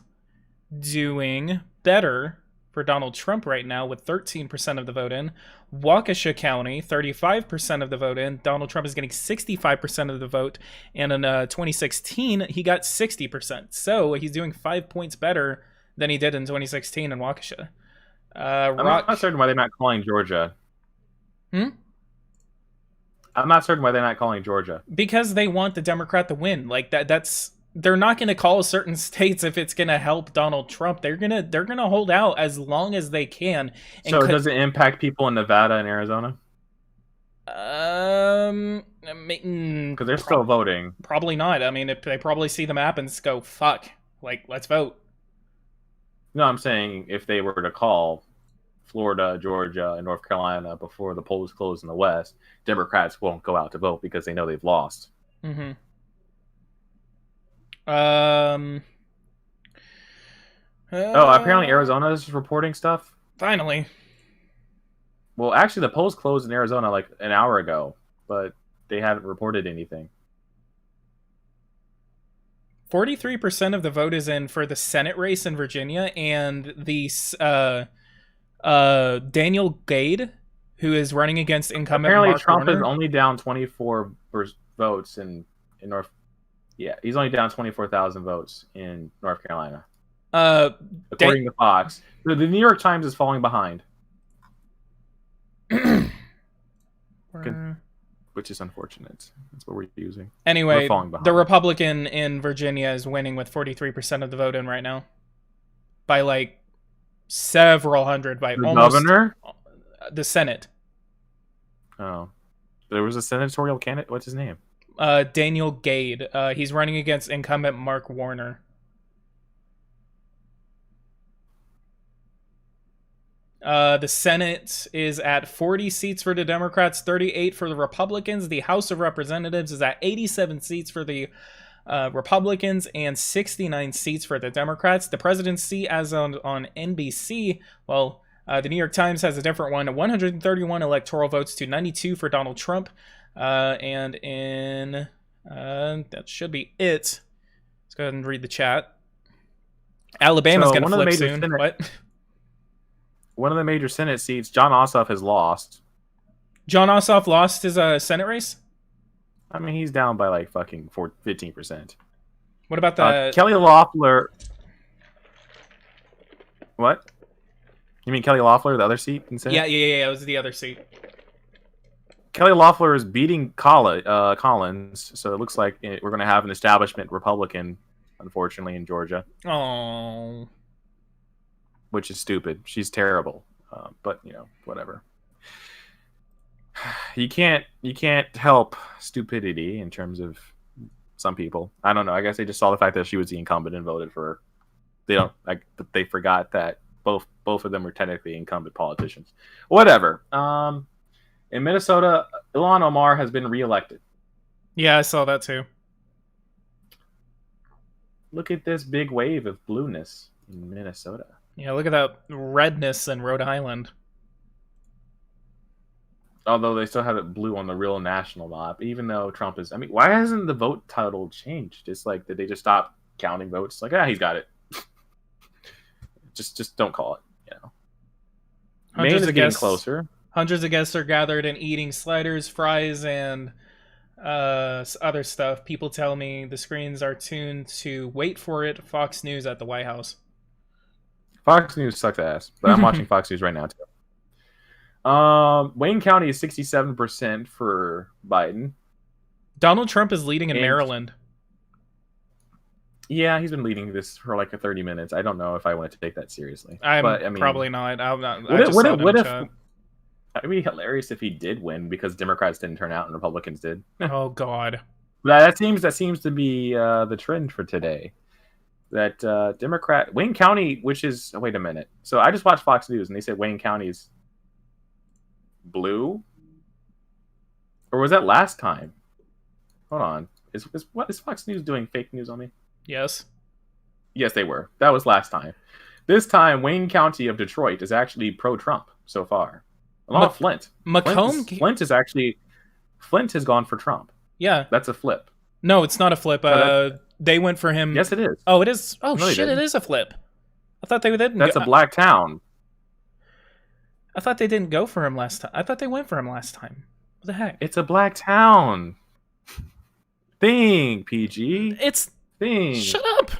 S1: doing better for Donald Trump right now with 13% of the vote in. Waukesha County, 35% of the vote in. Donald Trump is getting 65% of the vote. And in 2016, he got 60%. So he's doing 5 points better than he did in 2016 in Waukesha.
S2: I'm not certain why they're not calling Georgia. I'm not certain why they're not calling Georgia.
S1: Because they want the Democrat to win. Like that's they're not going to call certain states if it's going to help Donald Trump. They're going to hold out as long as they can. And
S2: so does it impact people in Nevada and Arizona?
S1: Because
S2: they're still voting.
S1: Probably not. I mean, they probably see the map and just go, "Fuck, like let's vote."
S2: No, I'm saying if they were to call Florida, Georgia, and North Carolina before the polls close in the West, Democrats won't go out to vote because they know they've lost.
S1: Mm-hmm.
S2: Apparently Arizona is reporting stuff.
S1: Finally.
S2: Well, actually, the polls closed in Arizona like an hour ago, but they haven't reported anything.
S1: 43% of the vote is in for the Senate race in Virginia, and the Daniel Gade, who is running against incumbent
S2: Apparently,
S1: Mark
S2: Trump
S1: Warner.
S2: is only down 24 votes in North. Yeah, he's only down 24,000 votes in North Carolina. According to Fox, the New York Times is falling behind, which is unfortunate. That's what we're using.
S1: Anyway, the Republican in Virginia is winning with 43% of the vote in right now, by like several hundred, by
S2: the
S1: almost
S2: governor,
S1: the Senate.
S2: Oh, there was a senatorial candidate. What's his name?
S1: Daniel Gade. He's running against incumbent Mark Warner. The Senate is at 40 seats for the Democrats, 38 for the Republicans. The House of Representatives is at 87 seats for the Republicans and 69 seats for the Democrats. The presidency, as on NBC, well, the New York Times has a different one. 131 electoral votes to 92 for Donald Trump. And in that should be it. Let's go ahead and read the chat. Alabama's going to flip soon. What?
S2: One of the major Senate seats, Jon Ossoff has lost.
S1: Jon Ossoff lost his Senate race?
S2: I mean, he's down by like fucking 15%.
S1: What about the
S2: Kelly Loeffler? What? You mean Kelly Loeffler, the other seat in Senate?
S1: Yeah. It was the other seat.
S2: Kelly Loeffler is beating Collins, so it looks like we're going to have an establishment Republican, unfortunately, in Georgia.
S1: Oh,
S2: which is stupid. She's terrible, but whatever. You can't help stupidity in terms of some people. I don't know. I guess they just saw the fact that she was the incumbent and voted for her. They forgot that both of them were technically incumbent politicians. Whatever. In Minnesota, Ilhan Omar has been reelected.
S1: Yeah, I saw that too.
S2: Look at this big wave of blueness in Minnesota.
S1: Yeah, look at that redness in Rhode Island.
S2: Although they still have it blue on the real national map, even though Trump is... I mean, why hasn't the vote title changed? It's like, did they just stop counting votes? Like, he's got it. just don't call it, Maine is getting closer.
S1: Hundreds of guests are gathered and eating sliders, fries, and other stuff. People tell me the screens are tuned to wait for it. Fox News at the White House.
S2: Fox News sucks ass, but I'm watching Fox News right now too. Wayne County is 67% for Biden.
S1: Donald Trump is leading in Maryland.
S2: Yeah, he's been leading this for like 30 minutes. I don't know if I want to take that seriously.
S1: Probably not.
S2: It'd be hilarious if he did win because Democrats didn't turn out and Republicans did.
S1: Oh God,
S2: that seems to be the trend for today. that Democrat Wayne County, which is wait a minute. So I just watched Fox News and they said Wayne County's blue, or was that last time? Hold on, is Fox News doing fake news on me?
S1: Yes.
S2: Yes, they were. That was last time. This time, Wayne County of Detroit is actually pro-Trump so far, along with Flint.
S1: Macomb.
S2: Flint has gone for Trump.
S1: Yeah,
S2: that's a flip.
S1: No, it's not a flip. They went for him.
S2: Yes, it is.
S1: Oh, it is. Oh
S2: no,
S1: shit! It is a flip. I thought they didn't.
S2: That's a black town.
S1: I thought they didn't go for him last time. I thought they went for him last time. What the heck?
S2: It's a black town. Thing, PG.
S1: It's
S2: thing.
S1: Shut up.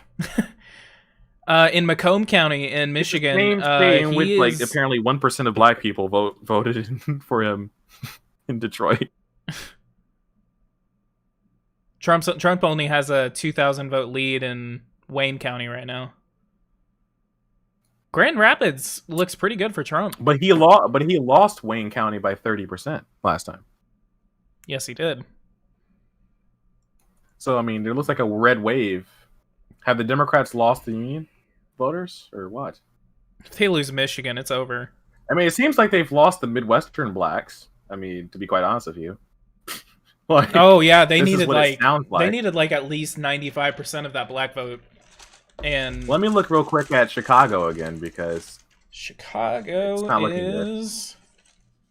S1: In Macomb County in Michigan,
S2: same state in which like apparently 1% of black people voted for him in Detroit.
S1: Trump only has a 2,000 vote lead in Wayne County right now. Grand Rapids looks pretty good for Trump,
S2: but he lost Wayne County by 30% last time.
S1: Yes, he did.
S2: So I mean, there looks like a red wave. Have the Democrats lost the Union voters or what?
S1: If they lose Michigan, it's over.
S2: I mean, it seems like they've lost the Midwestern blacks. I mean, to be quite honest with you.
S1: Like, oh yeah, they needed
S2: like
S1: they needed like at least 95% of that black vote. And
S2: let me look real quick at Chicago again because
S1: Chicago is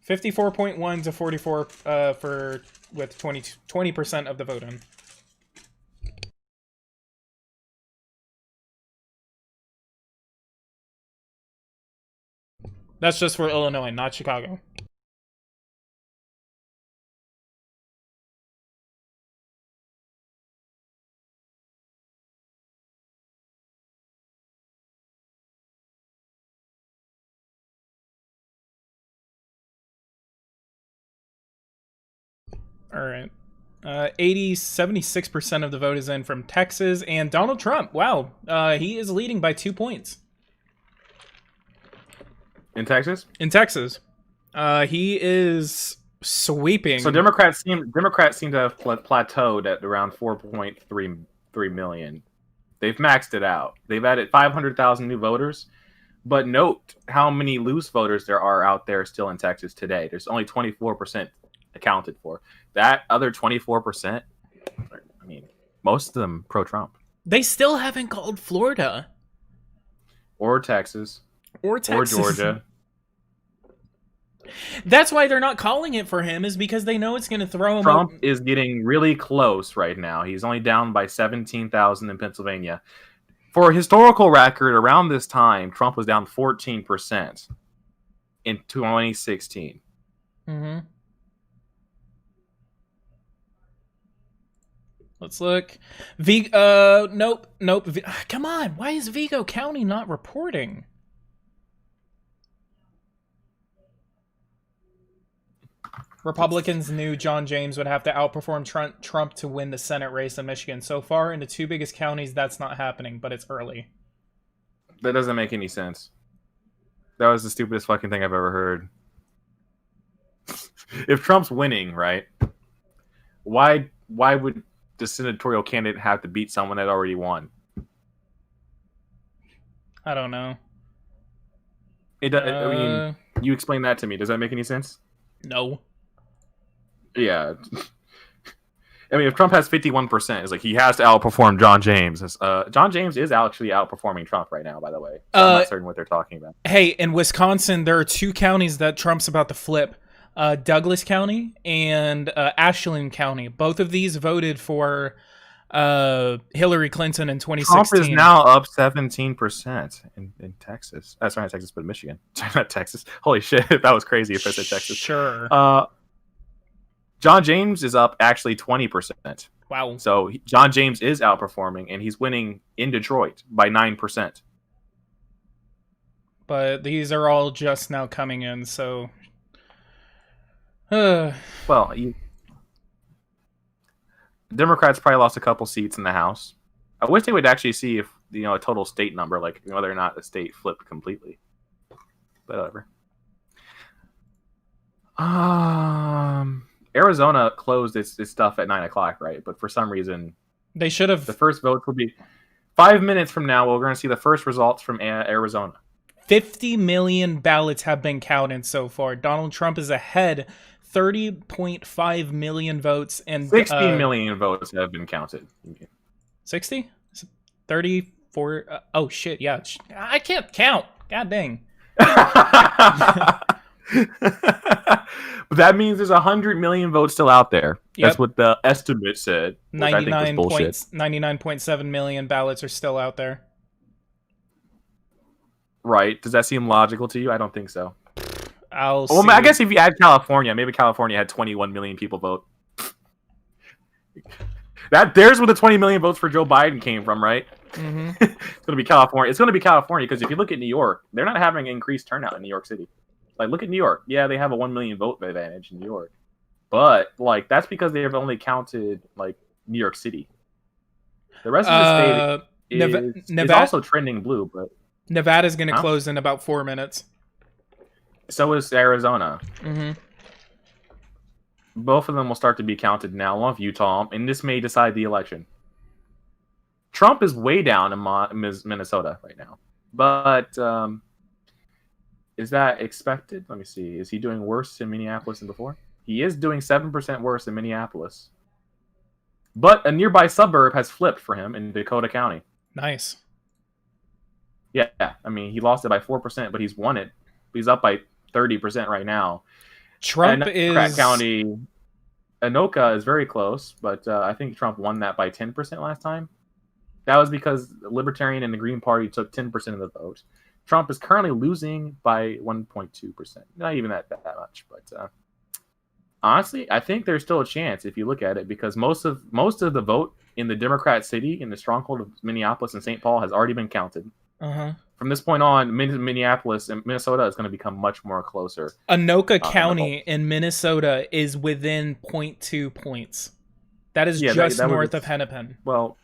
S1: 54.1 to 44 for with 20% of the vote in. That's just for Illinois, not Chicago. All right. 76% of the vote is in from Texas, and Donald Trump, wow, he is leading by 2 points.
S2: In Texas?
S1: In Texas. He is sweeping.
S2: So Democrats seem to have plateaued at around 4.3 million. They've maxed it out. They've added 500,000 new voters, but note how many loose voters there are out there still in Texas today. There's only 24% accounted for. That other 24%, I mean, most of them pro-Trump.
S1: They still haven't called Florida.
S2: Or Texas.
S1: Or
S2: Georgia.
S1: That's why they're not calling it for him, is because they know it's going to throw him.
S2: Trump is getting really close right now. He's only down by 17,000 in Pennsylvania. For a historical record, around this time, Trump was down 14% in 2016.
S1: Mm-hmm. Let's look. Nope. Come on. Why is Vigo County not reporting? Republicans knew John James would have to outperform Trump to win the Senate race in Michigan. So far, in the two biggest counties, that's not happening, but it's early.
S2: That doesn't make any sense. That was the stupidest fucking thing I've ever heard. If Trump's winning, right, why would the senatorial candidate have to beat someone that already won?
S1: I don't know.
S2: I mean, you explain that to me. Does that make any sense?
S1: No.
S2: Yeah. I mean, if Trump has 51%, it's like he has to outperform John James. John James is actually outperforming Trump right now, by the way. So I'm not certain what they're talking about.
S1: Hey, in Wisconsin, there are two counties that Trump's about to flip. Douglas County and Ashland County. Both of these voted for Hillary Clinton in 2016.
S2: Trump is now up 17% in Texas. That's not Texas, but Michigan. Not Texas. Holy shit, that was crazy if I said Texas.
S1: Sure.
S2: John James is up actually 20%.
S1: Wow.
S2: So John James is outperforming, and he's winning in Detroit by 9%.
S1: But these are all just now coming in, so...
S2: Well, Democrats probably lost a couple seats in the House. I wish they would actually see if a total state number, like whether or not the state flipped completely. But whatever. Arizona closed its stuff at 9:00, right? But for some reason,
S1: they should have.
S2: The first votes would be 5 minutes from now, we're going to see the first results from Arizona.
S1: 50 million ballots have been counted so far. Donald Trump is ahead, 30.5 million votes, and
S2: 60 million votes have been counted.
S1: 60? 34? Oh shit! Yeah, I can't count. God dang.
S2: But that means there's 100 million votes still out there.
S1: Yep.
S2: That's what the estimate said.
S1: 99.7 million ballots are still out there.
S2: Right. Does that seem logical to you? I don't think so.
S1: Well,
S2: I guess if you add California, maybe California had 21 million people vote. There's where the 20 million votes for Joe Biden came from, right?
S1: Mm-hmm.
S2: It's going to be California. It's going to be California because if you look at New York, they're not having increased turnout in New York City. Like, look at New York. Yeah, they have a 1 million vote advantage in New York. But, like, that's because they have only counted, like, New York City. The rest of the state is also trending blue, but...
S1: Nevada's going to close in about 4 minutes.
S2: So is Arizona.
S1: Mm-hmm.
S2: Both of them will start to be counted now, along with Utah, and this may decide the election. Trump is way down in Minnesota right now. But is that expected? Let me see. Is he doing worse in Minneapolis than before? He is doing 7% worse in Minneapolis. But a nearby suburb has flipped for him in Dakota County.
S1: Nice.
S2: Yeah, I mean, he lost it by 4%, but he's won it. He's up by 30% right now.
S1: Trump
S2: Democrat County, Anoka is very close, but I think Trump won that by 10% last time. That was because the Libertarian and the Green Party took 10% of the vote. Trump is currently losing by 1.2%. Not even that much, but honestly, I think there's still a chance if you look at it, because most of the vote in the Democrat city, in the stronghold of Minneapolis and St. Paul, has already been counted.
S1: Uh-huh.
S2: From this point on, Minneapolis and Minnesota is going to become much more closer.
S1: Anoka County in Minnesota is within 0.2 points. That is just north of Hennepin.
S2: Well,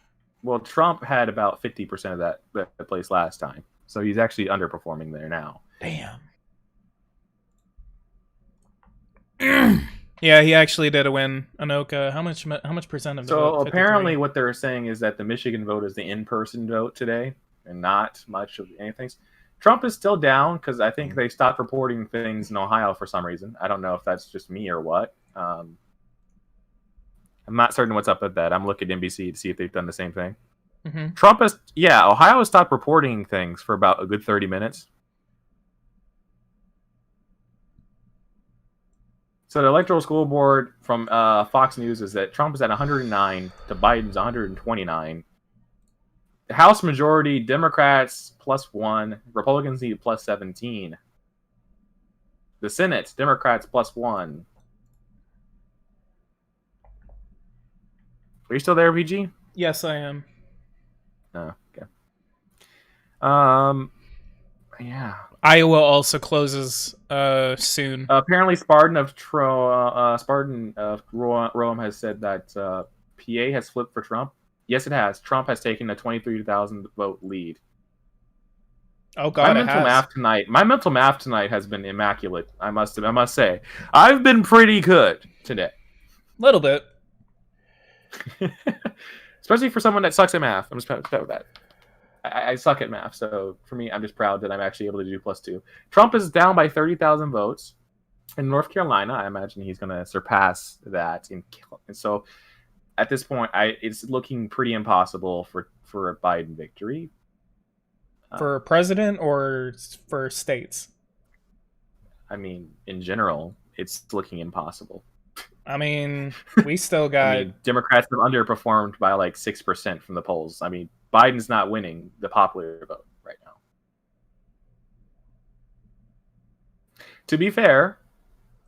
S2: Trump had about 50% of that place last time, so he's actually underperforming there now.
S1: Damn. Yeah, he actually did win Anoka. How much percent of the vote?
S2: So apparently, what they're saying is that the Michigan vote is the in-person vote today, and not much of anything. Trump is still down because I think they stopped reporting things in Ohio for some reason. I don't know if that's just me or what. I'm not certain what's up with that. I'm looking at NBC to see if they've done the same thing.
S1: Mm-hmm.
S2: Ohio has stopped reporting things for about a good 30 minutes. So the Electoral School Board from Fox News is that Trump is at 109 to Biden's 129. The House majority, Democrats +1, Republicans need +17. The Senate, Democrats +1. Are you still there, PG?
S1: Yes, I am.
S2: Oh, okay. Yeah.
S1: Iowa also closes soon.
S2: Apparently, Spartan of Rome has said that PA has flipped for Trump. Yes, it has. Trump has taken a 23,000 vote lead.
S1: Oh God,
S2: my mental math tonight has been immaculate. I must say, I've been pretty good today.
S1: Little bit,
S2: especially for someone that sucks at math. I'm just proud of that. I suck at math, so for me, I'm just proud that I'm actually able to do +2. Trump is down by 30,000 votes in North Carolina. I imagine he's going to surpass that, and so. At this point, it's looking pretty impossible for a Biden victory.
S1: For president or for states?
S2: I mean, in general, it's looking impossible.
S1: I mean, we still got...
S2: Democrats have underperformed by like 6% from the polls. I mean, Biden's not winning the popular vote right now. To be fair,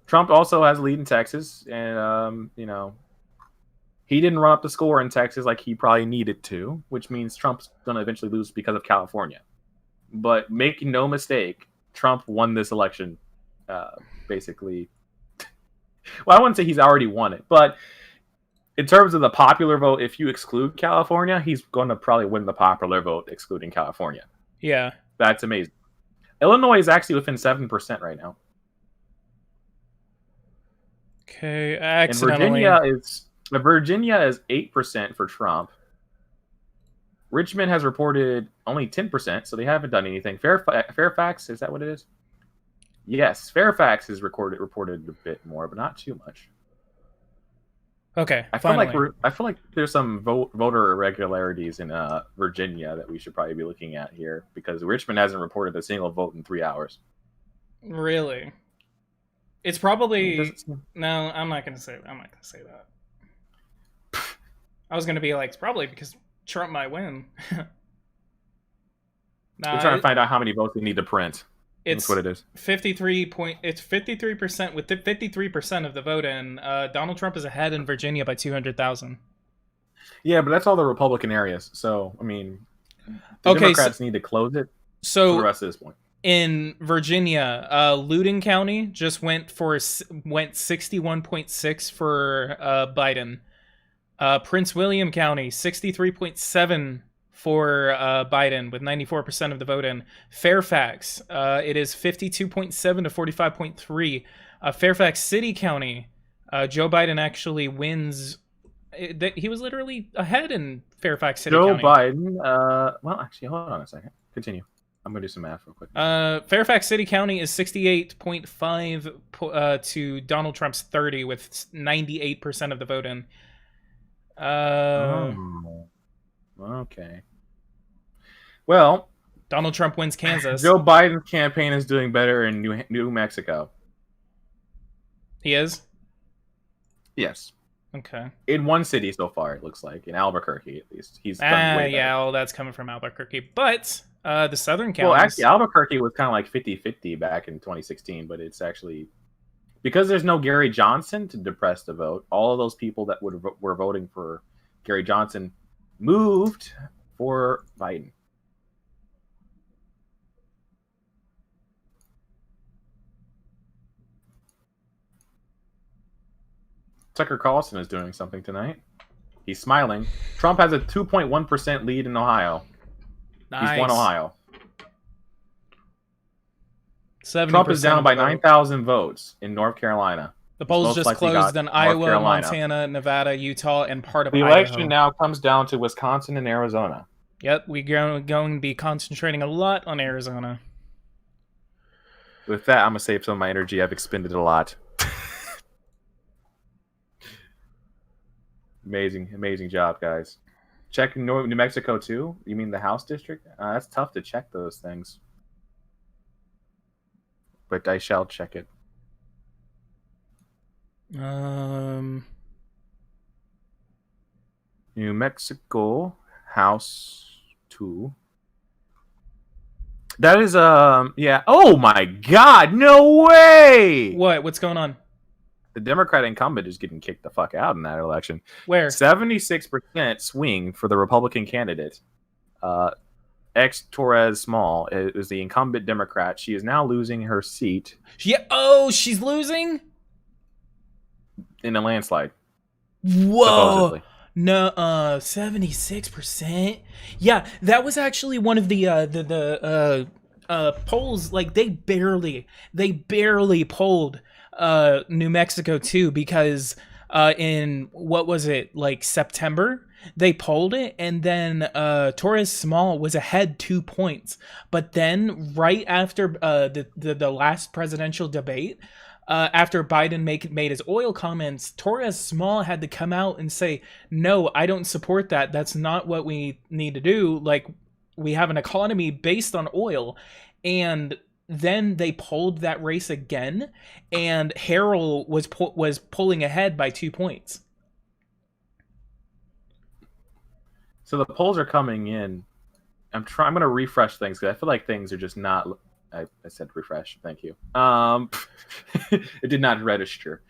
S2: Trump also has a lead in Texas, and, he didn't run up the score in Texas like he probably needed to, which means Trump's going to eventually lose because of California. But make no mistake, Trump won this election, basically. Well, I wouldn't say he's already won it, but in terms of the popular vote, if you exclude California, he's going to probably win the popular vote excluding California.
S1: Yeah.
S2: That's amazing. Illinois is actually within 7% right now.
S1: Okay,
S2: accidentally. And Virginia is 8% for Trump. Richmond has reported only 10%, so they haven't done anything. Fairfax, is that what it is? Yes, Fairfax has reported a bit more, but not too much.
S1: Okay,
S2: I feel like there's some voter irregularities in Virginia that we should probably be looking at here, because Richmond hasn't reported a single vote in 3 hours.
S1: Really? It's probably no. I'm not gonna say. I'm not gonna say that. I was gonna be like, it's probably because Trump might win.
S2: We're trying to find out how many votes we need to print. That's what it is.
S1: 53%. It's 53% with 53% of the vote in. Donald Trump is ahead in Virginia by 200,000.
S2: Yeah, but that's all the Republican areas. So I mean, the Democrats need to close it.
S1: So
S2: for the rest of this point.
S1: In Virginia, Loudoun County just went 61.6 for Biden. Prince William County 63.7 for Biden with 94% of the vote in. Fairfax, it is 52.7 to 45.3. Fairfax City County, Joe Biden actually wins. He was literally ahead in Fairfax City County.
S2: Joe Biden, well, actually, hold on a second. Continue. I'm going to do some math real quick.
S1: Fairfax City County is 68.5 to Donald Trump's 30 with 98% of the vote in.
S2: Okay. Well,
S1: Donald Trump wins Kansas.
S2: Joe Biden's campaign is doing better in New Mexico.
S1: He is?
S2: Yes.
S1: Okay.
S2: In one city so far, it looks like. In Albuquerque, at least. He's done way better.
S1: Yeah, well, that's coming from Albuquerque. But the southern counties...
S2: Well, actually, Albuquerque was kind of like 50-50 back in 2016, but it's actually... Because there's no Gary Johnson to depress the vote, all of those people that were voting for Gary Johnson moved for Biden. Tucker Carlson is doing something tonight. He's smiling. Trump has a 2.1% lead in Ohio.
S1: Nice.
S2: He's won Ohio. Trump is down by 9,000 votes in North Carolina.
S1: The polls just closed in Iowa, Montana, Nevada, Utah, and part of Idaho.
S2: The election now comes down to Wisconsin and Arizona.
S1: Yep, we're going to be concentrating a lot on Arizona.
S2: With that, I'm going to save some of my energy. I've expended a lot. Amazing job, guys. Check New Mexico, too? You mean the House district? That's tough to check those things. But I shall check it. New Mexico, House 2. That is, yeah. Oh my God, no way!
S1: What? What's going on?
S2: The Democrat incumbent is getting kicked the fuck out in that election.
S1: Where?
S2: 76% swing for the Republican candidate. Torres Small is the incumbent Democrat. She is now losing her seat.
S1: Yeah. Oh, she's losing?
S2: In a landslide.
S1: Whoa.
S2: Supposedly.
S1: No, 76%. Yeah, that was actually one of the polls. Like they barely polled New Mexico too, because in what was it, like September, they polled it, and then Torres Small was ahead 2 points. But then right after the last presidential debate, after Biden made his oil comments, Torres Small had to come out and say, no, I don't support that. That's not what we need to do. Like, we have an economy based on oil. And then they polled that race again, and Harrell was pulling ahead by 2 points.
S2: So the polls are coming in. I'm going to refresh things because I feel like things are just not... I said refresh. Thank you. It did not register.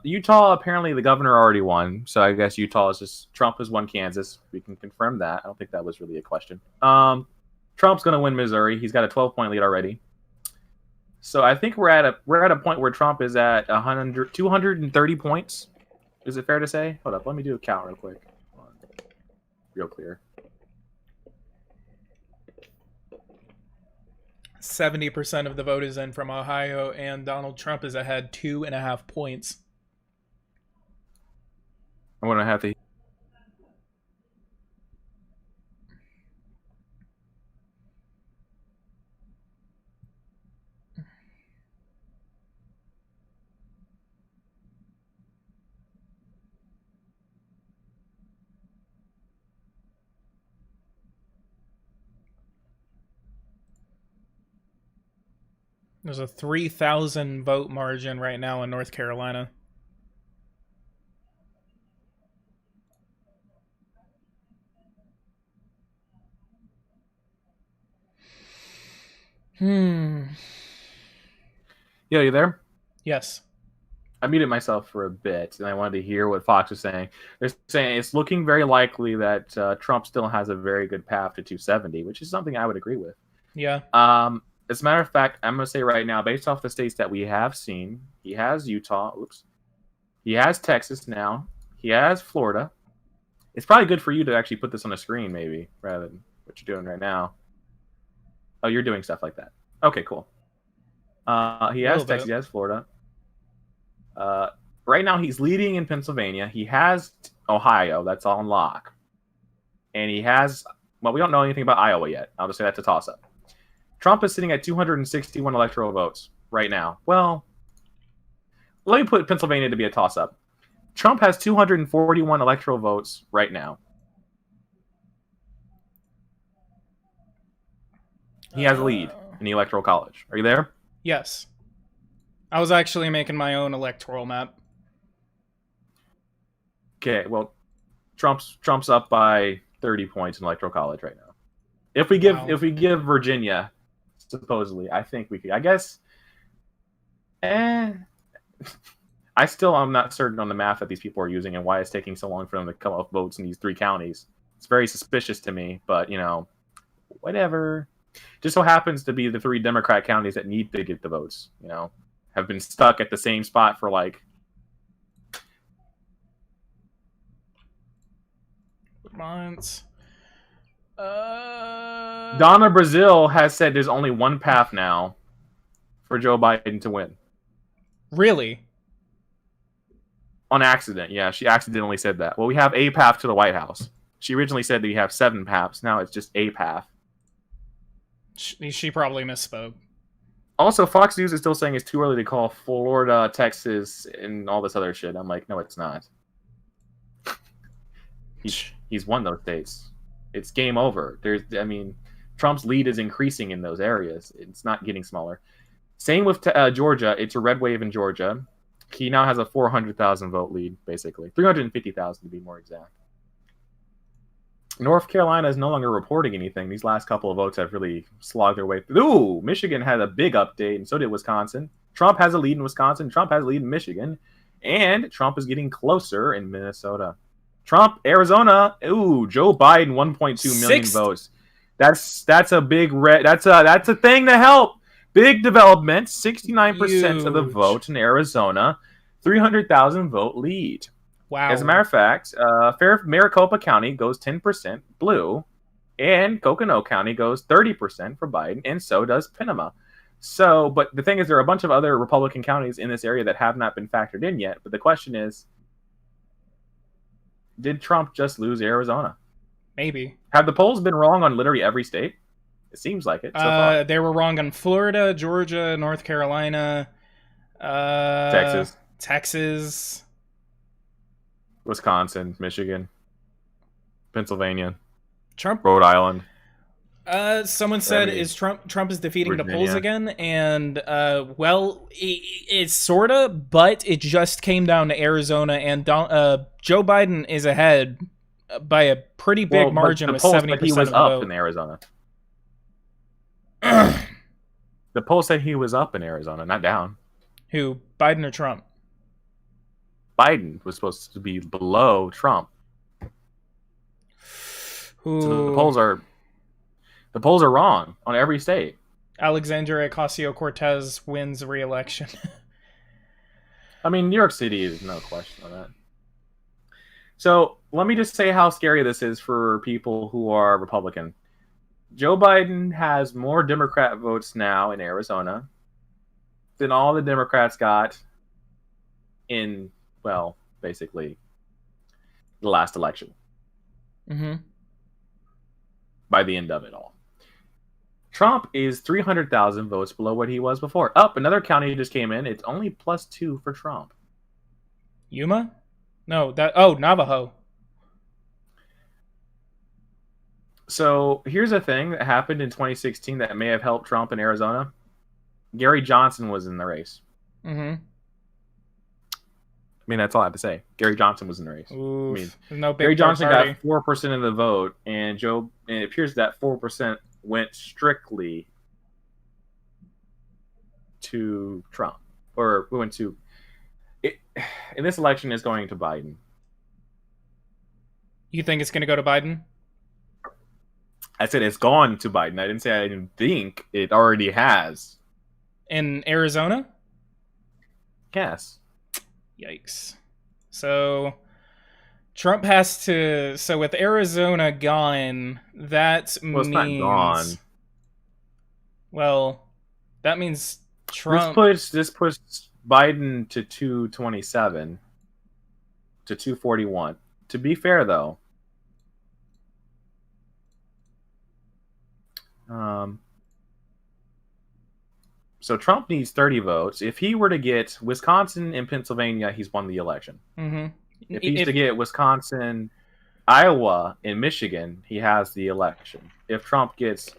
S2: Utah, apparently the governor already won. So I guess Utah is just... Trump has won Kansas. We can confirm that. I don't think that was really a question. Trump's going to win Missouri. He's got a 12-point lead already. So I think we're at a point where Trump is at 230 points. Is it fair to say? Hold up. Let me do a count real quick. Real clear.
S1: 70% of the vote is in from Ohio, and Donald Trump is ahead 2.5 points.
S2: I'm going to have to...
S1: There's a 3,000 vote margin right now in North Carolina.
S2: Yo, you there?
S1: Yes.
S2: I muted myself for a bit, and I wanted to hear what Fox was saying. They're saying it's looking very likely that Trump still has a very good path to 270, which is something I would agree with.
S1: Yeah.
S2: As a matter of fact, I'm going to say right now, based off the states that we have seen, he has Utah. Oops. He has Texas now. He has Florida. It's probably good for you to actually put this on a screen, maybe, rather than what you're doing right now. Oh, you're doing stuff like that. Okay, cool. He has Texas. He has Florida. Right now, he's leading in Pennsylvania. He has Ohio. That's all on lock. And he has, well, we don't know anything about Iowa yet. I'll just say that's a toss-up. Trump is sitting at 261 electoral votes right now. Well, let me put Pennsylvania to be a toss-up. Trump has 241 electoral votes right now. He has a lead in the Electoral College. Are you there?
S1: Yes. I was actually making my own electoral map.
S2: Okay, well, Trump's up by 30 points in Electoral College right now. If we give Virginia, supposedly, I think we could. I guess. I'm not certain on the math that these people are using and why it's taking so long for them to come up with votes in these 3 counties. It's very suspicious to me, but whatever. Just so happens to be the 3 Democrat counties that need to get the votes. Have been stuck at the same spot for
S1: months.
S2: Donna Brazil has said there's only one path now for Joe Biden to win.
S1: Really?
S2: On accident, yeah. She accidentally said that. Well, we have a path to the White House. She originally said that we have 7 paths. Now it's just a path.
S1: She probably misspoke.
S2: Also, Fox News is still saying it's too early to call Florida, Texas, and all this other shit. I'm like, no, it's not. He's won those states. It's game over. Trump's lead is increasing in those areas. It's not getting smaller. Same with Georgia. It's a red wave in Georgia. He now has a 400,000 vote lead, basically. 350,000 to be more exact. North Carolina is no longer reporting anything. These last couple of votes have really slogged their way through. Ooh, Michigan had a big update, and so did Wisconsin. Trump has a lead in Wisconsin. Trump has a lead in Michigan. And Trump is getting closer in Minnesota. Trump, Arizona. Ooh, Joe Biden, 1.2 million votes. That's a big that's a thing to help. Big development. 69% of the vote in Arizona. 300,000 vote lead.
S1: Wow.
S2: As a matter of fact, Maricopa County goes 10% blue, and Coconut County goes 30% for Biden, and so does Panama. But the thing is, there are a bunch of other Republican counties in this area that have not been factored in yet. But the question is, did Trump just lose Arizona?
S1: Maybe.
S2: Have the polls been wrong on literally every state? It seems like it so far.
S1: They were wrong on Florida, Georgia, North Carolina, Texas,
S2: Wisconsin, Michigan, Pennsylvania,
S1: Trump,
S2: Rhode Island.
S1: Someone said, "Is Trump is defeating
S2: Virginia.
S1: the polls again?" And it's sorta, but it just came down to Arizona, and Joe Biden is ahead by a pretty big margin with 70% of the vote.
S2: He was up in Arizona. The poll said he was up in Arizona, not down.
S1: Who, Biden or Trump?
S2: Biden was supposed to be below Trump.
S1: Ooh.
S2: So the polls are wrong on every state.
S1: Alexandria Ocasio-Cortez wins re-election.
S2: New York City is no question on that. So let me just say how scary this is for people who are Republican. Joe Biden has more Democrat votes now in Arizona than all the Democrats got in, basically the last election.
S1: Mm-hmm.
S2: By the end of it all. Trump is 300,000 votes below what he was before. Another county just came in. It's only +2 for Trump.
S1: Yuma? No, Navajo.
S2: So here's a thing that happened in 2016 that may have helped Trump in Arizona. Gary Johnson was in the race.
S1: Mm-hmm.
S2: I mean, that's all I have to say. Gary Johnson was in the race.
S1: Oof.
S2: I mean,
S1: No big
S2: Gary Johnson
S1: party.
S2: got 4% of the vote, and it appears that 4% went strictly to Trump, or went to it. In this election, is going to Biden.
S1: You think it's going to go to Biden?
S2: I said it's gone to Biden. I didn't say I didn't think it already has.
S1: In Arizona?
S2: Yes.
S1: Yikes. So Trump has to. So with Arizona gone, that
S2: Well, it's
S1: means.
S2: not gone.
S1: Well, that means Trump.
S2: This puts Biden to 227 to 241. To be fair, though, so Trump needs 30 votes. If he were to get Wisconsin and Pennsylvania, he's won the election.
S1: Mm-hmm.
S2: If he's to get Wisconsin, Iowa, and Michigan, he has the election. If Trump gets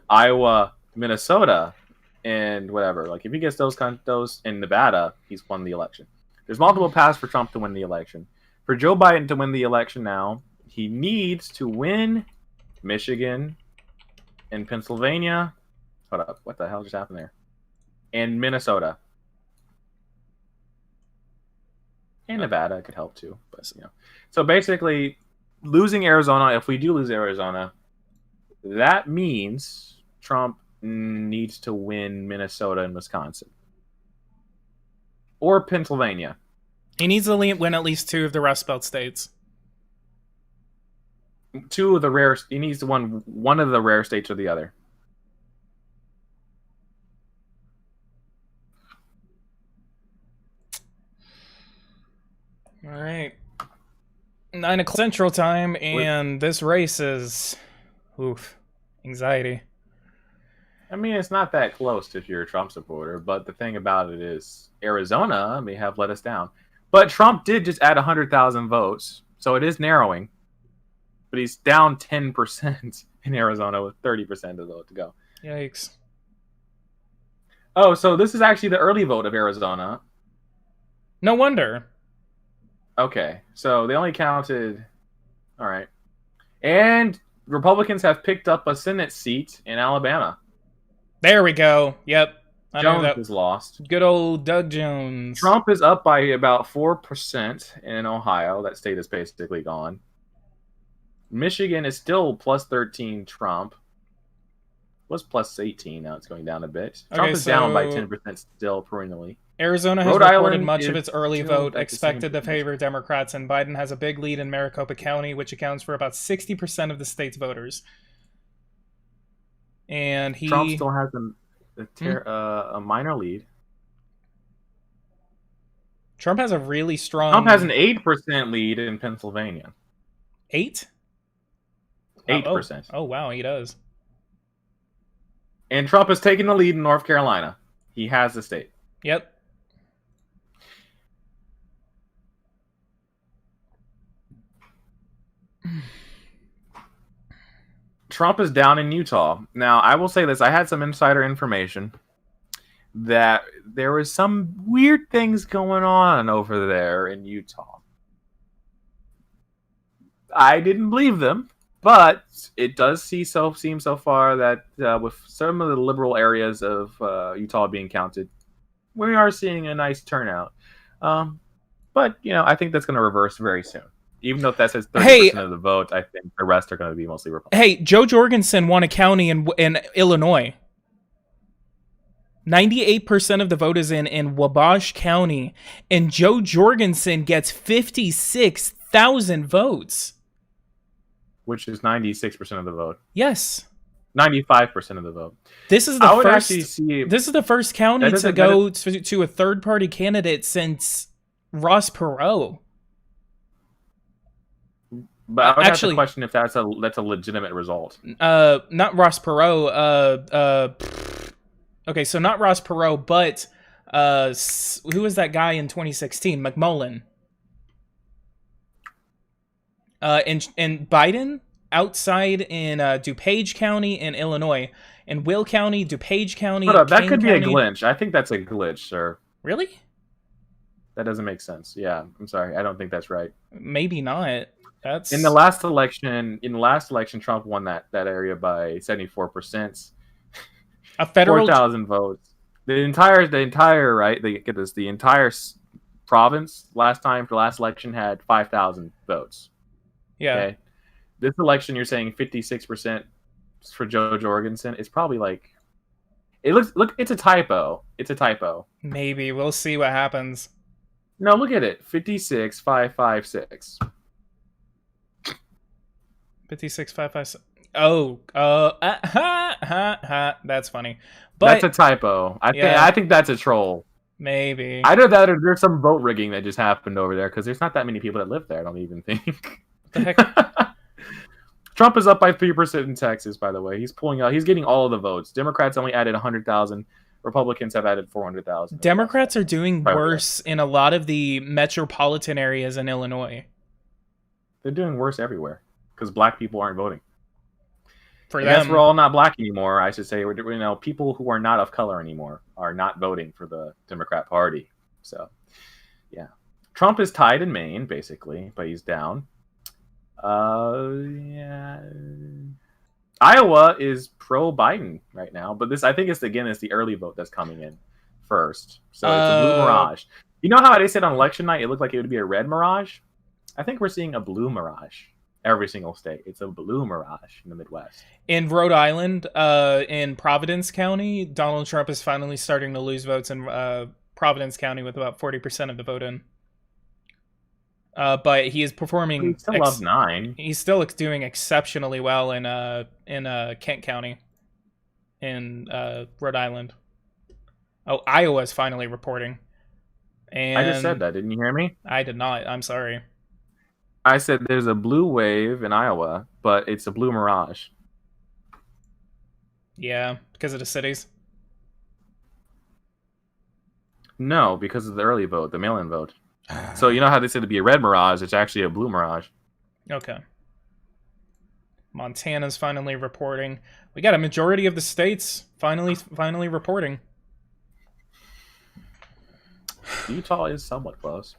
S2: Iowa, Minnesota, and whatever, like if he gets those in Nevada, he's won the election. There's multiple paths for Trump to win the election. For Joe Biden to win the election now, he needs to win Michigan and Pennsylvania. Hold up, what the hell just happened there? And Minnesota. And Nevada could help too, but you know. So basically, losing Arizona, if we do lose Arizona, that means Trump needs to win Minnesota and Wisconsin. Or Pennsylvania.
S1: He needs to win at least 2 of the Rust Belt states.
S2: 2 of the rare. He needs to win one of the rare states or the other.
S1: All right. 9 o'clock Central Time, and this race is, anxiety.
S2: I mean, it's not that close if you're a Trump supporter, but the thing about it is Arizona may have let us down. But Trump did just add 100,000 votes, so it is narrowing. But he's down 10% in Arizona with 30% of the vote to go.
S1: Yikes.
S2: Oh, so this is actually the early vote of Arizona.
S1: No wonder.
S2: Okay, so they only counted... All right. And Republicans have picked up a Senate seat in Alabama.
S1: There we go. Yep.
S2: Jones is lost.
S1: Good old Doug Jones.
S2: Trump is up by about 4% in Ohio. That state is basically gone. Michigan is still plus 13 Trump. Was plus 18. Now it's going down a bit. Trump is down by 10% still perennially.
S1: Arizona has reported much of its early vote expected to favor Democrats, and Biden has a big lead in Maricopa County, which accounts for about 60% of the state's voters. And
S2: Trump still has a minor lead.
S1: Trump has a really strong...
S2: Trump has an 8% lead in Pennsylvania.
S1: 8?
S2: 8%.
S1: Oh, wow, he does.
S2: And Trump has taken the lead in North Carolina. He has the state.
S1: Yep.
S2: Trump is down in Utah. Now, I will say this. I had some insider information that there was some weird things going on over there in Utah. I didn't believe them, but it does seem so far that with some of the liberal areas of Utah being counted, we are seeing a nice turnout. But, you know, I think that's going to reverse very soon. Even though that says 30% of the vote, I think the rest are going to be mostly Republican.
S1: Hey, Joe Jorgensen won a county in Illinois. 98% of the vote is in Wabash County, and Joe Jorgensen gets 56,000 votes.
S2: Which is 96% of the vote.
S1: Yes.
S2: 95% of the vote.
S1: This is the first county to go to a third-party candidate since Ross Perot.
S2: But I would have to question if that's a legitimate result.
S1: Not Ross Perot. Okay, so not Ross Perot, but who was that guy in 2016? McMullen. And Biden outside in DuPage County in Illinois, in Will County, DuPage County,
S2: Hold up, that
S1: Kane
S2: could be a
S1: County.
S2: glitch. I think that's a glitch, sir.
S1: Really?
S2: That doesn't make sense. Yeah, I'm sorry. I don't think that's right.
S1: Maybe not. That's
S2: In the last election, Trump won that area by 74%.
S1: a federal
S2: 4,000 votes. The entire right. They get this. The entire province last election had 5,000 votes.
S1: Yeah.
S2: Okay. This election, you're saying 56% for Joe Jorgensen. It's probably like look. It's a typo. It's a typo.
S1: Maybe we'll see what happens.
S2: No, look at it. 56,556.
S1: 56,556. Oh, that's funny. But
S2: that's a typo. I think that's a troll.
S1: Maybe.
S2: I know that there's some vote rigging that just happened over there because there's not that many people that live there. I don't even think.
S1: What the heck?
S2: Trump is up by 3% in Texas, by the way. He's pulling out. He's getting all of the votes. Democrats only added 100,000. Republicans have added 400,000.
S1: Democrats are doing worse in a lot of the metropolitan areas in Illinois.
S2: They're doing worse everywhere because black people aren't voting.
S1: For
S2: I
S1: them,
S2: guess we're all not black anymore. I should say, people who are not of color anymore are not voting for the Democrat Party. So, yeah, Trump is tied in Maine basically, but he's down. Yeah. Iowa is pro Biden right now, but this I think it's the early vote that's coming in first. So it's a blue mirage. You know how they said on election night it looked like it would be a red mirage? I think we're seeing a blue mirage. Every single state. It's a blue mirage in the Midwest.
S1: In Rhode Island, in Providence County, Donald Trump is finally starting to lose votes in Providence County with about 40% of the vote in. But he is performing.
S2: He's still up 9.
S1: He's still doing exceptionally well in Kent County, in Rhode Island. Oh, Iowa is finally reporting. And
S2: I just said that. Didn't you hear me?
S1: I did not. I'm sorry.
S2: I said there's a blue wave in Iowa, but it's a blue mirage.
S1: Yeah, because of the cities.
S2: No, because of the early vote, the mail-in vote. So you know how they said it'd be a red mirage? It's actually a blue mirage.
S1: Okay. Montana's finally reporting. We got a majority of the states finally reporting.
S2: Utah is somewhat close.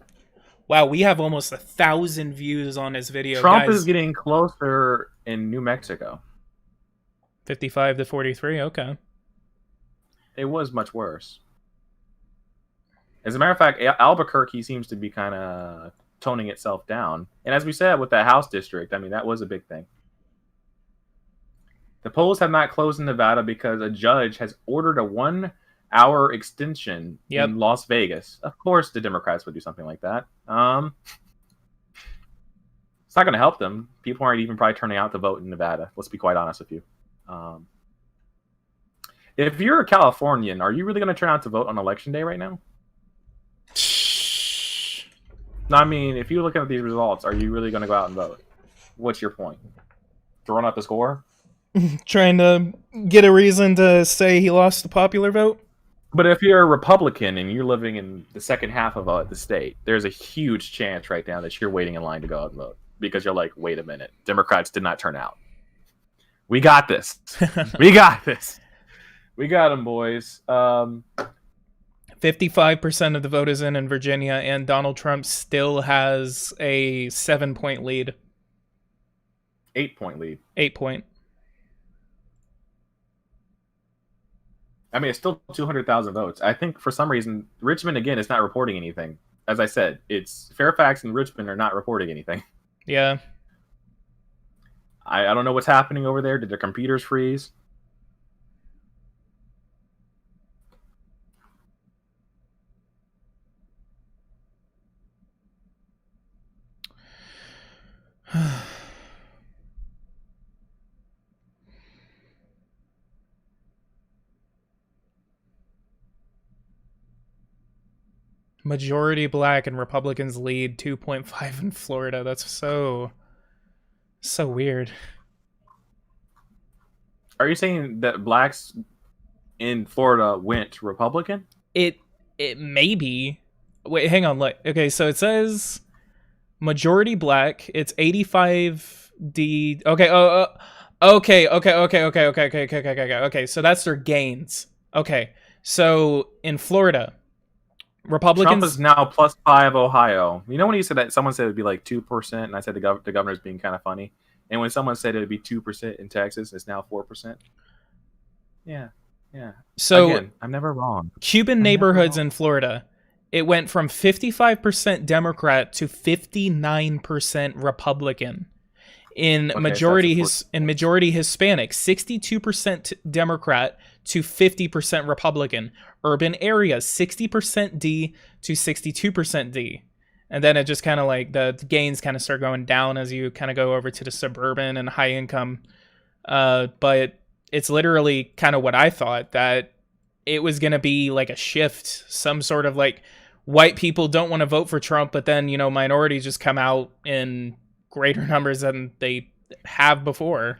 S1: Wow, we have almost 1,000 views on this video.
S2: Trump
S1: guys.
S2: is getting closer in New Mexico.
S1: 55 to 43. Okay.
S2: It was much worse. As a matter of fact, Albuquerque seems to be kind of toning itself down. And as we said with that House district, I mean, that was a big thing. The polls have not closed in Nevada because a judge has ordered a 1-hour extension in Las Vegas. Of course, the Democrats would do something like that. It's not going to help them. People aren't even probably turning out to vote in Nevada. Let's be quite honest with you. If you're a Californian, are you really going to turn out to vote on election day right now? No, I mean, if you're looking at these results, are you really going to go out and vote? What's your point? Throwing out the score?
S1: Trying to get a reason to say he lost the popular vote?
S2: But if you're a Republican and you're living in the second half of the state, there's a huge chance right now that you're waiting in line to go out and vote. Because you're like, wait a minute, Democrats did not turn out. We got this. We got this. We got them, boys.
S1: 55% of the vote is in Virginia, and Donald Trump still has a 7-point lead.
S2: 8-point lead.
S1: 8-point.
S2: I mean, it's still 200,000 votes. I think for some reason, Richmond, again, is not reporting anything. As I said, it's Fairfax and Richmond are not reporting anything.
S1: Yeah.
S2: I don't know what's happening over there. Did their computers freeze?
S1: Majority black and Republicans lead 2.5 in Florida. That's so weird.
S2: Are you saying that blacks in Florida went Republican?
S1: It may be. Wait, hang on. Look. Okay, so it says majority black. It's 85D. Okay. Okay. So that's their gains. Okay. So in Florida,
S2: Trump is
S1: Republicans.
S2: now +5 Ohio. You know when you said that someone said it would be like 2%, and I said the governor's being kind of funny. And when someone said it would be 2% in Texas, it's now 4%. Yeah, yeah.
S1: So
S2: Again, I'm never wrong.
S1: Cuban
S2: I'm never
S1: neighborhoods
S2: wrong.
S1: in Florida, it went from 55% Democrat to 59% Republican. In
S2: Okay, so that's a
S1: majority Hispanic, 62% Democrat to 50% Republican. Urban areas, 60% D to 62% D. And then it just kind of like the gains kind of start going down as you kind of go over to the suburban and high income. But it's literally kind of what I thought, that it was going to be like a shift, some sort of like white people don't want to vote for Trump, but then, minorities just come out in greater numbers than they have before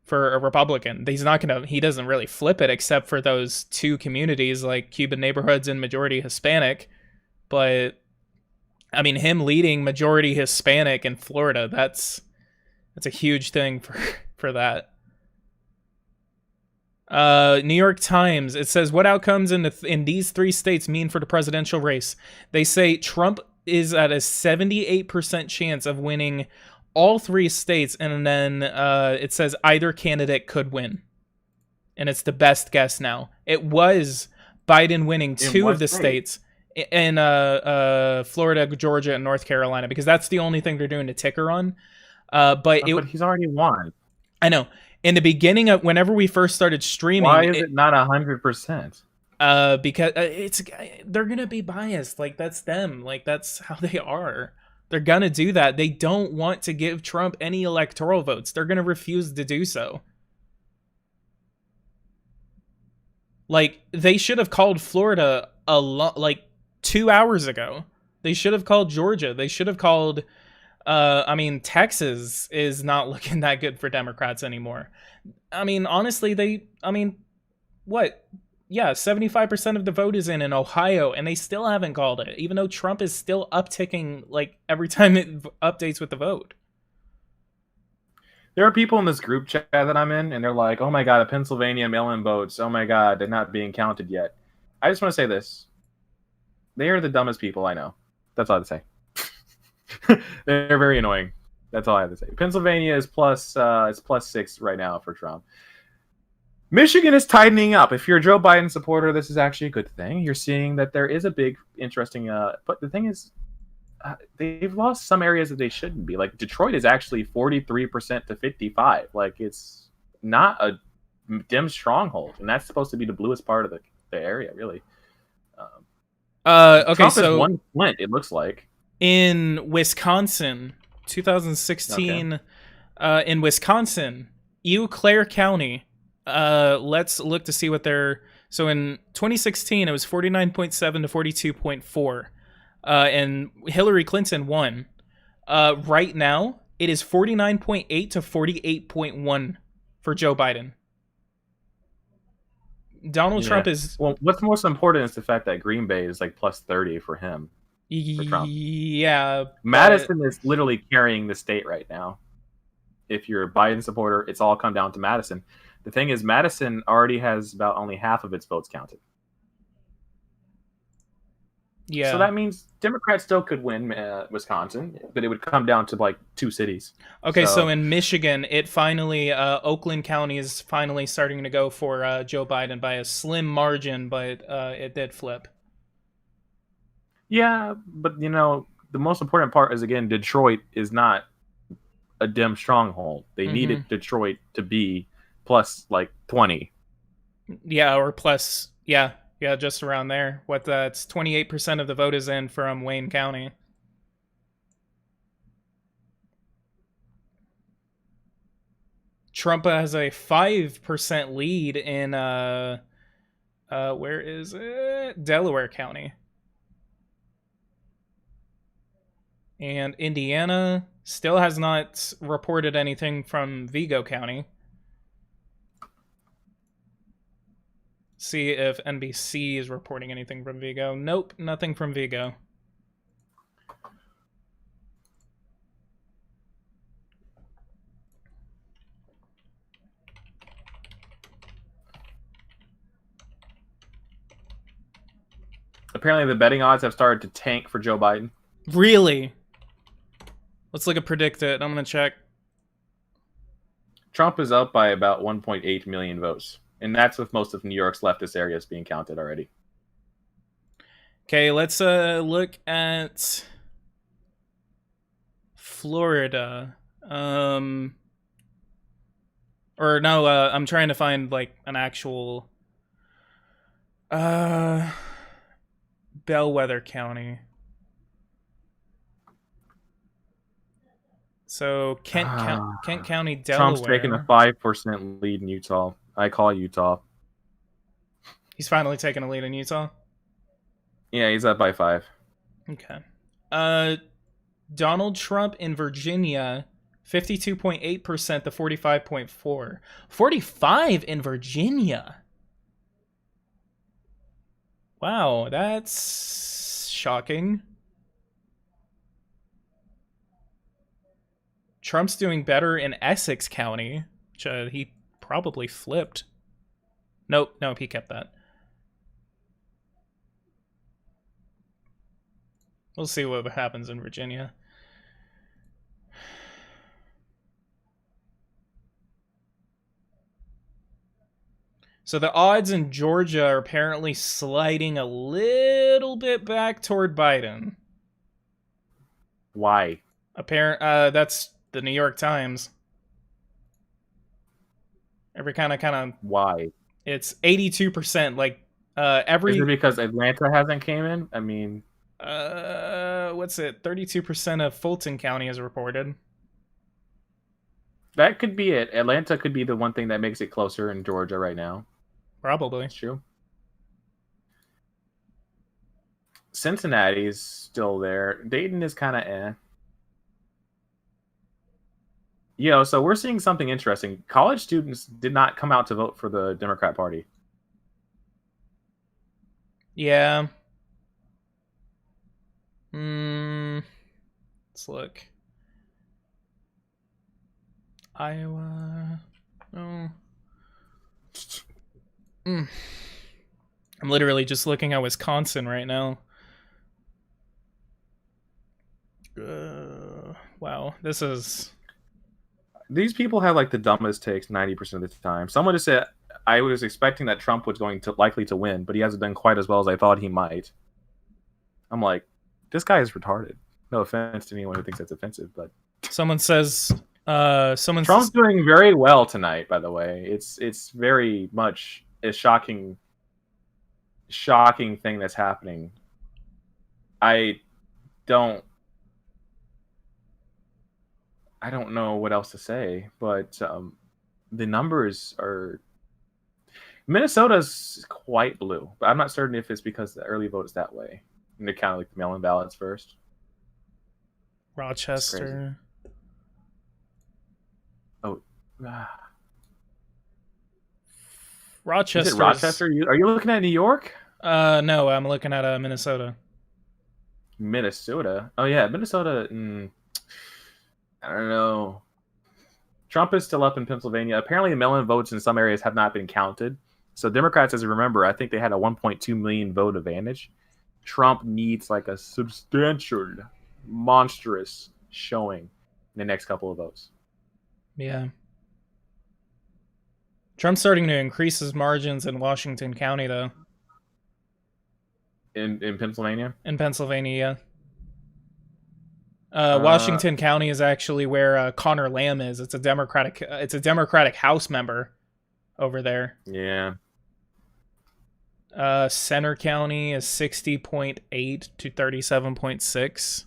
S1: for a Republican. He doesn't really flip it except for those two communities like Cuban neighborhoods and majority Hispanic. But I mean, him leading majority Hispanic in Florida, that's a huge thing for that. New York Times, it says, what outcomes in these three states mean for the presidential race? They say Trump is at a 78% chance of winning all three states, and then it says either candidate could win. And it's the best guess now. It was Biden winning two of the states in Florida, Georgia, and North Carolina, because that's the only thing they're doing the ticker on. But
S2: he's already won.
S1: I know. In the beginning of whenever we first started streaming,
S2: why is it not 100%?
S1: Because they're gonna be biased. Like, that's them. Like, that's how they are. They're gonna do that. They don't want to give Trump any electoral votes. They're gonna refuse to do so. Like, they should have called Florida like 2 hours ago. They should have called Georgia. They should have called. Texas is not looking that good for Democrats anymore. I mean, honestly, what? Yeah, 75% of the vote is in Ohio, and they still haven't called it, even though Trump is still upticking, like, every time it updates with the vote.
S2: There are people in this group chat that I'm in, and they're like, oh my God, Pennsylvania mail-in votes. Oh my God, they're not being counted yet. I just want to say this. They are the dumbest people I know. That's all I have to say. They're very annoying. That's all I have to say. Pennsylvania is +6 right now for Trump. Michigan is tightening up. If you're a Joe Biden supporter, this is actually a good thing. You're seeing that there is a big, interesting. But the thing is, they've lost some areas that they shouldn't be. Like Detroit is actually 43% to 55%. Like it's not a dim stronghold, and that's supposed to be the bluest part of the area, really.
S1: Okay,
S2: Trump
S1: so
S2: is one Flint. It looks like.
S1: In Wisconsin, 2016, in Wisconsin, Eau Claire County. Let's look to see what they're. So in 2016, it was 49.7 to 42.4, and Hillary Clinton won. Right now, it is 49.8 to 48.1 for Joe Biden. Donald Trump is.
S2: Well, what's most important is the fact that Green Bay is like +30 for him. For Trump.
S1: Yeah.
S2: Madison is literally carrying the state right now. If you're a Biden supporter, it's all come down to Madison. The thing is, Madison already has about only half of its votes counted.
S1: Yeah.
S2: So that means Democrats still could win Wisconsin, but it would come down to like 2 cities.
S1: Okay, so in Michigan, it finally, Oakland County is finally starting to go for Joe Biden by a slim margin, but it did flip.
S2: Yeah, but the most important part is, again, Detroit is not a dim stronghold. They needed Detroit to be plus like 20.
S1: Yeah, or plus, yeah, just around there. It's 28% of the vote is in from Wayne County. Trump has a 5% lead in where is it? Delaware County. And Indiana still has not reported anything from Vigo County. See if NBC is reporting anything from Vigo. Nope, nothing from Vigo.
S2: Apparently, the betting odds have started to tank for Joe Biden.
S1: Really? Let's look at PredictIt. I'm gonna check.
S2: Trump is up by about 1.8 million votes, and that's with most of New York's leftist areas being counted already.
S1: Okay, let's look at Florida. Or no, I'm trying to find like an actual bellwether county. So Kent County, Delaware.
S2: Trump's taking a 5% lead in Utah. I call Utah.
S1: He's finally taking a lead in Utah.
S2: Yeah, he's up by 5.
S1: Okay. Donald Trump in Virginia, 52.8% to 45.4%. 45 in Virginia. Wow, that's shocking. Trump's doing better in Essex County, which he probably flipped. Nope, he kept that. We'll see what happens in Virginia. So the odds in Georgia are apparently sliding a little bit back toward Biden.
S2: Why?
S1: That's the New York Times. Every kind of.
S2: Why?
S1: It's 82%. Like every.
S2: Is it because Atlanta hasn't came in? I mean.
S1: What's it? 32% of Fulton County is reported.
S2: That could be it. Atlanta could be the one thing that makes it closer in Georgia right now.
S1: Probably.
S2: That's true. Cincinnati's still there. Dayton is kind of eh. So we're seeing something interesting. College students did not come out to vote for the Democrat Party.
S1: Yeah. Let's look. Iowa. Oh. I'm literally just looking at Wisconsin right now. Wow, this is.
S2: These people have like the dumbest takes 90% of the time. Someone just said, I was expecting that Trump was likely to win, but he hasn't done quite as well as I thought he might. I'm like, this guy is retarded. No offense to anyone who thinks that's offensive, but
S1: someone says
S2: Trump's doing very well tonight, by the way. It's very much a shocking thing that's happening. I don't know what else to say, but the numbers are. Minnesota's quite blue, but I'm not certain if it's because the early vote is that way. And they count like the mail-in ballots first.
S1: Rochester.
S2: Oh.
S1: Rochester.
S2: Is it Rochester? Are you looking at New York?
S1: No, I'm looking at Minnesota.
S2: Minnesota? Oh yeah, Minnesota. I don't know. Trump is still up in Pennsylvania. Apparently, the mail-in votes in some areas have not been counted. So Democrats, as you remember, I think they had a 1.2 million vote advantage. Trump needs like a substantial, monstrous showing in the next couple of votes.
S1: Yeah. Trump's starting to increase his margins in Washington County, though.
S2: In Pennsylvania?
S1: In Pennsylvania, yeah. Washington County is actually where Connor Lamb is. It's a Democratic House member over there.
S2: Yeah.
S1: Center County is 60.8 to 37.6.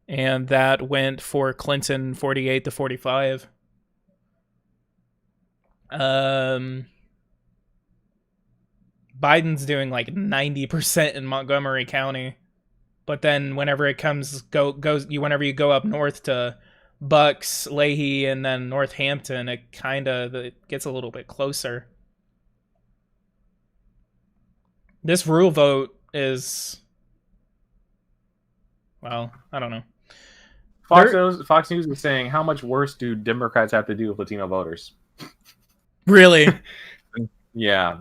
S1: And that went for Clinton 48 to 45. Biden's doing like 90% in Montgomery County. But then whenever it whenever you go up north to Bucks, Leahy, and then Northampton, it gets a little bit closer. This rural vote is, well, I don't know.
S2: Fox News was saying, how much worse do Democrats have to do with Latino voters?
S1: Really?
S2: Yeah.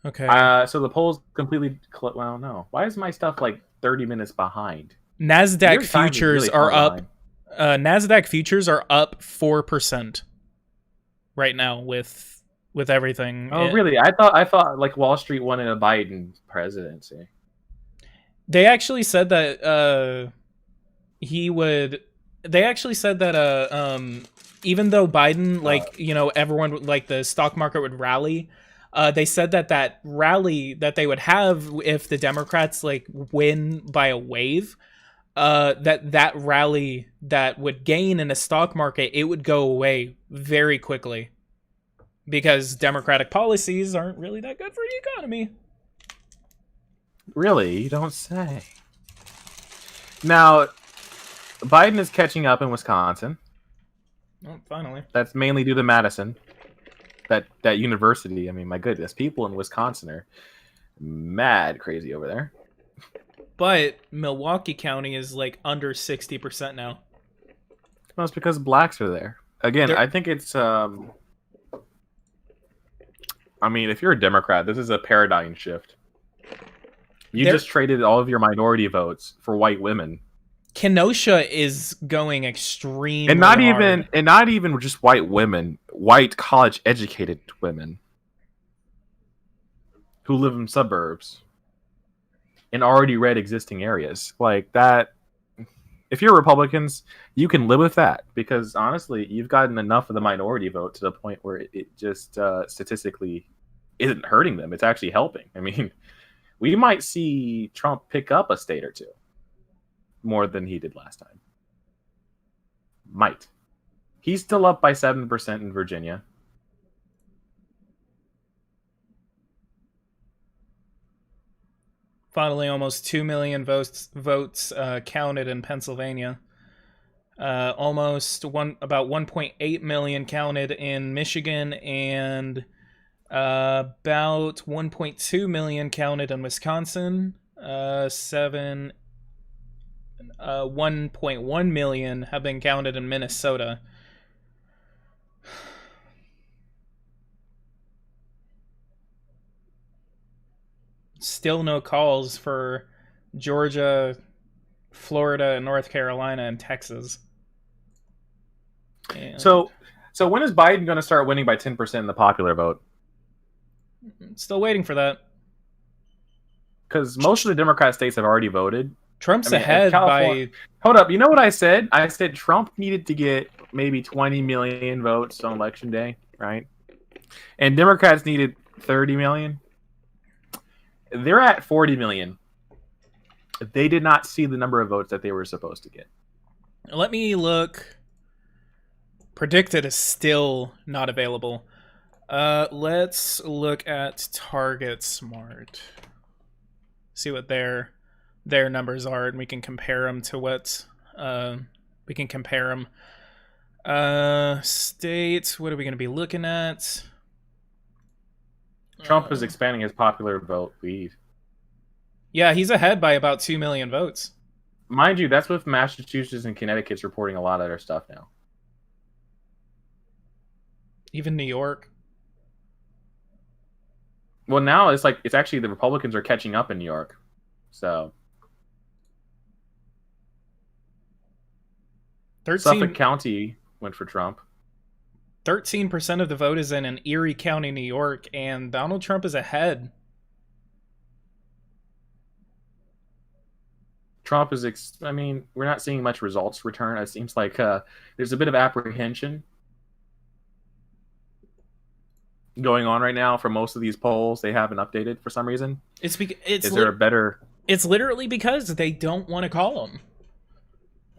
S1: Okay.
S2: So the polls completely. Well, no. Why is my stuff like 30 minutes behind?
S1: Nasdaq
S2: Your time is
S1: futures
S2: really
S1: are
S2: far
S1: up.
S2: behind.
S1: Nasdaq futures are up 4% right now with everything.
S2: Oh, really? I thought like Wall Street wanted a Biden presidency.
S1: They actually said that he would. They actually said that even though Biden,
S2: Uh,
S1: like, everyone like the stock market would rally. They said that that rally that they would have if the Democrats like win by a wave, that rally that would gain in the stock market, it would go away very quickly because Democratic policies aren't really that good for the economy.
S2: really? You don't say. Now, Biden is catching up in Wisconsin.
S1: Oh, finally.
S2: That's mainly due to Madison. That university. I mean, my goodness, people in Wisconsin are mad crazy over there.
S1: But Milwaukee County is like under 60% now.
S2: Well, it's because blacks are there. Again,
S1: They're
S2: I think it's. I mean, if you're a Democrat, this is a paradigm shift. You
S1: they're
S2: just traded all of your minority votes for white women,
S1: Kenosha is going extremely
S2: and not
S1: hard.
S2: even just white women, white college educated women who live in suburbs in already red existing areas like that. If you're Republicans, you can live with that because honestly, you've gotten enough of the minority vote to the point where it just statistically isn't hurting them. It's actually helping. I mean, we might see Trump pick up a state or two more than he did last time. Might. He's still up by 7% in Virginia.
S1: Finally, almost 2 million votes counted in Pennsylvania. Almost about 1.8 million counted in Michigan, and about 1.2 million counted in Wisconsin. 1.1 million have been counted in Minnesota. Still no calls for Georgia, Florida, North Carolina, and Texas. And
S2: So when is Biden going to start winning by 10% in the popular vote?
S1: still waiting for that.
S2: Because most of the Democrat states have already voted. I
S1: Trump's
S2: mean, if
S1: ahead
S2: California.
S1: by.
S2: Hold up. You know what I said? I said Trump needed to get maybe 20 million votes on election day, right? And Democrats needed 30 million. They're at 40 million. They did not see the number of votes that they were supposed to get.
S1: Let me look. Predicted is still not available. Let's look at Target Smart. See what their numbers are, and we can compare them to what we can compare them. States. What are we going to be looking at?
S2: Trump is expanding his popular vote lead.
S1: Yeah, he's ahead by about 2 million votes.
S2: Mind you, that's with Massachusetts and Connecticut's reporting a lot of their stuff now.
S1: Even New York.
S2: Well, now it's like it's actually the Republicans are catching up in New York. So
S1: 13,
S2: Suffolk County went for Trump.
S1: 13% of the vote is in Erie County, New York, and Donald Trump is ahead.
S2: Trump is. I mean, we're not seeing much results return. It seems like there's a bit of apprehension going on right now for most of these polls. They haven't updated for some reason.
S1: Is
S2: there a better?
S1: It's literally because they don't want to call them.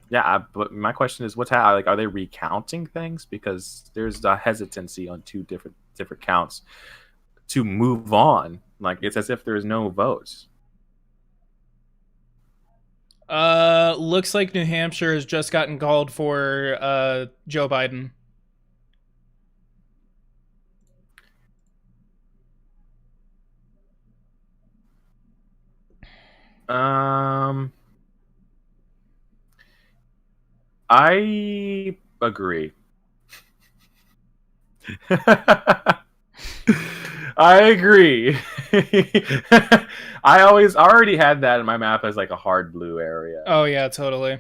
S2: Yeah, but my question is, what's happening? Like, are they recounting things? Because there's a hesitancy on two different counts to move on. Like, it's as if there's no votes.
S1: Looks like New Hampshire has just gotten called for Joe Biden.
S2: I agree. I agree. I already had that in my map as like a hard blue area.
S1: Oh yeah, totally.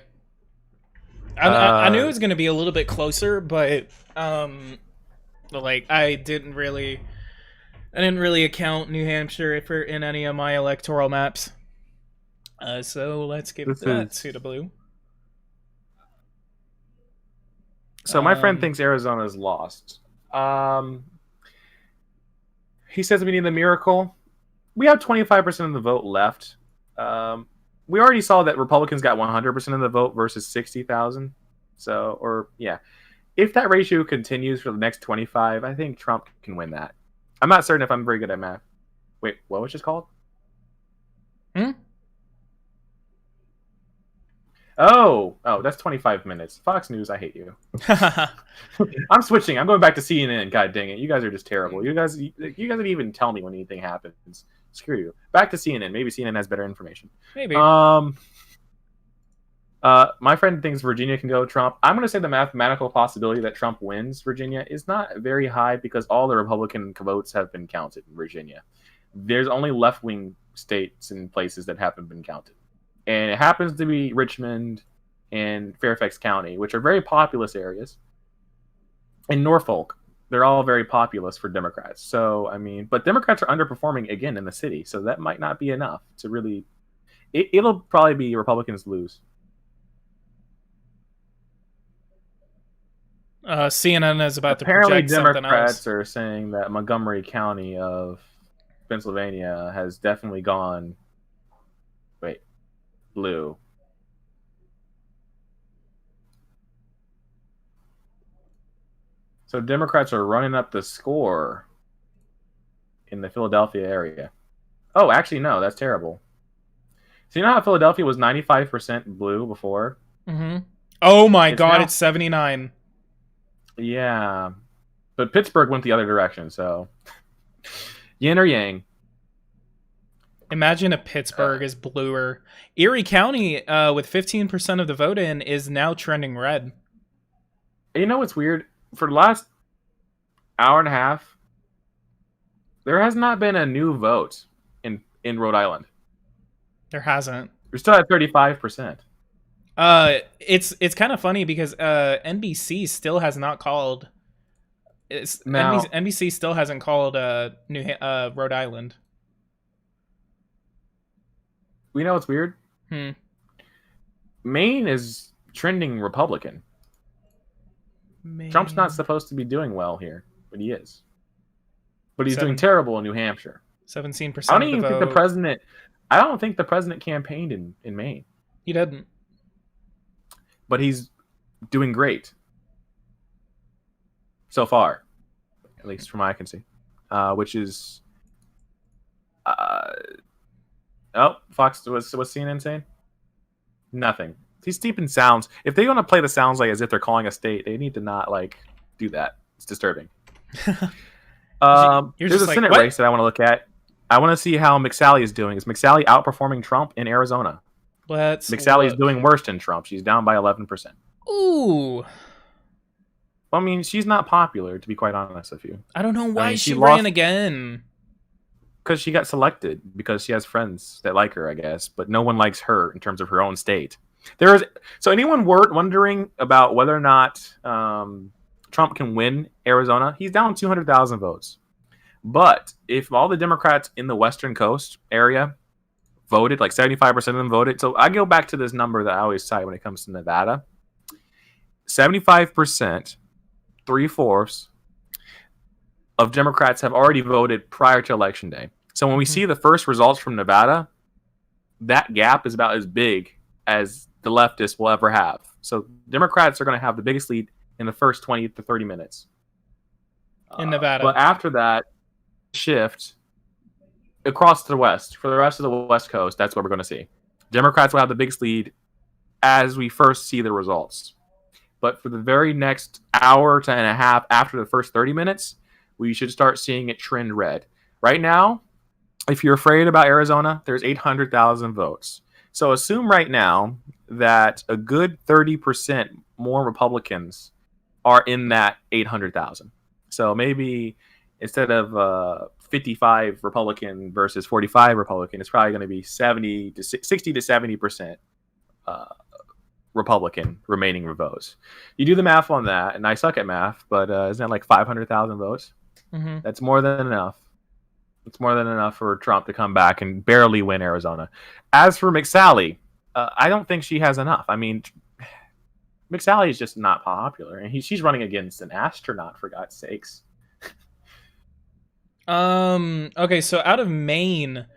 S1: I knew it was gonna be a little bit closer, but like I didn't really account New Hampshire for in any of my electoral maps. So let's give
S2: This
S1: that
S2: is
S1: to the blue.
S2: so my friend thinks Arizona's lost. He says we need a miracle. We have 25% of the vote left. We already saw that Republicans got 100% of the vote versus 60,000. So, or yeah, if that ratio continues for the next 25, I think Trump can win that. I'm not certain if I'm very good at math. Wait, what was this called? Oh, that's 25 minutes. Fox News, I hate you. I'm switching. I'm going back to CNN. God dang it. You guys are just terrible. You guys didn't even tell me when anything happens. Screw you. Back to CNN. Maybe CNN has better information.
S1: Maybe.
S2: My friend thinks Virginia can go Trump. I'm going to say the mathematical possibility that Trump wins Virginia is not very high because all the Republican votes have been counted in Virginia. There's only left-wing states and places that haven't been counted. And it happens to be Richmond and Fairfax County, which are very populous areas. And Norfolk, they're all very populous for Democrats. So, I mean, but Democrats are underperforming again in the city. So that might not be enough to really... It'll probably be Republicans lose.
S1: CNN is about
S2: Apparently
S1: to project something
S2: Democrats
S1: else.
S2: are saying that Montgomery County of Pennsylvania has definitely gone... Wait. Blue. So Democrats are running up the score in the Philadelphia area. Oh, actually, no, that's terrible. So you know how Philadelphia was 95% blue before?
S1: Mm-hmm. Oh my God,
S2: now...
S1: it's 79.
S2: Yeah. But Pittsburgh went the other direction, so... Yin or yang.
S1: Imagine if Pittsburgh is bluer. Erie County, with 15% of the vote in, is now trending red.
S2: You know what's weird? For the last hour and a half, there has not been a new vote in Rhode Island.
S1: There hasn't.
S2: We're still at 35%.
S1: It's kind of funny because NBC still has not called. NBC still hasn't called Rhode Island.
S2: We know what's weird? Maine is trending Republican. Maine. Trump's not supposed to be doing well here, but he is. But he's doing terrible in New Hampshire.
S1: 17%.
S2: I don't even think the president. I don't think the president campaigned in Maine.
S1: He didn't.
S2: But he's doing great so far, at least from what I can see. Which is, Fox. What's CNN saying? Nothing. These deep in sounds. If they want to play the sounds like as if they're calling a state, they need to not do that. It's disturbing. There's a Senate race that I want to look at. I want to see how McSally is doing. Is McSally outperforming Trump in Arizona? McSally is doing worse than Trump. She's down by 11%.
S1: Ooh.
S2: I mean, she's not popular, to be quite honest with you.
S1: I don't know why she ran again.
S2: Because she got selected. Because she has friends that like her, I guess. But no one likes her in terms of her own state. So anyone wondering about whether or not Trump can win Arizona, he's down 200,000 votes. But if all the Democrats in the Western Coast area voted, like 75% of them voted. So I go back to this number that I always cite when it comes to Nevada. 75%, 3/4 of Democrats have already voted prior to Election Day. So when we see the first results from Nevada, that gap is about as big as the leftists will ever have. So Democrats are going to have the biggest lead in the first 20 to 30 minutes.
S1: In Nevada.
S2: But after that shift across to the West, for the rest of the West Coast, that's what we're going to see. Democrats will have the biggest lead as we first see the results. But for the very next hour and a half after the first 30 minutes, we should start seeing it trend red. Right now, if you're afraid about Arizona, there's 800,000 votes. So assume right now that a good 30% more Republicans are in that 800,000. So maybe instead of 55 Republican versus 45 Republican, it's probably going to be 70 to 60 to 70% Republican remaining votes. You do the math on that, and I suck at math, but isn't that like 500,000 votes?
S1: Mm-hmm.
S2: That's more than enough. It's more than enough for Trump to come back and barely win Arizona. As for McSally, I don't think she has enough. I mean, McSally is just not popular, and she's running against an astronaut, for God's sakes.
S1: Okay, so out of Maine,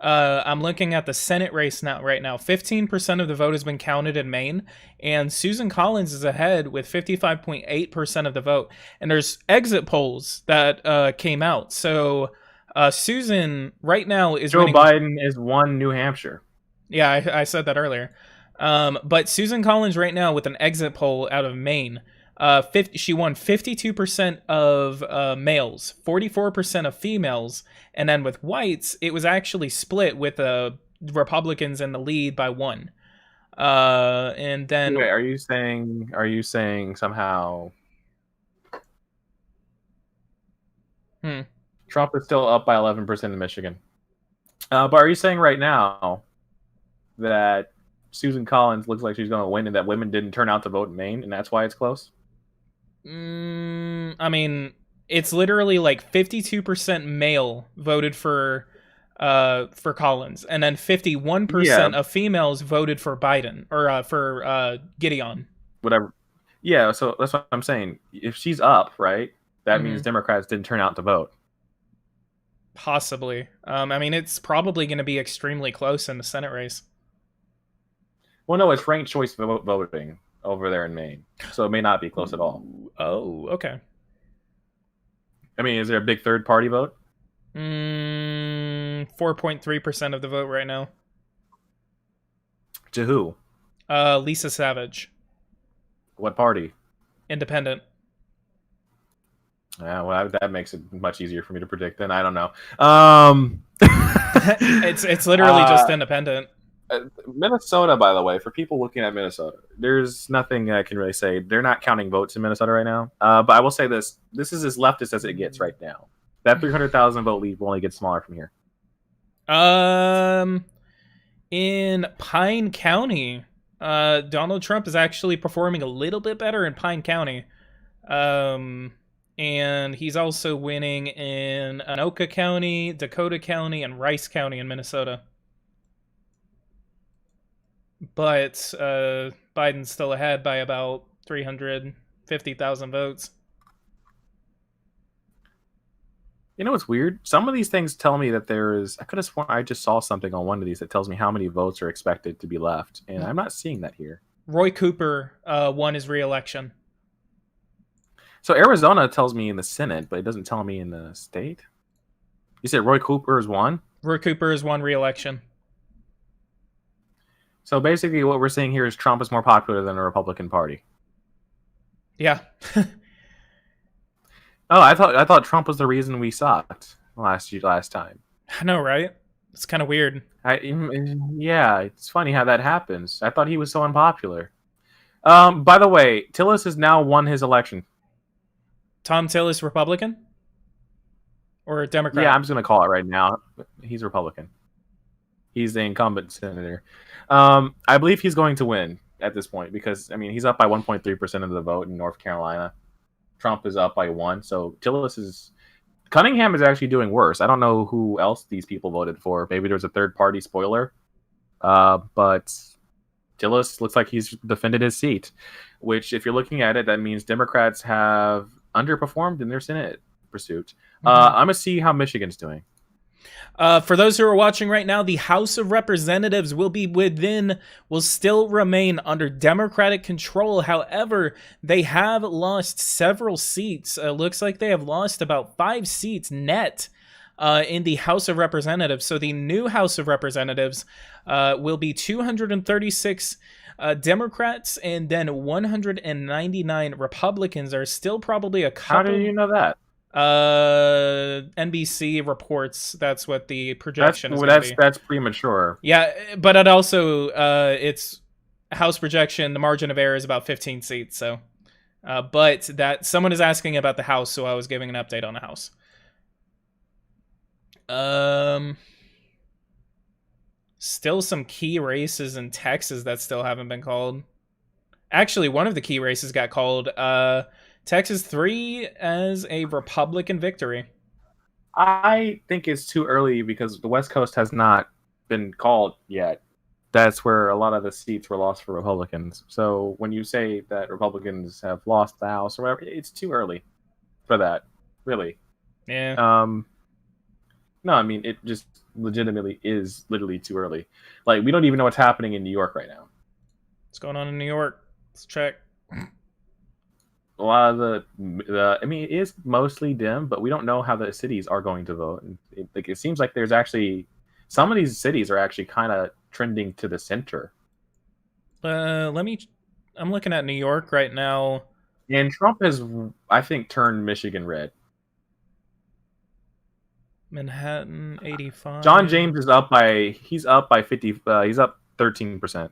S1: I'm looking at the Senate race right now. 15% of the vote has been counted in Maine, and Susan Collins is ahead with 55.8% of the vote. And there's exit polls that came out. So Susan right now is
S2: Joe
S1: winning.
S2: Biden is won New Hampshire.
S1: Yeah, I said that earlier. But Susan Collins right now with an exit poll out of Maine. She won 52% of males, 44% of females, and then with whites, it was actually split with Republicans in the lead by 1. And then
S2: wait, are you saying somehow Trump is still up by 11% in Michigan? But are you saying right now that Susan Collins looks like she's going to win and that women didn't turn out to vote in Maine and that's why it's close?
S1: I mean, it's literally like 52% male voted for Collins, and then 51% of females voted for Biden or for Gideon.
S2: Whatever. Yeah, so that's what I'm saying. If she's up, right, that means Democrats didn't turn out to vote.
S1: Possibly. I mean, it's probably going to be extremely close in the Senate race.
S2: Well, no, it's ranked choice voting over there in Maine, so it may not be close at all.
S1: Oh, okay.
S2: I mean, is there a big third party vote?
S1: 4.3% of the vote right now.
S2: To who?
S1: Lisa Savage.
S2: What party?
S1: Independent.
S2: Yeah, well, that makes it much easier for me to predict. Then I don't know.
S1: It's literally just independent.
S2: Minnesota, by the way, for people looking at Minnesota, there's nothing I can really say. They're not counting votes in Minnesota right now. But I will say this is as leftist as it gets right now. That 300,000 vote lead will only get smaller from here.
S1: In Pine County, Donald Trump is actually performing a little bit better in Pine County. And he's also winning in Anoka County, Dakota County, and Rice County in Minnesota. But Biden's still ahead by about 350,000 votes.
S2: You know what's weird? Some of these things tell me that there is... I could have sworn I just saw something on one of these that tells me how many votes are expected to be left, and I'm not seeing that here.
S1: Roy Cooper won his re-election.
S2: So Arizona tells me in the Senate, but it doesn't tell me in the state? You said Roy Cooper is won?
S1: Roy Cooper has won re-election.
S2: So basically what we're seeing here is Trump is more popular than the Republican Party.
S1: Yeah.
S2: Oh, I thought Trump was the reason we sucked last time.
S1: I know, right? It's kind of weird.
S2: Yeah, it's funny how that happens. I thought he was so unpopular. By the way, Tillis has now won his election.
S1: Tom Tillis, Republican? Or Democrat?
S2: Yeah, I'm just going to call it right now. He's Republican. He's the incumbent senator. I believe he's going to win at this point because, I mean, he's up by 1.3% of the vote in North Carolina. Trump is up by 1. So Tillis is... Cunningham is actually doing worse. I don't know who else these people voted for. Maybe there's a third-party spoiler. But Tillis looks like he's defended his seat, which, if you're looking at it, that means Democrats have underperformed in their Senate pursuit. I'm going to see how Michigan's doing.
S1: For those who are watching right now, the House of Representatives will still remain under Democratic control. However, they have lost several seats. Looks like they have lost about 5 seats net in the House of Representatives. So the new House of Representatives will be 236 Democrats and then 199 Republicans. Are still probably a couple.
S2: How do you know that?
S1: NBC reports that's what the projection is going to be.
S2: That's premature.
S1: Yeah, but it also it's House projection. The margin of error is about 15 seats. So, but that someone is asking about the House, so I was giving an update on the House. Um, Still some key races in Texas that still haven't been called. Actually, one of the key races got called. Texas 3 as a Republican victory.
S2: I think it's too early because the West Coast has not been called yet. That's where a lot of the seats were lost for Republicans. So when you say that Republicans have lost the House or whatever, it's too early for that, really.
S1: Yeah.
S2: No, I mean, it just legitimately is literally too early. Like, we don't even know what's happening in New York right now.
S1: What's going on in New York? Let's check.
S2: A lot of I mean, it is mostly dim, but we don't know how the cities are going to vote. It seems like there's actually some of these cities are actually kind of trending to the center.
S1: I'm looking at New York right now.
S2: And Trump has, I think, turned Michigan red.
S1: Manhattan 85.
S2: John James is up by 50. He's up 13%.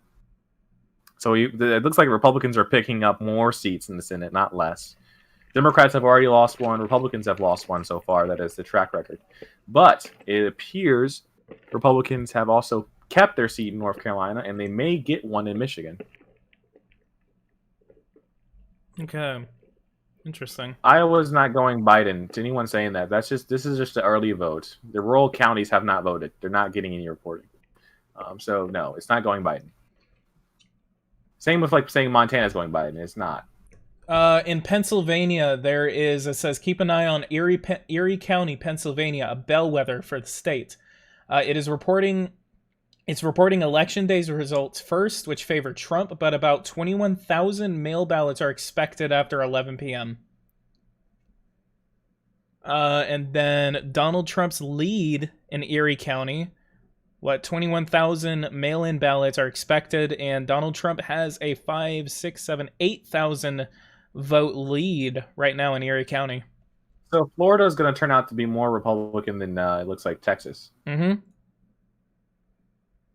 S2: So it looks like Republicans are picking up more seats in the Senate, not less. Democrats have already lost one. Republicans have lost one so far. That is the track record. But it appears Republicans have also kept their seat in North Carolina, and they may get one in Michigan.
S1: Okay. Interesting.
S2: Iowa's not going Biden. To anyone saying that, this is just the early vote. The rural counties have not voted. They're not getting any reporting. So no, it's not going Biden. Same with like saying Montana's going Biden. It's not.
S1: In Pennsylvania, it says keep an eye on Erie County, Pennsylvania, a bellwether for the state. It's reporting election day's results first, which favor Trump, but about 21,000 mail ballots are expected after 11 p.m. And then Donald Trump's lead in Erie County. 21,000 mail-in ballots are expected, and Donald Trump has a 8,000 vote lead right now in Erie County.
S2: So Florida is going to turn out to be more Republican than it looks like Texas.
S1: Mm-hmm.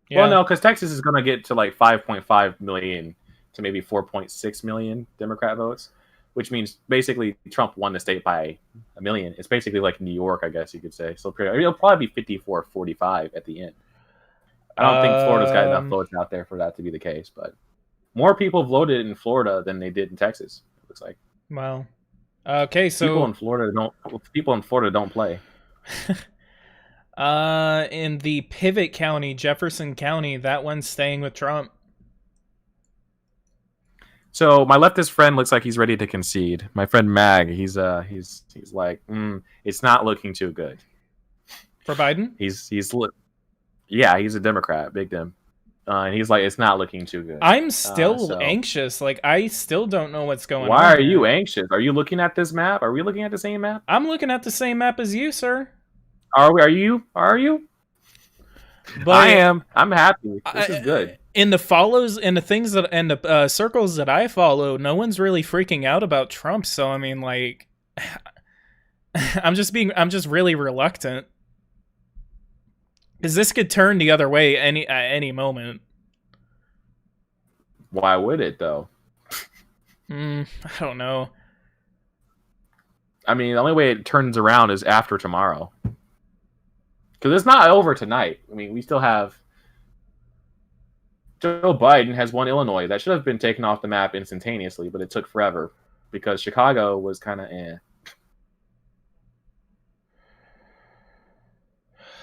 S1: Yeah.
S2: Well, no, because Texas is going to get to like 5.5 million to maybe 4.6 million Democrat votes, which means basically Trump won the state by 1 million. It's basically like New York, I guess you could say. So it'll probably be 54-45 at the end. I don't think Florida's got enough votes out there for that to be the case, but more people voted in Florida than they did in Texas, it looks like.
S1: Well, okay, so
S2: people in Florida don't play.
S1: In the Pivot County, Jefferson County, that one's staying with Trump.
S2: So my leftist friend looks like he's ready to concede. My friend Mag, he's like, it's not looking too good
S1: for Biden.
S2: Yeah, he's a Democrat, big Dem, and he's like, it's not looking too good.
S1: I'm still anxious. Like, I still don't know what's going on.
S2: Why are you anxious? Are you looking at this map? Are we looking at the same map?
S1: I'm looking at the same map as you, sir.
S2: Are we? Are you? But I am. I'm happy. This is good.
S1: In the follows and the things that and the circles that I follow, no one's really freaking out about Trump. So I mean, like, I'm just really reluctant because this could turn the other way at any moment.
S2: Why would it though?
S1: I don't know.
S2: I mean, the only way it turns around is after tomorrow. Because it's not over tonight. I mean, we still have... Joe Biden has won Illinois. That should have been taken off the map instantaneously, but it took forever. Because Chicago was kind of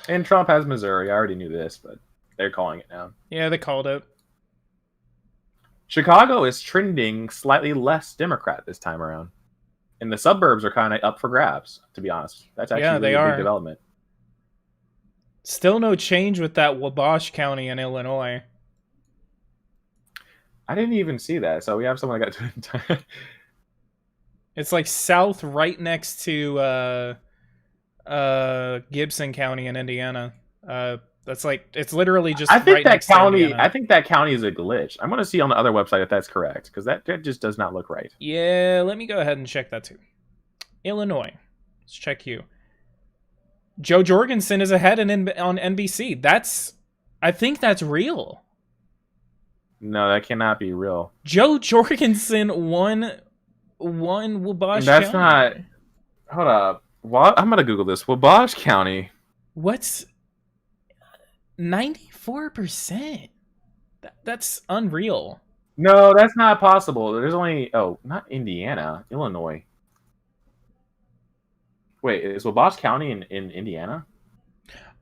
S2: And Trump has Missouri. I already knew this, but they're calling it now.
S1: Yeah, they called it.
S2: Chicago is trending slightly less Democrat this time around. And the suburbs are kind of up for grabs, to be honest. That's actually a big development.
S1: Still no change with that Wabash County in Illinois.
S2: I didn't even see that, so we have someone that got...
S1: It's like south right next to Gibson County in Indiana. That's like, it's literally just
S2: I think
S1: right
S2: that
S1: next
S2: county.
S1: to Indiana.
S2: I think that county is a glitch. I'm going to see on the other website if that's correct, because that just does not look right.
S1: Yeah, let me go ahead and check that too. Illinois. Let's check you. Joe Jorgensen is ahead on NBC. I think that's real.
S2: No, that cannot be real.
S1: Joe Jorgensen won Wabash County.
S2: That's not... Hold up. What? I'm going to Google this. Wabash County.
S1: What's 94%? That's unreal.
S2: No, that's not possible. There's only not Indiana, Illinois. Wait, is Wabash County in Indiana?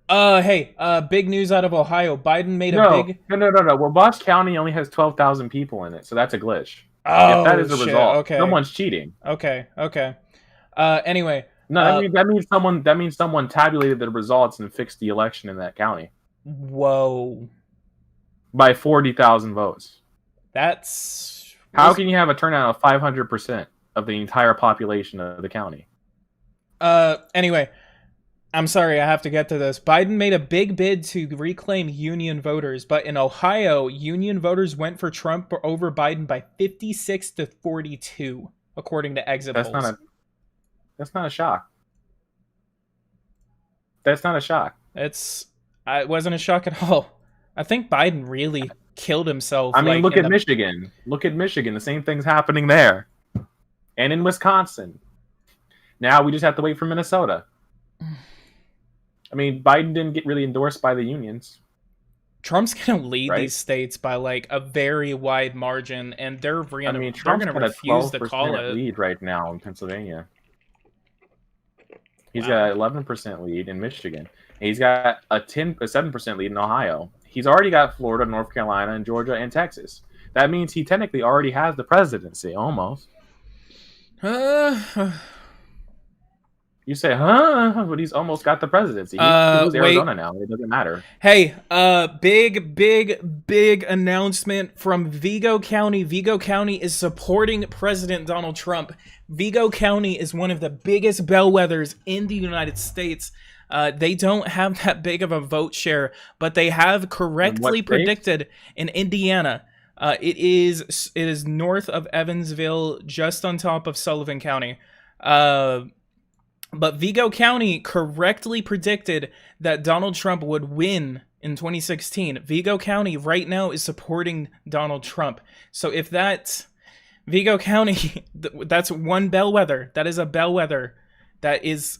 S1: Hey, big news out of Ohio. Biden made a
S2: No,
S1: big.
S2: no, no, no, no. Wabash County only has 12,000 people in it, so that's a glitch. If that
S1: Oh
S2: is the
S1: shit.
S2: result,
S1: Okay.
S2: someone's cheating.
S1: Okay. Okay. Anyway.
S2: No, that means someone tabulated the results and fixed the election in that county
S1: Whoa.
S2: by 40,000 votes.
S1: That's.
S2: How can you have a turnout of 500% of the entire population of the county?
S1: Anyway, I'm sorry, I have to get to this. Biden made a big bid to reclaim union voters, but in Ohio, union voters went for Trump over Biden by 56 to 42, according to exit
S2: That's
S1: polls.
S2: That's not a shock. That's not a shock.
S1: It wasn't a shock at all. I think Biden really killed himself.
S2: I mean, look at Michigan. Look at Michigan. The same thing's happening there. And in Wisconsin. Now we just have to wait for Minnesota. I mean, Biden didn't get really endorsed by the unions.
S1: Trump's going to lead
S2: right?
S1: these states by like a very wide margin, and they're going
S2: Trump's
S1: to
S2: got
S1: refuse
S2: a
S1: to call
S2: 12%
S1: it.
S2: lead right now in Pennsylvania. He's
S1: Wow.
S2: got 11% lead in Michigan. He's got a 7% lead in Ohio. He's already got Florida, North Carolina, and Georgia, and Texas. That means he technically already has the presidency, almost. You say, huh? But he's almost got the presidency. He can lose Arizona now. It doesn't matter.
S1: Hey, big announcement from Vigo County. Vigo County is supporting President Donald Trump. Vigo County is one of the biggest bellwethers in the United States. They don't have that big of a vote share, but they have correctly predicted in Indiana. It is north of Evansville, just on top of Sullivan County. But Vigo County correctly predicted that Donald Trump would win in 2016. Vigo County right now is supporting Donald Trump. So if that's Vigo County, that's one bellwether. That is a bellwether that is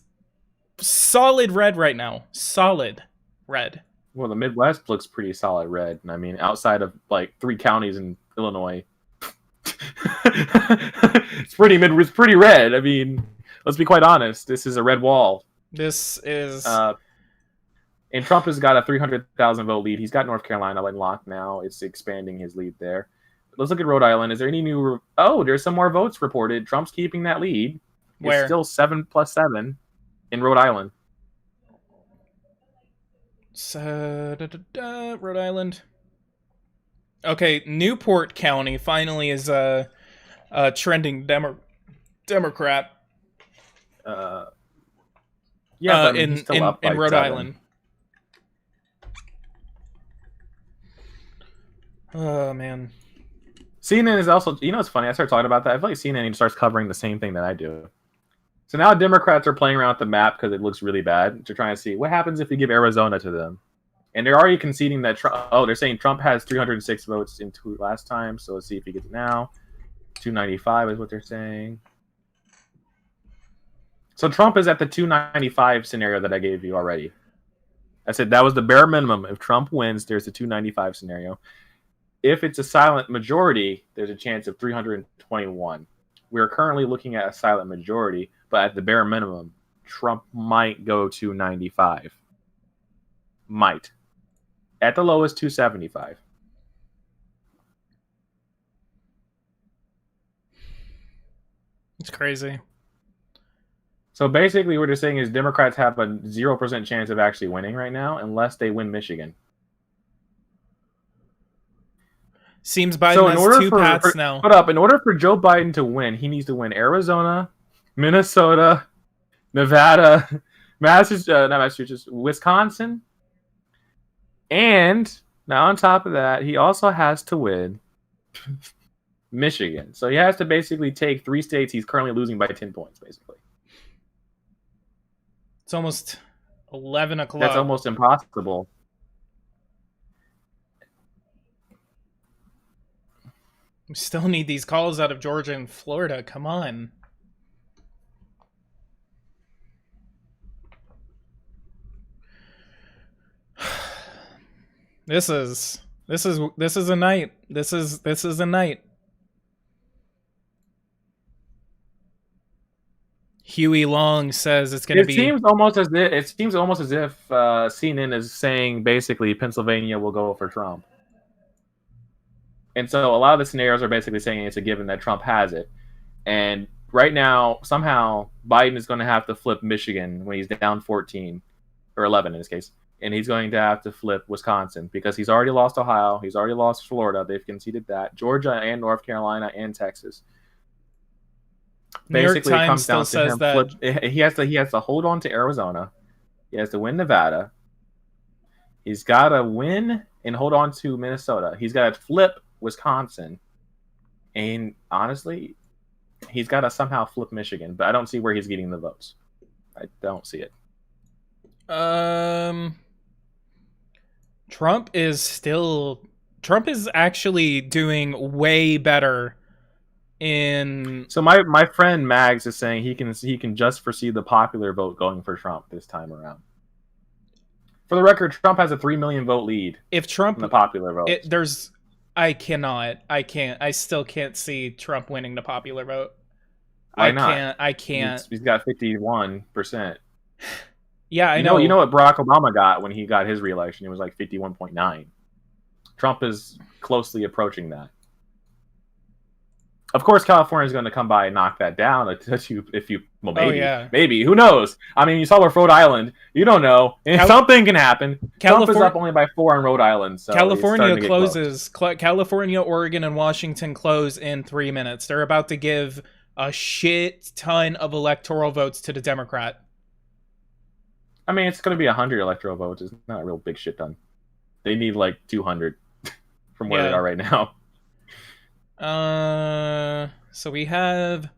S1: solid red right now. Solid red.
S2: Well, the Midwest looks pretty solid red. I mean, outside of like 3 counties in Illinois, it's pretty red. I mean, let's be quite honest. This is a red wall.
S1: This is.
S2: And Trump has got a 300,000 vote lead. He's got North Carolina locked now. It's expanding his lead there. Let's look at Rhode Island. Is there any new? Oh, there's some more votes reported. Trump's keeping that lead.
S1: Where?
S2: It's still 7+7 in Rhode Island.
S1: Rhode Island. Okay, Newport County finally is trending Democrat.
S2: Yeah,
S1: in Rhode
S2: 7.
S1: Island. Oh man.
S2: CNN is also, it's funny. I started talking about that. I feel like CNN starts covering the same thing that I do. So now Democrats are playing around with the map because it looks really bad. They're trying to see what happens if we give Arizona to them. And they're already conceding that they're saying Trump has 306 votes in last time. So let's see if he gets it now. 295 is what they're saying. So Trump is at the 295 scenario that I gave you already. I said that was the bare minimum. If Trump wins, there's a 295 scenario. If it's a silent majority, there's a chance of 321. We're currently looking at a silent majority, but at the bare minimum, Trump might go to 95. Might. At the lowest, 275.
S1: It's crazy.
S2: So basically what they're saying is Democrats have a 0% chance of actually winning right now unless they win Michigan.
S1: Seems Biden has 2 paths now.
S2: Hold up. In order for Joe Biden to win, he needs to win Arizona, Minnesota, Nevada, Massachusetts, Wisconsin. And now on top of that, he also has to win Michigan. So he has to basically take 3 states he's currently losing by 10 points, basically.
S1: It's almost 11 o'clock.
S2: That's almost impossible.
S1: We still need these calls out of Georgia and Florida. Come on. This is a night. This is a night. Huey Long says it's going to
S2: It
S1: be.
S2: seems almost as if CNN is saying basically Pennsylvania will go for Trump, and so a lot of the scenarios are basically saying it's a given that Trump has it. And right now, somehow Biden is going to have to flip Michigan when he's down 14 or 11 in this case, and he's going to have to flip Wisconsin because he's already lost Ohio, he's already lost Florida. They've conceded that Georgia and North Carolina and Texas.
S1: New York
S2: Basically, it
S1: Times
S2: comes
S1: still
S2: down to
S1: says
S2: him
S1: that.
S2: flip. He has to hold on to Arizona. He has to win Nevada. He's got to win and hold on to Minnesota. He's got to flip Wisconsin. And honestly, he's got to somehow flip Michigan, but I don't see where he's getting the votes. I don't see it.
S1: Trump is actually doing way better in.
S2: So my friend Mags is saying he can just foresee the popular vote going for Trump this time around. For the record, Trump has a 3 million vote lead.
S1: If Trump
S2: in the popular vote,
S1: I still can't see Trump winning the popular vote.
S2: Why not?
S1: I can't.
S2: He's got 51%.
S1: Yeah, I know.
S2: You know what Barack Obama got when he got his reelection? It was like 51.9. Trump is closely approaching that. Of course, California is going to come by and knock that down maybe. Who knows? I mean, you saw with Rhode Island. You don't know. Something can happen. Trump is up only by 4 on Rhode Island. So
S1: California closes. California, Oregon, and Washington close in 3 minutes. They're about to give a shit ton of electoral votes to the Democrat.
S2: I mean, it's going to be 100 electoral votes. It's not a real big shit ton. They need like 200 from where they are right now.
S1: So we have.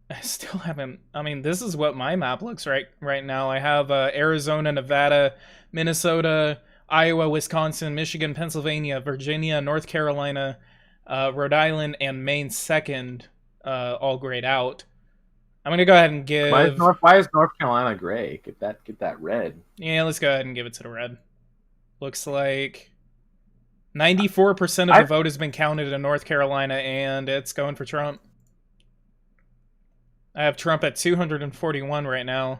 S1: I still haven't. I mean, this is what my map looks right now. I have Arizona, Nevada, Minnesota, Iowa, Wisconsin, Michigan, Pennsylvania, Virginia, North Carolina, Rhode Island, and Maine second, all grayed out. I'm gonna go ahead and give.
S2: Why is North Carolina gray? Get that red.
S1: Yeah, let's go ahead and give it to the red. Looks like 94% of the vote has been counted in North Carolina, and it's going for Trump. I have Trump at 241 right now.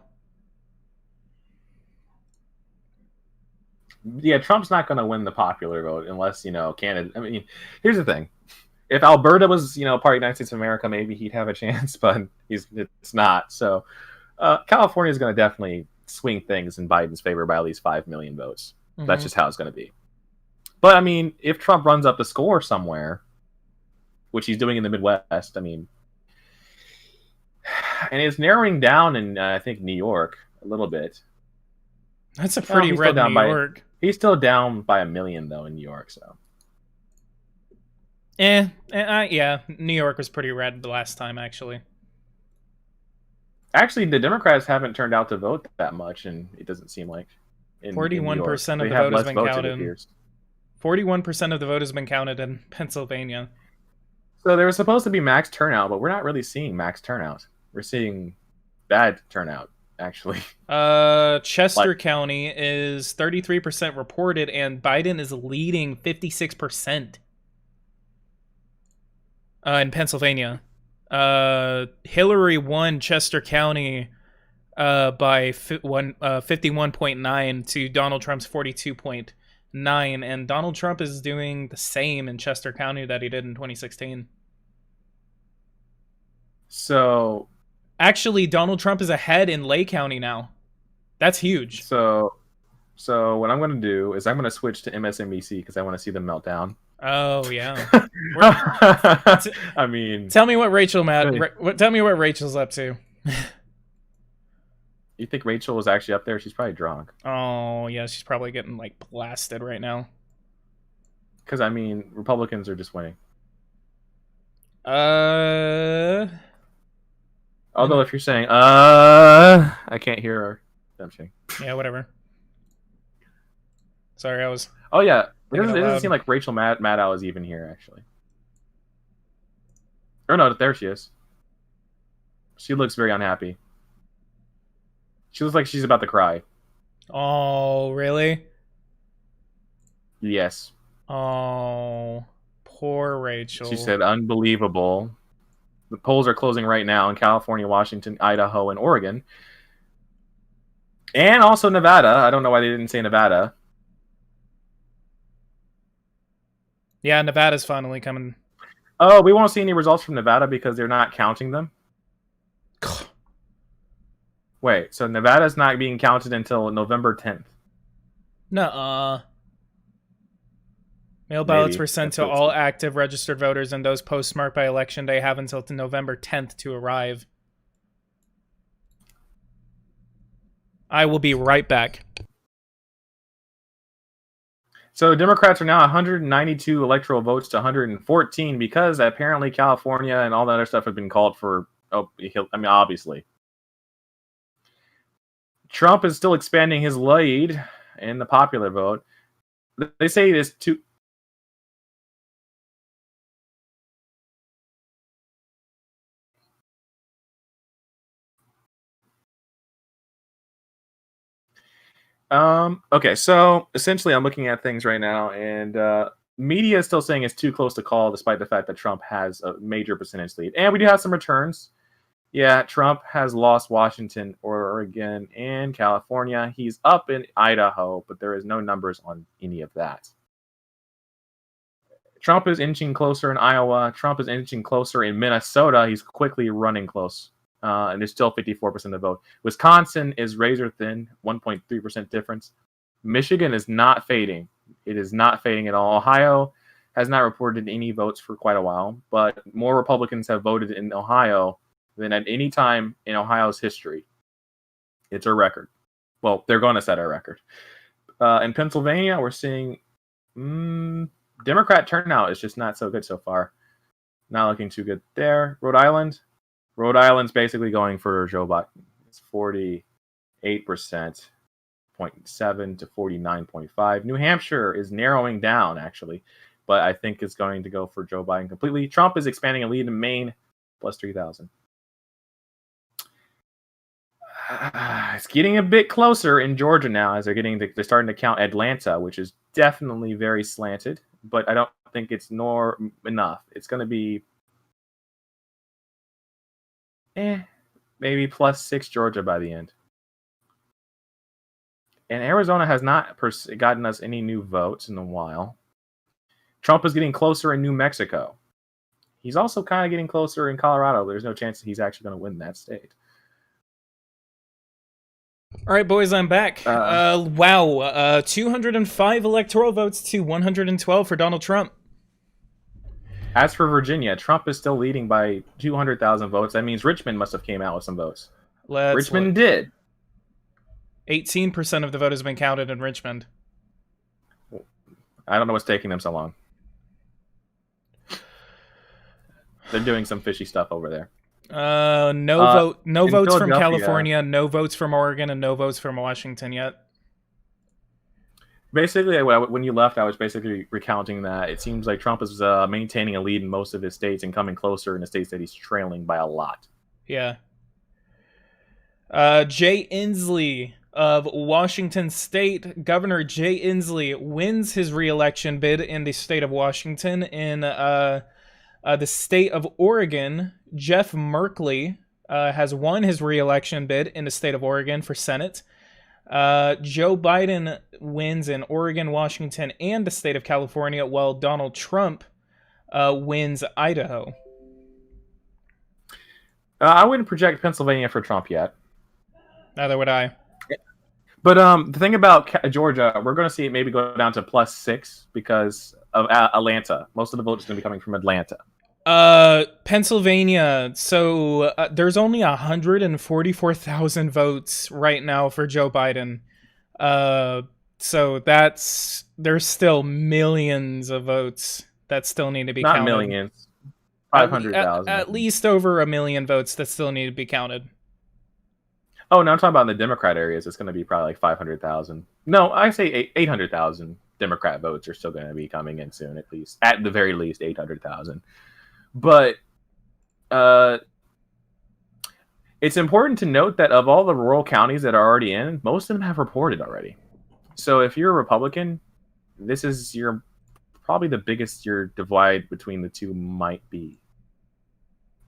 S2: Yeah, Trump's not going to win the popular vote unless, Canada. I mean, here's the thing. If Alberta was, part of the United States of America, maybe he'd have a chance, but it's not. So California is going to definitely swing things in Biden's favor by at least 5 million votes. Mm-hmm. That's just how it's going to be. But, I mean, if Trump runs up the score somewhere, which he's doing in the Midwest, I mean, and it's narrowing down in, I think, New York a little bit.
S1: That's a pretty red New York.
S2: He's still down by 1 million, though, in New York, so.
S1: Yeah, New York was pretty red the last time, actually.
S2: Actually, the Democrats haven't turned out to vote that much, and it doesn't seem like.
S1: 41% of the vote has been counted. 41% of the vote has been counted in Pennsylvania.
S2: So there was supposed to be max turnout, but we're not really seeing max turnout. We're seeing bad turnout, actually.
S1: Chester County is 33% reported, and Biden is leading 56%. In Pennsylvania. Hillary won Chester County by 51.9 to Donald Trump's 42.9, and Donald Trump is doing the same in Chester County that he did in 2016.
S2: So,
S1: actually, Donald Trump is ahead in Lake County now. That's huge.
S2: So what I'm going to do is I'm going to switch to MSNBC because I want to see them melt down.
S1: Oh yeah.
S2: I mean,
S1: tell me what Rachel's up to.
S2: You think Rachel was actually up there? She's probably drunk.
S1: Oh yeah, she's probably getting blasted right now.
S2: Because I mean, Republicans are just winning.
S1: Although
S2: if you're saying I can't hear her. I'm saying.
S1: Yeah, whatever. Sorry, I was.
S2: Oh yeah. It doesn't seem like Rachel Maddow is even here, actually. Or no, there she is. She looks very unhappy. She looks like she's about to cry.
S1: Oh, really?
S2: Yes.
S1: Oh, poor
S2: She
S1: Rachel.
S2: said, unbelievable. The polls are closing right now in California, Washington, Idaho, and Oregon. And also Nevada. I don't know why they didn't say Nevada.
S1: Yeah, Nevada's finally coming.
S2: Oh, we won't see any results from Nevada because they're not counting them. Wait, so Nevada's not being counted until November 10th.
S1: Nuh-uh. Mail ballots
S2: Maybe.
S1: were sent
S2: That's
S1: to
S2: what
S1: all active registered voters, and those postmarked by Election Day have until November 10th to arrive. I will be right back.
S2: So Democrats are now 192 electoral votes to 114 because apparently California and all that other stuff have been called for. Oh, I mean, obviously. Trump is still expanding his lead in the popular vote. They say it is too. Okay, so essentially, I'm looking at things right now, and media is still saying it's too close to call, despite the fact that Trump has a major percentage lead. And we do have some returns. Yeah, Trump has lost Washington, Oregon, and California. He's up in Idaho, but there is no numbers on any of that. Trump is inching closer in Iowa. Trump is inching closer in Minnesota. He's quickly running close. And there's still 54% of the vote. Wisconsin is razor thin, 1.3% difference. Michigan is not fading. It is not fading at all. Ohio has not reported any votes for quite a while, but more Republicans have voted in Ohio than at any time in Ohio's history. It's a record. Well, they're going to set a record. In Pennsylvania, we're seeing Democrat turnout is just not so good so far. Not looking too good there. Rhode Island's basically going for Joe Biden. It's 48%, 0.7 to 49.5. New Hampshire is narrowing down, actually, but I think it's going to go for Joe Biden completely. Trump is expanding a lead in Maine, plus 3,000. It's getting a bit closer in Georgia now as they're starting to count Atlanta, which is definitely very slanted, but I don't think it's nor enough. It's going to be maybe plus 6 Georgia by the end. And Arizona has not gotten us any new votes in a while. Trump is getting closer in New Mexico. He's also kind of getting closer in Colorado. There's no chance that he's actually going to win that state.
S1: All right, boys, I'm back. Wow, 205 electoral votes to 112 for Donald Trump.
S2: As for Virginia, Trump is still leading by 200,000 votes. That means Richmond must have came out with some votes. Richmond did.
S1: 18% of the vote has been counted in Richmond.
S2: I don't know what's taking them so long. They're doing some fishy stuff over there.
S1: No votes from California, no votes from Oregon, and no votes from Washington yet.
S2: Basically, when you left, I was basically recounting that it seems like Trump is maintaining a lead in most of his states and coming closer in the states that he's trailing by a lot.
S1: Yeah. Jay Inslee of Washington State, Governor Jay Inslee wins his re-election bid in the state of Washington. In the state of Oregon, Jeff Merkley has won his re-election bid in the state of Oregon for Senate. Joe Biden wins in Oregon, Washington, and the state of California, while Donald Trump wins Idaho.
S2: I wouldn't project Pennsylvania for Trump yet.
S1: Neither would I.
S2: But the thing about Georgia, we're going to see it maybe go down to plus 6 because of Atlanta. Most of the votes are going to be coming from Atlanta.
S1: Pennsylvania. So there's only 144,000 votes right now for Joe Biden. So there's still millions of votes that still need to be counted.
S2: Not millions. 500,000.
S1: At least over 1 million votes that still need to be counted.
S2: Oh, no, I'm talking about in the Democrat areas. It's going to be probably like 500,000. No, I say 800,000 Democrat votes are still going to be coming in soon, at least. At the very least, 800,000. But It's important to note that of all the rural counties that are already in, most of them have reported already. So if you're a Republican, this is your probably the biggest your divide between the two might be.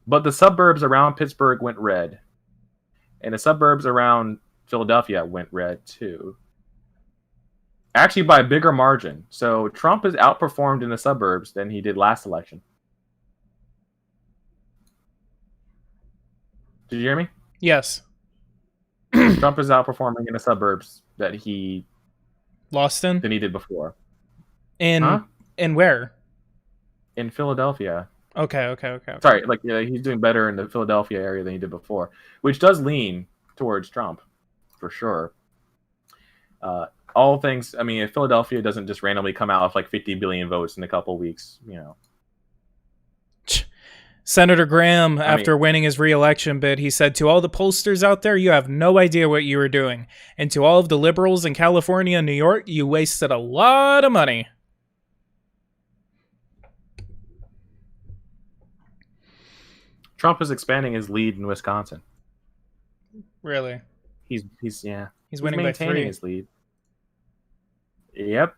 S2: But the suburbs around Pittsburgh went red, and the suburbs around Philadelphia went red too. Actually, by a bigger margin. So Trump has outperformed in the suburbs than he did last election. Did you hear me?
S1: Yes.
S2: Trump is outperforming in the suburbs than he did before.
S1: In where?
S2: In Philadelphia.
S1: Okay.
S2: Sorry, he's doing better in the Philadelphia area than he did before, which does lean towards Trump, for sure. All things, I mean, if Philadelphia doesn't just randomly come out with like 50 billion votes in a couple weeks,
S1: Senator Graham, after winning his re-election bid, he said, to all the pollsters out there, you have no idea what you were doing. And to all of the liberals in California and New York, you wasted a lot of money.
S2: Trump is expanding his lead in Wisconsin.
S1: Really?
S2: He's
S1: winning by 3.
S2: His lead. Yep.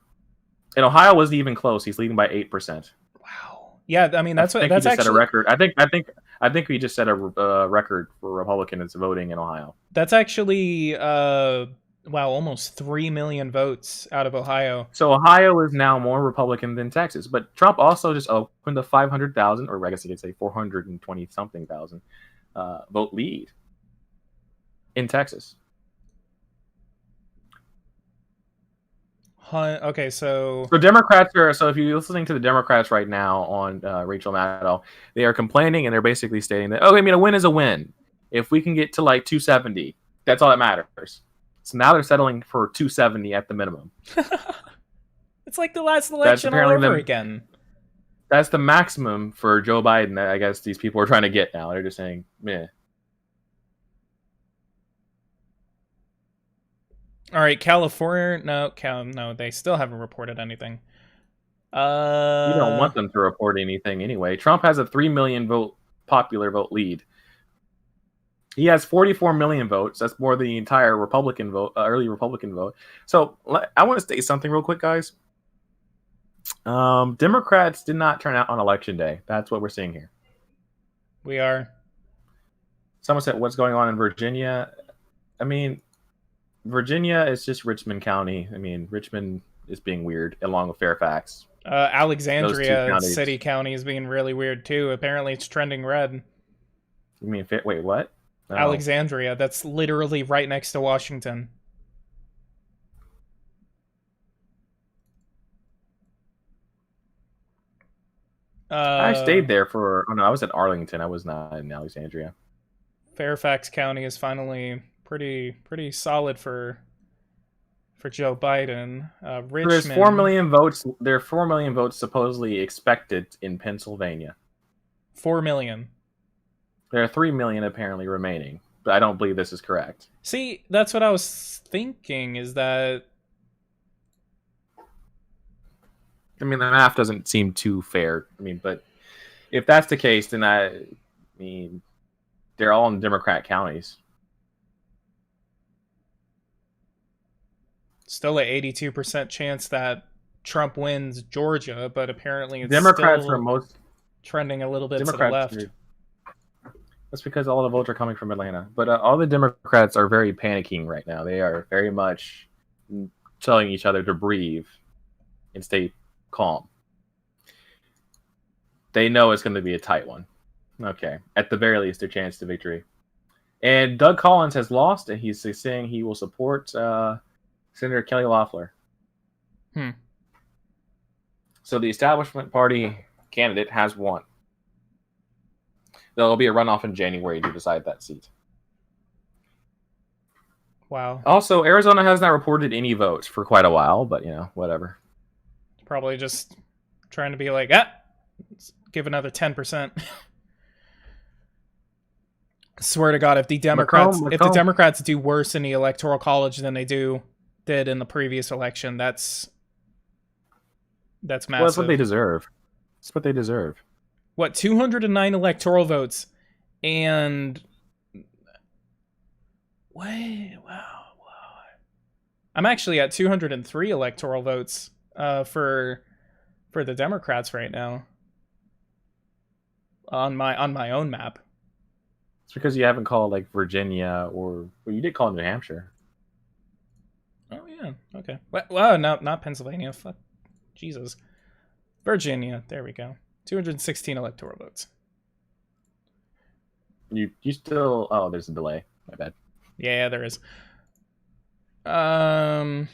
S2: And Ohio wasn't even close. He's leading by 8%.
S1: Wow. Yeah, I mean that's actually
S2: set a record. I think we just set a record for Republicans voting in Ohio.
S1: That's actually almost 3 million votes out of Ohio.
S2: So Ohio is now more Republican than Texas, but Trump also just opened a 500,000, or I guess you could say 420 something thousand vote lead in Texas.
S1: Okay, so
S2: Democrats are. So if you're listening to the Democrats right now on Rachel Maddow, they are complaining and they're basically stating that, a win is a win. If we can get to like 270, that's all that matters. So now they're settling for 270 at the minimum.
S1: It's like the last election all over again.
S2: That's the maximum for Joe Biden that I guess these people are trying to get now. They're just saying, meh.
S1: All right, California. No, they still haven't reported anything.
S2: You don't want them to report anything anyway. Trump has a 3 million vote popular vote lead. He has 44 million votes. That's more than the entire Republican vote, early Republican vote. So I want to state something real quick, guys. Democrats did not turn out on election day. That's what we're seeing here.
S1: We are.
S2: Someone said, "What's going on in Virginia?" I mean, Virginia is just Richmond County. I mean, Richmond is being weird, along with Fairfax.
S1: Alexandria City County is being really weird too. Apparently, it's trending red.
S2: You mean, wait, what?
S1: No. Alexandria. That's literally right next to Washington.
S2: I stayed there for. Oh no, I was at Arlington. I was not in Alexandria.
S1: Fairfax County is finally pretty solid for Joe Biden. Richmond.
S2: There's 4 million votes. There are 4 million votes supposedly expected in Pennsylvania.
S1: 4 million.
S2: There are 3 million apparently remaining, but I don't believe this is correct.
S1: See, that's what I was thinking. Is that?
S2: I mean, the math doesn't seem too fair. I mean, but if that's the case, then I mean, they're all in Democrat counties.
S1: Still an 82% chance that Trump wins Georgia, but apparently it's
S2: Democrats
S1: still
S2: are most
S1: trending a little bit to the left.
S2: That's because all the votes are coming from Atlanta. But all the Democrats are very panicking right now. They are very much telling each other to breathe and stay calm. They know it's going to be a tight one. Okay. At the very least, a chance to victory. And Doug Collins has lost, and he's saying he will support Senator Kelly Loeffler. So the establishment party candidate has won. There'll be a runoff in January to decide that seat.
S1: Wow.
S2: Also, Arizona has not reported any votes for quite a while, but, whatever.
S1: Probably just trying to be like, let's give another 10%. Swear to God, if the Democrats do worse in the Electoral College than they did in the previous election, that's massive.
S2: Well, that's what they deserve. That's what they deserve.
S1: What, 209 electoral votes, and Wait, wow. I'm actually at 203 electoral votes for the Democrats right now on my own map.
S2: It's because you haven't called like Virginia or well, you did call New Hampshire.
S1: Oh yeah, okay. Well, no, not Pennsylvania. Fuck, Jesus. Virginia. There we go. 216 electoral votes.
S2: You still there's a delay. My bad.
S1: Yeah, there is. Iowa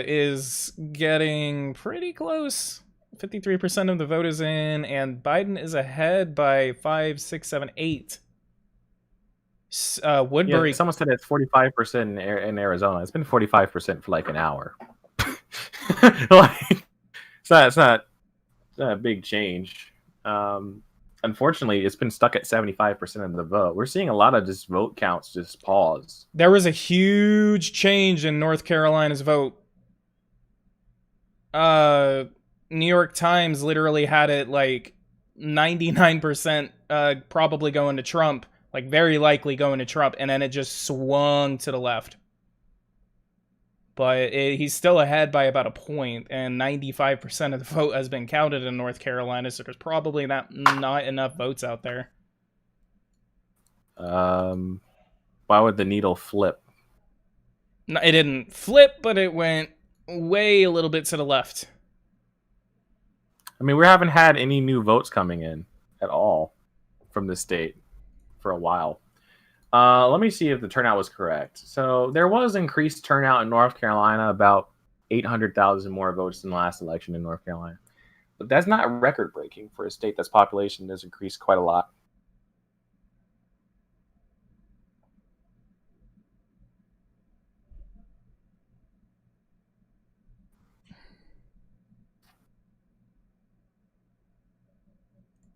S1: is getting pretty close. 53% of the vote is in, and Biden is ahead by 5, 6, 7, 8. Woodbury.
S2: Yeah, someone said it's 45% in Arizona. It's been 45% for like an hour. Like, it's not a big change. Unfortunately, it's been stuck at 75% of the vote. We're seeing a lot of just vote counts just pause.
S1: There was a huge change in North Carolina's vote. New York Times literally had it like 99% probably going to Trump, like very likely going to Trump, and then it just swung to the left. But he's still ahead by about a point, and 95% of the vote has been counted in North Carolina, so there's probably not enough votes out there.
S2: Why would the needle flip?
S1: No, it didn't flip, but it went way a little bit to the left.
S2: I mean, we haven't had any new votes coming in at all from the state for a while. Let me see if the turnout was correct. So there was increased turnout in North Carolina, about 800,000 more votes than the last election in North Carolina. But that's not record-breaking for a state that's population has increased quite a lot.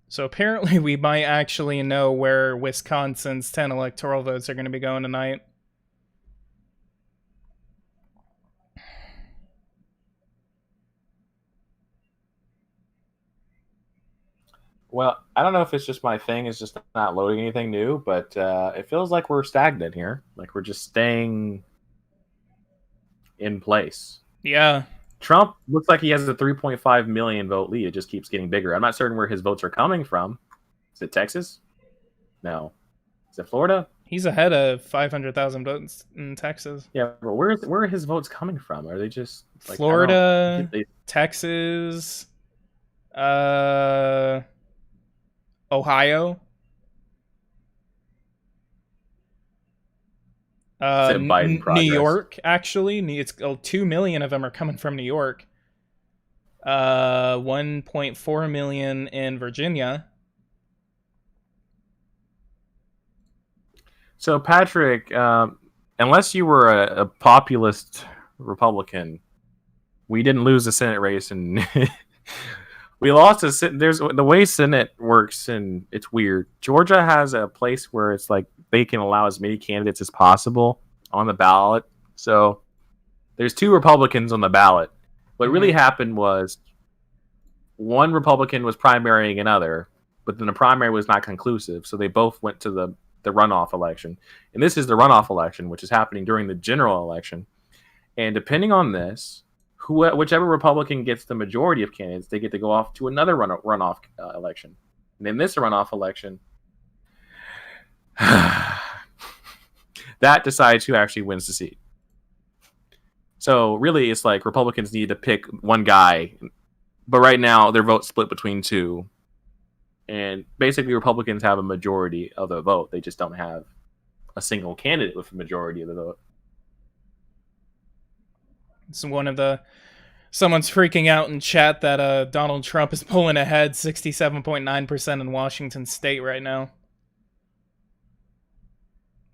S1: So apparently we might actually know where Wisconsin's 10 electoral votes are going to be going tonight.
S2: Well, I don't know if it's just my thing, it's just not loading anything new, but it feels like we're stagnant here. Like we're just staying in place.
S1: Yeah.
S2: Trump looks like he has a 3.5 million vote lead. It just keeps getting bigger. I'm not certain where his votes are coming from. Is it Texas? No. Is it Florida?
S1: He's ahead of 500,000 votes in Texas.
S2: Yeah, but where are his votes coming from? Are they just like,
S1: Florida, Texas, Ohio? New York, actually. It's 2 million of them are coming from New York. 1.4 million in Virginia.
S2: So Patrick, unless you were a populist Republican, we didn't lose the Senate race, and we lost a Senate. There's the way Senate works, and it's weird. Georgia has a place where it's like they can allow as many candidates as possible on the ballot. So there's 2 Republicans on the ballot. What really happened was one Republican was primarying another, but then the primary was not conclusive. So they both went to the runoff election. And this is the runoff election, which is happening during the general election. And depending on this, whichever Republican gets the majority of candidates, they get to go off to another runoff election. And in this runoff election, that decides who actually wins the seat. So really, it's like Republicans need to pick one guy, but right now their vote's split between 2. And basically, Republicans have a majority of the vote. They just don't have a single candidate with a majority of the vote.
S1: It's someone's freaking out in chat that Donald Trump is pulling ahead 67.9% in Washington state right now.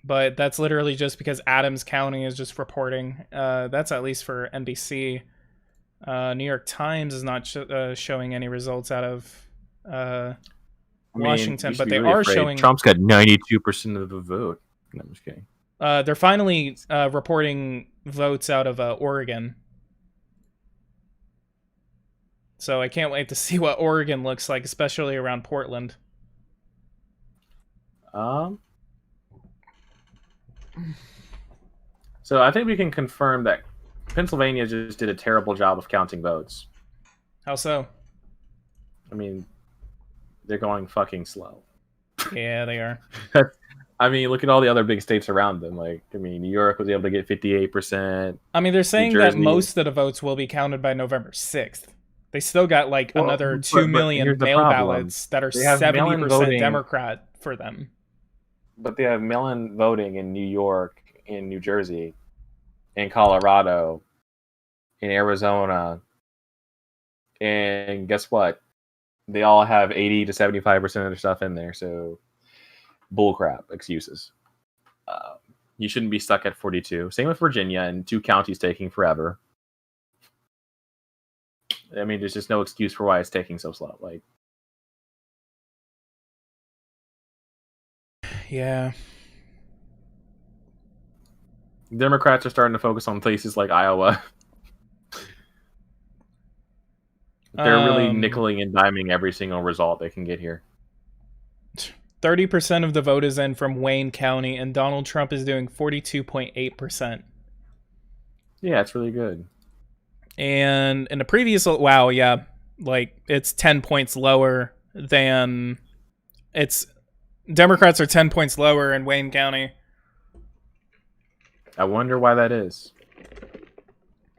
S1: But that's literally just because Adams County is just reporting. That's at least for NBC. New York Times is not showing any results out of Washington, but they are showing.
S2: Trump's got 92% of the vote. No, I'm just kidding.
S1: They're finally reporting votes out of Oregon. So I can't wait to see what Oregon looks like, especially around Portland.
S2: So I think we can confirm that Pennsylvania just did a terrible job of counting votes.
S1: How so?
S2: I mean, they're going fucking slow.
S1: Yeah, they are.
S2: I mean, look at all the other big states around them. Like, I mean, New York was able to get 58%.
S1: I mean, they're saying
S2: New
S1: that
S2: Jersey.
S1: most of the votes will be counted by November 6th. They still got like
S2: Well,
S1: another
S2: but
S1: 2 million
S2: here's the
S1: mail
S2: problem.
S1: ballots that are
S2: They have mail-in
S1: 70%
S2: voting.
S1: Democrat for them.
S2: But they have mail-in voting in New York, in New Jersey, in Colorado, in Arizona, and guess what? They all have 80 to 75% of their stuff in there. So, bullcrap excuses. You shouldn't be stuck at 42. Same with Virginia and 2 counties taking forever. I mean, there's just no excuse for why it's taking so slow. Like,
S1: Yeah.
S2: Democrats are starting to focus on places like Iowa. They're really nickeling and diming every single result they can get here.
S1: 30% of the vote is in from Wayne County, and Donald Trump is doing 42.8%.
S2: Yeah, it's really good.
S1: And in the previous, wow, yeah, like it's 10 points lower than it's Democrats are 10 points lower in Wayne County.
S2: I wonder why that is.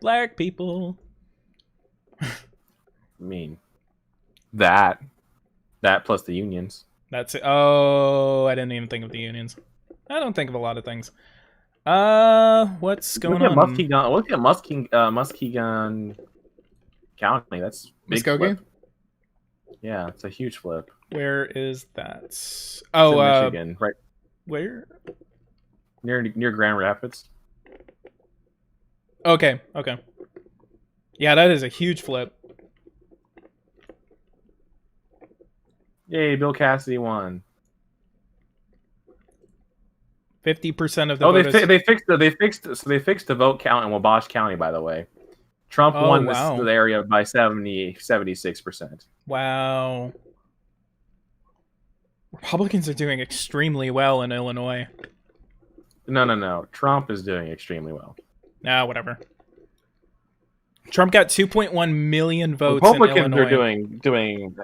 S1: Black people.
S2: I mean, that plus the unions.
S1: That's it. Oh, I didn't even think of the unions. I don't think of a lot of things. What's going on?
S2: Look at Muskegon County. That's big
S1: Muskogee?
S2: flip. Yeah, it's a huge flip.
S1: Where is that?
S2: Oh, Michigan, right?
S1: Where?
S2: Near Grand Rapids.
S1: Okay. Yeah, that is a huge flip.
S2: Yay, Bill Cassidy won.
S1: 50% of the
S2: they fixed the vote count in Wabash County, by the way. Trump won this area by 76%.
S1: Wow. Republicans are doing extremely well in Illinois.
S2: No. Trump is doing extremely well.
S1: Nah, whatever. Trump got 2.1 million votes in Illinois.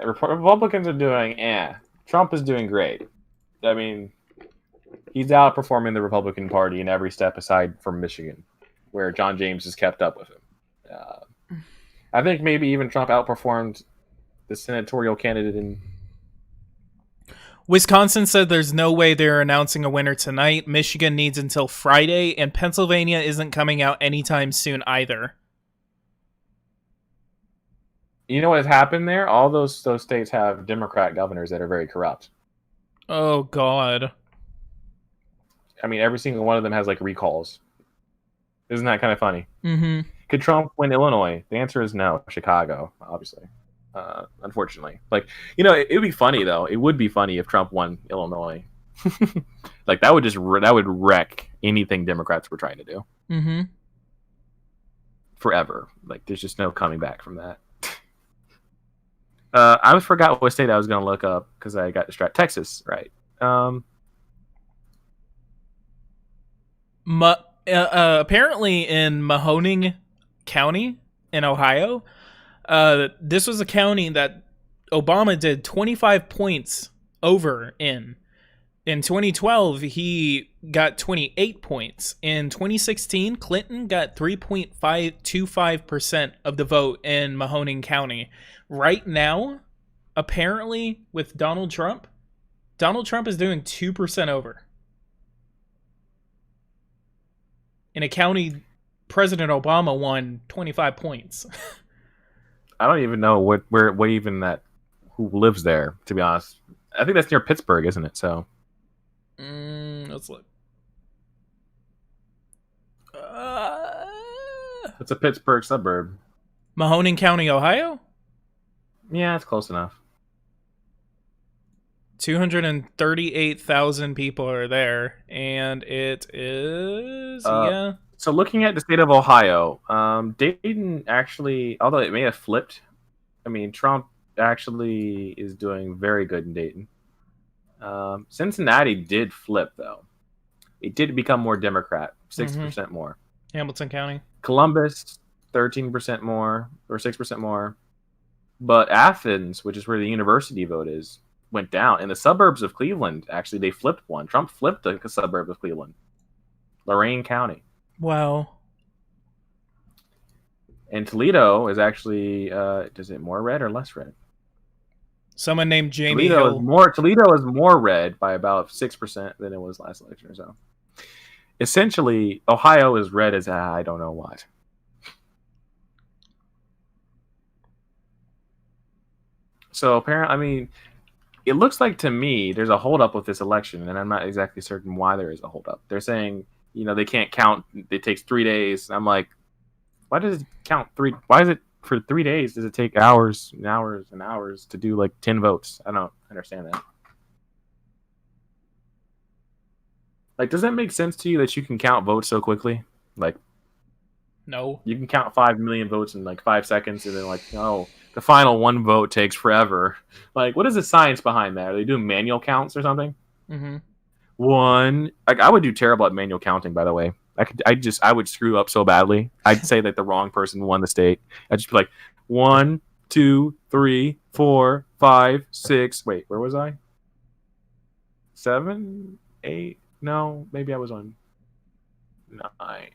S2: Republicans are doing, Trump is doing great. I mean, he's outperforming the Republican Party in every step aside from Michigan, where John James has kept up with him. I think maybe even Trump outperformed the senatorial candidate in
S1: Wisconsin said there's no way they're announcing a winner tonight. Michigan needs until Friday, and Pennsylvania isn't coming out anytime soon either.
S2: You know what has happened there? All those states have Democrat governors that are very corrupt.
S1: Oh, God.
S2: I mean, every single one of them has, like, recalls. Isn't that kind of funny?
S1: Mm-hmm.
S2: Could Trump win Illinois? The answer is no. Chicago, obviously. Unfortunately. Like, it would be funny, though. It would be funny if Trump won Illinois. Like, that would wreck anything Democrats were trying to do.
S1: Mm-hmm.
S2: Forever. Like, there's just no coming back from that. I forgot what state I was going to look up because I got distracted. Texas, right?
S1: Apparently in Mahoning County in Ohio, this was a county that Obama did 25 points over in. In 2012, he got 28 points. In 2016, Clinton got 3.525% of the vote in Mahoning County. Right now, apparently, with Donald Trump is doing 2% over. In a county, President Obama won 25 points.
S2: I don't even know what who lives there, to be honest. I think that's near Pittsburgh, isn't it? So,
S1: let's look.
S2: It's a Pittsburgh suburb.
S1: Mahoning County, Ohio?
S2: Yeah, it's close enough.
S1: 238,000 people are there, and it is
S2: So looking at the state of Ohio, Dayton actually, although it may have flipped, I mean, Trump actually is doing very good in Dayton. Cincinnati did flip, though. It did become more Democrat, 6%
S1: Mm-hmm.
S2: more.
S1: Hamilton County.
S2: Columbus, 13% more, or 6% more. But Athens, which is where the university vote is, went down. In the suburbs of Cleveland, actually, they flipped one. Trump flipped a suburb of Cleveland, Lorain County.
S1: Wow.
S2: And Toledo is actually, is it more red or less red?
S1: Someone named Jamie Hill.
S2: Toledo is more red by about 6% than it was last election or so. Essentially, Ohio is red as I don't know what. So apparently, I mean, it looks like to me there's a holdup with this election, and I'm not exactly certain why there is a holdup. They're saying, they can't count. It takes 3 days. I'm like, why does it count 3? Why is it for 3 days? Does it take hours and hours and hours to do like 10 votes? I don't understand that. Like, does that make sense to you that you can count votes so quickly? Like,
S1: No.
S2: you can count 5 million votes in like 5 seconds, and then like, the final one vote takes forever. Like, what is the science behind that? Are they doing manual counts or something?
S1: Mm-hmm.
S2: One, like, I would do terrible at manual counting. By the way, I would screw up so badly. I'd say that the wrong person won the state. I'd just be like, 1, 2, 3, 4, 5, 6. Wait, where was I? 7, 8. No, maybe I was on 9.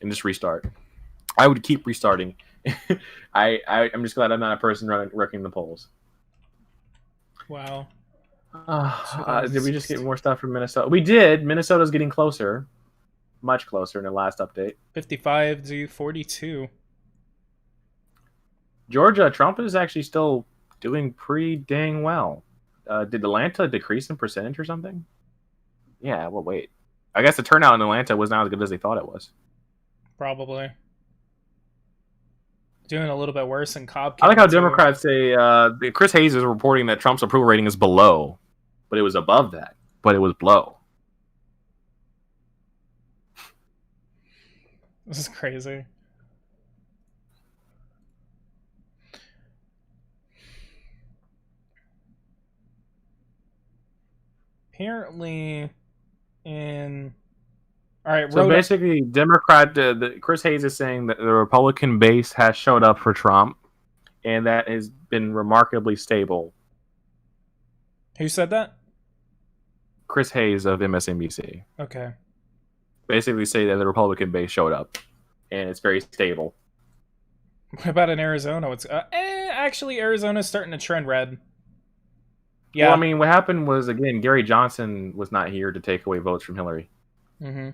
S2: And just restart. I would keep restarting. I'm just glad I'm not a person wrecking the polls.
S1: Wow.
S2: Did we just get more stuff from Minnesota? We did. Minnesota's getting closer. Much closer in the last update.
S1: 55 to 42.
S2: Georgia, Trump is actually still doing pretty dang well. Did Atlanta decrease in percentage or something? Yeah, well, wait. I guess the turnout in Atlanta was not as good as they thought it was.
S1: Probably. Doing a little bit worse in Cobb
S2: County. I like how
S1: too.
S2: Democrats say Chris Hayes is reporting that Trump's approval rating is below, but it was above that, but it was below.
S1: This is crazy. Apparently, all right.
S2: So basically, Chris Hayes is saying that the Republican base has showed up for Trump, and that has been remarkably stable.
S1: Who said that?
S2: Chris Hayes of MSNBC.
S1: Okay.
S2: Basically say that the Republican base showed up, and it's very stable.
S1: What about in Arizona? It's actually Arizona's starting to trend red. Yeah.
S2: Well, I mean, what happened was, again, Gary Johnson was not here to take away votes from Hillary.
S1: Mm-hmm.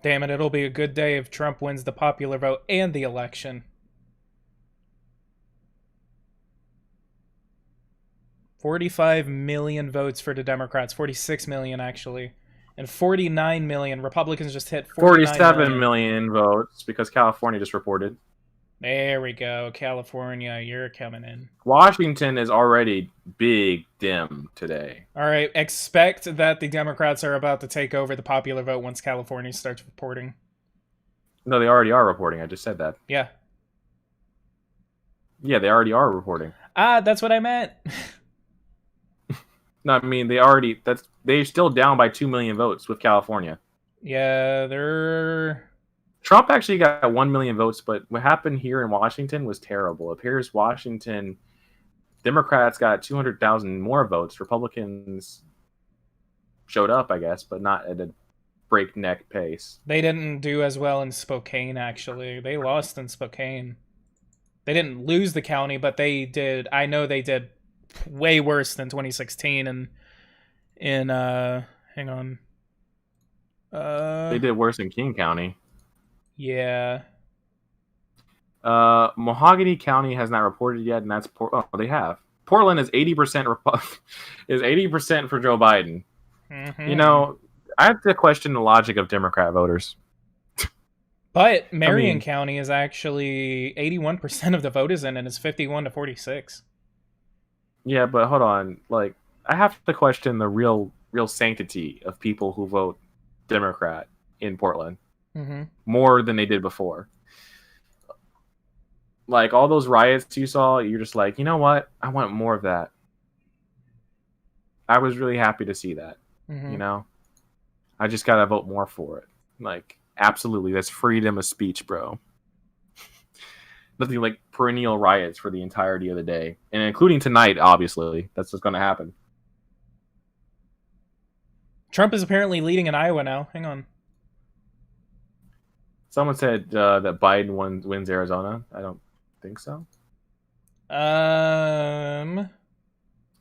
S1: Damn it, it'll be a good day if Trump wins the popular vote and the election. 45 million votes for the Democrats. 46 million, actually. And 49 million. Republicans just hit
S2: 47 million votes because California just reported.
S1: There we go. California, you're coming in.
S2: Washington is already big dim today.
S1: All right. Expect that the Democrats are about to take over the popular vote once California starts reporting.
S2: No, they already are reporting. I just said that.
S1: Yeah.
S2: Yeah, they already are reporting.
S1: That's what I meant.
S2: No, I mean, they're still down by 2 million votes with California.
S1: Yeah, they're...
S2: Trump actually got 1 million votes, but what happened here in Washington was terrible. It appears Washington Democrats got 200,000 more votes. Republicans showed up, I guess, but not at a breakneck pace.
S1: They didn't do as well in Spokane, actually. They lost in Spokane. They didn't lose the county, but they did. I know they did way worse than 2016 hang on.
S2: They did worse in King County.
S1: Yeah.
S2: Mahogany County has not reported yet, and that's they have. Portland is 80% is 80% for Joe Biden.
S1: Mm-hmm.
S2: I have to question the logic of Democrat voters.
S1: But Marion County is actually 81% of the vote is in, and it's 51 to 46.
S2: Yeah, but hold on. Like, I have to question the real sanctity of people who vote Democrat in Portland.
S1: Mm-hmm.
S2: More than they did before. Like, all those riots you saw, you're just like, you know what? I want more of that. I was really happy to see that. You know, I just gotta vote more for it. Like, absolutely, that's freedom of speech, bro. Nothing like perennial riots for the entirety of the day, and including tonight. Obviously, that's what's gonna happen.
S1: Trump is apparently leading in Iowa now. Hang on.
S2: Someone said that Biden wins Arizona. I don't think so.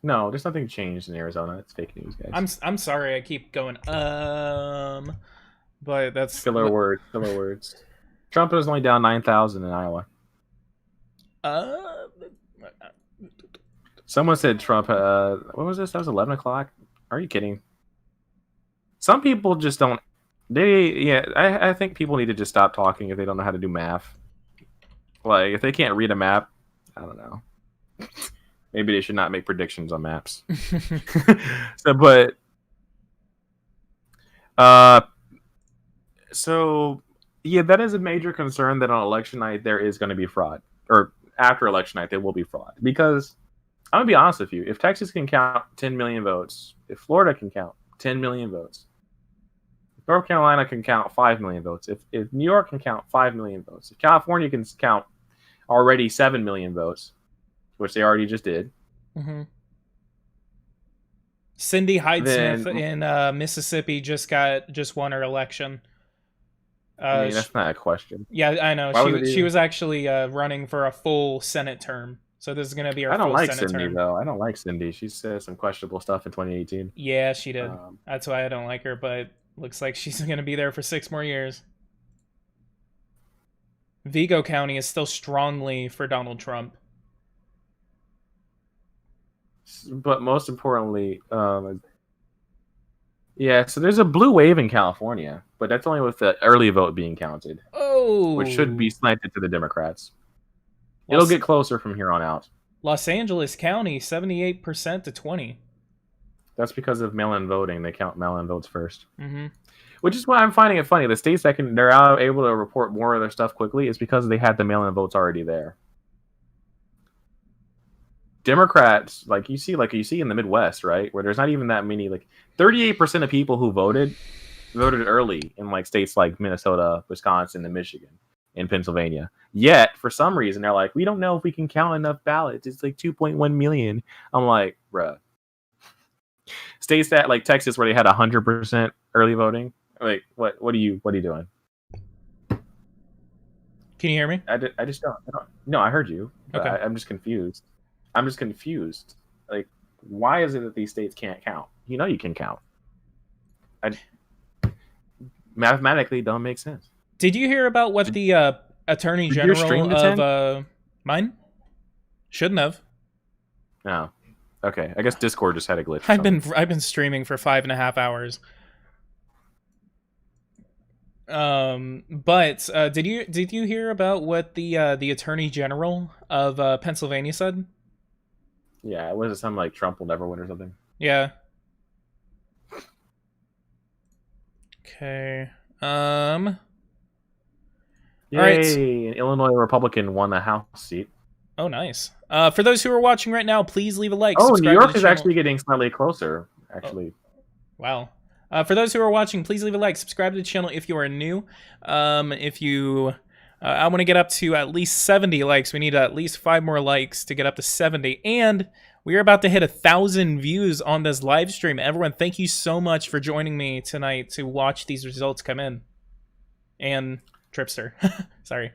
S2: No, there's nothing changed in Arizona. It's fake news, guys.
S1: I'm sorry. I keep going. But that's
S2: Filler words. Filler words. Trump is only down 9,000 in Iowa. Someone said Trump. What was this? That was 11 o'clock. Are you kidding? Some people just don't. I think people need to just stop talking if they don't know how to do math. Like, if they can't read a map, I don't know. Maybe they should not make predictions on maps. So yeah, that is a major concern that on election night there is going to be fraud, or after election night there will be fraud. Because I'm gonna be honest with you, if Texas can count 10 million votes, if Florida can count 10 million votes, if North Carolina can count 5 million votes, if New York can count 5 million votes, if California can count already 7 million votes, which they already just did.
S1: Mm-hmm. Cindy Hyde-Smith in Mississippi just won her election.
S2: I mean, that's not a question.
S1: Yeah, I know. She was actually running for a full Senate term. So this is going to be her full Senate term. I don't like
S2: Cindy, though. I don't like Cindy. She said some questionable stuff in 2018.
S1: Yeah, she did. That's why I don't like her, but looks like she's going to be there for 6 more years. Vigo County is still strongly for Donald Trump.
S2: But most importantly, yeah, so there's a blue wave in California, but that's only with the early vote being counted.
S1: Oh.
S2: Which should be slanted to the Democrats. It'll get closer from here on out.
S1: Los Angeles County, 78% to 20%.
S2: That's because of mail-in voting. They count mail-in votes first.
S1: Mm-hmm.
S2: Which is why I'm finding it funny. The states that they're able to report more of their stuff quickly is because they had the mail-in votes already there. Democrats, like you see in the Midwest, right, where there's not even that many, like 38% of people who voted early in like states like Minnesota, Wisconsin, and Michigan, and Pennsylvania. Yet for some reason they're like, we don't know if we can count enough ballots. It's like 2.1 million. I'm like, bruh. States that like Texas where they had 100% early voting. Like, what are you doing?
S1: Can you hear me?
S2: I just don't. No, I heard you.
S1: Okay.
S2: I'm just confused. Like, why is it that these states can't count? You know you can count. Mathematically, it don't make sense.
S1: Did you hear about what the Attorney General of mine? Shouldn't have.
S2: No. Okay. I guess Discord just had a glitch.
S1: I've been streaming for 5.5 hours. But did you hear about what the Attorney General of Pennsylvania said?
S2: Yeah, was it something like Trump will never win or something?
S1: Yeah. Okay.
S2: Yay,
S1: all right.
S2: An Illinois Republican won a House seat.
S1: Oh, nice. For those who are watching right now, please leave a like.
S2: Oh, New York is actually getting slightly closer. Actually.
S1: Oh. Wow. For those who are watching, please leave a like. Subscribe to the channel if you are new. If you... I want to get up to at least 70 likes. We need at least 5 more likes to get up to 70. And we are about to hit 1,000 views on this live stream. Everyone, thank you so much for joining me tonight to watch these results come in. And Tripster. Sorry.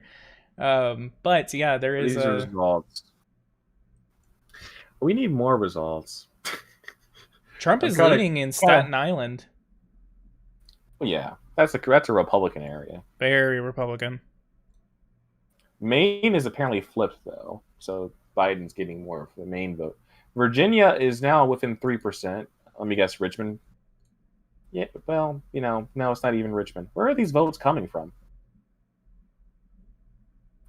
S1: But yeah, there is...
S2: These are results. We need more results.
S1: Trump is leading in Staten Island.
S2: Yeah, that's a Republican area.
S1: Very Republican.
S2: Maine is apparently flipped, though, so Biden's getting more of the Maine vote. Virginia is now within 3%. Let me guess, Richmond? Yeah, well, no, it's not even Richmond. Where are these votes coming from?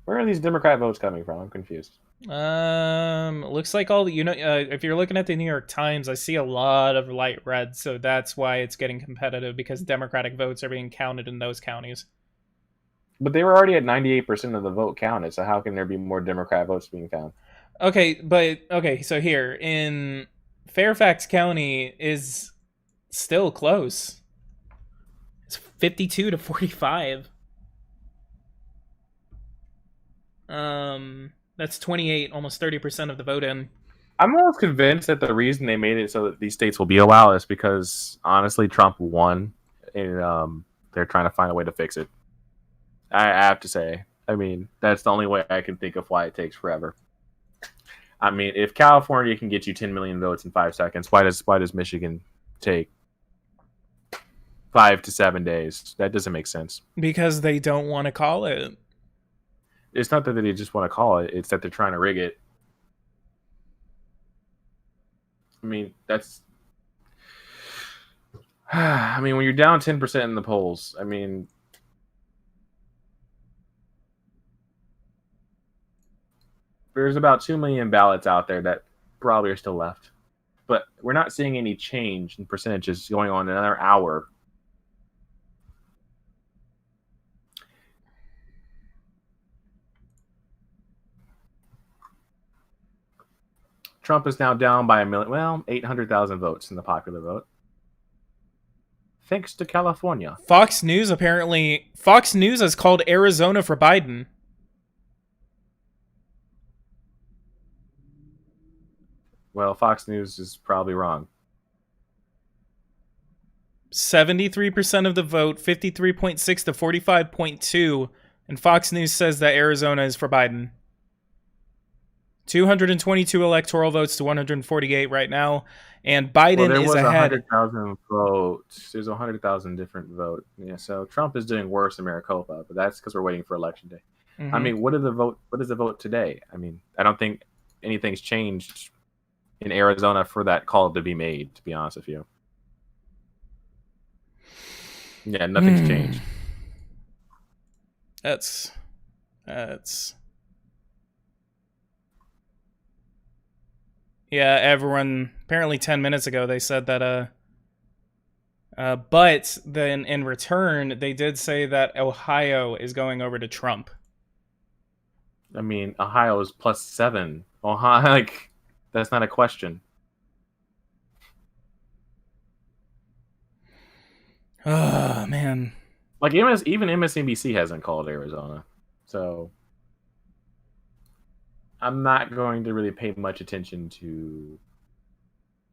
S2: Where are these Democrat votes coming from? I'm confused.
S1: Looks like all the, if you're looking at the New York Times, I see a lot of light red, so that's why it's getting competitive, because Democratic votes are being counted in those counties.
S2: But they were already at 98% of the vote counted, so how can there be more Democrat votes being found?
S1: Okay, so here in Fairfax County is Still close. It's 52 to 45. That's 28, almost 30% of the vote in.
S2: I'm almost convinced that the reason they made it so that these states will be allowed is because honestly, Trump won, and they're trying to find a way to fix it. I have to say, I mean, that's the only way I can think of why it takes forever. I mean, if California can get you 10 million votes in 5 seconds, why does Michigan take 5 to 7 days? That doesn't make sense.
S1: Because they don't want to call it.
S2: It's not that they just want to call it; it's that they're trying to rig it. I mean, that's. I mean, when you're down 10% in the polls, I mean, there's about 2 million ballots out there that probably are still left. But we're not seeing any change in percentages going on in another hour. Trump is now down by 800,000 votes in the popular vote. Thanks to California.
S1: Fox News has called Arizona for Biden.
S2: Well, Fox News is probably wrong.
S1: 73% of the vote, 53.6 to 45.2, and Fox News says that Arizona is for Biden. 222 electoral votes to 148 right now, and Biden is ahead.
S2: 100,000 votes. There's 100,000 different votes. Yeah, so Trump is doing worse than Maricopa, but that's because we're waiting for election day. Mm-hmm. I mean, what is the vote today? I mean, I don't think anything's changed in Arizona for that call to be made, to be honest with you. Yeah, nothing's changed.
S1: That's yeah, everyone apparently 10 minutes ago they said that but then in return they did say that Ohio is going over to Trump.
S2: I mean, Ohio is +7. Ohio, like, that's not a question.
S1: Oh, man.
S2: Like, even MSNBC hasn't called Arizona. So, I'm not going to really pay much attention to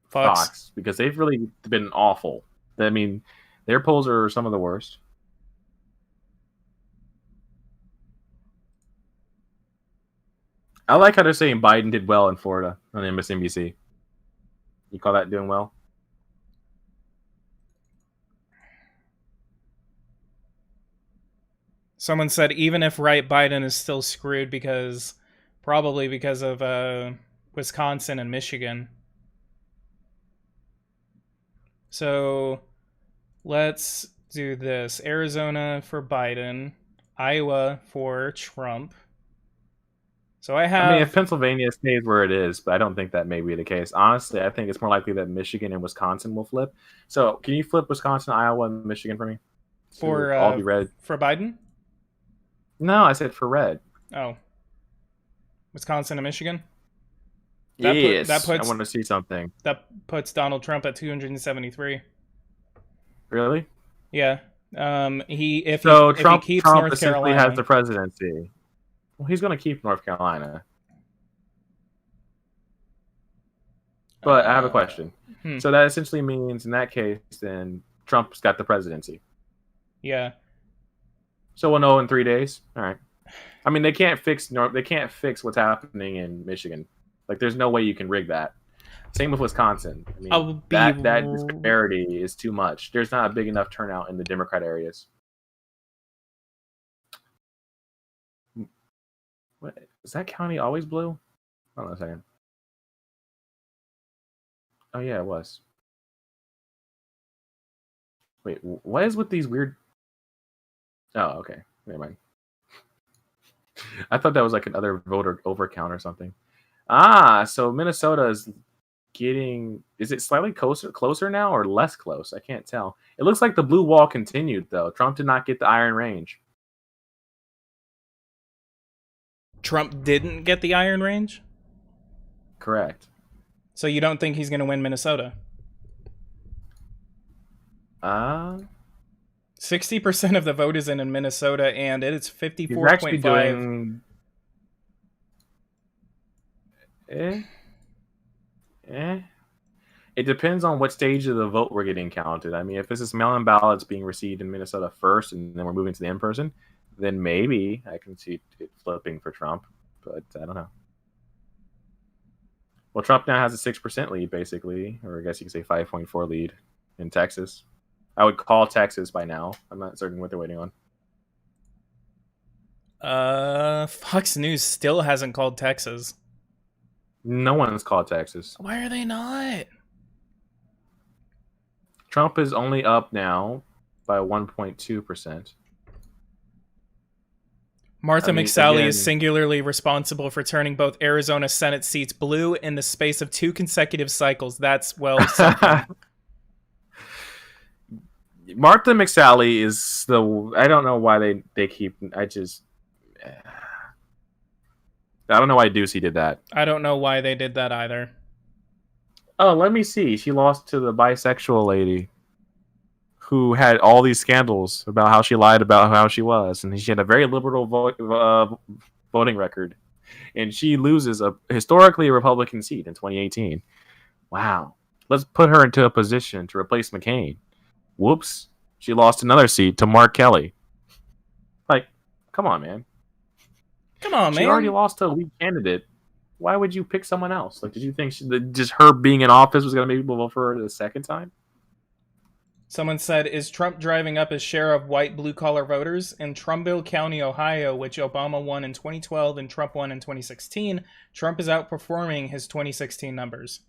S2: Fox because they've really been awful. I mean, their polls are some of the worst. I like how they're saying Biden did well in Florida on MSNBC. You call that doing well?
S1: Someone said even if right, Biden is still screwed probably because of Wisconsin and Michigan. So let's do this. Arizona for Biden, Iowa for Trump. So I mean,
S2: if Pennsylvania stays where it is, but I don't think that may be the case. Honestly, I think it's more likely that Michigan and Wisconsin will flip. So can you flip Wisconsin, Iowa, and Michigan for me?
S1: For
S2: all be red.
S1: For Biden?
S2: No, I said for red.
S1: Oh. Wisconsin and Michigan?
S2: Yes, I want to see something.
S1: That puts Donald Trump at 273.
S2: Really?
S1: Yeah.
S2: Trump
S1: keeps North
S2: essentially
S1: Carolina,
S2: has the presidency. Well, he's going to keep North Carolina. But I have a question. So that essentially means, in that case, then Trump's got the presidency.
S1: Yeah.
S2: So we'll know in 3 days. All right. I mean, they can't fix what's happening in Michigan. Like, there's no way you can rig that. Same with Wisconsin. I mean, that disparity is too much. There's not a big enough turnout in the Democrat areas. What, is that county always blue? Hold on a second. Oh yeah, it was. Wait, what is with these weird? Oh, okay. Never mind. I thought that was like another voter overcount or something. So Minnesota is getting. Is it slightly closer now or less close? I can't tell. It looks like the blue wall continued though. Trump did not get the Iron Range.
S1: Trump didn't get the Iron Range?
S2: Correct.
S1: So you don't think he's going to win Minnesota?
S2: Uh,
S1: 60% of the vote is in Minnesota, and it is
S2: he's actually
S1: 54.5.
S2: doing. Eh, eh. It depends on what stage of the vote we're getting counted. I mean, if this is mail-in ballots being received in Minnesota first, and then we're moving to the in-person, then maybe I can see it flipping for Trump. But I don't know. Well, Trump now has a 6% lead, basically, or I guess you could say 5.4 lead in Texas. I would call Texas by now. I'm not certain what they're waiting on.
S1: Fox News still hasn't called Texas.
S2: No one's called Texas.
S1: Why are they not?
S2: Trump is only up now by 1.2%.
S1: Martha
S2: I mean,
S1: McSally
S2: again,
S1: is singularly responsible for turning both Arizona Senate seats blue in the space of 2 consecutive cycles. That's, well, something.
S2: Martha McSally is the. I don't know why they keep. I don't know why Ducey did that.
S1: I don't know why they did that either.
S2: Oh, let me see. She lost to the bisexual lady who had all these scandals about how she lied about how she was, and she had a very liberal voting record, and she loses a historically Republican seat in 2018. Wow. Let's put her into a position to replace McCain. Whoops. She lost another seat to Mark Kelly. Like, come on, man.
S1: Come on, man.
S2: She already lost to a weak candidate. Why would you pick someone else? Like, did you think just her being in office was going to make people vote for her the second time?
S1: Someone said, is Trump driving up his share of white blue-collar voters? In Trumpville County, Ohio, which Obama won in 2012 and Trump won in 2016, Trump is outperforming his 2016 numbers.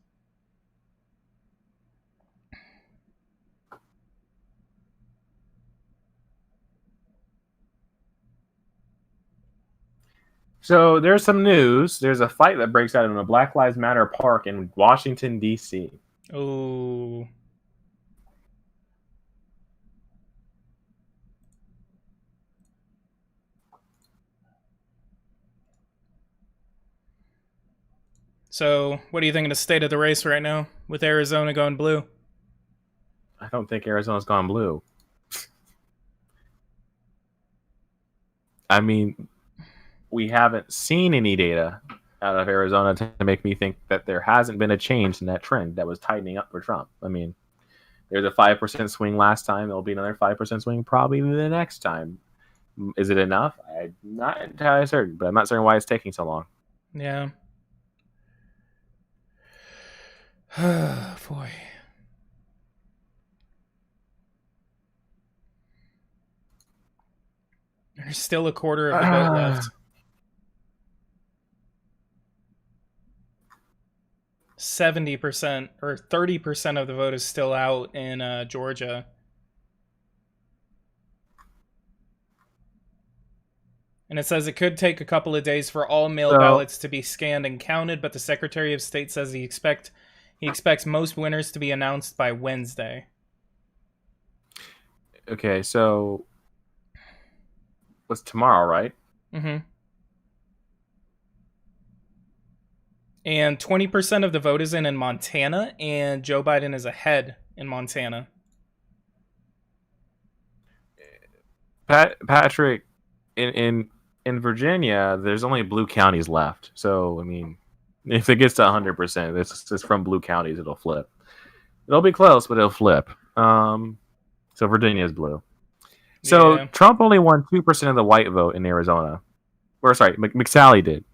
S2: So there's some news. There's a fight that breaks out in a Black Lives Matter park in Washington, D.C.
S1: Ooh. So, what do you think of the state of the race right now with Arizona going blue?
S2: I don't think Arizona's gone blue. I mean, we haven't seen any data out of Arizona to make me think that there hasn't been a change in that trend that was tightening up for Trump. I mean, there's a 5% swing last time. There'll be another 5% swing probably the next time. Is it enough? I'm not entirely certain, but I'm not certain why it's taking so long.
S1: Yeah. Boy. There's still a quarter of the vote left. 70% or 30% of the vote is still out in Georgia. And it says it could take a couple of days for all mail ballots to be scanned and counted, but the Secretary of State says he expects most winners to be announced by Wednesday.
S2: Okay, so what's tomorrow, right?
S1: Mm-hmm. And 20% of the vote is in Montana, and Joe Biden is ahead in Montana.
S2: Patrick, in Virginia, there's only blue counties left. So, I mean, if it gets to 100%, this is from blue counties, it'll flip. It'll be close, but it'll flip. So Virginia is blue. So yeah. Trump only won 2% of the white vote in Arizona. Or sorry, McSally did.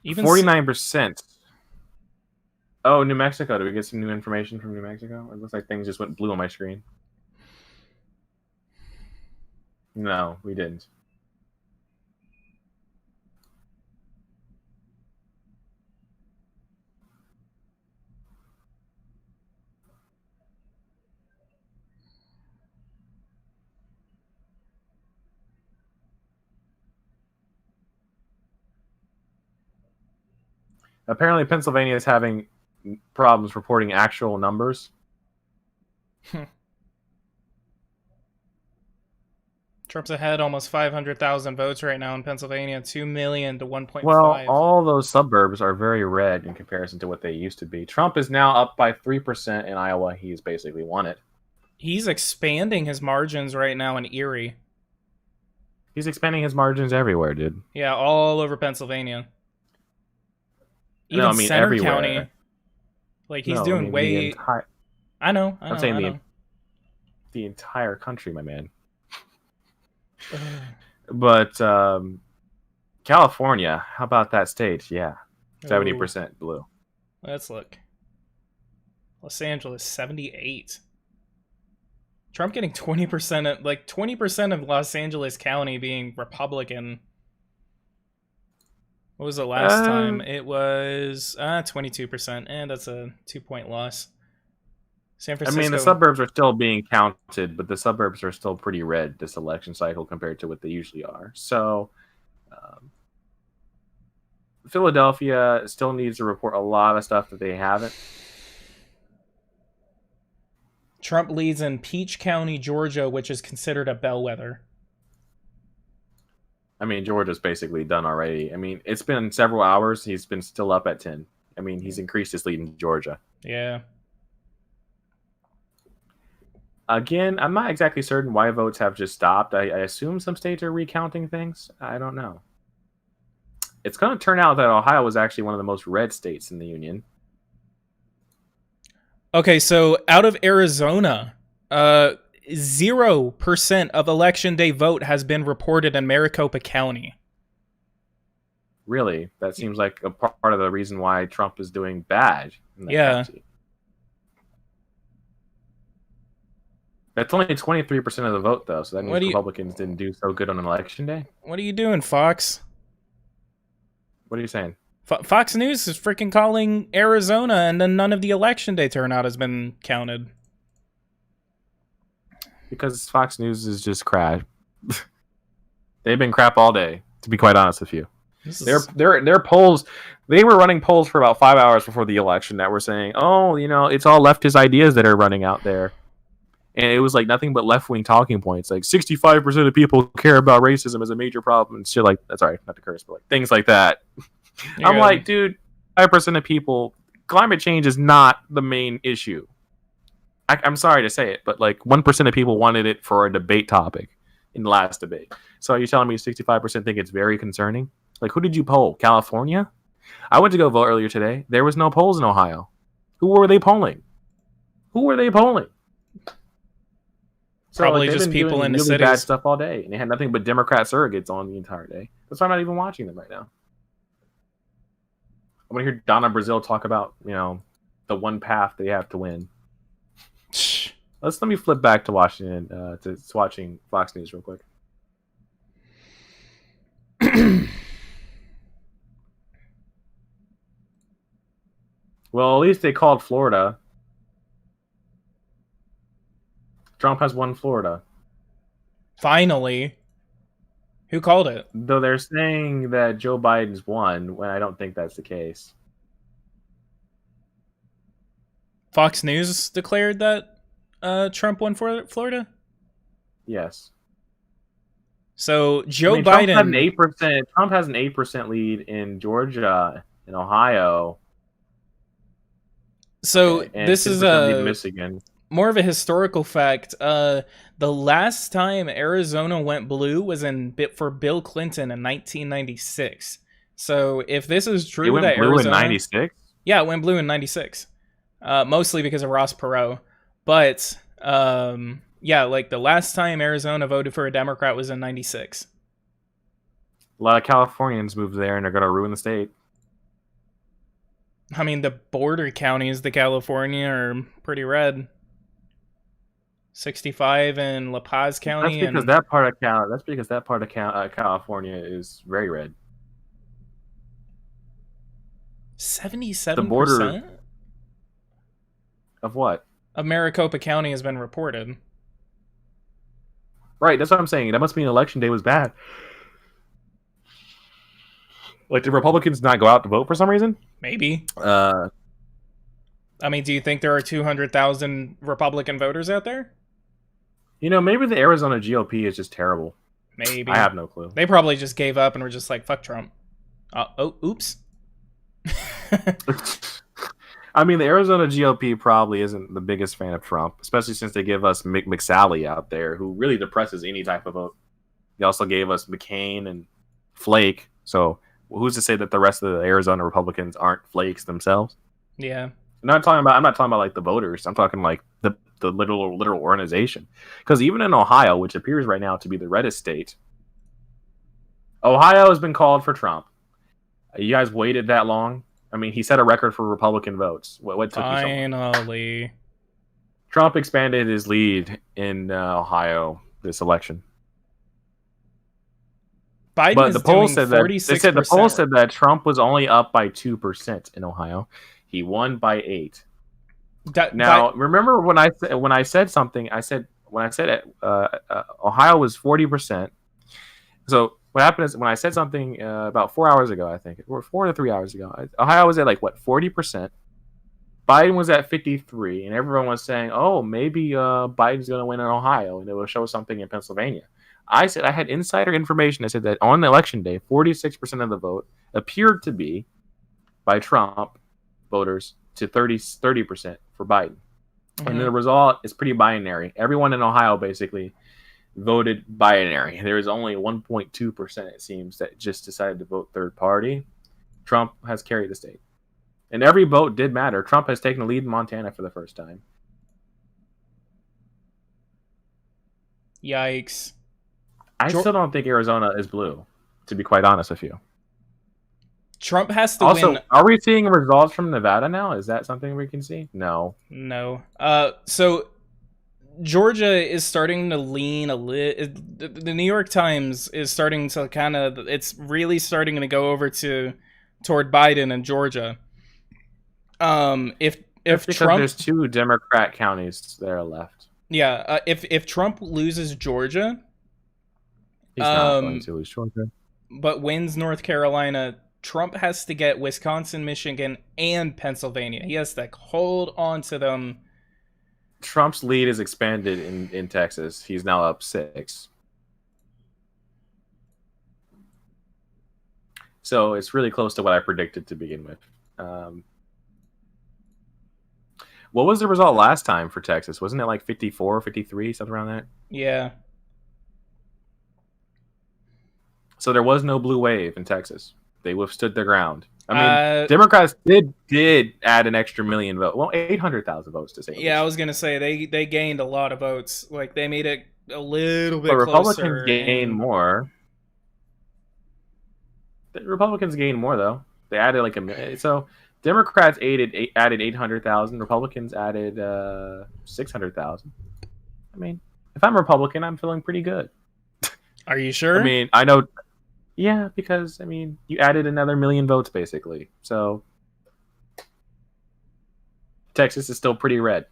S2: 49%. Oh, New Mexico. Did we get some new information from New Mexico? It looks like things just went blue on my screen. No, we didn't. Apparently, Pennsylvania is having problems reporting actual numbers.
S1: Trump's ahead almost 500,000 votes right now in Pennsylvania, 2 million to
S2: Well,
S1: 1.5.
S2: all those suburbs are very red in comparison to what they used to be. Trump is now up by 3% in Iowa. He's basically won it.
S1: He's expanding his margins right now in Erie.
S2: He's expanding his margins everywhere, dude.
S1: Yeah, all over Pennsylvania. Even
S2: No, I mean
S1: Center
S2: everywhere.
S1: County. Like, he's doing way... I know.
S2: I'm saying the entire country, my man. But California, how about that state? Yeah, 70% blue.
S1: Let's look. Los Angeles, 78. Trump getting 20%, like 20% of Los Angeles County being Republican. What was the last time? It was 22%, and that's a 2-point loss. San Francisco.
S2: I mean, the suburbs are still being counted, but the suburbs are still pretty red this election cycle compared to what they usually are. So, Philadelphia still needs to report a lot of stuff that they haven't.
S1: Trump leads in Peach County, Georgia, which is considered a bellwether.
S2: I mean, Georgia's basically done already. I mean, it's been several hours. He's been still up at 10. I mean, he's increased his lead in Georgia.
S1: Yeah.
S2: Again, I'm not exactly certain why votes have just stopped. I assume some states are recounting things. I don't know. It's going to turn out that Ohio was actually one of the most red states in the union.
S1: Okay, so out of Arizona, 0% of election day vote has been reported in Maricopa County.
S2: Really? That seems like a part of the reason why Trump is doing bad in that county. That's only 23% of the vote, though, so that means Republicans didn't do so good on election day.
S1: What are you doing, Fox?
S2: What are you saying?
S1: Fox News is freaking calling Arizona, and then none of the election day turnout has been counted.
S2: Because Fox News is just crap. They've been crap all day, to be quite honest with you. Their polls, they were running polls for about 5 hours before the election that were saying, oh, you know, it's all leftist ideas that are running out there. And it was like nothing but left-wing talking points. Like 65% of people care about racism as a major problem. And shit like, sorry, not to curse, but like things like that. I'm like, dude, 5% of people, climate change is not the main issue. I'm sorry to say it, but like 1% of people wanted it for a debate topic in the last debate. So are you telling me 65% think it's very concerning? Like, who did you poll? California? I went to go vote earlier today. There was no polls in Ohio. Who were they polling? So,
S1: probably just people in the cities.
S2: Bad stuff all day, and they had nothing but Democrat surrogates on the entire day. That's why I'm not even watching them right now. I want to hear Donna Brazile talk about, you know, the one path they have to win. Let me flip back to Washington to watching Fox News real quick. Well, at least they called Florida. Trump has won Florida.
S1: Finally. Who called it?
S2: Though they're saying that Joe Biden's won, when I don't think that's the case.
S1: Fox News declared that Trump won for Florida?
S2: Yes.
S1: So Joe Biden...
S2: Trump has an 8% lead in Georgia and Ohio.
S1: So this is
S2: Michigan.
S1: More of a historical fact. The last time Arizona went blue was for Bill Clinton in 1996. So if this is true,
S2: it went
S1: that
S2: blue
S1: Arizona,
S2: in 96?
S1: Yeah, it went blue in 96. Mostly because of Ross Perot. But yeah, like the last time Arizona voted for a Democrat was in 96.
S2: A lot of Californians moved there and they're going to ruin the state.
S1: I mean, the border counties, the California, are pretty red. 65 in La Paz County.
S2: That's because that part of California is very red.
S1: 77%?
S2: The border of what?
S1: Of Maricopa County has been reported.
S2: Right, that's what I'm saying. That must mean election day was bad. Like, did Republicans not go out to vote for some reason?
S1: Maybe. I mean, do you think there are 200,000 Republican voters out there?
S2: Maybe the Arizona GOP is just terrible.
S1: Maybe.
S2: I have no clue.
S1: They probably just gave up and were just like, fuck Trump. Oops.
S2: I mean, the Arizona GOP probably isn't the biggest fan of Trump, especially since they give us Mick McSally out there, who really depresses any type of vote. They also gave us McCain and Flake. So who's to say that the rest of the Arizona Republicans aren't flakes themselves?
S1: Yeah.
S2: I'm not talking about like the voters. I'm talking like the literal organization. Because even in Ohio, which appears right now to be the reddest state, Ohio has been called for Trump. You guys waited that long? I mean, he set a record for Republican votes. What took you so long?
S1: Finally.
S2: Trump expanded his lead in Ohio this election.
S1: Biden
S2: But
S1: is
S2: the poll
S1: doing
S2: said that
S1: 46%.
S2: the poll said that Trump was only up by 2% in Ohio. He won by 8. Now, remember when I said something? I said Ohio was 40%. So what happened is when I said something about 4 hours ago, I think, or 4 to 3 hours ago, Ohio was at 40%. Biden was at 53, and everyone was saying, "Oh, maybe Biden's going to win in Ohio, and it will show something in Pennsylvania." I said I had insider information. I said that on election day, 46% of the vote appeared to be by Trump voters to 30% for Biden. Mm-hmm. And the result is pretty binary. Everyone in Ohio basically voted binary. There is only 1.2%, it seems, that just decided to vote third party. Trump has carried the state. And every vote did matter. Trump has taken the lead in Montana for the first time.
S1: Yikes.
S2: I still don't think Arizona is blue, to be quite honest with you.
S1: Trump has to
S2: also,
S1: win.
S2: Are we seeing results from Nevada now? Is that something we can see? No.
S1: So Georgia is starting to lean a little. The New York Times is starting to it's really starting to go over toward Biden and Georgia. If Trump,
S2: there's 2 Democrat counties that are left.
S1: Yeah. If Trump loses Georgia,
S2: he's not going to lose Georgia,
S1: but wins North Carolina, Trump has to get Wisconsin, Michigan, and Pennsylvania. He has to hold on to them.
S2: Trump's lead is expanded in Texas. He's now up 6. So it's really close to what I predicted to begin with. What was the result last time for Texas? Wasn't it like 54, 53, something around that?
S1: Yeah.
S2: So there was no blue wave in Texas. They withstood their ground. I mean, Democrats did add an extra million votes. Well, 800,000 votes to say.
S1: Yeah, I was gonna say they gained a lot of votes. Like they made it a little bit. But
S2: Republicans gained more. The Republicans gained more though. They added like a million. So Democrats added 800,000. Republicans added 600,000. I mean, if I'm Republican, I'm feeling pretty good.
S1: Are you sure?
S2: I mean, I know. Yeah, because, I mean, you added another million votes, basically. So, Texas is still pretty red.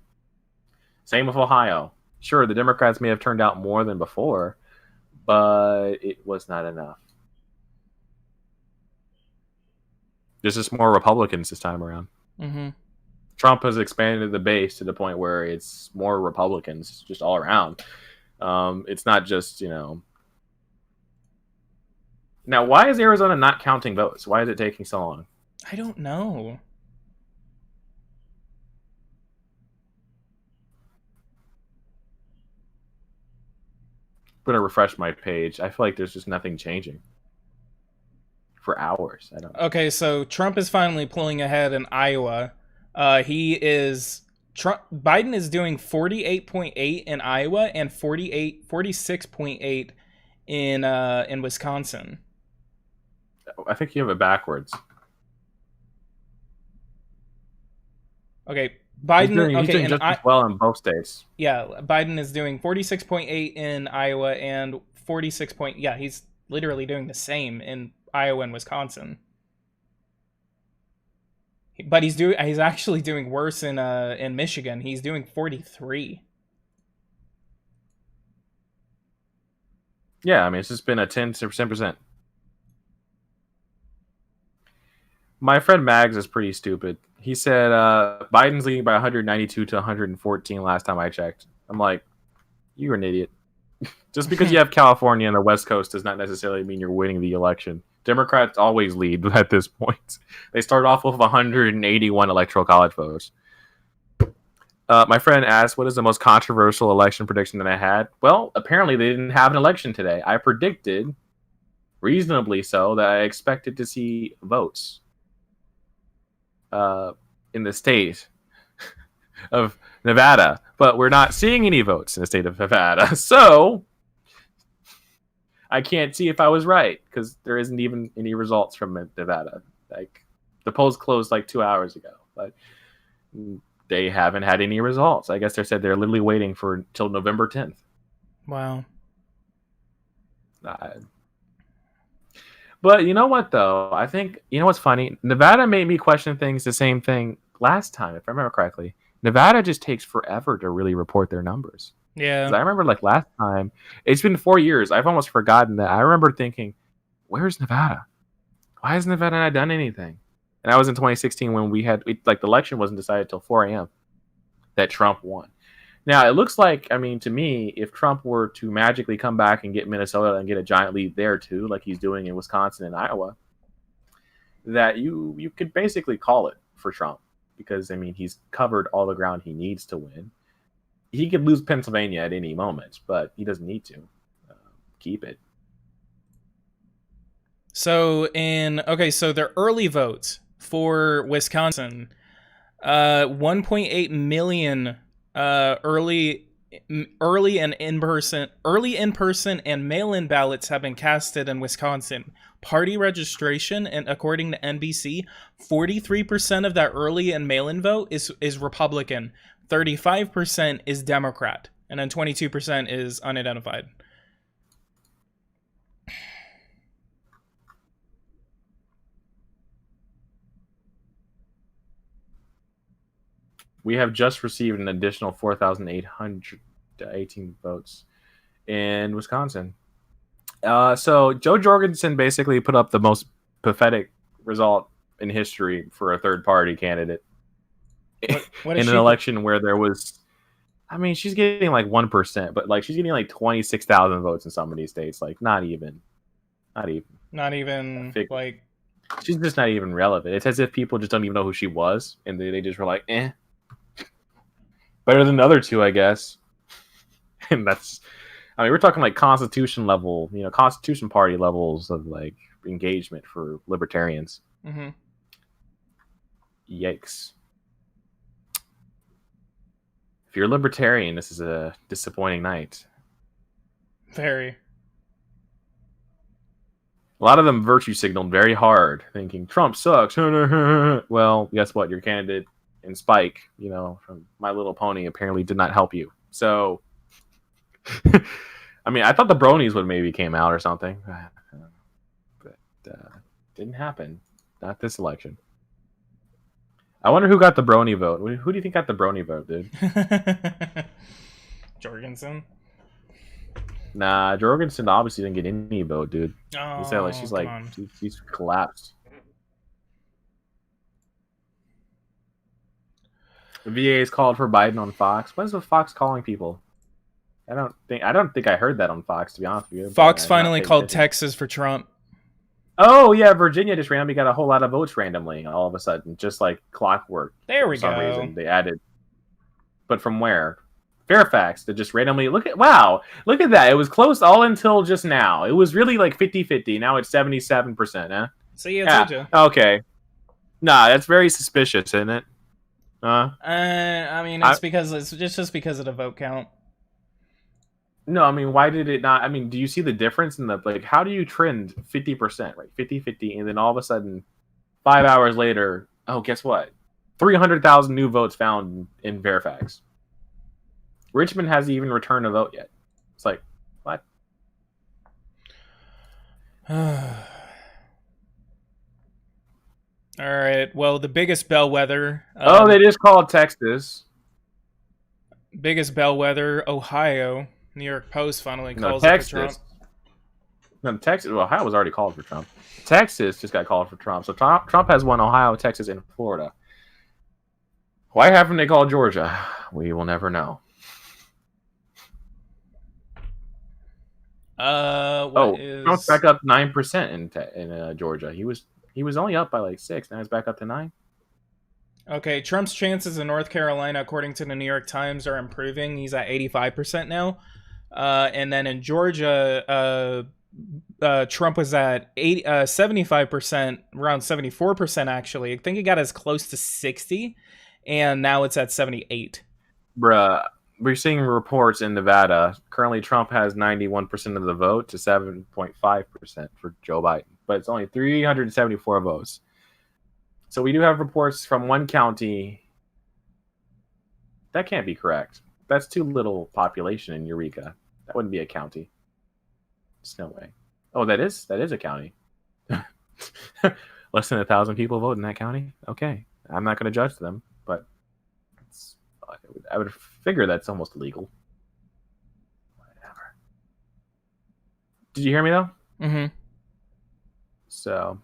S2: Same with Ohio. Sure, the Democrats may have turned out more than before, but it was not enough. There's just more Republicans this time around.
S1: Mm-hmm.
S2: Trump has expanded the base to the point where it's more Republicans just all around. It's not just, Now, why is Arizona not counting votes? Why is it taking so long?
S1: I don't know.
S2: I'm going to refresh my page. I feel like there's just nothing changing for hours. I don't know.
S1: Okay, so Trump is finally pulling ahead in Iowa. Biden is doing 48.8 in Iowa and 46.8 in Wisconsin.
S2: I think you have it backwards.
S1: Okay, Biden.
S2: He's doing just as well in both states.
S1: Yeah, Biden is doing 46.8 in Iowa and 46. Yeah, he's literally doing the same in Iowa and Wisconsin. But he's actually doing worse in Michigan. He's doing 43.
S2: Yeah, I mean, it's just been a 10%. My friend Mags is pretty stupid. He said Biden's leading by 192 to 114 last time I checked. I'm like, You're an idiot. Just because you have California and the West Coast does not necessarily mean you're winning the election. Democrats always lead at this point. They start off with 181 electoral college votes. My friend asked, what is the most controversial election prediction that I had? Well, apparently they didn't have an election today. I predicted, reasonably so, that I expected to see votes in the state of Nevada. But we're not seeing any votes in the state of Nevada. So I can't see if I was right because there isn't even any results from Nevada. Like the polls closed like 2 hours ago, but they haven't had any results. I guess they said they're literally waiting for till November 10th.
S1: Wow.
S2: But you know what, though? I think, you know what's funny? Nevada made me question things the same thing last time, if I remember correctly. Nevada just takes forever to really report their numbers.
S1: Yeah.
S2: I remember like last time, it's been 4 years. I've almost forgotten that. I remember thinking, where's Nevada? Why has Nevada not done anything? And that was in 2016 when we had, like, the election wasn't decided till 4 a.m. that Trump won. Now, it looks like, I mean, to me, if Trump were to magically come back and get Minnesota and get a giant lead there, too, like he's doing in Wisconsin and Iowa, that you could basically call it for Trump. Because, I mean, he's covered all the ground he needs to win. He could lose Pennsylvania at any moment, but he doesn't need to. Keep it.
S1: So, so their early votes for Wisconsin, 1.8 million early and in-person and mail-in ballots have been casted in Wisconsin. Party registration, and according to NBC, 43% of that early and mail-in vote is Republican, 35% is Democrat, and then 22% is unidentified.
S2: We have just received an additional 4,818 votes in Wisconsin. So Joe Jorgensen basically put up the most pathetic result in history for a third-party candidate in an election where there was, I mean, she's getting like 1%, but like she's getting like 26,000 votes in some of these states. Like not even like she's just not even relevant. It's as if people just don't even know who she was, and they just were like, eh. Better than the other two, I guess. And that's, I mean, we're talking like Constitution level, Constitution Party levels of like engagement for libertarians.
S1: Mm-hmm.
S2: Yikes. If you're a libertarian, this is a disappointing night.
S1: Very.
S2: A lot of them virtue signaled very hard, thinking Trump sucks. Well, guess what? Your candidate in Spike, from My Little Pony, apparently did not help you. So, I mean, I thought the bronies would maybe came out or something, but didn't happen. Not this election. I wonder who got the brony vote. Who do you think got the brony vote, dude?
S1: Jorgensen.
S2: Nah, Jorgensen obviously didn't get any vote, dude.
S1: Oh,
S2: she's collapsed. The VA is called for Biden on Fox. When's the Fox calling people? I don't think I heard that on Fox, to be honest with you.
S1: Fox finally called Texas for Trump.
S2: Oh yeah, Virginia just randomly got a whole lot of votes randomly all of a sudden, just like clockwork.
S1: There we
S2: go. For some reason they added. But from where? Fairfax to just randomly look at that. It was close all until just now. It was really like 50-50. Now it's 77%,
S1: See, I told you.
S2: Okay. Nah, that's very suspicious, isn't it?
S1: I mean, it's just because of the vote count.
S2: No, I mean, why did it not? I mean, do you see the difference in how do you trend 50%, right? 50-50, and then all of a sudden, 5 hours later, oh, guess what? 300,000 new votes found in Fairfax. Richmond hasn't even returned a vote yet. It's like, what?
S1: All right. Well, the biggest bellwether.
S2: They just called Texas.
S1: Biggest bellwether, Ohio. New York Post finally calls it for Trump.
S2: No, Texas. Well, Ohio was already called for Trump. Texas just got called for Trump. So Trump has won Ohio, Texas, and Florida. Why haven't they called Georgia? We will never know.
S1: What
S2: Trump's
S1: is...
S2: back up 9% in Georgia. He was only up by like 6. Now he's back up to 9.
S1: Okay, Trump's chances in North Carolina, according to the New York Times, are improving. He's at 85% now. And then in Georgia, Trump was at 75%, around 74% actually. I think he got as close to 60, and now it's at 78.
S2: Bruh, we're seeing reports in Nevada. Currently, Trump has 91% of the vote to 7.5% for Joe Biden, but it's only 374 votes. So we do have reports from one county. That can't be correct. That's too little population in Eureka. That wouldn't be a county. There's no way. Oh, that is a county. Less than 1,000 people vote in that county. Okay, I'm not going to judge them, but I would figure that's almost illegal. Whatever. Did you hear me though?
S1: Mm-hmm.
S2: So,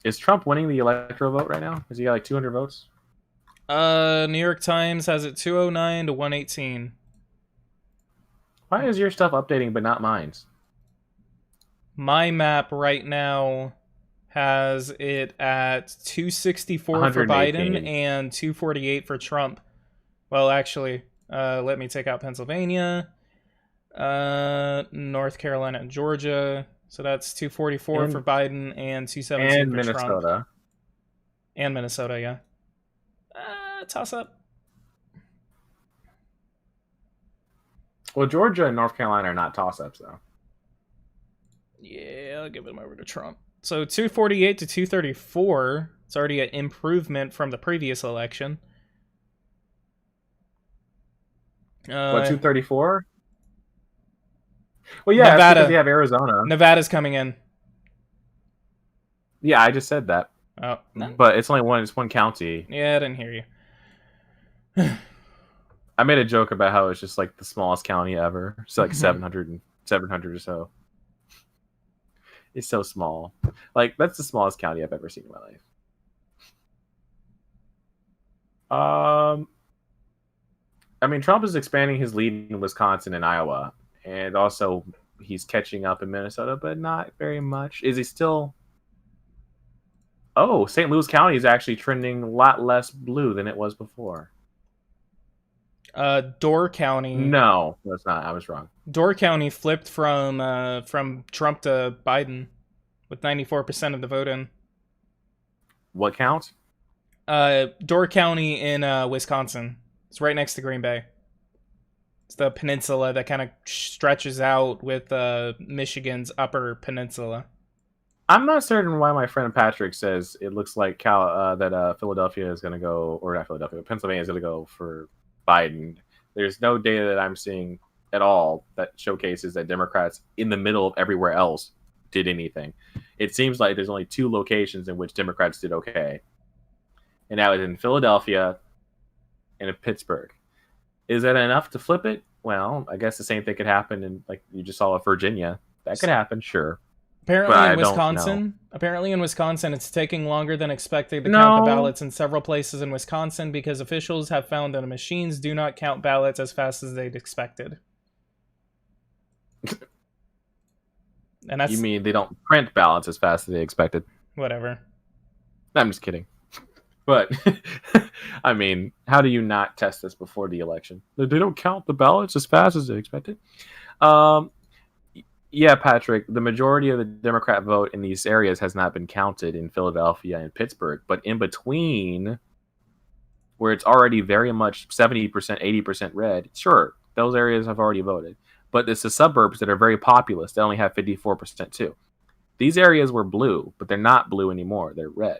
S2: is Trump winning the electoral vote right now? Has he got like 200 votes?
S1: New York Times has it 209 to 118.
S2: Why is your stuff updating but not mine's?
S1: My map right now has it at 264 for Biden and 248 for Trump. Well, actually, let me take out Pennsylvania, North Carolina, and Georgia. So that's 244 for Biden and 217 for
S2: Minnesota.
S1: Trump. And Minnesota, yeah. Toss up.
S2: Well, Georgia and North Carolina are not toss-ups, though.
S1: Yeah, I'll give them over to Trump. So 248 to 234. It's already an improvement from the previous election.
S2: What, 234? Well, yeah,
S1: Nevada.
S2: that's because you have Arizona.
S1: Nevada's coming in.
S2: Yeah, I just said that.
S1: Oh, no.
S2: But it's only one. It's one county.
S1: Yeah, I didn't hear you.
S2: I made a joke about how it's just like the smallest county ever. It's like 700 or so. It's so small. Like, that's the smallest county I've ever seen in my life. I mean, Trump is expanding his lead in Wisconsin and Iowa, and also he's catching up in Minnesota, but not very much. Is he still? Oh, St. Louis County is actually trending a lot less blue than it was before.
S1: Door County.
S2: No, that's not. I was wrong.
S1: Door County flipped from Trump to Biden with 94% of the vote in.
S2: What count?
S1: Door County in Wisconsin. It's right next to Green Bay. It's the peninsula that kind of stretches out with Michigan's Upper Peninsula.
S2: I'm not certain why my friend Patrick says it looks like Philadelphia is going to go, or not Philadelphia, Pennsylvania is going to go for Biden. There's no data that I'm seeing at all that showcases that Democrats in the middle of everywhere else did anything. It seems like there's only 2 locations in which Democrats did okay, and that was in Philadelphia and in Pittsburgh. Is that enough to flip it? Well, I guess the same thing could happen in, like you just saw, Virginia. That could happen, sure.
S1: Apparently in Wisconsin, it's taking longer than expected to count the ballots in several places in Wisconsin because officials have found that the machines do not count ballots as fast as they'd expected. And that's...
S2: You mean they don't print ballots as fast as they expected?
S1: Whatever.
S2: I'm just kidding. But, I mean, how do you not test this before the election? They don't count the ballots as fast as they expected? Yeah, Patrick, the majority of the Democrat vote in these areas has not been counted in Philadelphia and Pittsburgh. But in between, where it's already very much 70%, 80% red, sure, those areas have already voted. But it's the suburbs that are very populous that only have 54% too. These areas were blue, but they're not blue anymore. They're red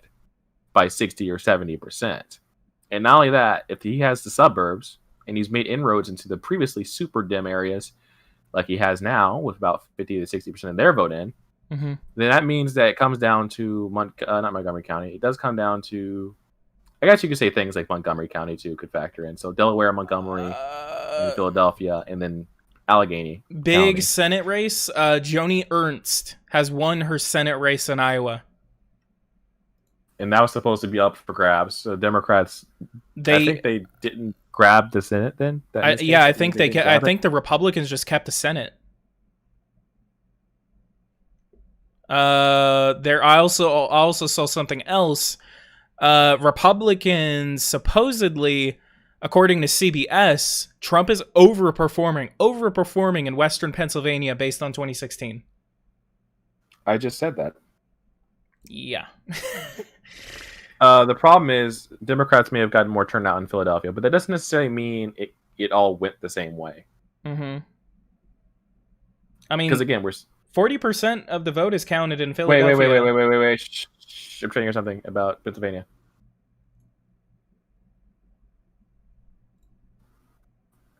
S2: by 60 or 70%. And not only that, if he has the suburbs and he's made inroads into the previously super dim areas, like he has now, with about 50 to 60% of their vote in, then that means that it comes down to not Montgomery County. It does come down to, I guess you could say things like Montgomery County too could factor in. So Delaware, Montgomery, and Philadelphia, and then Allegheny.
S1: Big
S2: County.
S1: Senate race. Joni Ernst has won her Senate race in Iowa.
S2: And that was supposed to be up for grabs. So Democrats, I think they didn't grab the Senate then? In this
S1: Yeah,
S2: case,
S1: I think
S2: they did
S1: I
S2: grab it?
S1: think the Republicans just kept the Senate. I also saw something else. Republicans supposedly, according to CBS, Trump is overperforming in Western Pennsylvania based on 2016.
S2: I just said that.
S1: Yeah.
S2: The problem is Democrats may have gotten more turnout in Philadelphia, but that doesn't necessarily mean it all went the same way.
S1: Mm-hmm. I
S2: Because
S1: mean,
S2: again, we're
S1: 40% of the vote is counted in
S2: wait.
S1: Philadelphia.
S2: Shh. I'm trying to hear something about Pennsylvania.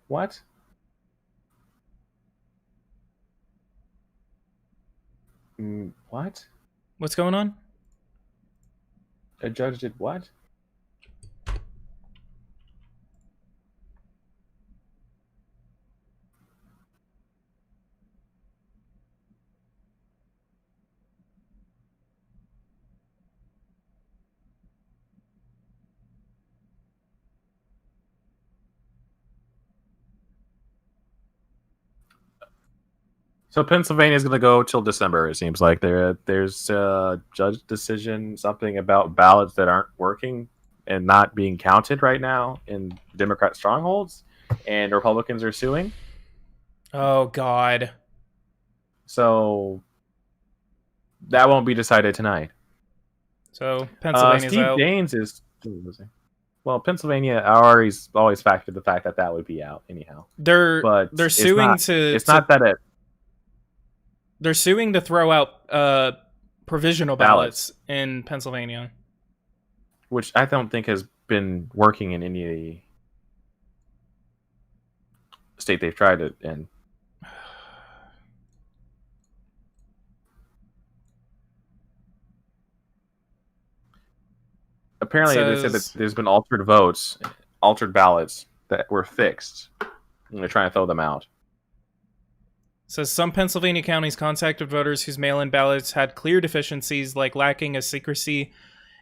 S2: What? What?
S1: What's going on?
S2: A judge did what? So Pennsylvania is going to go till December. It seems like there's a judge decision, something about ballots that aren't working and not being counted right now in Democrat strongholds, and Republicans are suing.
S1: Oh, God.
S2: So that won't be decided tonight.
S1: So Pennsylvania's
S2: Steve
S1: out.
S2: Daines is well. Pennsylvania always factored the fact that would be out anyhow.
S1: They're
S2: But
S1: suing
S2: it's not that it
S1: they're suing to throw out provisional ballots in Pennsylvania.
S2: which I don't think has been working in any state they've tried it in. Apparently, they said that there's been altered ballots that were fixed, and they're trying to throw them out.
S1: Says some Pennsylvania counties contacted voters whose mail-in ballots had clear deficiencies, like lacking a secrecy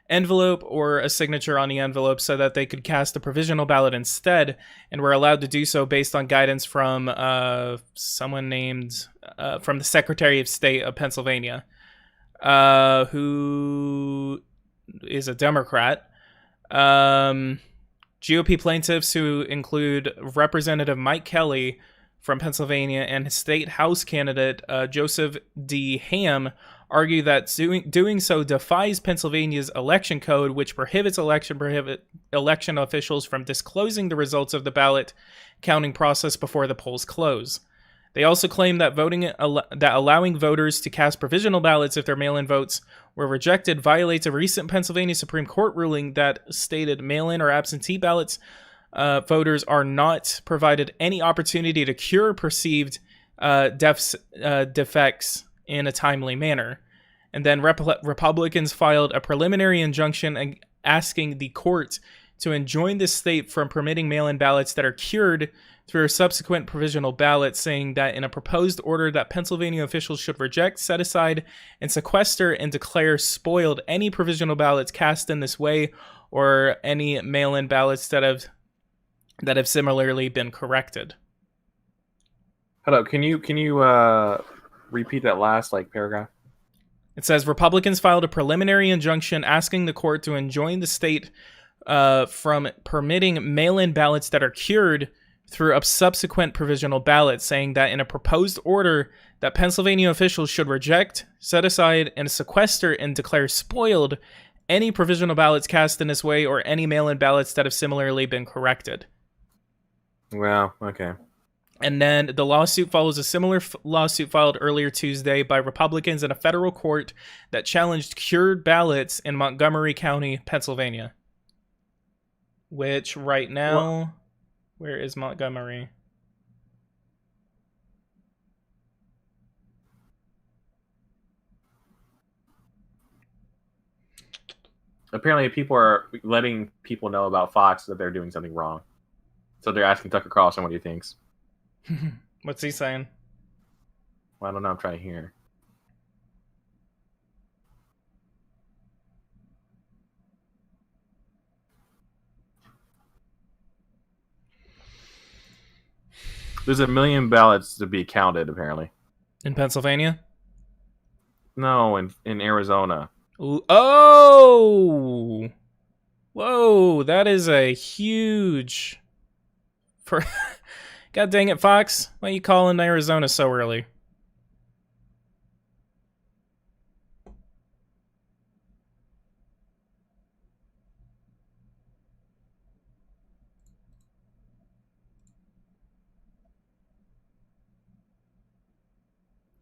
S1: envelope or a signature on the envelope, so that they could cast a provisional ballot instead, and were allowed to do so based on guidance from someone named from the Secretary of State of Pennsylvania, who is a Democrat. GOP plaintiffs, who include Representative Mike Kelly from Pennsylvania and his state House candidate Joseph D. Ham, argue that doing so defies Pennsylvania's election code, which prohibits election officials from disclosing the results of the ballot counting process before the polls close. They also claim that allowing voters to cast provisional ballots if their mail-in votes were rejected violates a recent Pennsylvania Supreme Court ruling that stated mail-in or absentee ballots voters are not provided any opportunity to cure perceived defects in a timely manner. And then Republicans filed a preliminary injunction asking the court to enjoin the state from permitting mail-in ballots that are cured through a subsequent provisional ballot, saying that in a proposed order that Pennsylvania officials should reject, set aside, and sequester and declare spoiled any provisional ballots cast in this way, or any mail-in ballots that have similarly been corrected.
S2: Hello, can you repeat that last paragraph?
S1: It says Republicans filed a preliminary injunction asking the court to enjoin the state from permitting mail-in ballots that are cured through a subsequent provisional ballot, saying that in a proposed order that Pennsylvania officials should reject, set aside, and sequester and declare spoiled any provisional ballots cast in this way, or any mail-in ballots that have similarly been corrected.
S2: Well, okay.
S1: And then the lawsuit follows a similar lawsuit filed earlier Tuesday by Republicans in a federal court that challenged cured ballots in Montgomery County, Pennsylvania. Which right now, where is Montgomery?
S2: Apparently, people are letting people know about Fox that they're doing something wrong. So they're asking Tucker Carlson what he thinks.
S1: What's he saying?
S2: Well, I don't know. I'm trying to hear. There's 1 million ballots to be counted, apparently.
S1: In Pennsylvania?
S2: No, in Arizona.
S1: Ooh, oh! Whoa, that is a huge... For God dang it, Fox. Why are you calling Arizona so early?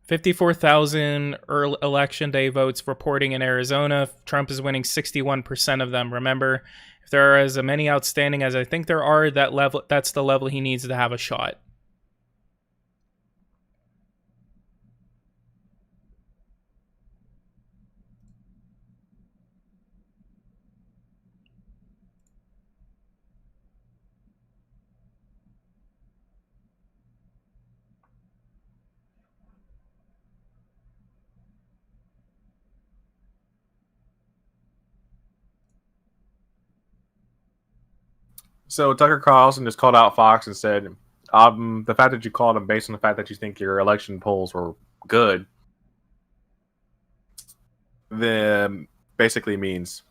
S1: $54,000 election day votes reporting in Arizona. Trump is winning 61% of them. Remember, if there are as many outstanding as I think there are, that's the level he needs to have a shot.
S2: So Tucker Carlson just called out Fox and said, the fact that you called him based on the fact that you think your election polls were good, then basically means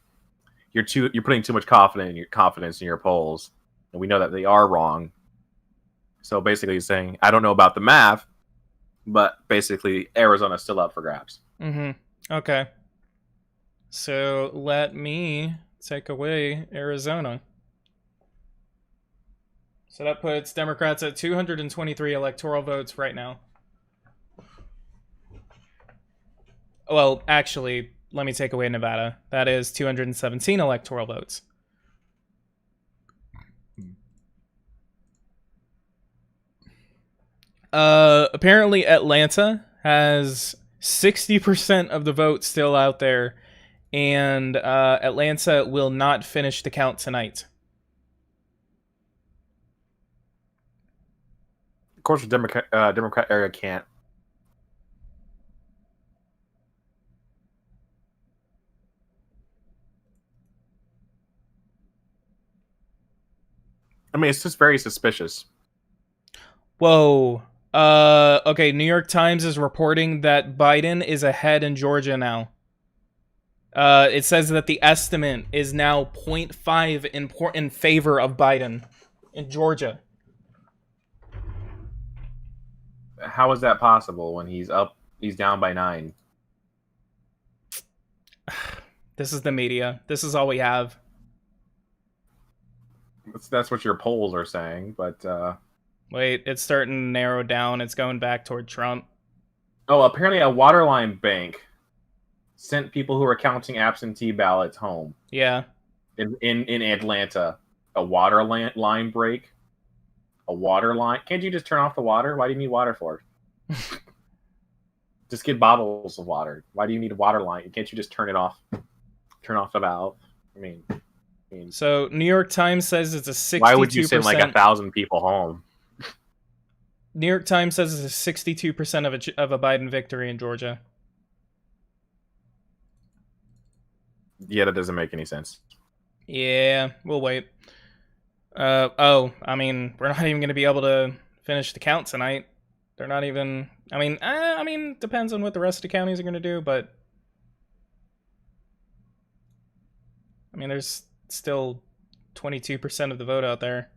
S2: you're putting too much confidence in your polls, and we know that they are wrong. So basically, he's saying, I don't know about the math, but basically, Arizona's still up for grabs.
S1: Okay. So let me take away Arizona. So that puts Democrats at 223 electoral votes right now. Well, actually, let me take away Nevada. That is 217 electoral votes. Apparently Atlanta has 60% of the vote still out there, and Atlanta will not finish the count tonight.
S2: Of course, the Democrat area can't. I mean, it's just very suspicious.
S1: Whoa. Okay, New York Times is reporting that Biden is ahead in Georgia now. It says that the estimate is now 0.5 in favor of Biden in Georgia.
S2: How is that possible when he's down by 9?
S1: This is the media. This is all we have.
S2: That's what your polls are saying, but
S1: wait, it's starting to narrow down. It's going back toward Trump.
S2: Oh, apparently a waterline bank sent people who were counting absentee ballots home.
S1: Yeah.
S2: In Atlanta, a water line break. A water line. Can't you just turn off the water? Why do you need water for? Just get bottles of water. Why do you need a water line? Can't you just turn it off? Turn off the valve. I mean,
S1: so New York Times says it's a 62%.
S2: Why would you send like 1,000 people home?
S1: New York Times says it's a 62% of a Biden victory in Georgia.
S2: Yeah, that doesn't make any sense.
S1: Yeah, we'll wait. I mean, we're not even going to be able to finish the count tonight. They're not even. I mean, depends on what the rest of the counties are going to do, but I mean, there's still 22% of the vote out there.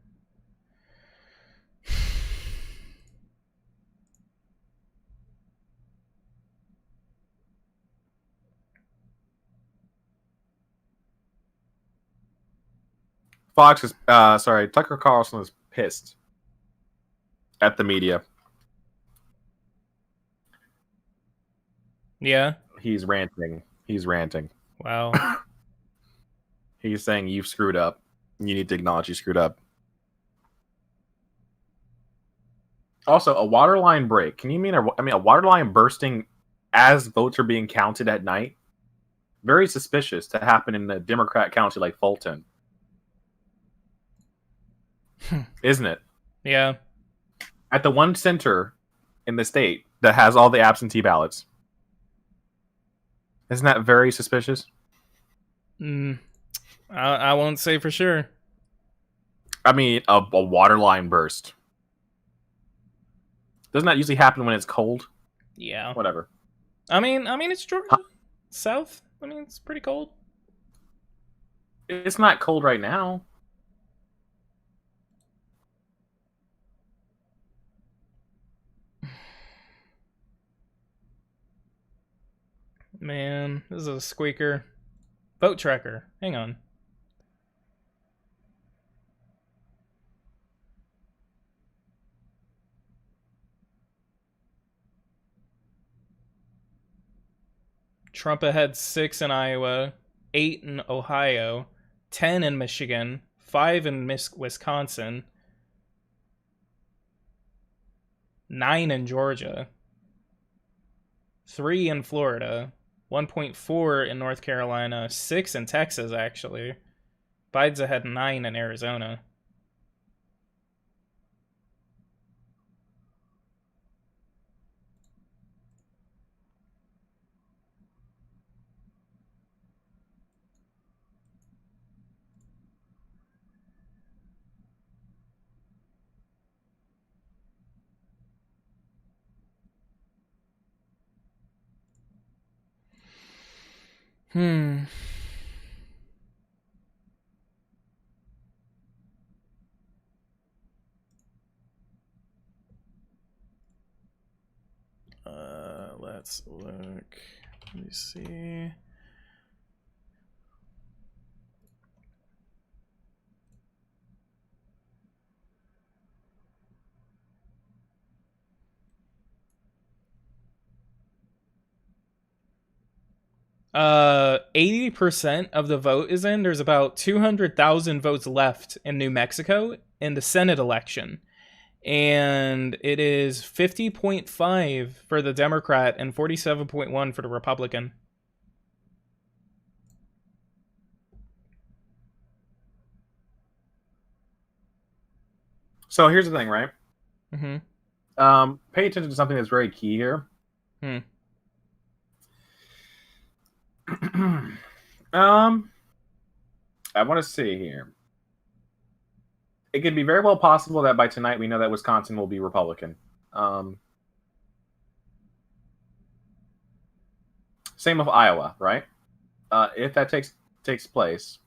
S2: Fox is Tucker Carlson is pissed at the media.
S1: Yeah.
S2: He's ranting.
S1: Wow.
S2: He's saying you've screwed up. You need to acknowledge you screwed up. Also, a water line break. Can you mean a water line bursting as votes are being counted at night? Very suspicious to happen in a Democrat county like Fulton. Isn't it?
S1: Yeah.
S2: At the one center in the state that has all the absentee ballots. Isn't that very suspicious?
S1: I won't say for sure.
S2: I mean, a water line burst. Doesn't that usually happen when it's cold?
S1: Yeah.
S2: Whatever.
S1: I mean, it's Georgia. South. I mean, it's pretty cold.
S2: It's not cold right now.
S1: Man, this is a squeaker. Vote tracker. Hang on. Trump ahead 6 in Iowa, 8 in Ohio, 10 in Michigan, 5 in Wisconsin, 9 in Georgia, 3 in Florida, 1.4 in North Carolina, 6 in Texas, actually. Biden's ahead 9 in Arizona. Let's look. Let me see. Uh, 80% of the vote is in. There's about 200,000 votes left in New Mexico in the Senate election. And it is 50.5 for the Democrat and 47.1 for the Republican.
S2: So here's the thing, right?
S1: Mm-hmm.
S2: Pay attention to something that's very key here. I want to see here. It could be very well possible that by tonight we know that Wisconsin will be Republican. Same with Iowa, right? If that takes place,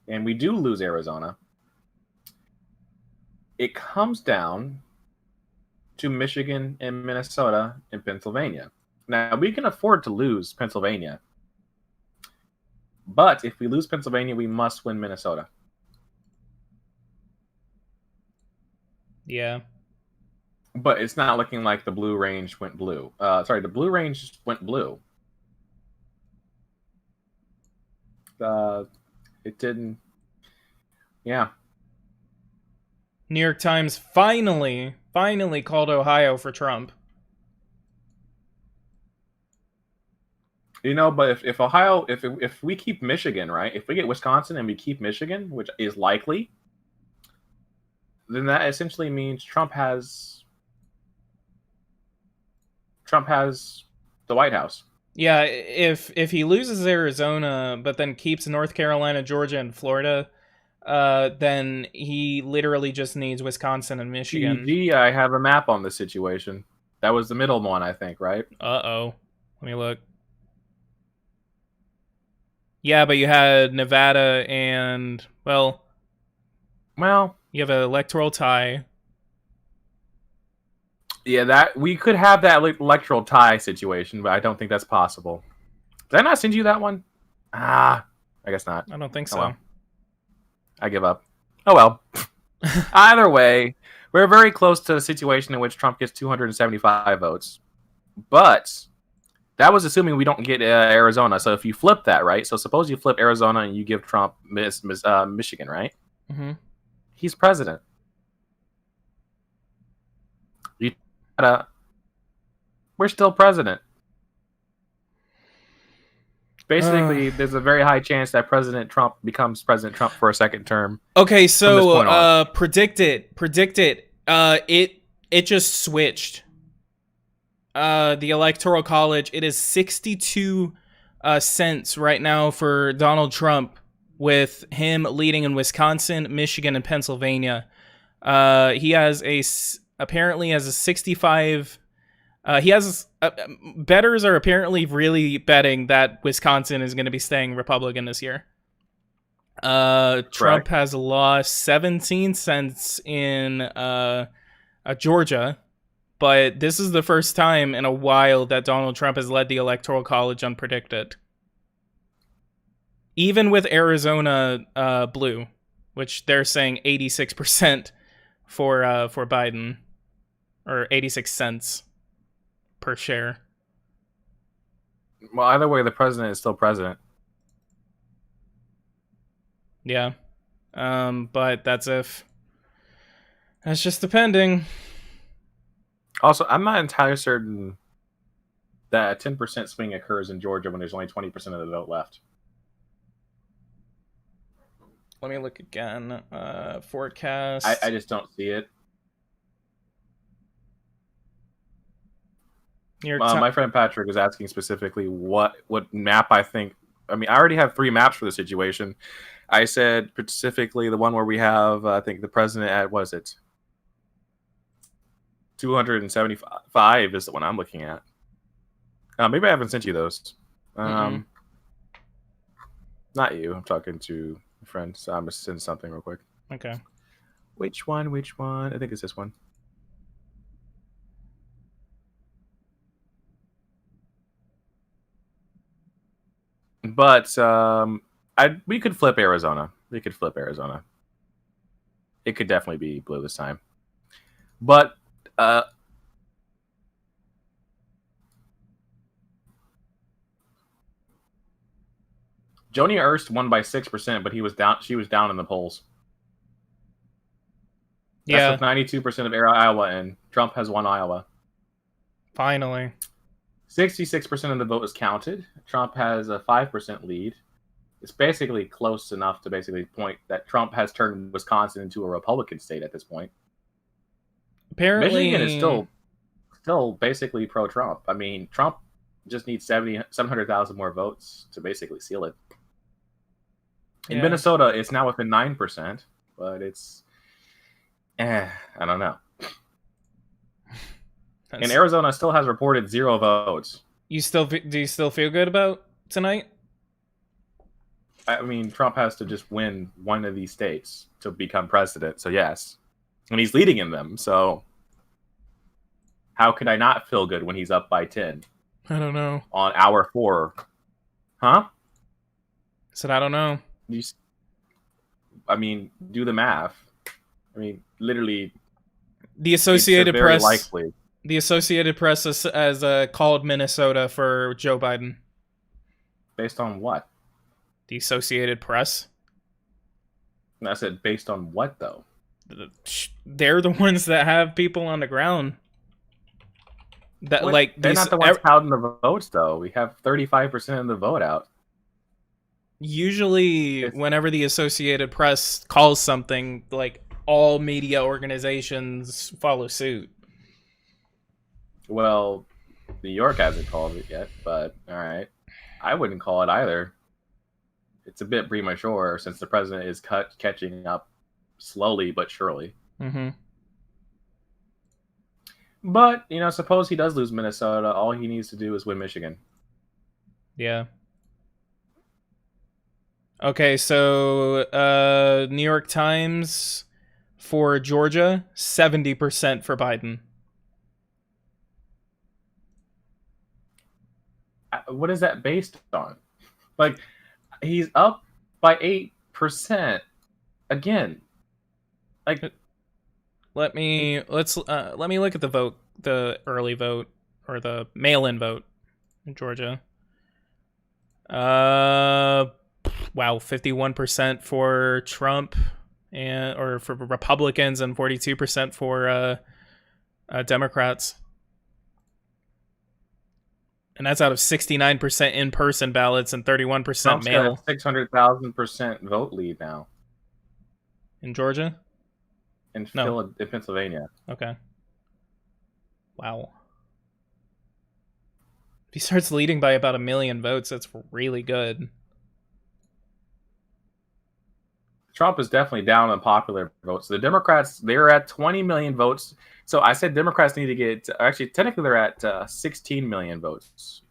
S2: and we do lose Arizona, it comes down to Michigan and Minnesota and Pennsylvania. Now, we can afford to lose Pennsylvania, but if we lose Pennsylvania, we must win Minnesota.
S1: Yeah.
S2: But it's not looking like the Blue Range went blue. The Blue Range went blue. It didn't. Yeah.
S1: New York Times finally called Ohio for Trump.
S2: You know, but if Ohio, if we keep Michigan, right? If we get Wisconsin and we keep Michigan, which is likely, then that essentially means Trump has the White House.
S1: Yeah, if he loses Arizona but then keeps North Carolina, Georgia, and Florida, then he literally just needs Wisconsin and Michigan.
S2: Gee, I have a map on this situation. That was the middle one, I think, right?
S1: Uh-oh. Let me look. Yeah, but you had Nevada and, well, you have an electoral tie.
S2: Yeah, that we could have that electoral tie situation, but I don't think that's possible. Did I not send you that one? I guess not.
S1: I don't think so.
S2: Oh, well. I give up. Oh, well. Either way, we're very close to a situation in which Trump gets 275 votes. But that was assuming we don't get Arizona. So if you flip that, right? So suppose you flip Arizona and you give Trump Michigan, right?
S1: Mm-hmm.
S2: He's president. We're still president. Basically, there's a very high chance that President Trump becomes President Trump for a second term.
S1: Okay, so predict it. It just switched. The Electoral College, it is 62 cents right now for Donald Trump, with him leading in Wisconsin, Michigan, and Pennsylvania. He has apparently has a 65. He has bettors are apparently really betting that Wisconsin is going to be staying Republican this year. Trump
S2: Correct.
S1: has lost 17 cents in Georgia, but this is the first time in a while that Donald Trump has led the Electoral College unpredicted. Even with Arizona blue, which they're saying 86% for Biden, or 86 cents per share.
S2: Well, either way, the president is still president.
S1: Yeah. But that's just depending.
S2: Also, I'm not entirely certain that a 10% swing occurs in Georgia when there's only 20% of the vote left.
S1: Let me look again. Forecast.
S2: I just don't see it. My friend Patrick is asking specifically what map I think. I mean, I already have 3 maps for the situation. I said specifically the one where we have, I think, the president at, what is it? 275 is the one I'm looking at. Maybe I haven't sent you those. Not you. I'm talking to a friend, so I'm going to send something real quick.
S1: Okay.
S2: Which one? I think it's this one. But we could flip Arizona. It could definitely be blue this time. But Joni Ernst won by 6%, but she was down in the polls. That's with 92% of Iowa, and Trump has won Iowa.
S1: Finally.
S2: 66% of the vote is counted. Trump has a 5% lead. It's basically close enough to basically point that Trump has turned Wisconsin into a Republican state at this point.
S1: Apparently,
S2: Michigan is still basically pro-Trump. I mean, Trump just needs 700,000 more votes to basically seal it. In Minnesota, it's now within 9%, but it's, I don't know. And Arizona still has reported 0 votes. Do
S1: you still feel good about tonight?
S2: I mean, Trump has to just win one of these states to become president. So yes, and he's leading in them. So how could I not feel good when he's up by 10?
S1: I don't know.
S2: On hour 4, huh?
S1: I said I don't know.
S2: I mean, do the math. I mean, literally,
S1: the Associated Press.
S2: Likely.
S1: The Associated Press has called Minnesota for Joe Biden.
S2: Based on what?
S1: The Associated Press.
S2: I said, based on what, though?
S1: They're the ones that have people on the ground. They're
S2: not the ones counting the votes, though. We have 35% of the vote out.
S1: Usually, whenever the Associated Press calls something, like, all media organizations follow suit.
S2: Well, New York hasn't called it yet, but all right. I wouldn't call it either. It's a bit premature since the president is catching up slowly but surely.
S1: Mm-hmm.
S2: But, suppose he does lose Minnesota, all he needs to do is win Michigan.
S1: Yeah. Okay, so New York Times for Georgia, 70% for Biden.
S2: What is that based on? Like, he's up by 8% again. Like,
S1: let me look at the early vote or the mail-in vote in Georgia. Wow, 51% for Trump or for Republicans and 42% for Democrats. And that's out of 69% in-person ballots and 31%
S2: Trump's
S1: mail.
S2: Got a 600,000% vote lead now.
S1: In Georgia?
S2: In Pennsylvania.
S1: Okay. Wow. If he starts leading by about 1 million votes, that's really good.
S2: Trump is definitely down on popular votes. The Democrats, they're at 20 million votes. So I said Democrats need to get, actually, technically they're at 16 million votes.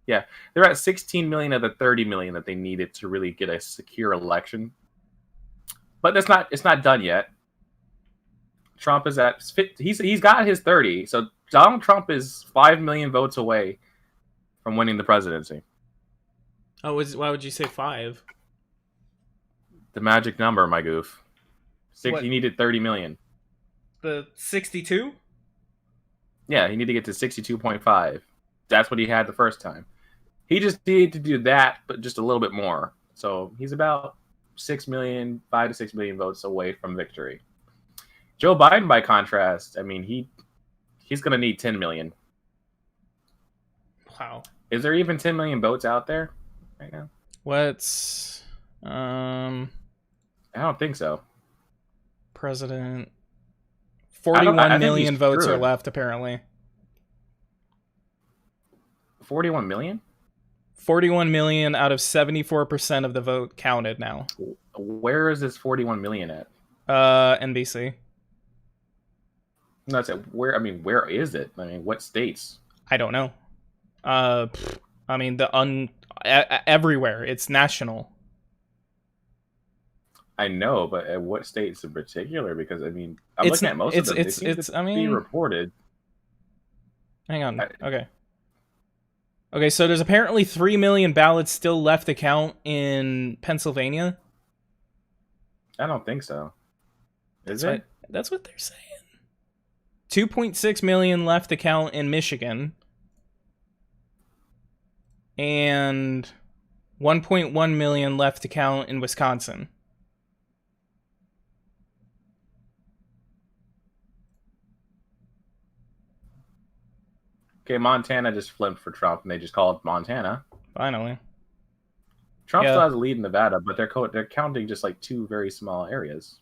S2: Yeah, they're at 16 million of the 30 million that they needed to really get a secure election. But it's not done yet. Trump is at, he's got his 30. So Donald Trump is 5 million votes away from winning the presidency.
S1: Oh, why would you say 5?
S2: The magic number, my goof.
S1: What?
S2: He needed 30 million.
S1: The 62?
S2: Yeah, he needed to get to 62.5. That's what he had the first time. He just needed to do that, but just a little bit more. So he's about 6 million, 5 to 6 million votes away from victory. Joe Biden, by contrast, I mean, he's going to need 10 million.
S1: Wow.
S2: Is there even 10 million votes out there right now?
S1: What's
S2: I don't think so.
S1: President? 41 million votes are left, apparently.
S2: 41 million?
S1: 41 million out of 74% of the vote counted now.
S2: Where is this 41 million at?
S1: NBC.
S2: No, that's it. Where? I mean, where is it? I mean, what states?
S1: I don't know. I mean, everywhere. It's national.
S2: I know, but at what states in particular? Because I mean, I'm looking at most of them. It's be reported.
S1: Hang on. Okay, so there's apparently 3 million ballots still left to count in Pennsylvania.
S2: I don't think so. Is it?
S1: That's what they're saying. 2.6 million left to count in Michigan. And 1.1 million left to count in Wisconsin.
S2: Okay, Montana just flipped for Trump, and they just called Montana.
S1: Finally.
S2: Trump still has a lead in Nevada, but they're counting just like 2 very small areas.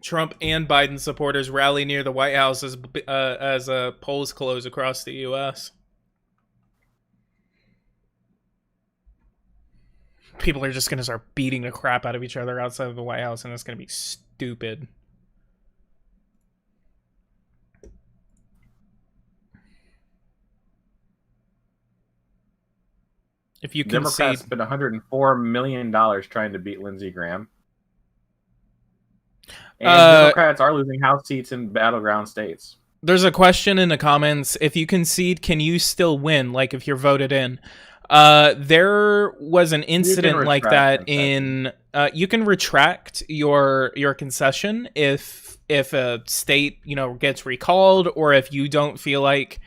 S1: Trump and Biden supporters rally near the White House as polls close across the U.S. People are just going to start beating the crap out of each other outside of the White House, and it's going to be stupid. If you concede,
S2: Democrats spent $104 million trying to beat Lindsey Graham. And Democrats are losing House seats in battleground states.
S1: There's a question in the comments. If you concede, can you still win? Like if you're voted in? There was an incident like that in... you can retract your concession if a state, gets recalled, or if you don't feel like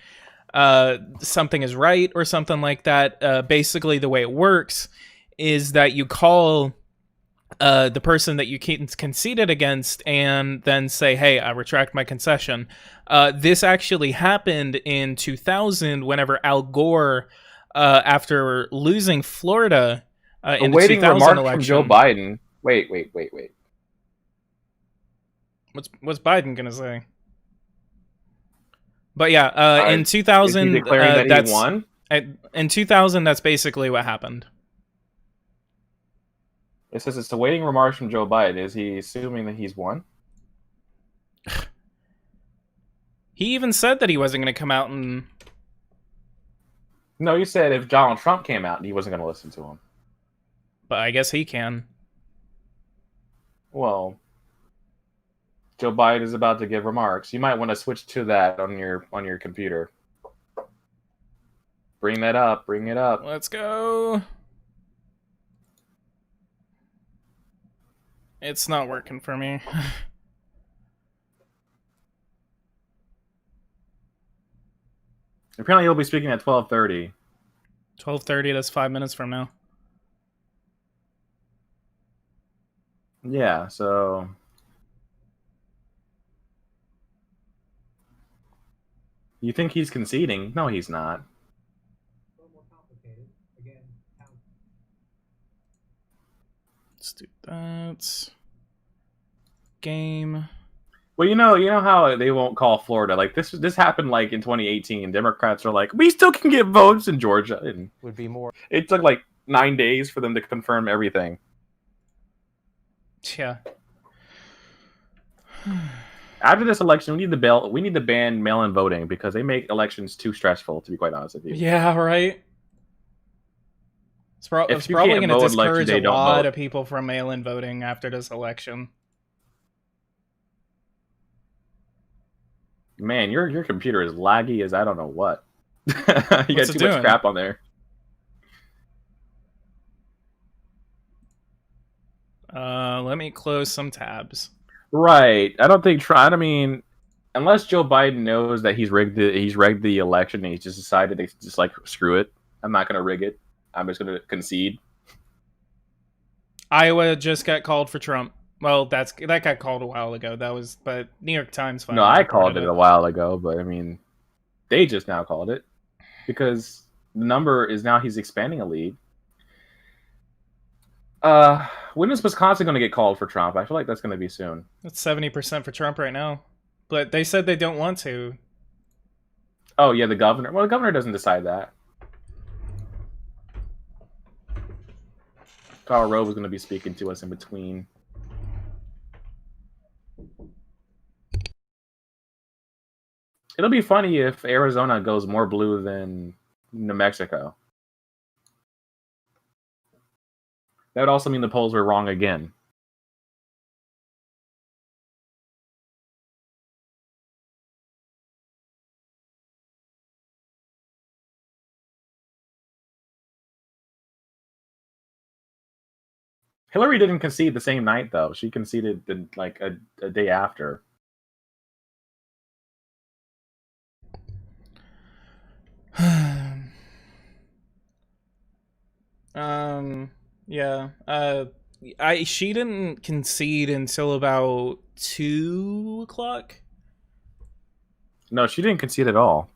S1: something is right or something like that. Basically, the way it works is that you call the person that you conceded against and then say, hey, I retract my concession. This actually happened in 2000 whenever Al Gore, after losing Florida in the 2000 election.
S2: From Joe Biden. Wait.
S1: What's Biden going to say? But yeah, in 2000,
S2: declaring that he won?
S1: In 2000, that's basically what happened.
S2: It says it's awaiting remarks from Joe Biden. Is he assuming that he's won?
S1: He even said that he wasn't going to come out and...
S2: No, you said if Donald Trump came out, he wasn't going to listen to him.
S1: But I guess he can.
S2: Well, Joe Biden is about to give remarks. You might want to switch to that on your computer. Bring that up. Bring it up.
S1: Let's go. It's not working for me.
S2: Apparently, he'll be speaking at 12:30.
S1: 12:30. That's 5 minutes from now.
S2: Yeah, so you think he's conceding? No, he's not.
S1: Let's do that. Game.
S2: Well, you know how they won't call Florida. Like this happened like in 2018. Democrats are like, we still can get votes in Georgia, and
S3: would be more.
S2: it took like 9 days for them to confirm everything.
S1: Yeah.
S2: After this election, we need to ban mail-in voting because they make elections too stressful. To be quite honest with you.
S1: Yeah, right. It's probably going to discourage a lot of people from mail-in voting after this election.
S2: Man, your computer is laggy as I don't know what. You got too much crap on there.
S1: Let me close some tabs.
S2: Right. I don't think I mean, unless Joe Biden knows that he's rigged the election and he's just decided to just like screw it. I'm not gonna rig it. I'm just gonna concede.
S1: Iowa just got called for Trump. Well, that got called a while ago. But New York Times finally.
S2: No, I called it a while ago, but I mean, they just now called it because the number is now he's expanding a lead. When is Wisconsin going to get called for Trump? I feel like that's going to be soon.
S1: It's 70% for Trump right now, but they said they don't want to.
S2: Oh yeah, the governor. Well, the governor doesn't decide that. Karl Rove is going to be speaking to us in between. It'll be funny if Arizona goes more blue than New Mexico. That would also mean the polls were wrong again. Hillary didn't concede the same night, though. She conceded like a day after.
S1: Yeah. She didn't concede until about 2 o'clock.
S2: No, she didn't concede at all.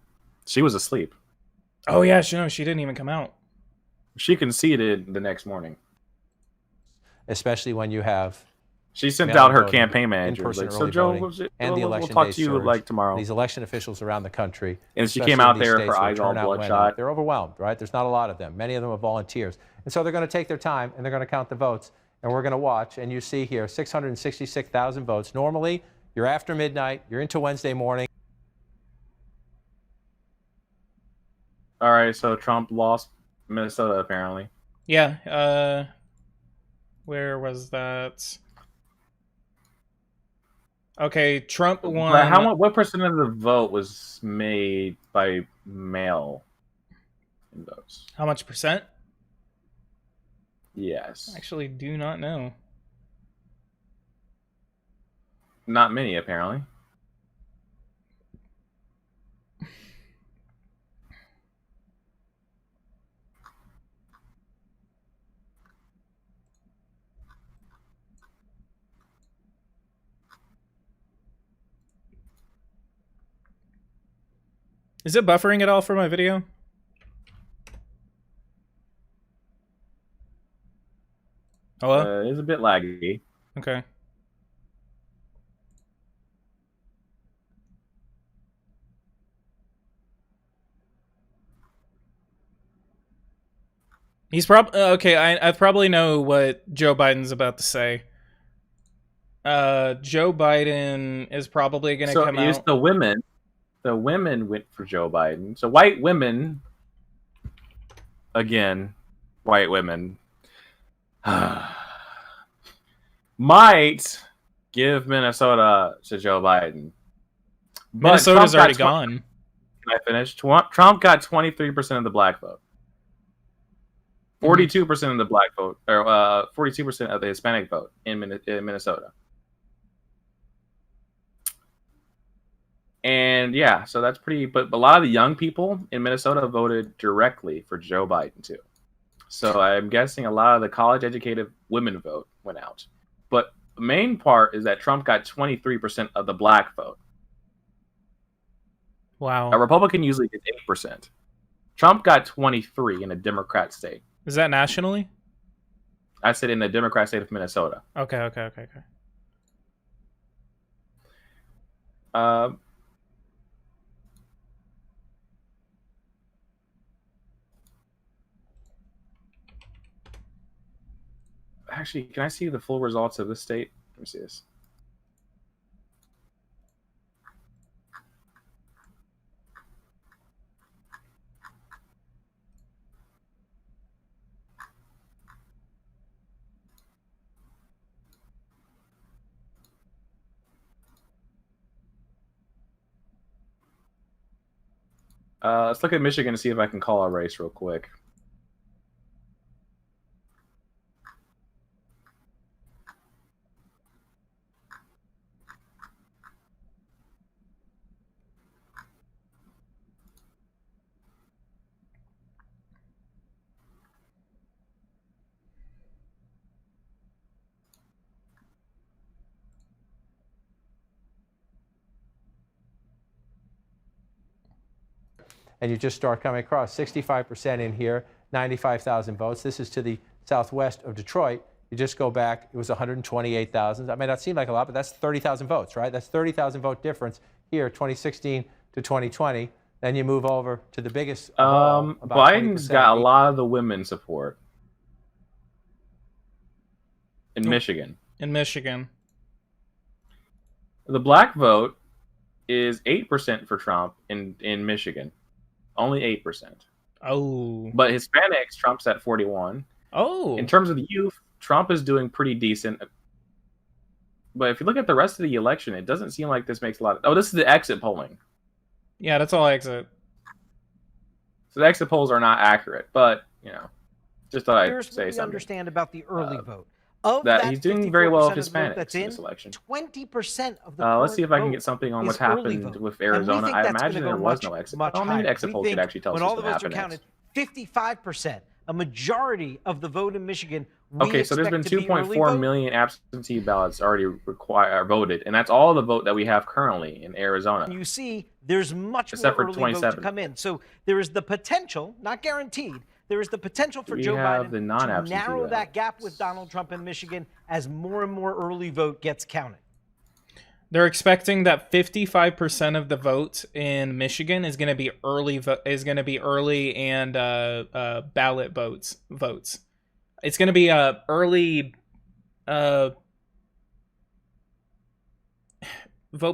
S2: She was asleep.
S1: Oh yeah, she didn't even come out.
S2: She conceded the next morning.
S3: Especially when you have.
S2: She sent out her campaign manager. Like, so Joe, we'll talk to you like tomorrow.
S3: These election officials around the country.
S2: And she came out there, her eyes all bloodshot.
S3: They're overwhelmed, right? There's not a lot of them. Many of them are volunteers. And so they're going to take their time and they're going to count the votes. And we're going to watch. And you see here, 666,000 votes. Normally, you're after midnight. You're into Wednesday morning.
S2: All right, so Trump lost Minnesota, apparently.
S1: Yeah. Where was that? Okay, Trump won.
S2: What percent of the vote was made by mail in votes?
S1: How much percent?
S2: Yes.
S1: I actually do not know.
S2: Not many, apparently.
S1: Is it buffering at all for my video? Hello?
S2: It's a bit laggy.
S1: Okay. He's probably okay. I probably know what Joe Biden's about to say. Joe Biden is probably going to come out.
S2: So the women went for Joe Biden. So white women, again, white women, might give Minnesota to Joe Biden.
S1: Minnesota's already gone.
S2: Can I finish? Trump got 23% of the black vote. 42% of the black vote, or 42% of the Hispanic vote in Minnesota. And yeah, so that's pretty. But a lot of the young people in Minnesota voted directly for Joe Biden too. So I'm guessing a lot of the college-educated women vote went out. But The main part is that Trump got 23% of the black vote.
S1: Wow.
S2: A Republican usually gets 8%. Trump got 23 in a Democrat state.
S1: Is that nationally?
S2: I said in the Democrat state of Minnesota.
S1: Okay.
S2: Actually, can I see the full results of this state? Let me see this. Let's look at Michigan and see if I can call a race real quick.
S3: And you just start coming across 65% in here, 95,000 votes. This is to the southwest of Detroit. You just go back, it was 128,000. That may not seem like a lot, but that's 30,000 votes, right? That's 30,000 vote difference here, 2016 to 2020. Then you move over to the biggest.
S2: Biden's got a lot of the women support in Michigan.
S1: In Michigan.
S2: The black vote is 8% for Trump in Michigan. Only 8%.
S1: Oh.
S2: But Hispanics, Trump's at 41.
S1: Oh.
S2: In terms of the youth, Trump is doing pretty decent. But if you look at the rest of the election, it doesn't seem like this makes a lot of... Oh, this is the exit polling.
S1: Yeah, that's all exit.
S2: So the exit polls are not accurate, but, just thought I'd say something.
S4: Understand about the early vote. Of
S2: that he's doing very well with Hispanics
S4: that's
S2: in this election.
S4: 20% of the
S2: let's see if I can get something on what's happened with Arizona. I imagine there was no exit. Maybe exit polls could actually tell us
S4: all
S2: what
S4: the votes are
S2: happened
S4: counted, 55%, a majority of the vote in Michigan.
S2: Okay, so there's been 2.4 million absentee ballots already voted, and that's all the vote that we have currently in Arizona.
S4: You see, there's much
S2: except
S4: more
S2: for
S4: early
S2: 27
S4: vote to come in. So there is the potential, not guaranteed, there is the potential for Joe Biden to narrow that gap with Donald Trump in Michigan as more and more early vote gets counted.
S1: They're expecting that 55% of the vote in Michigan is going to be early and ballot votes. It's going to be early vote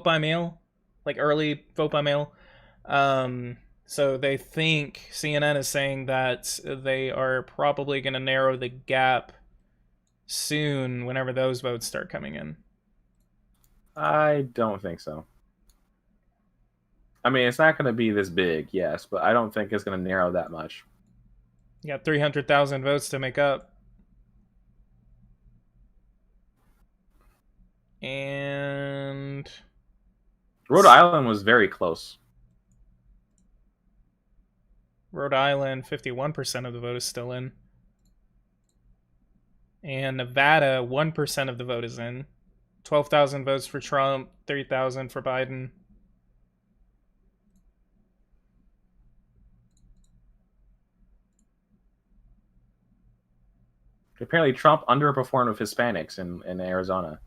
S1: by mail, like early vote by mail. So they think, CNN is saying that they are probably going to narrow the gap soon whenever those votes start coming in.
S2: I don't think so. I mean, it's not going to be this big, yes, but I don't think it's going to narrow that much.
S1: You got 300,000 votes to make up. And
S2: Rhode Island was very close.
S1: Rhode Island, 51% of the vote is still in. And Nevada, 1% of the vote is in. 12,000 votes for Trump, 3,000 for Biden.
S2: Apparently, Trump underperformed with Hispanics in Arizona.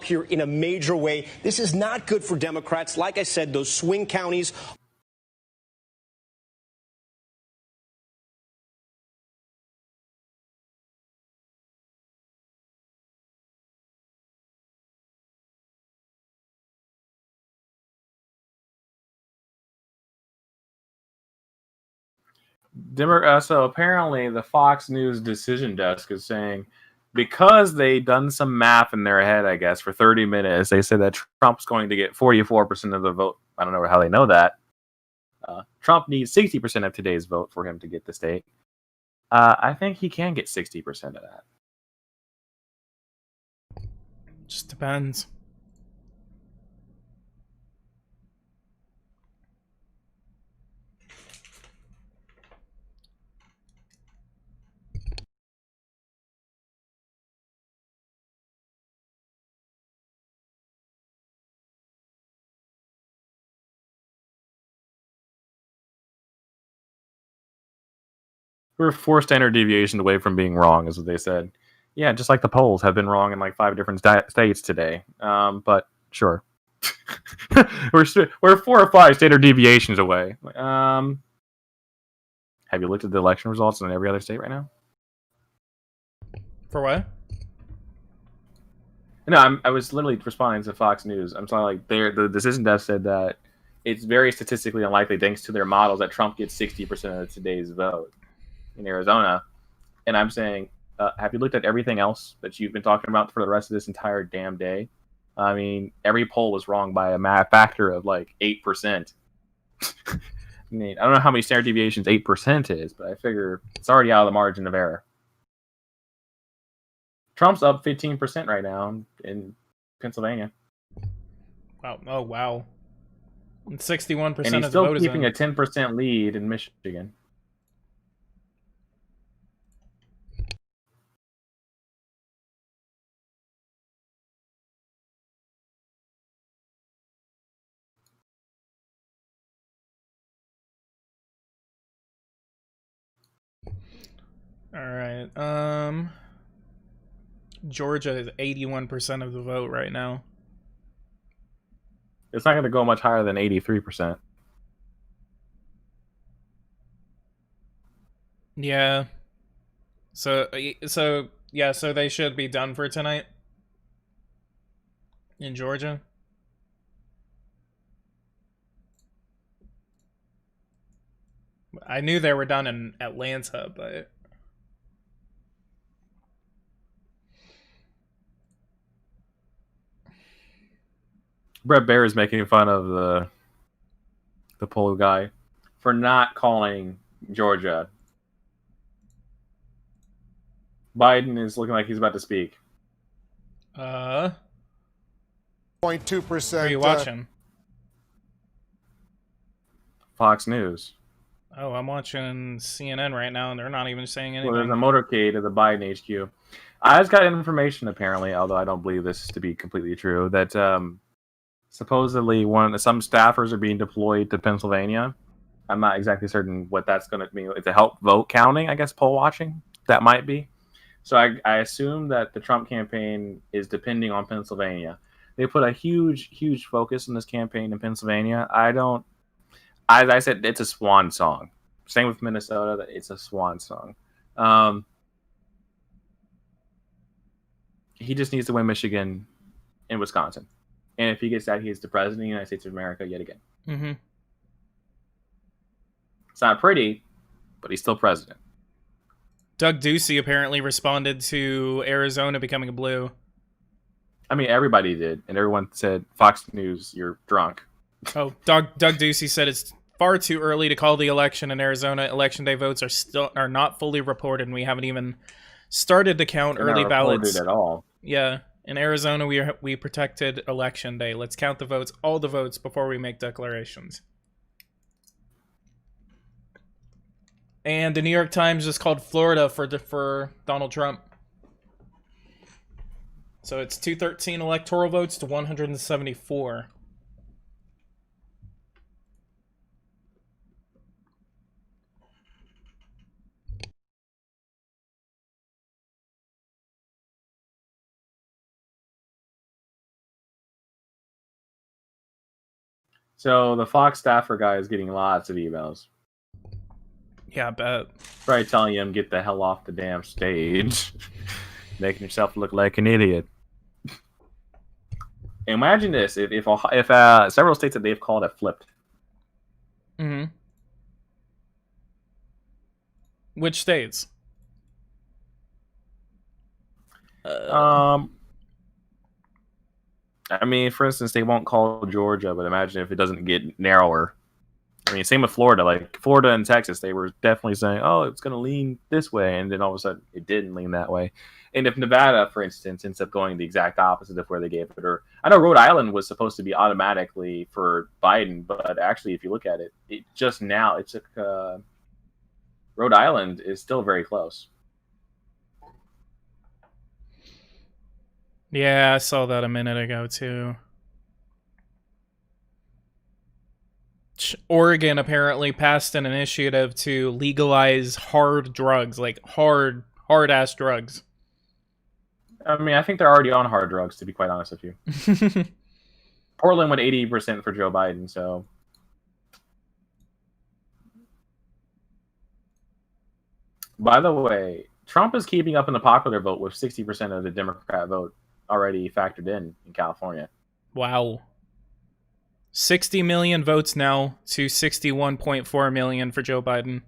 S5: Here in a major way. This is not good for Democrats. Like I said, those swing counties.
S2: So apparently the Fox News decision desk is saying, because they done some math in their head, I guess, for 30 minutes, they said that Trump's going to get 44% of the vote. I don't know how they know that. Trump needs 60% of today's vote for him to get the state. I think he can get 60% of that.
S1: Just depends.
S2: We're 4 standard deviations away from being wrong, is what they said. Yeah, just like the polls have been wrong in like 5 different states today. But sure, we're 4 or 5 standard deviations away. Have you looked at the election results in every other state right now?
S1: For what?
S2: No, I was literally responding to Fox News. I'm sorry, like the decision desk said that it's very statistically unlikely, thanks to their models, that Trump gets 60% of today's vote in Arizona. And I'm saying, have you looked at everything else that you've been talking about for the rest of this entire damn day? I mean, every poll was wrong by a factor of like 8%. I mean, I don't know how many standard deviations 8% is, but I figure it's already out of the margin of error. Trump's up 15% right now in Pennsylvania.
S1: Wow! Oh wow! 61%
S2: and he's
S1: of the
S2: still
S1: vote
S2: keeping
S1: is
S2: a 10% lead in Michigan.
S1: All right. Georgia is 81% of the vote right now.
S2: It's not going to go much higher than 83%.
S1: Yeah. So yeah, so they should be done for tonight in Georgia. I knew they were done in Atlanta, but
S2: Brett Baer is making fun of the poll guy for not calling Georgia. Biden is looking like he's about to speak.
S6: 0.2%.
S1: Are you watching?
S2: Fox News.
S1: Oh, I'm watching CNN right now, and they're not even saying anything.
S2: Well, there's a motorcade at the Biden HQ. I just got information, apparently, although I don't believe this to be completely true, that supposedly some staffers are being deployed to Pennsylvania. I'm not exactly certain what that's going to mean. To help vote counting, I guess, poll watching. That might be. So I assume that the Trump campaign is depending on Pennsylvania. They put a huge focus on this campaign in Pennsylvania. As I said, it's a swan song. Same with Minnesota. It's a swan song. He just needs to win Michigan and Wisconsin. And if he gets that, he is the president of the United States of America yet again.
S1: Mm-hmm.
S2: It's not pretty, but he's still president.
S1: Doug Ducey apparently responded to Arizona becoming a blue.
S2: I mean, everybody did. And everyone said, Fox News, you're drunk.
S1: Oh, Doug Ducey said it's far too early to call the election in Arizona. Election day votes are not fully reported, and we haven't even started to count early ballots
S2: at all.
S1: Yeah, in Arizona we protected election day. Let's count the votes, all the votes, before we make declarations. And the New York Times just called Florida for Donald Trump. So it's 213 electoral votes to 174.
S2: So the Fox staffer guy is getting lots of emails.
S1: Yeah, I bet.
S2: Probably telling him, get the hell off the damn stage. Making yourself look like an idiot. Imagine this, if several states that they've called have flipped.
S1: Mm-hmm. Which states?
S2: I mean, for instance, they won't call Georgia, but imagine if it doesn't get narrower. I mean, same with Florida. Like Florida and Texas, they were definitely saying, "Oh, it's going to lean this way," and then all of a sudden, it didn't lean that way. And if Nevada, for instance, ends up going the exact opposite of where they gave it, or I know Rhode Island was supposed to be automatically for Biden, but actually, if you look at it, it just now it took Rhode Island is still very close.
S1: Yeah, I saw that a minute ago too. Oregon apparently passed an initiative to legalize hard drugs, like hard ass drugs.
S2: I mean, I think they're already on hard drugs, to be quite honest with you. Portland went 80% for Joe Biden, so. By the way, Trump is keeping up in the popular vote with 60% of the Democrat vote already factored in California.
S1: Wow. 60 million votes now to 61.4 million for Joe Biden.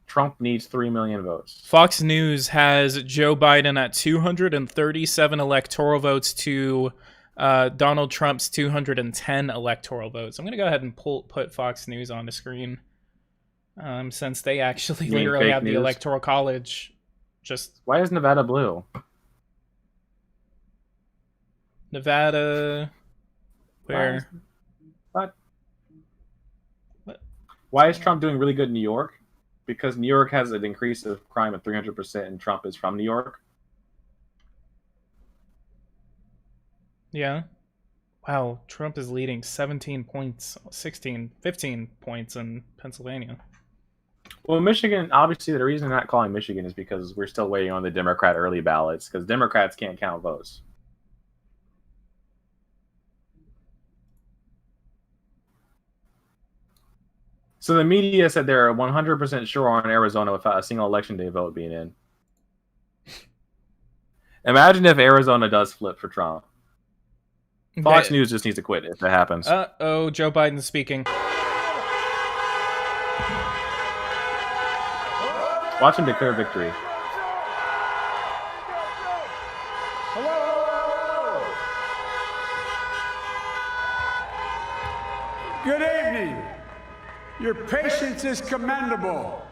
S2: Trump needs 3 million votes.
S1: Fox News has Joe Biden at 237 electoral votes to Donald Trump's 210 electoral votes. I'm going to go ahead and put Fox News on the screen since they actually literally have the Electoral College. Just
S2: why is Nevada blue?
S1: Nevada... Where?
S2: What? Why is Trump doing really good in New York? Because New York has an increase of crime of 300%, and Trump is from New York.
S1: Yeah. Wow, Trump is leading 17 points, 15 points in Pennsylvania.
S2: Well, Michigan, obviously the reason I'm not calling Michigan is because we're still waiting on the Democrat early ballots, because Democrats can't count votes. So the media said they're 100% sure on Arizona without a single election day vote being in. Imagine if Arizona does flip for Trump. Fox News just needs to quit if that happens.
S1: Uh-oh, Joe Biden's speaking.
S2: Watch him declare victory.
S7: Good evening. Your patience is commendable.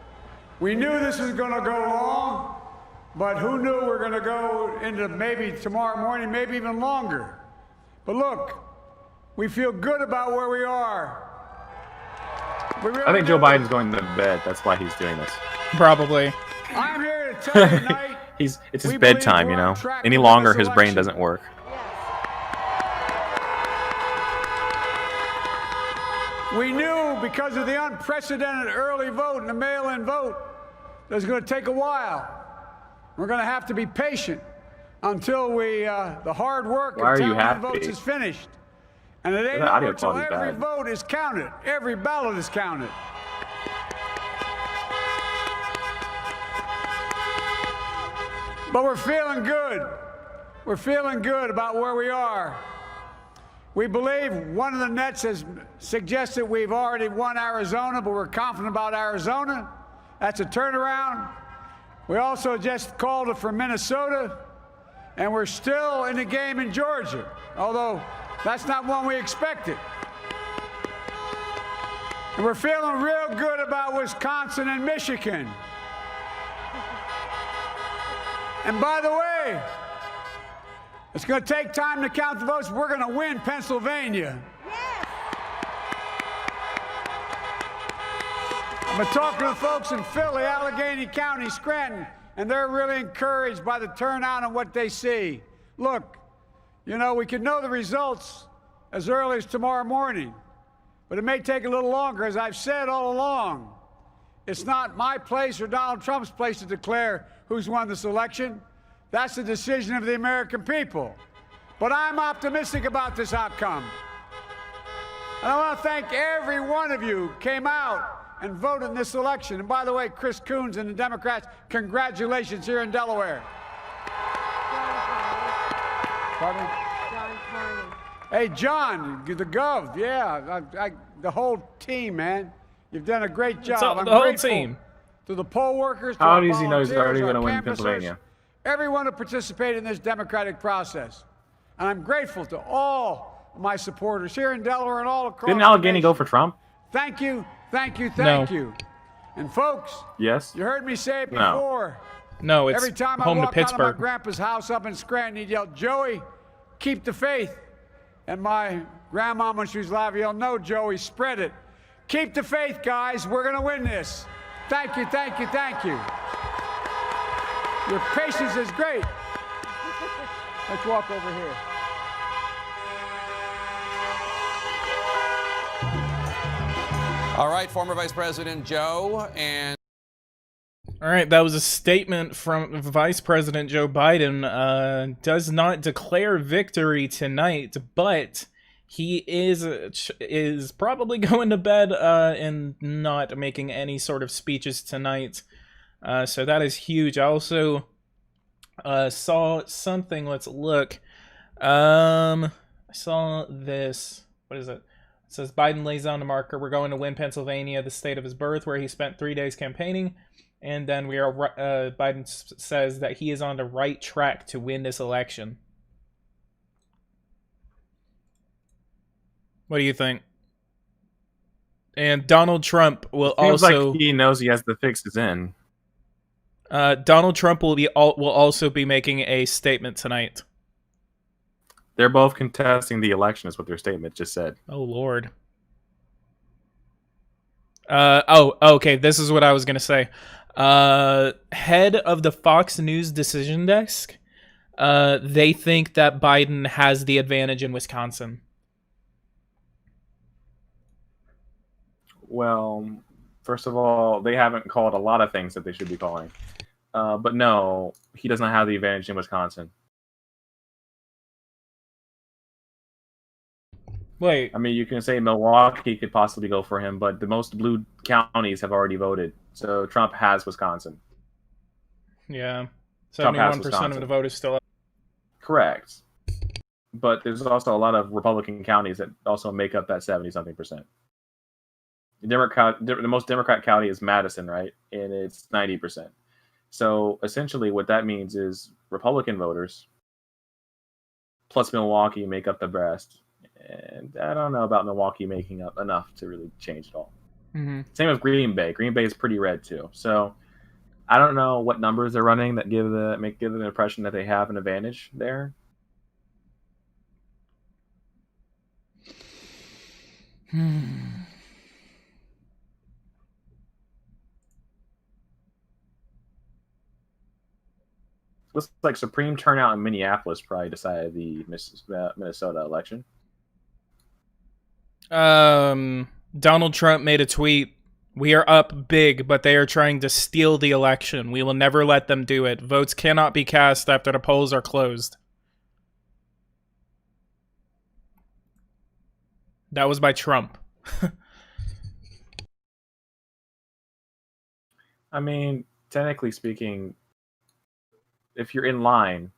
S7: We knew this was going to go long, but who knew we're going to go into maybe tomorrow morning, maybe even longer. But look, we feel good about where we are.
S2: I think Joe Biden's going to bed. That's why he's doing this.
S1: Probably.
S7: I'm here to tell you tonight.
S2: It's his bedtime, you know. Any longer, his brain doesn't work.
S7: We knew because of the unprecedented early vote and the mail-in vote that it was going to take a while. We're going to have to be patient until the hard work of tallying votes is finished. And it ain't over until every vote is counted. Every ballot is counted. But we're feeling good. We're feeling good about where we are. We believe one of the nets has suggested we've already won Arizona, but we're confident about Arizona. That's a turnaround. We also just called it for Minnesota, and we're still in the game in Georgia, although that's not one we expected. And we're feeling real good about Wisconsin and Michigan. And by the way, it's going to take time to count the votes. We're going to win Pennsylvania. Yes. I've been talking to folks in Philly, Allegheny County, Scranton, and they're really encouraged by the turnout and what they see. Look, you know, we could know the results as early as tomorrow morning, but it may take a little longer. As I've said all along, it's not my place or Donald Trump's place to declare who's won this election. That's the decision of the American people. But I'm optimistic about this outcome. And I want to thank every one of you who came out and voted in this election. And by the way, Chris Coons and the Democrats, congratulations here in Delaware. Pardon me?
S8: John Carney.
S7: Hey, John, the Gov, yeah, the whole team, man. You've done a great job.
S1: The whole team.
S7: To the poll workers, to
S2: how
S7: our
S2: does he know he's already going to win
S7: canvassers,
S2: Pennsylvania?
S7: Everyone who participated in this democratic process. And I'm grateful to all my supporters here in Delaware and all across
S2: Didn't Allegheny go for Trump?
S7: Thank you, thank you,
S1: No.
S7: thank you. And folks,
S2: Yes.
S7: you heard me say it
S2: No.
S7: before.
S1: No, it's
S7: Every time I
S1: home to
S7: walk out of my
S1: Pittsburgh.
S7: grandpa's house up in Scranton, he'd yell, Joey, keep the faith. And my grandma, when she was alive, yelled, no, Joey, spread it. Keep the faith, guys. We're going to win this. Thank you, thank you, thank you. Your patience is great. Let's walk over here.
S8: All right, former Vice President Joe and...
S1: All right, that was a statement from Vice President Joe Biden. Does not declare victory tonight, but he is probably going to bed and not making any sort of speeches tonight. So that is huge. I also saw something. Let's look. I saw this. What is it? It says Biden lays down a marker. We're going to win Pennsylvania, the state of his birth, where he spent 3 days campaigning. And then Biden says that he is on the right track to win this election. What do you think? And Donald Trump will
S2: Seems
S1: also...
S2: like he knows he has the fixes in.
S1: Donald Trump will also be making a statement tonight.
S2: They're both contesting the election, is what their statement just said.
S1: Oh, Lord. Okay, this is what I was going to say. Head of the Fox News decision desk, they think that Biden has the advantage in Wisconsin.
S2: Well, first of all, they haven't called a lot of things that they should be calling. But no, he does not have the advantage in Wisconsin.
S1: Wait.
S2: I mean, you can say Milwaukee could possibly go for him, but the most blue counties have already voted. So Trump has Wisconsin.
S1: Yeah.
S2: Trump has
S1: 71% of
S2: Wisconsin.
S1: the vote is still up.
S2: Correct. But there's also a lot of Republican counties that also make up that 70-something%. The most Democrat county is Madison, right? And it's 90%. So essentially what that means is Republican voters plus Milwaukee make up the rest. And I don't know about Milwaukee making up enough to really change it all.
S1: Mm-hmm.
S2: Same with Green Bay. Green Bay is pretty red too. So I don't know what numbers they're running that give the impression that they have an advantage there. Looks like supreme turnout in Minneapolis probably decided the Minnesota election.
S1: Donald Trump made a tweet. We are up big, but they are trying to steal the election. We will never let them do it. Votes cannot be cast after the polls are closed. That was by Trump.
S2: I mean, technically speaking, if you're in line,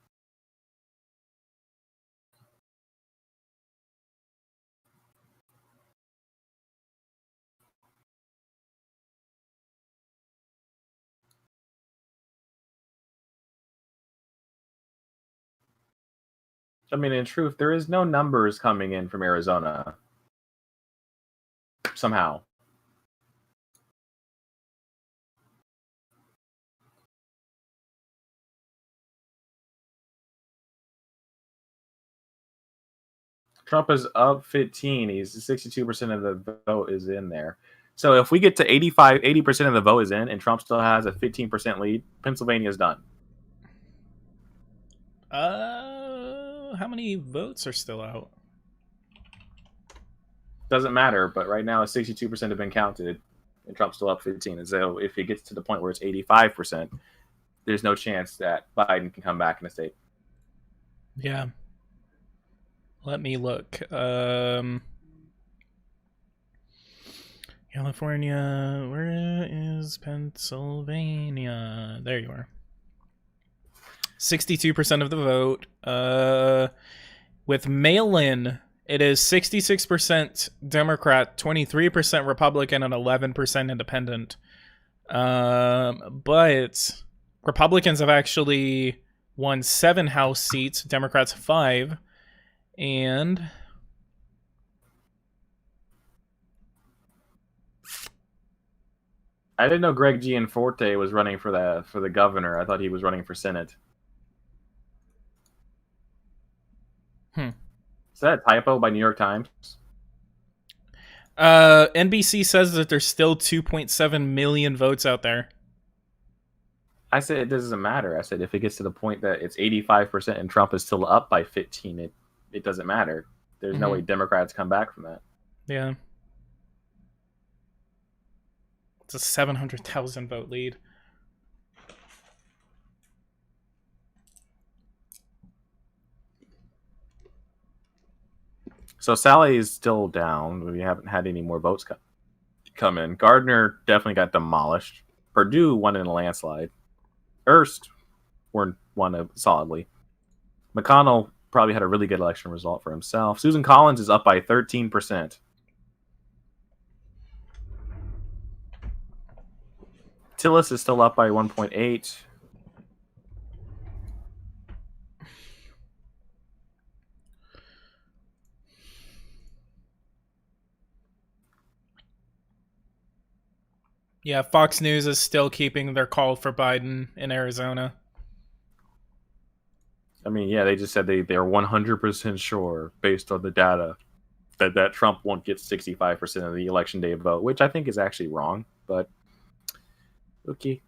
S2: I mean, in truth, there is no numbers coming in from Arizona. Somehow. Trump is up 15. He's 62% of the vote is in there. So if we get to 80% of the vote is in and Trump still has a 15% lead, Pennsylvania's done.
S1: How many votes are still out?
S2: Doesn't matter, but right now 62% have been counted and Trump's still up 15. And so if it gets to the point where it's 85%, there's no chance that Biden can come back in the state.
S1: Yeah. Let me look. California, where is Pennsylvania? There you are. 62% of the vote. With mail-in, it is 66% Democrat, 23% Republican, and 11% Independent. But Republicans have actually won 7 House seats, Democrats 5. And
S2: I didn't know Greg Gianforte was running for the governor. I thought he was running for Senate. Is that a typo by New York Times?
S1: NBC says that there's still 2.7 million votes out there.
S2: I said it doesn't matter. I said if it gets to the point that it's 85% and Trump is still up by 15, it doesn't matter. There's no way Democrats come back from that.
S1: Yeah. It's a 700,000 vote lead.
S2: So Sally is still down. We haven't had any more votes come in. Gardner definitely got demolished. Perdue won in a landslide. Erst won solidly. McConnell probably had a really good election result for himself. Susan Collins is up by 13%. Tillis is still up by 1.8.
S1: Yeah, Fox News is still keeping their call for Biden in Arizona.
S2: I mean, yeah, they just said they're 100% sure, based on the data, that Trump won't get 65% of the election day vote, which I think is actually wrong, but okay.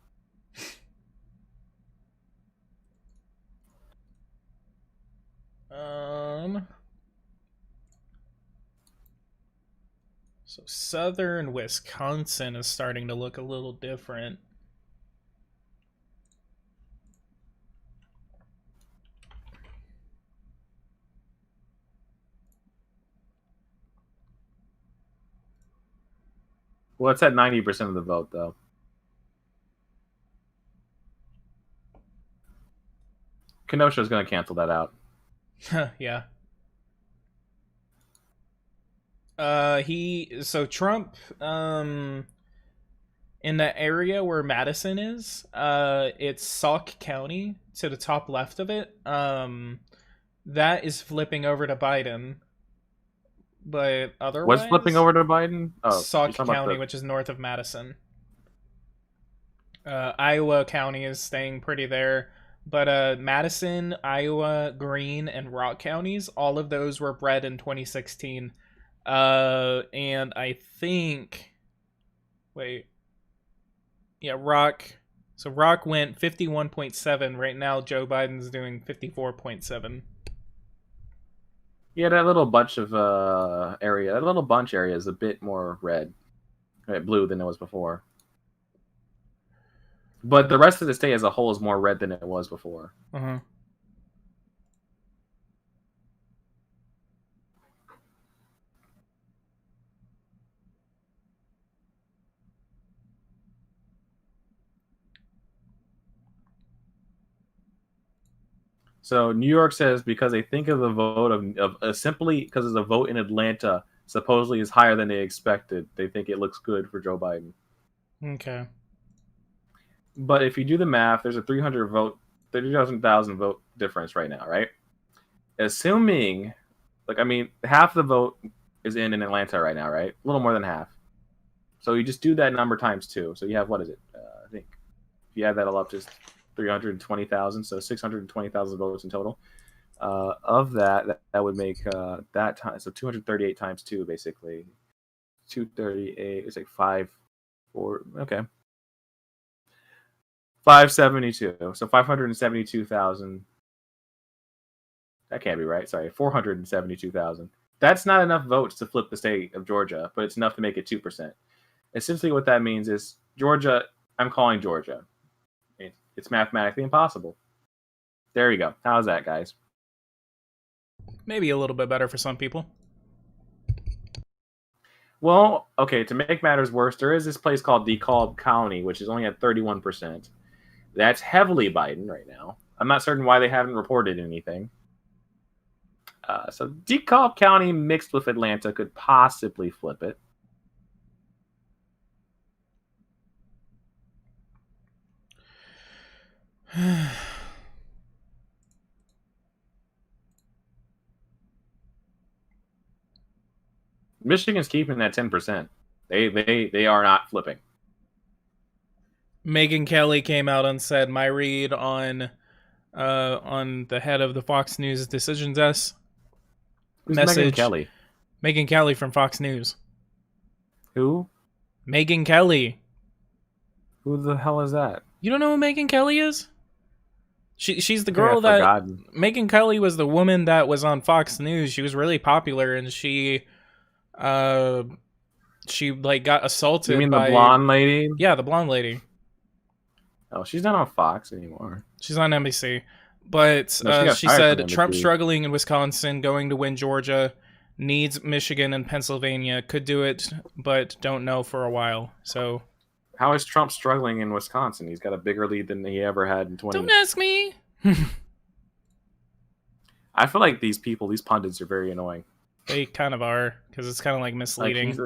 S1: So southern Wisconsin is starting to look a little different.
S2: Well, it's at 90% of the vote, though. Kenosha's going to cancel that out.
S1: Yeah. So Trump, in the area where Madison is, it's Sauk County to the top left of it. That is flipping over to Biden. But otherwise,
S2: what's flipping over to Biden? Oh,
S1: Sauk County, which is north of Madison. Iowa County is staying pretty there. But Madison, Iowa, Greene, and Rock counties, all of those were bred in 2016. And I think... Wait. Yeah, Rock... So Rock went 51.7. Right now, Joe Biden's doing 54.7.
S2: Yeah, that little bunch of area, that little bunch area is a bit more blue than it was before. But the rest of the state as a whole is more red than it was before. So New York says because they think of the vote of simply because the vote in Atlanta supposedly is higher than they expected, they think it looks good for Joe Biden.
S1: Okay.
S2: But if you do the math, there's a 30,000 vote difference right now, right? Assuming, half the vote is in Atlanta right now, right? A little more than half. So you just do that number times 2. So you have, what is it? I think if you add that all up, just 320,000, so 620,000 votes in total. Of that would make that time, so 238 times 2, basically. 238, it's like 572. So 572,000. That can't be right. Sorry, 472,000. That's not enough votes to flip the state of Georgia, but it's enough to make it 2%. Essentially what that means is Georgia, I'm calling Georgia. It's mathematically impossible. There you go. How's that, guys?
S1: Maybe a little bit better for some people.
S2: Well, okay, to make matters worse, there is this place called DeKalb County, which is only at 31%. That's heavily Biden right now. I'm not certain why they haven't reported anything. So DeKalb County mixed with Atlanta could possibly flip it. Michigan's keeping that 10%. They are not flipping.
S1: Megyn Kelly came out and said my read on the head of the Fox News decision desk
S2: Who's
S1: message.
S2: Megyn Kelly?
S1: Megyn Kelly from Fox News.
S2: Who?
S1: Megyn Kelly.
S2: Who the hell is that?
S1: You don't know who Megyn Kelly is? She's the
S2: I think
S1: girl
S2: I've
S1: that
S2: forgotten.
S1: Megyn Kelly was the woman that was on Fox News. She was really popular, and she like got assaulted.
S2: You mean
S1: by
S2: the blonde lady?
S1: Yeah, the blonde lady.
S2: Oh, she's not on Fox anymore.
S1: She's on NBC. But
S2: No,
S1: she
S2: fired
S1: said
S2: from
S1: Trump
S2: NBC.
S1: struggling in Wisconsin, going to win Georgia, needs Michigan and Pennsylvania, could do it, but don't know for a while. So
S2: How is Trump struggling in Wisconsin? He's got a bigger lead than he ever had in 20.
S1: don't ask me.
S2: I feel like these pundits are very annoying.
S1: They kind of are, because it's kind of like misleading.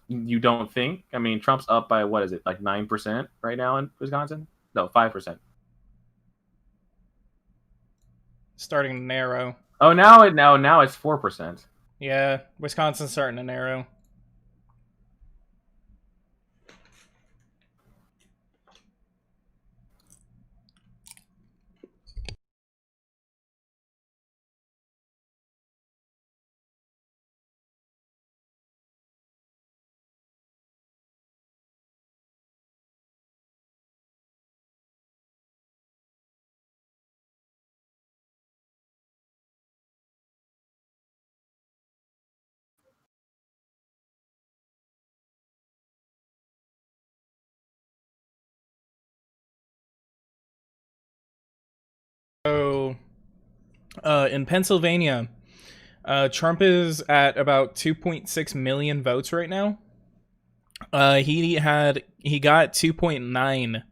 S2: You don't think? I mean, Trump's up by, what is it, like 9% right now in Wisconsin? No, 5%.
S1: Starting to narrow.
S2: Oh, now it's 4%.
S1: Yeah, Wisconsin's starting to narrow. So, in Pennsylvania, Trump is at about 2.6 million votes right now. He got 2.9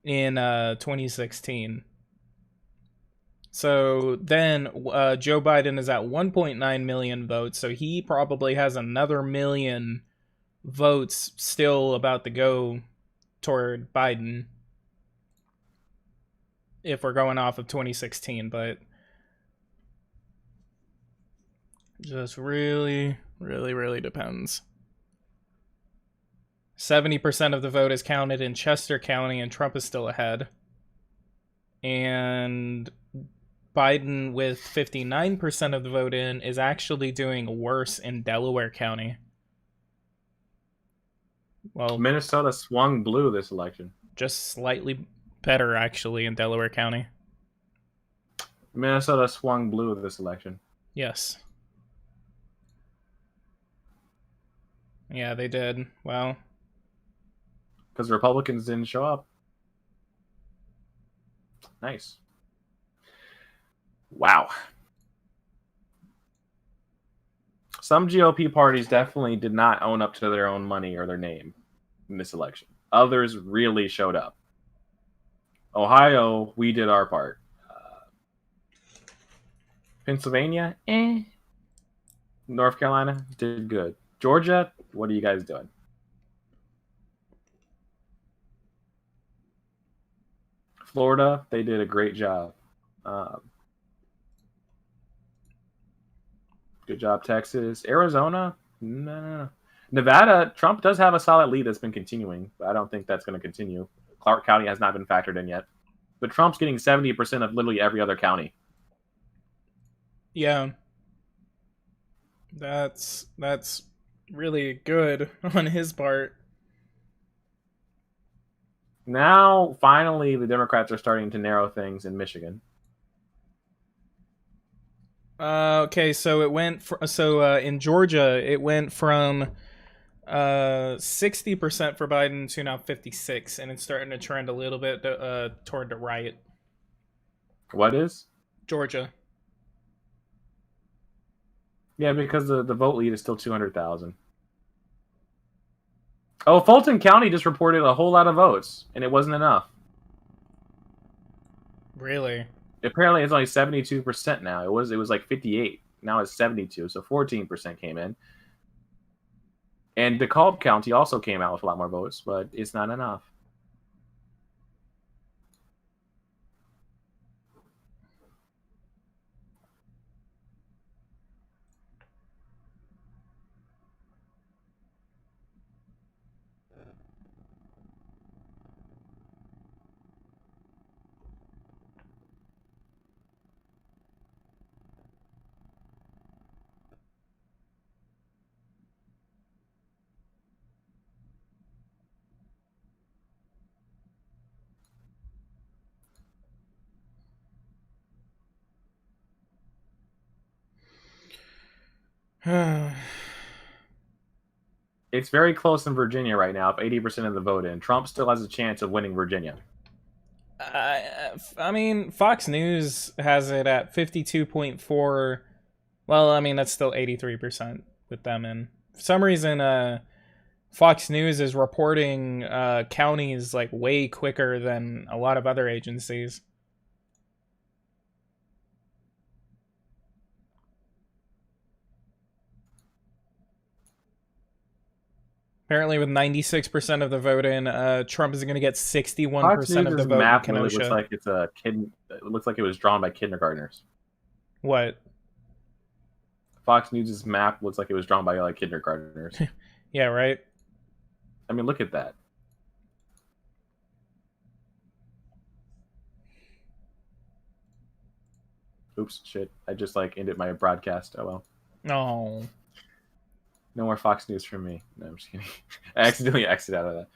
S1: in 2016. So then Joe Biden is at 1.9 million votes. So he probably has another million votes still about to go toward Biden, if we're going off of 2016, but just really depends. 70% of the vote is counted in Chester County, and Trump is still ahead. And Biden, with 59% of the vote in, is actually doing worse in Delaware County. Well,
S2: Minnesota swung blue this election.
S1: Just slightly better, actually, in Delaware County.
S2: Minnesota swung blue this election.
S1: Yes. Yeah, they did. Well,
S2: because Republicans didn't show up. Nice. Wow. Some GOP parties definitely did not own up to their own money or their name in this election. Others really showed up. Ohio, we did our part. Pennsylvania, North Carolina, did good. Georgia, what are you guys doing? Florida, they did a great job. Good job, Texas. Arizona, no. Nevada, Trump does have a solid lead that's been continuing, but I don't think that's going to continue. Clark County has not been factored in yet. But Trump's getting 70% of literally every other county.
S1: Yeah. That's really good on his part.
S2: Now, finally, the Democrats are starting to narrow things in Michigan.
S1: Okay, so it went in Georgia, it went from 60% for Biden to now 56%, and it's starting to trend a little bit toward the right.
S2: What is?
S1: Georgia.
S2: Yeah, because the vote lead is still 200,000. Oh, Fulton County just reported a whole lot of votes, and it wasn't enough.
S1: Really?
S2: Apparently, it's only 72% now. It was like 58. Now it's 72, so 14% came in. And DeKalb County also came out with a lot more votes, but it's not enough. It's very close in Virginia right now. If 80% of the vote in, Trump still has a chance of winning Virginia.
S1: I mean, Fox News has it at 52.4. Well, I mean, that's still 83% with them in. For some reason, Fox News is reporting counties like way quicker than a lot of other agencies. Apparently, with 96% of the vote in, Trump is going to get 61% of the vote
S2: map
S1: in
S2: really
S1: Kenosha.
S2: looks like it's a kid. It looks like it was drawn by kindergartners.
S1: What?
S2: Fox News' map looks like it was drawn by like kindergartners.
S1: Yeah, right?
S2: I mean, look at that. Oops, shit. I just like ended my broadcast. Oh well.
S1: No.
S2: No more Fox News for me. No, I'm just kidding. I accidentally exited out of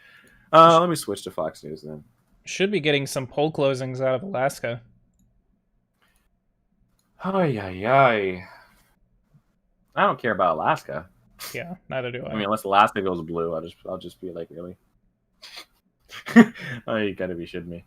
S2: that. Let me switch to Fox News then.
S1: Should be getting some poll closings out of Alaska.
S2: Ay, ay, ay. I don't care about Alaska.
S1: Yeah, neither do I.
S2: I mean, unless Alaska goes blue, I'll just be like, really? Oh, you gotta be shitting me.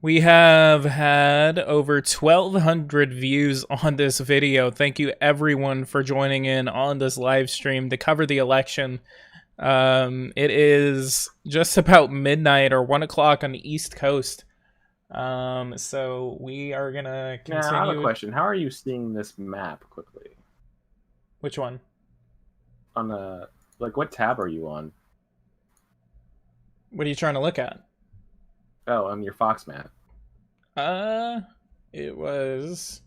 S1: We have had over 1,200 views on this video. Thank you everyone for joining in on this live stream to cover the election. It is just about midnight or 1 o'clock on the East Coast. So we are gonna continue.
S2: Now, I have a question. How are you seeing this map quickly?
S1: Which one?
S2: On the what tab are you on?
S1: What are you trying to look at?
S2: Oh, on your Fox map.
S1: It was.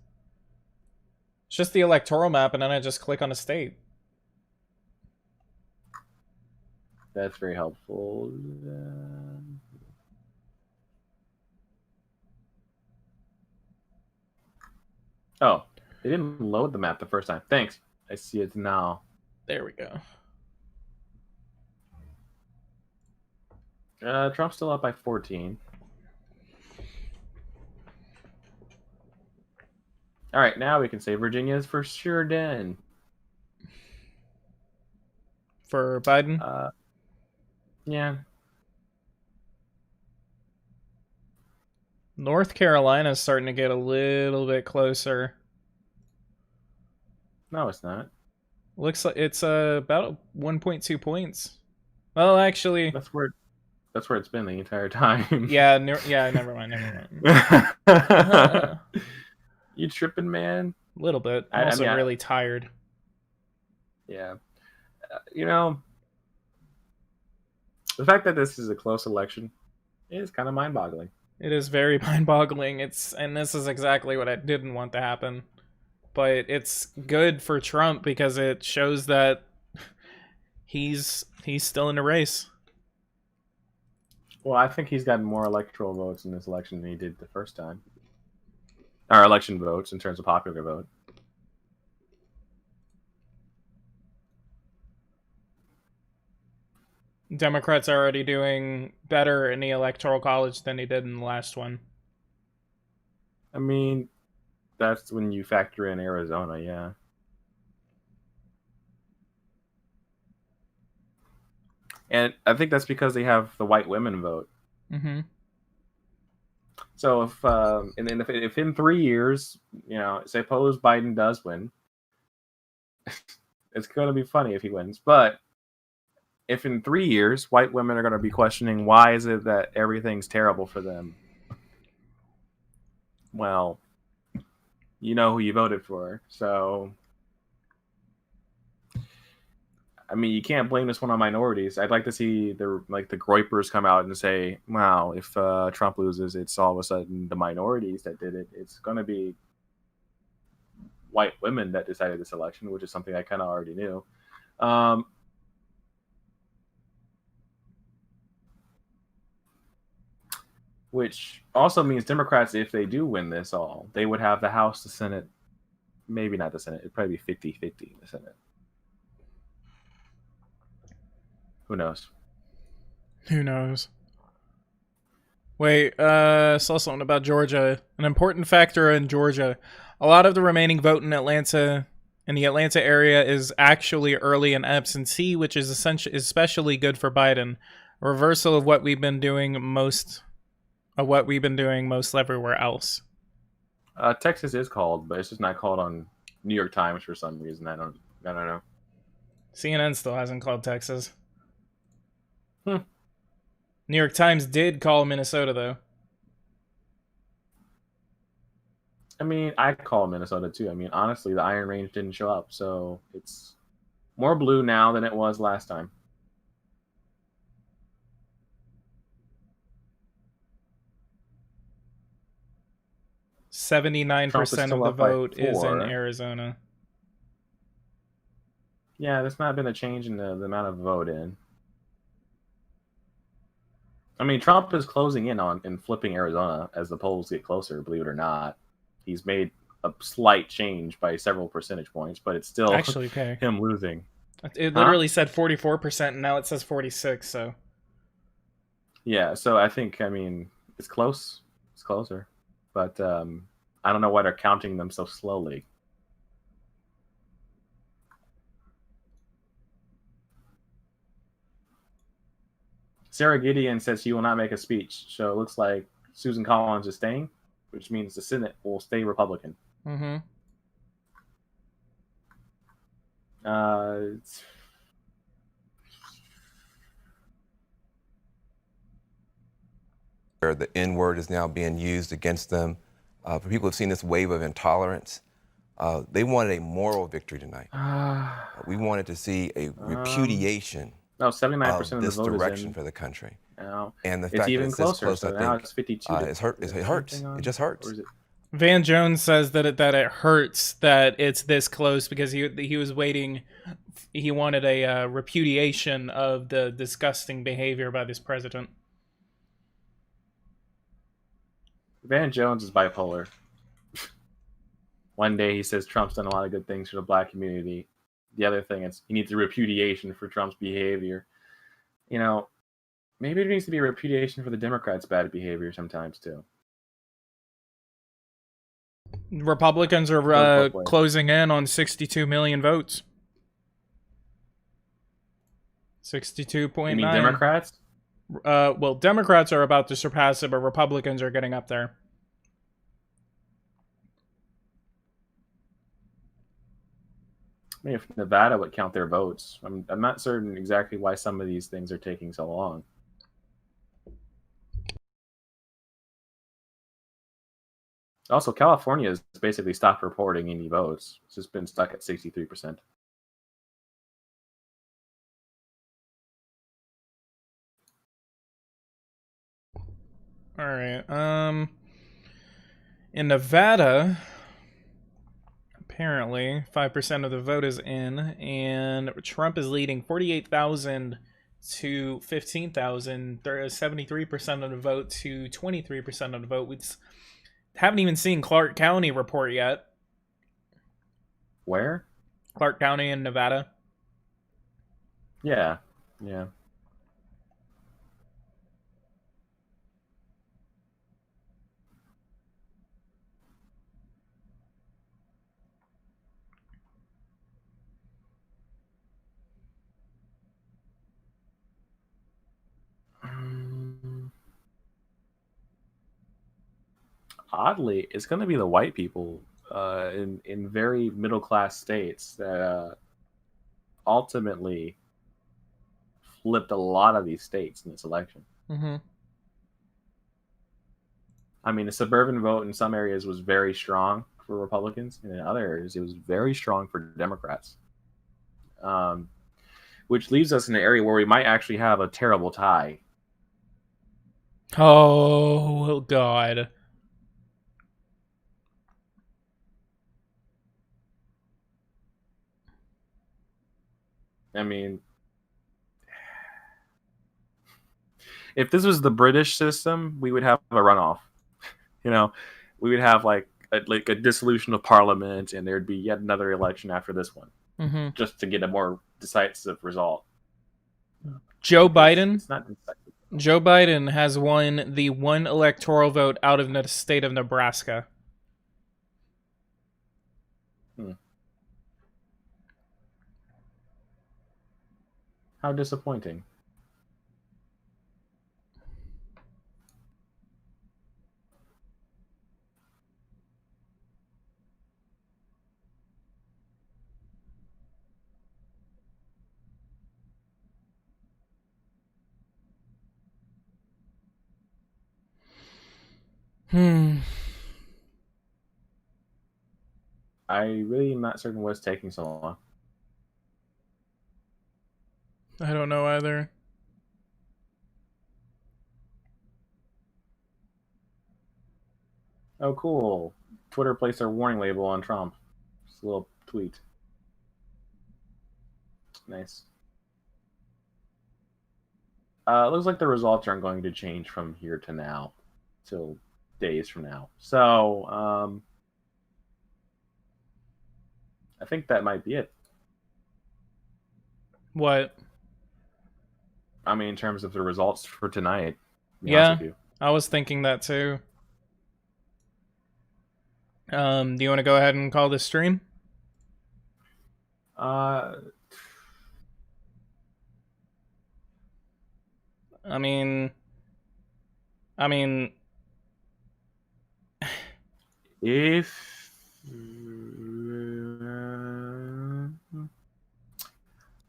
S1: It's just the electoral map, and then I just click on a state.
S2: That's very helpful. Oh, it didn't load the map the first time. Thanks. I see it now.
S1: There we go.
S2: Trump's still up by 14. All right, now we can say Virginia's for sure done.
S1: For Biden?
S2: Yeah.
S1: North Carolina's starting to get a little bit closer.
S2: No, it's not.
S1: Looks like it's about 1.2 points. Well, actually,
S2: that's where it's been the entire time.
S1: Yeah, never mind.
S2: You tripping, man?
S1: A little bit. I'm also really tired.
S2: Yeah. You know, the fact that this is a close election is kind of mind-boggling.
S1: It is very mind-boggling. And this is exactly what I didn't want to happen. But it's good for Trump because it shows that he's still in the race.
S2: Well, I think he's gotten more electoral votes in this election than he did the first time. Or election votes in terms of popular vote.
S1: Democrats are already doing better in the Electoral College than they did in the last one.
S2: I mean, that's when you factor in Arizona, yeah. And I think that's because they have the white women vote.
S1: Mm-hmm.
S2: So if in 3 years, suppose Biden does win, it's going to be funny if he wins. But if in 3 years, white women are going to be questioning why is it that everything's terrible for them? Well, you know who you voted for. So, I mean, you can't blame this one on minorities. I'd like to see the Groypers come out and say, wow, if Trump loses, it's all of a sudden the minorities that did it. It's going to be white women that decided this election, which is something I kind of already knew. Which also means Democrats, if they do win this all, they would have the House, the Senate, maybe not the Senate. It'd probably be 50-50 in the Senate. Who knows?
S1: Who knows? Wait, saw something about Georgia. An important factor in Georgia. A lot of the remaining vote in the Atlanta area is actually early in absentee, which is especially good for Biden. A reversal of what we've been doing most everywhere else.
S2: Texas is called, but it's just not called on New York Times for some reason. I don't know.
S1: CNN still hasn't called Texas.
S2: Hmm.
S1: New York Times did call Minnesota, though.
S2: I mean, I call Minnesota too. I mean, honestly, the Iron Range didn't show up, so it's more blue now than it was last time.
S1: %79% of the vote is in Arizona.
S2: Yeah, there's not been a change in the amount of vote in. I mean, Trump is closing in on and flipping Arizona as the polls get closer, believe it or not. He's made a slight change by several percentage points, but it's still
S1: actually
S2: him losing.
S1: It literally said 44%, and now it says 46%, so.
S2: Yeah, so I think, I mean, it's close. It's closer. But I don't know why they're counting them so slowly. Sarah Gideon says she will not make a speech, so it looks like Susan Collins is staying, which means the Senate will stay Republican.
S1: Mm-hmm.
S9: The N-word is now being used against them. For people who have seen this wave of intolerance, they wanted a moral victory tonight. We wanted to see a repudiation
S2: 79% of
S9: this
S2: the vote
S9: direction
S2: is
S9: for the country.
S2: Now,
S9: and the
S2: it's
S9: fact
S2: even
S9: that it's
S2: closer,
S9: close,
S2: so
S9: I
S2: now
S9: think,
S2: it's 52.
S9: it hurts. It just hurts.
S1: Van Jones says that it hurts that it's this close because he was waiting. He wanted a repudiation of the disgusting behavior by this president.
S2: Van Jones is bipolar. One day he says Trump's done a lot of good things for the black community. The other thing is he needs a repudiation for Trump's behavior. You know, maybe there needs to be a repudiation for the Democrats' bad behavior sometimes too.
S1: Republicans are closing in on 62 million votes. 62.9.
S2: You mean Democrats?
S1: Well, Democrats are about to surpass it, but Republicans are getting up there.
S2: I mean, if Nevada would count their votes, I'm not certain exactly why some of these things are taking so long. Also, California has basically stopped reporting any votes. It's just been stuck at 63%.
S1: All right. In Nevada, apparently 5% of the vote is in, and Trump is leading 48,000 to 15,000. 73% of the vote to 23% of the vote. We haven't even seen Clark County report yet.
S2: Where?
S1: Clark County in Nevada.
S2: Yeah. Oddly, it's going to be the white people in very middle class states that ultimately flipped a lot of these states in this election.
S1: Mm-hmm.
S2: I mean, the suburban vote in some areas was very strong for Republicans, and in other areas it was very strong for Democrats. Which leaves us in an area where we might actually have a terrible tie.
S1: Oh, God.
S2: I mean, if this was the British system, we would have a runoff. You know, we would have like a dissolution of parliament, and there'd be yet another election after this one, just to get a more decisive result.
S1: Joe Biden.
S2: It's not decisive.
S1: Joe Biden has won the one electoral vote out of the state of Nebraska.
S2: How disappointing. I really am not certain what's taking so long.
S1: I don't know either.
S2: Oh, cool. Twitter placed their warning label on Trump. Just a little tweet. Nice. It looks like the results aren't going to change from here to now, till days from now. So, I think that might be it.
S1: What?
S2: I mean, in terms of the results for tonight.
S1: Yeah, I was thinking that too. Do you want to go ahead and call this stream?
S2: I
S1: mean,
S2: if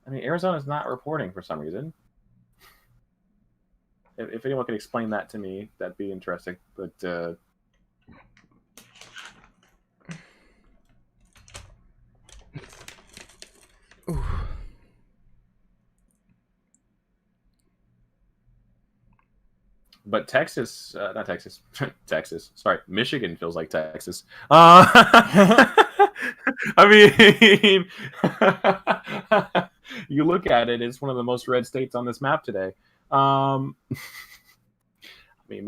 S2: Arizona's not reporting for some reason. If anyone could explain that to me, that'd be interesting. But But Texas, not Texas, Texas. Sorry, Michigan feels like Texas. I mean, you look at it; it's one of the most red states on this map today. I mean,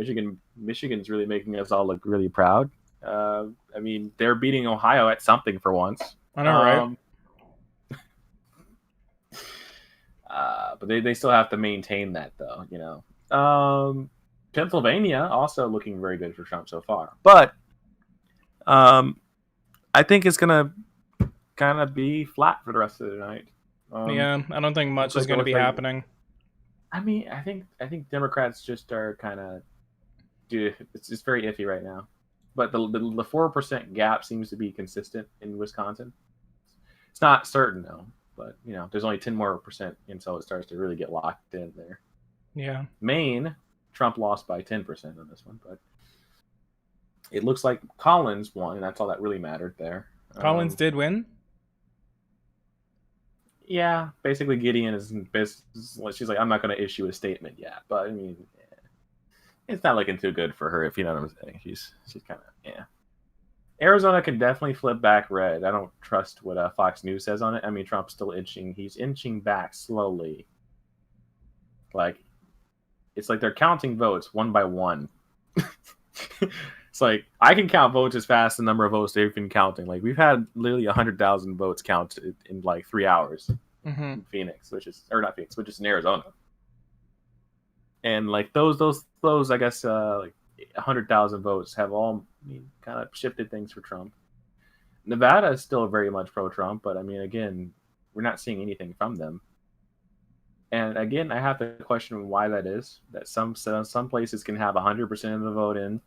S2: Michigan's really making us all look really proud. I mean, they're beating Ohio at something for once.
S1: I know,
S2: right? But they still have to maintain that, though. You know. Pennsylvania also looking very good for Trump so far, but I think it's gonna kind of be flat for the rest of the night.
S1: Yeah, I don't think much is going to be happening.
S2: I mean, I think Democrats just are kind of, it's just very iffy right now. But the 4% gap seems to be consistent in Wisconsin. It's not certain though, but you know, there's only 10% more until it starts to really get locked in there.
S1: Yeah,
S2: Maine. Trump lost by 10% on this one, but it looks like Collins won, and that's all that really mattered there.
S1: Collins did win?
S2: Yeah, basically Gideon is in business. She's like, I'm not going to issue a statement yet, but I mean, it's not looking too good for her, if you know what I'm saying. She's kind of, yeah. Arizona can definitely flip back red. I don't trust what Fox News says on it. I mean, Trump's still inching. He's inching back slowly. Like, it's like they're counting votes one by one. It's like I can count votes as fast as the number of votes they've been counting. Like we've had literally 100,000 votes counted in like 3 hours in Phoenix, which is in Arizona. And like those I guess like 100,000 votes have all kind of shifted things for Trump. Nevada is still very much pro-Trump, but I mean, again, we're not seeing anything from them. And again, I have to question why that is. That some places can have 100% of the vote in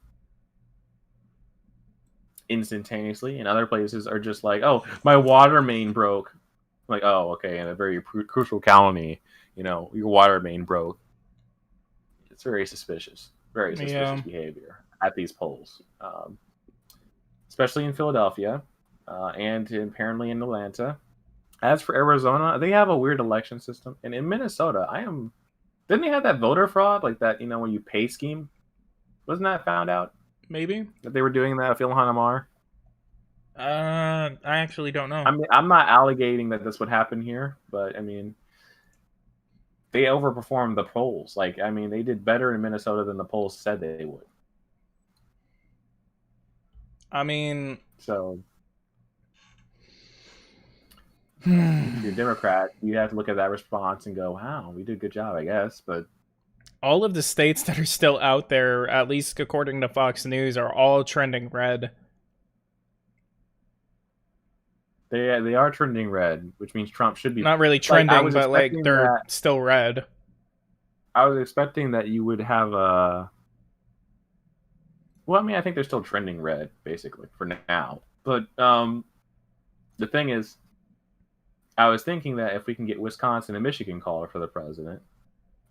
S2: instantaneously, and other places are just like, "Oh, my water main broke." I'm like, oh, okay, in a very crucial county, you know, your water main broke. It's very suspicious behavior at these polls, especially in Philadelphia and apparently in Atlanta. As for Arizona, they have a weird election system. And in Minnesota, didn't they have that voter fraud? Like that, you know, when you pay scheme? Wasn't that found out?
S1: Maybe.
S2: That they were doing that at Ilhan Omar?
S1: I actually don't know.
S2: I mean, I'm not alleging that this would happen here, but I mean, they overperformed the polls. Like, I mean, they did better in Minnesota than the polls said they would.
S1: I mean...
S2: So... if you're a Democrat, you have to look at that response and go, wow, we did a good job, I guess. But
S1: All of the states that are still out there, at least according to Fox News, are all trending red.
S2: They are trending red, which means Trump should be
S1: not really trending, but like they're
S2: that,
S1: still red.
S2: I was expecting that you would have a. Well, I mean, I think they're still trending red basically for now. But the thing is, I was thinking that if we can get Wisconsin and Michigan called for the president,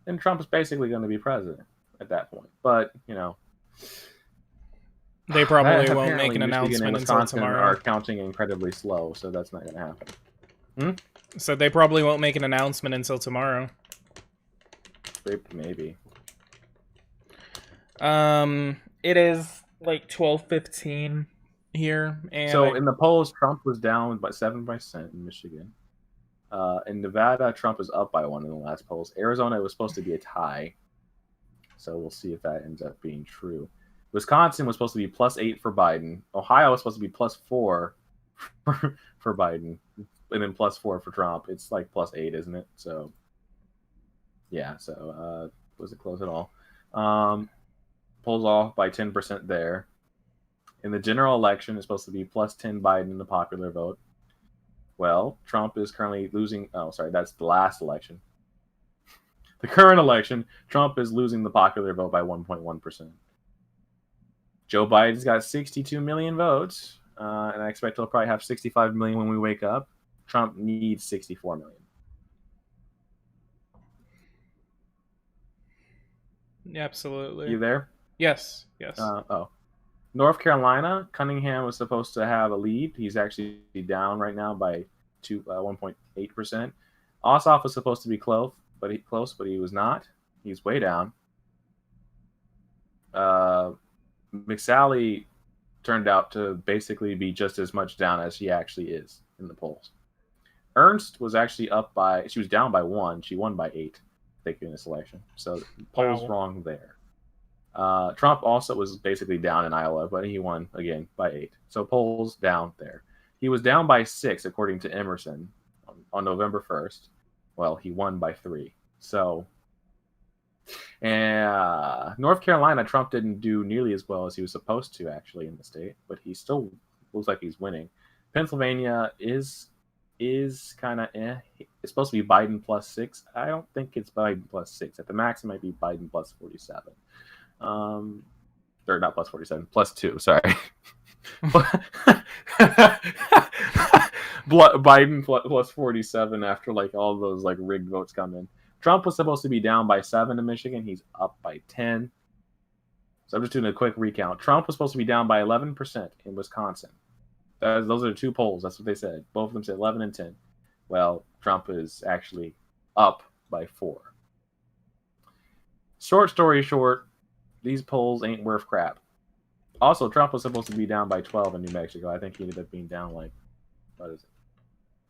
S2: then Trump's basically going to be president at that point. But
S1: they probably won't make an
S2: Michigan
S1: announcement
S2: and Wisconsin
S1: until tomorrow.
S2: Are counting incredibly slow, so that's not going to happen.
S1: So they probably won't make an announcement until tomorrow.
S2: Maybe.
S1: It is like 12:15 here, and
S2: so in the polls, Trump was down by 7% in Michigan. In Nevada, Trump is up by 1 in the last polls. Arizona, it was supposed to be a tie, so we'll see if that ends up being true. Wisconsin was supposed to be +8 for Biden. Ohio was supposed to be +4 for Biden, and then +4 for Trump. It's like +8, isn't it? So, yeah. So, was it close at all? Polls off by 10% there. In the general election, it's supposed to be +10 Biden in the popular vote. Well, Trump is currently losing. Oh, sorry, that's the last election. The current election, Trump is losing the popular vote by 1.1%. Joe Biden's got 62 million votes, and I expect he'll probably have 65 million when we wake up. Trump needs 64 million.
S1: Absolutely.
S2: You there?
S1: Yes.
S2: North Carolina, Cunningham was supposed to have a lead. He's actually down right now by 1.8%. Ossoff was supposed to be close, but he was not. He's way down. McSally turned out to basically be just as much down as he actually is in the polls. Ernst was actually she was down by 1. She won by 8, I think, in this election. So polls wrong there. Trump also was basically down in Iowa, but he won again by 8. So polls down there. He was down by 6, according to Emerson, on November 1st. Well, he won by 3. So, and North Carolina, Trump didn't do nearly as well as he was supposed to, actually, in the state, but he still looks like he's winning. Pennsylvania is kind of It's supposed to be Biden +6. I don't think it's Biden +6. At the max, it might be Biden +47. Or not +47, +2. Sorry. Biden +47 after like all those like rigged votes come in. Trump was supposed to be down by 7 in Michigan. He's up by 10. So I'm just doing a quick recount. Trump was supposed to be down by 11% in Wisconsin. Those are the 2 polls. That's what they said. Both of them said 11 and 10. Well, Trump is actually up by 4. Short story short, these polls ain't worth crap. Also, Trump was supposed to be down by 12 in New Mexico. I think he ended up being down like,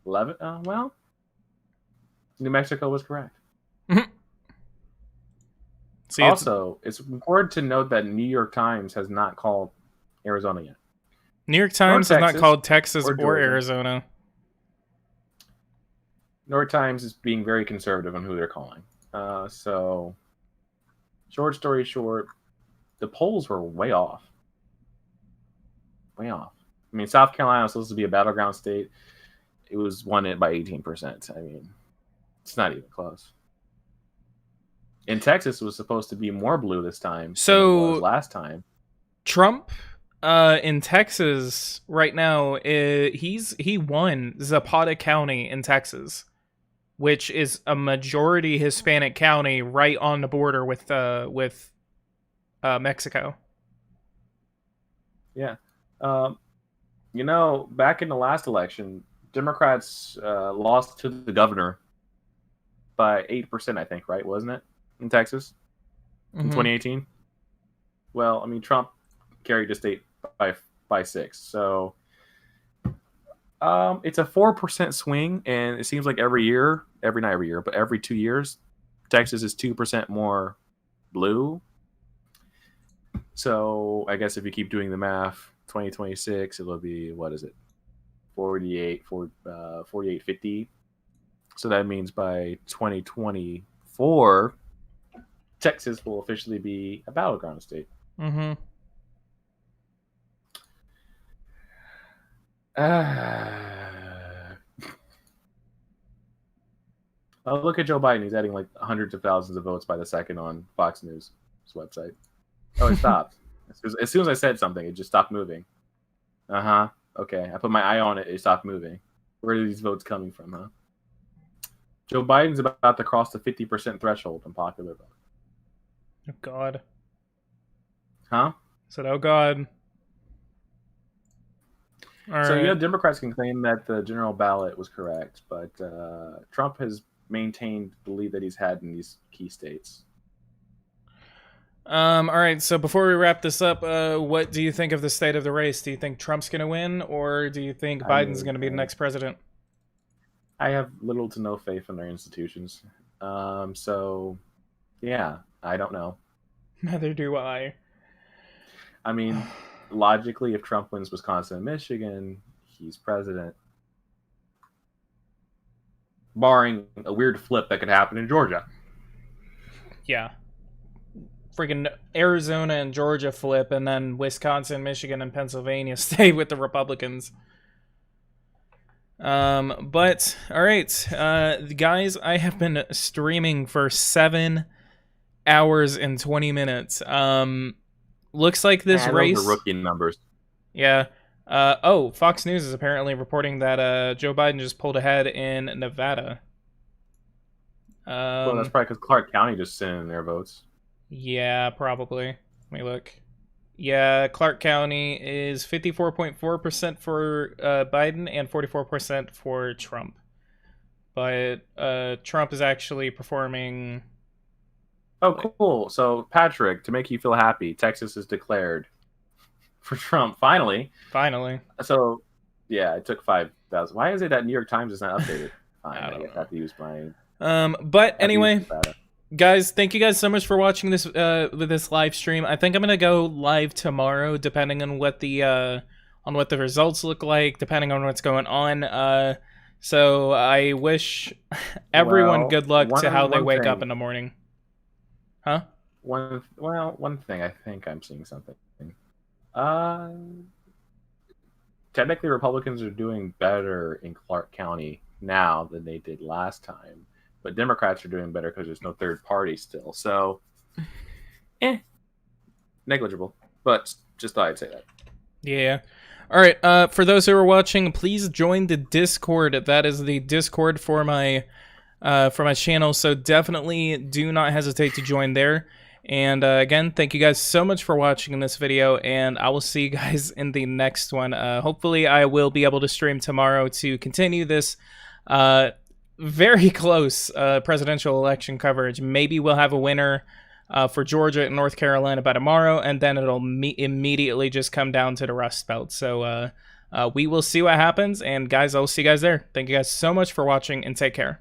S2: 11? Well, New Mexico was correct. See, also, it's important to note that New York Times has not called Arizona yet.
S1: New York Times has not called Texas or Arizona.
S2: New York Times is being very conservative on who they're calling. So, short story short, the polls were way off. Way off. I mean, South Carolina was supposed to be a battleground state. It was won it by 18%. I mean, it's not even close. In Texas, it was supposed to be more blue this time than it was last time.
S1: Trump in Texas right now, he won Zapata County in Texas, which is a majority Hispanic county right on the border with Mexico.
S2: Yeah. Back in the last election, Democrats lost to the governor by 8%, I think, right? Wasn't it? In Texas in 2018? Well, I mean, Trump carried the state by 6. So it's a 4% swing, and it seems like every 2 years, Texas is 2% more blue. So I guess if you keep doing the math, 2026, it'll be, what is it? 48-50. So that means by 2024, Texas will officially be a battleground state.
S1: Mm-hmm.
S2: Oh, look at Joe Biden. He's adding like hundreds of thousands of votes by the second on Fox News' website. Oh, it stopped. As soon as I said something, it just stopped moving. Uh-huh. Okay. I put my eye on it. It stopped moving. Where are these votes coming from, huh? Joe Biden's about to cross the 50% threshold in popular vote.
S1: Oh, God.
S2: Huh?
S1: I said, oh, God. All
S2: so,
S1: right.
S2: Democrats can claim that the general ballot was correct, but Trump has maintained the lead that he's had in these key states.
S1: All right, so before we wrap this up, what do you think of the state of the race? Do you think Trump's going to win, or do you think Biden's going to be the next president?
S2: I have little to no faith in their institutions. So, yeah, I don't know.
S1: Neither do I.
S2: I mean, logically, if Trump wins Wisconsin and Michigan, he's president. Barring a weird flip that could happen in Georgia.
S1: Yeah. Freaking Arizona and Georgia flip, and then Wisconsin, Michigan, and Pennsylvania stay with the Republicans. But all right, guys, I have been streaming for 7 hours and 20 minutes. Looks like this race.
S2: Those are rookie numbers.
S1: Yeah. Oh, Fox News is apparently reporting that Joe Biden just pulled ahead in Nevada.
S2: Well, that's probably because Clark County just sent in their votes.
S1: Yeah, probably. Let me look. Yeah, Clark County is 54.4% for Biden and 44% for Trump. But Trump is actually performing...
S2: Oh, cool. So, Patrick, to make you feel happy, Texas is declared for Trump. Finally.
S1: Finally.
S2: So, yeah, it took 5,000. Why is it that New York Times is not updated?
S1: I don't know.
S2: have to use my...
S1: But anyway... Guys, thank you guys so much for watching this this live stream. I think I'm gonna go live tomorrow, depending on what the results look like, depending on what's going on. So I wish everyone good luck to how they wake up in the morning. Huh?
S2: One thing, I think I'm seeing something. Technically, Republicans are doing better in Clark County now than they did last time. But Democrats are doing better because there's no third party still. So, negligible. But just thought I'd say that.
S1: Yeah. All right. For those who are watching, please join the Discord. That is the Discord for my channel. So definitely do not hesitate to join there. And again, thank you guys so much for watching in this video. And I will see you guys in the next one. Hopefully, I will be able to stream tomorrow to continue this. Very close presidential election coverage. Maybe we'll have a winner for Georgia and North Carolina by tomorrow, and then it'll immediately just come down to the Rust Belt. So we will see what happens, and guys, I'll see you guys there. Thank you guys so much for watching, and take care.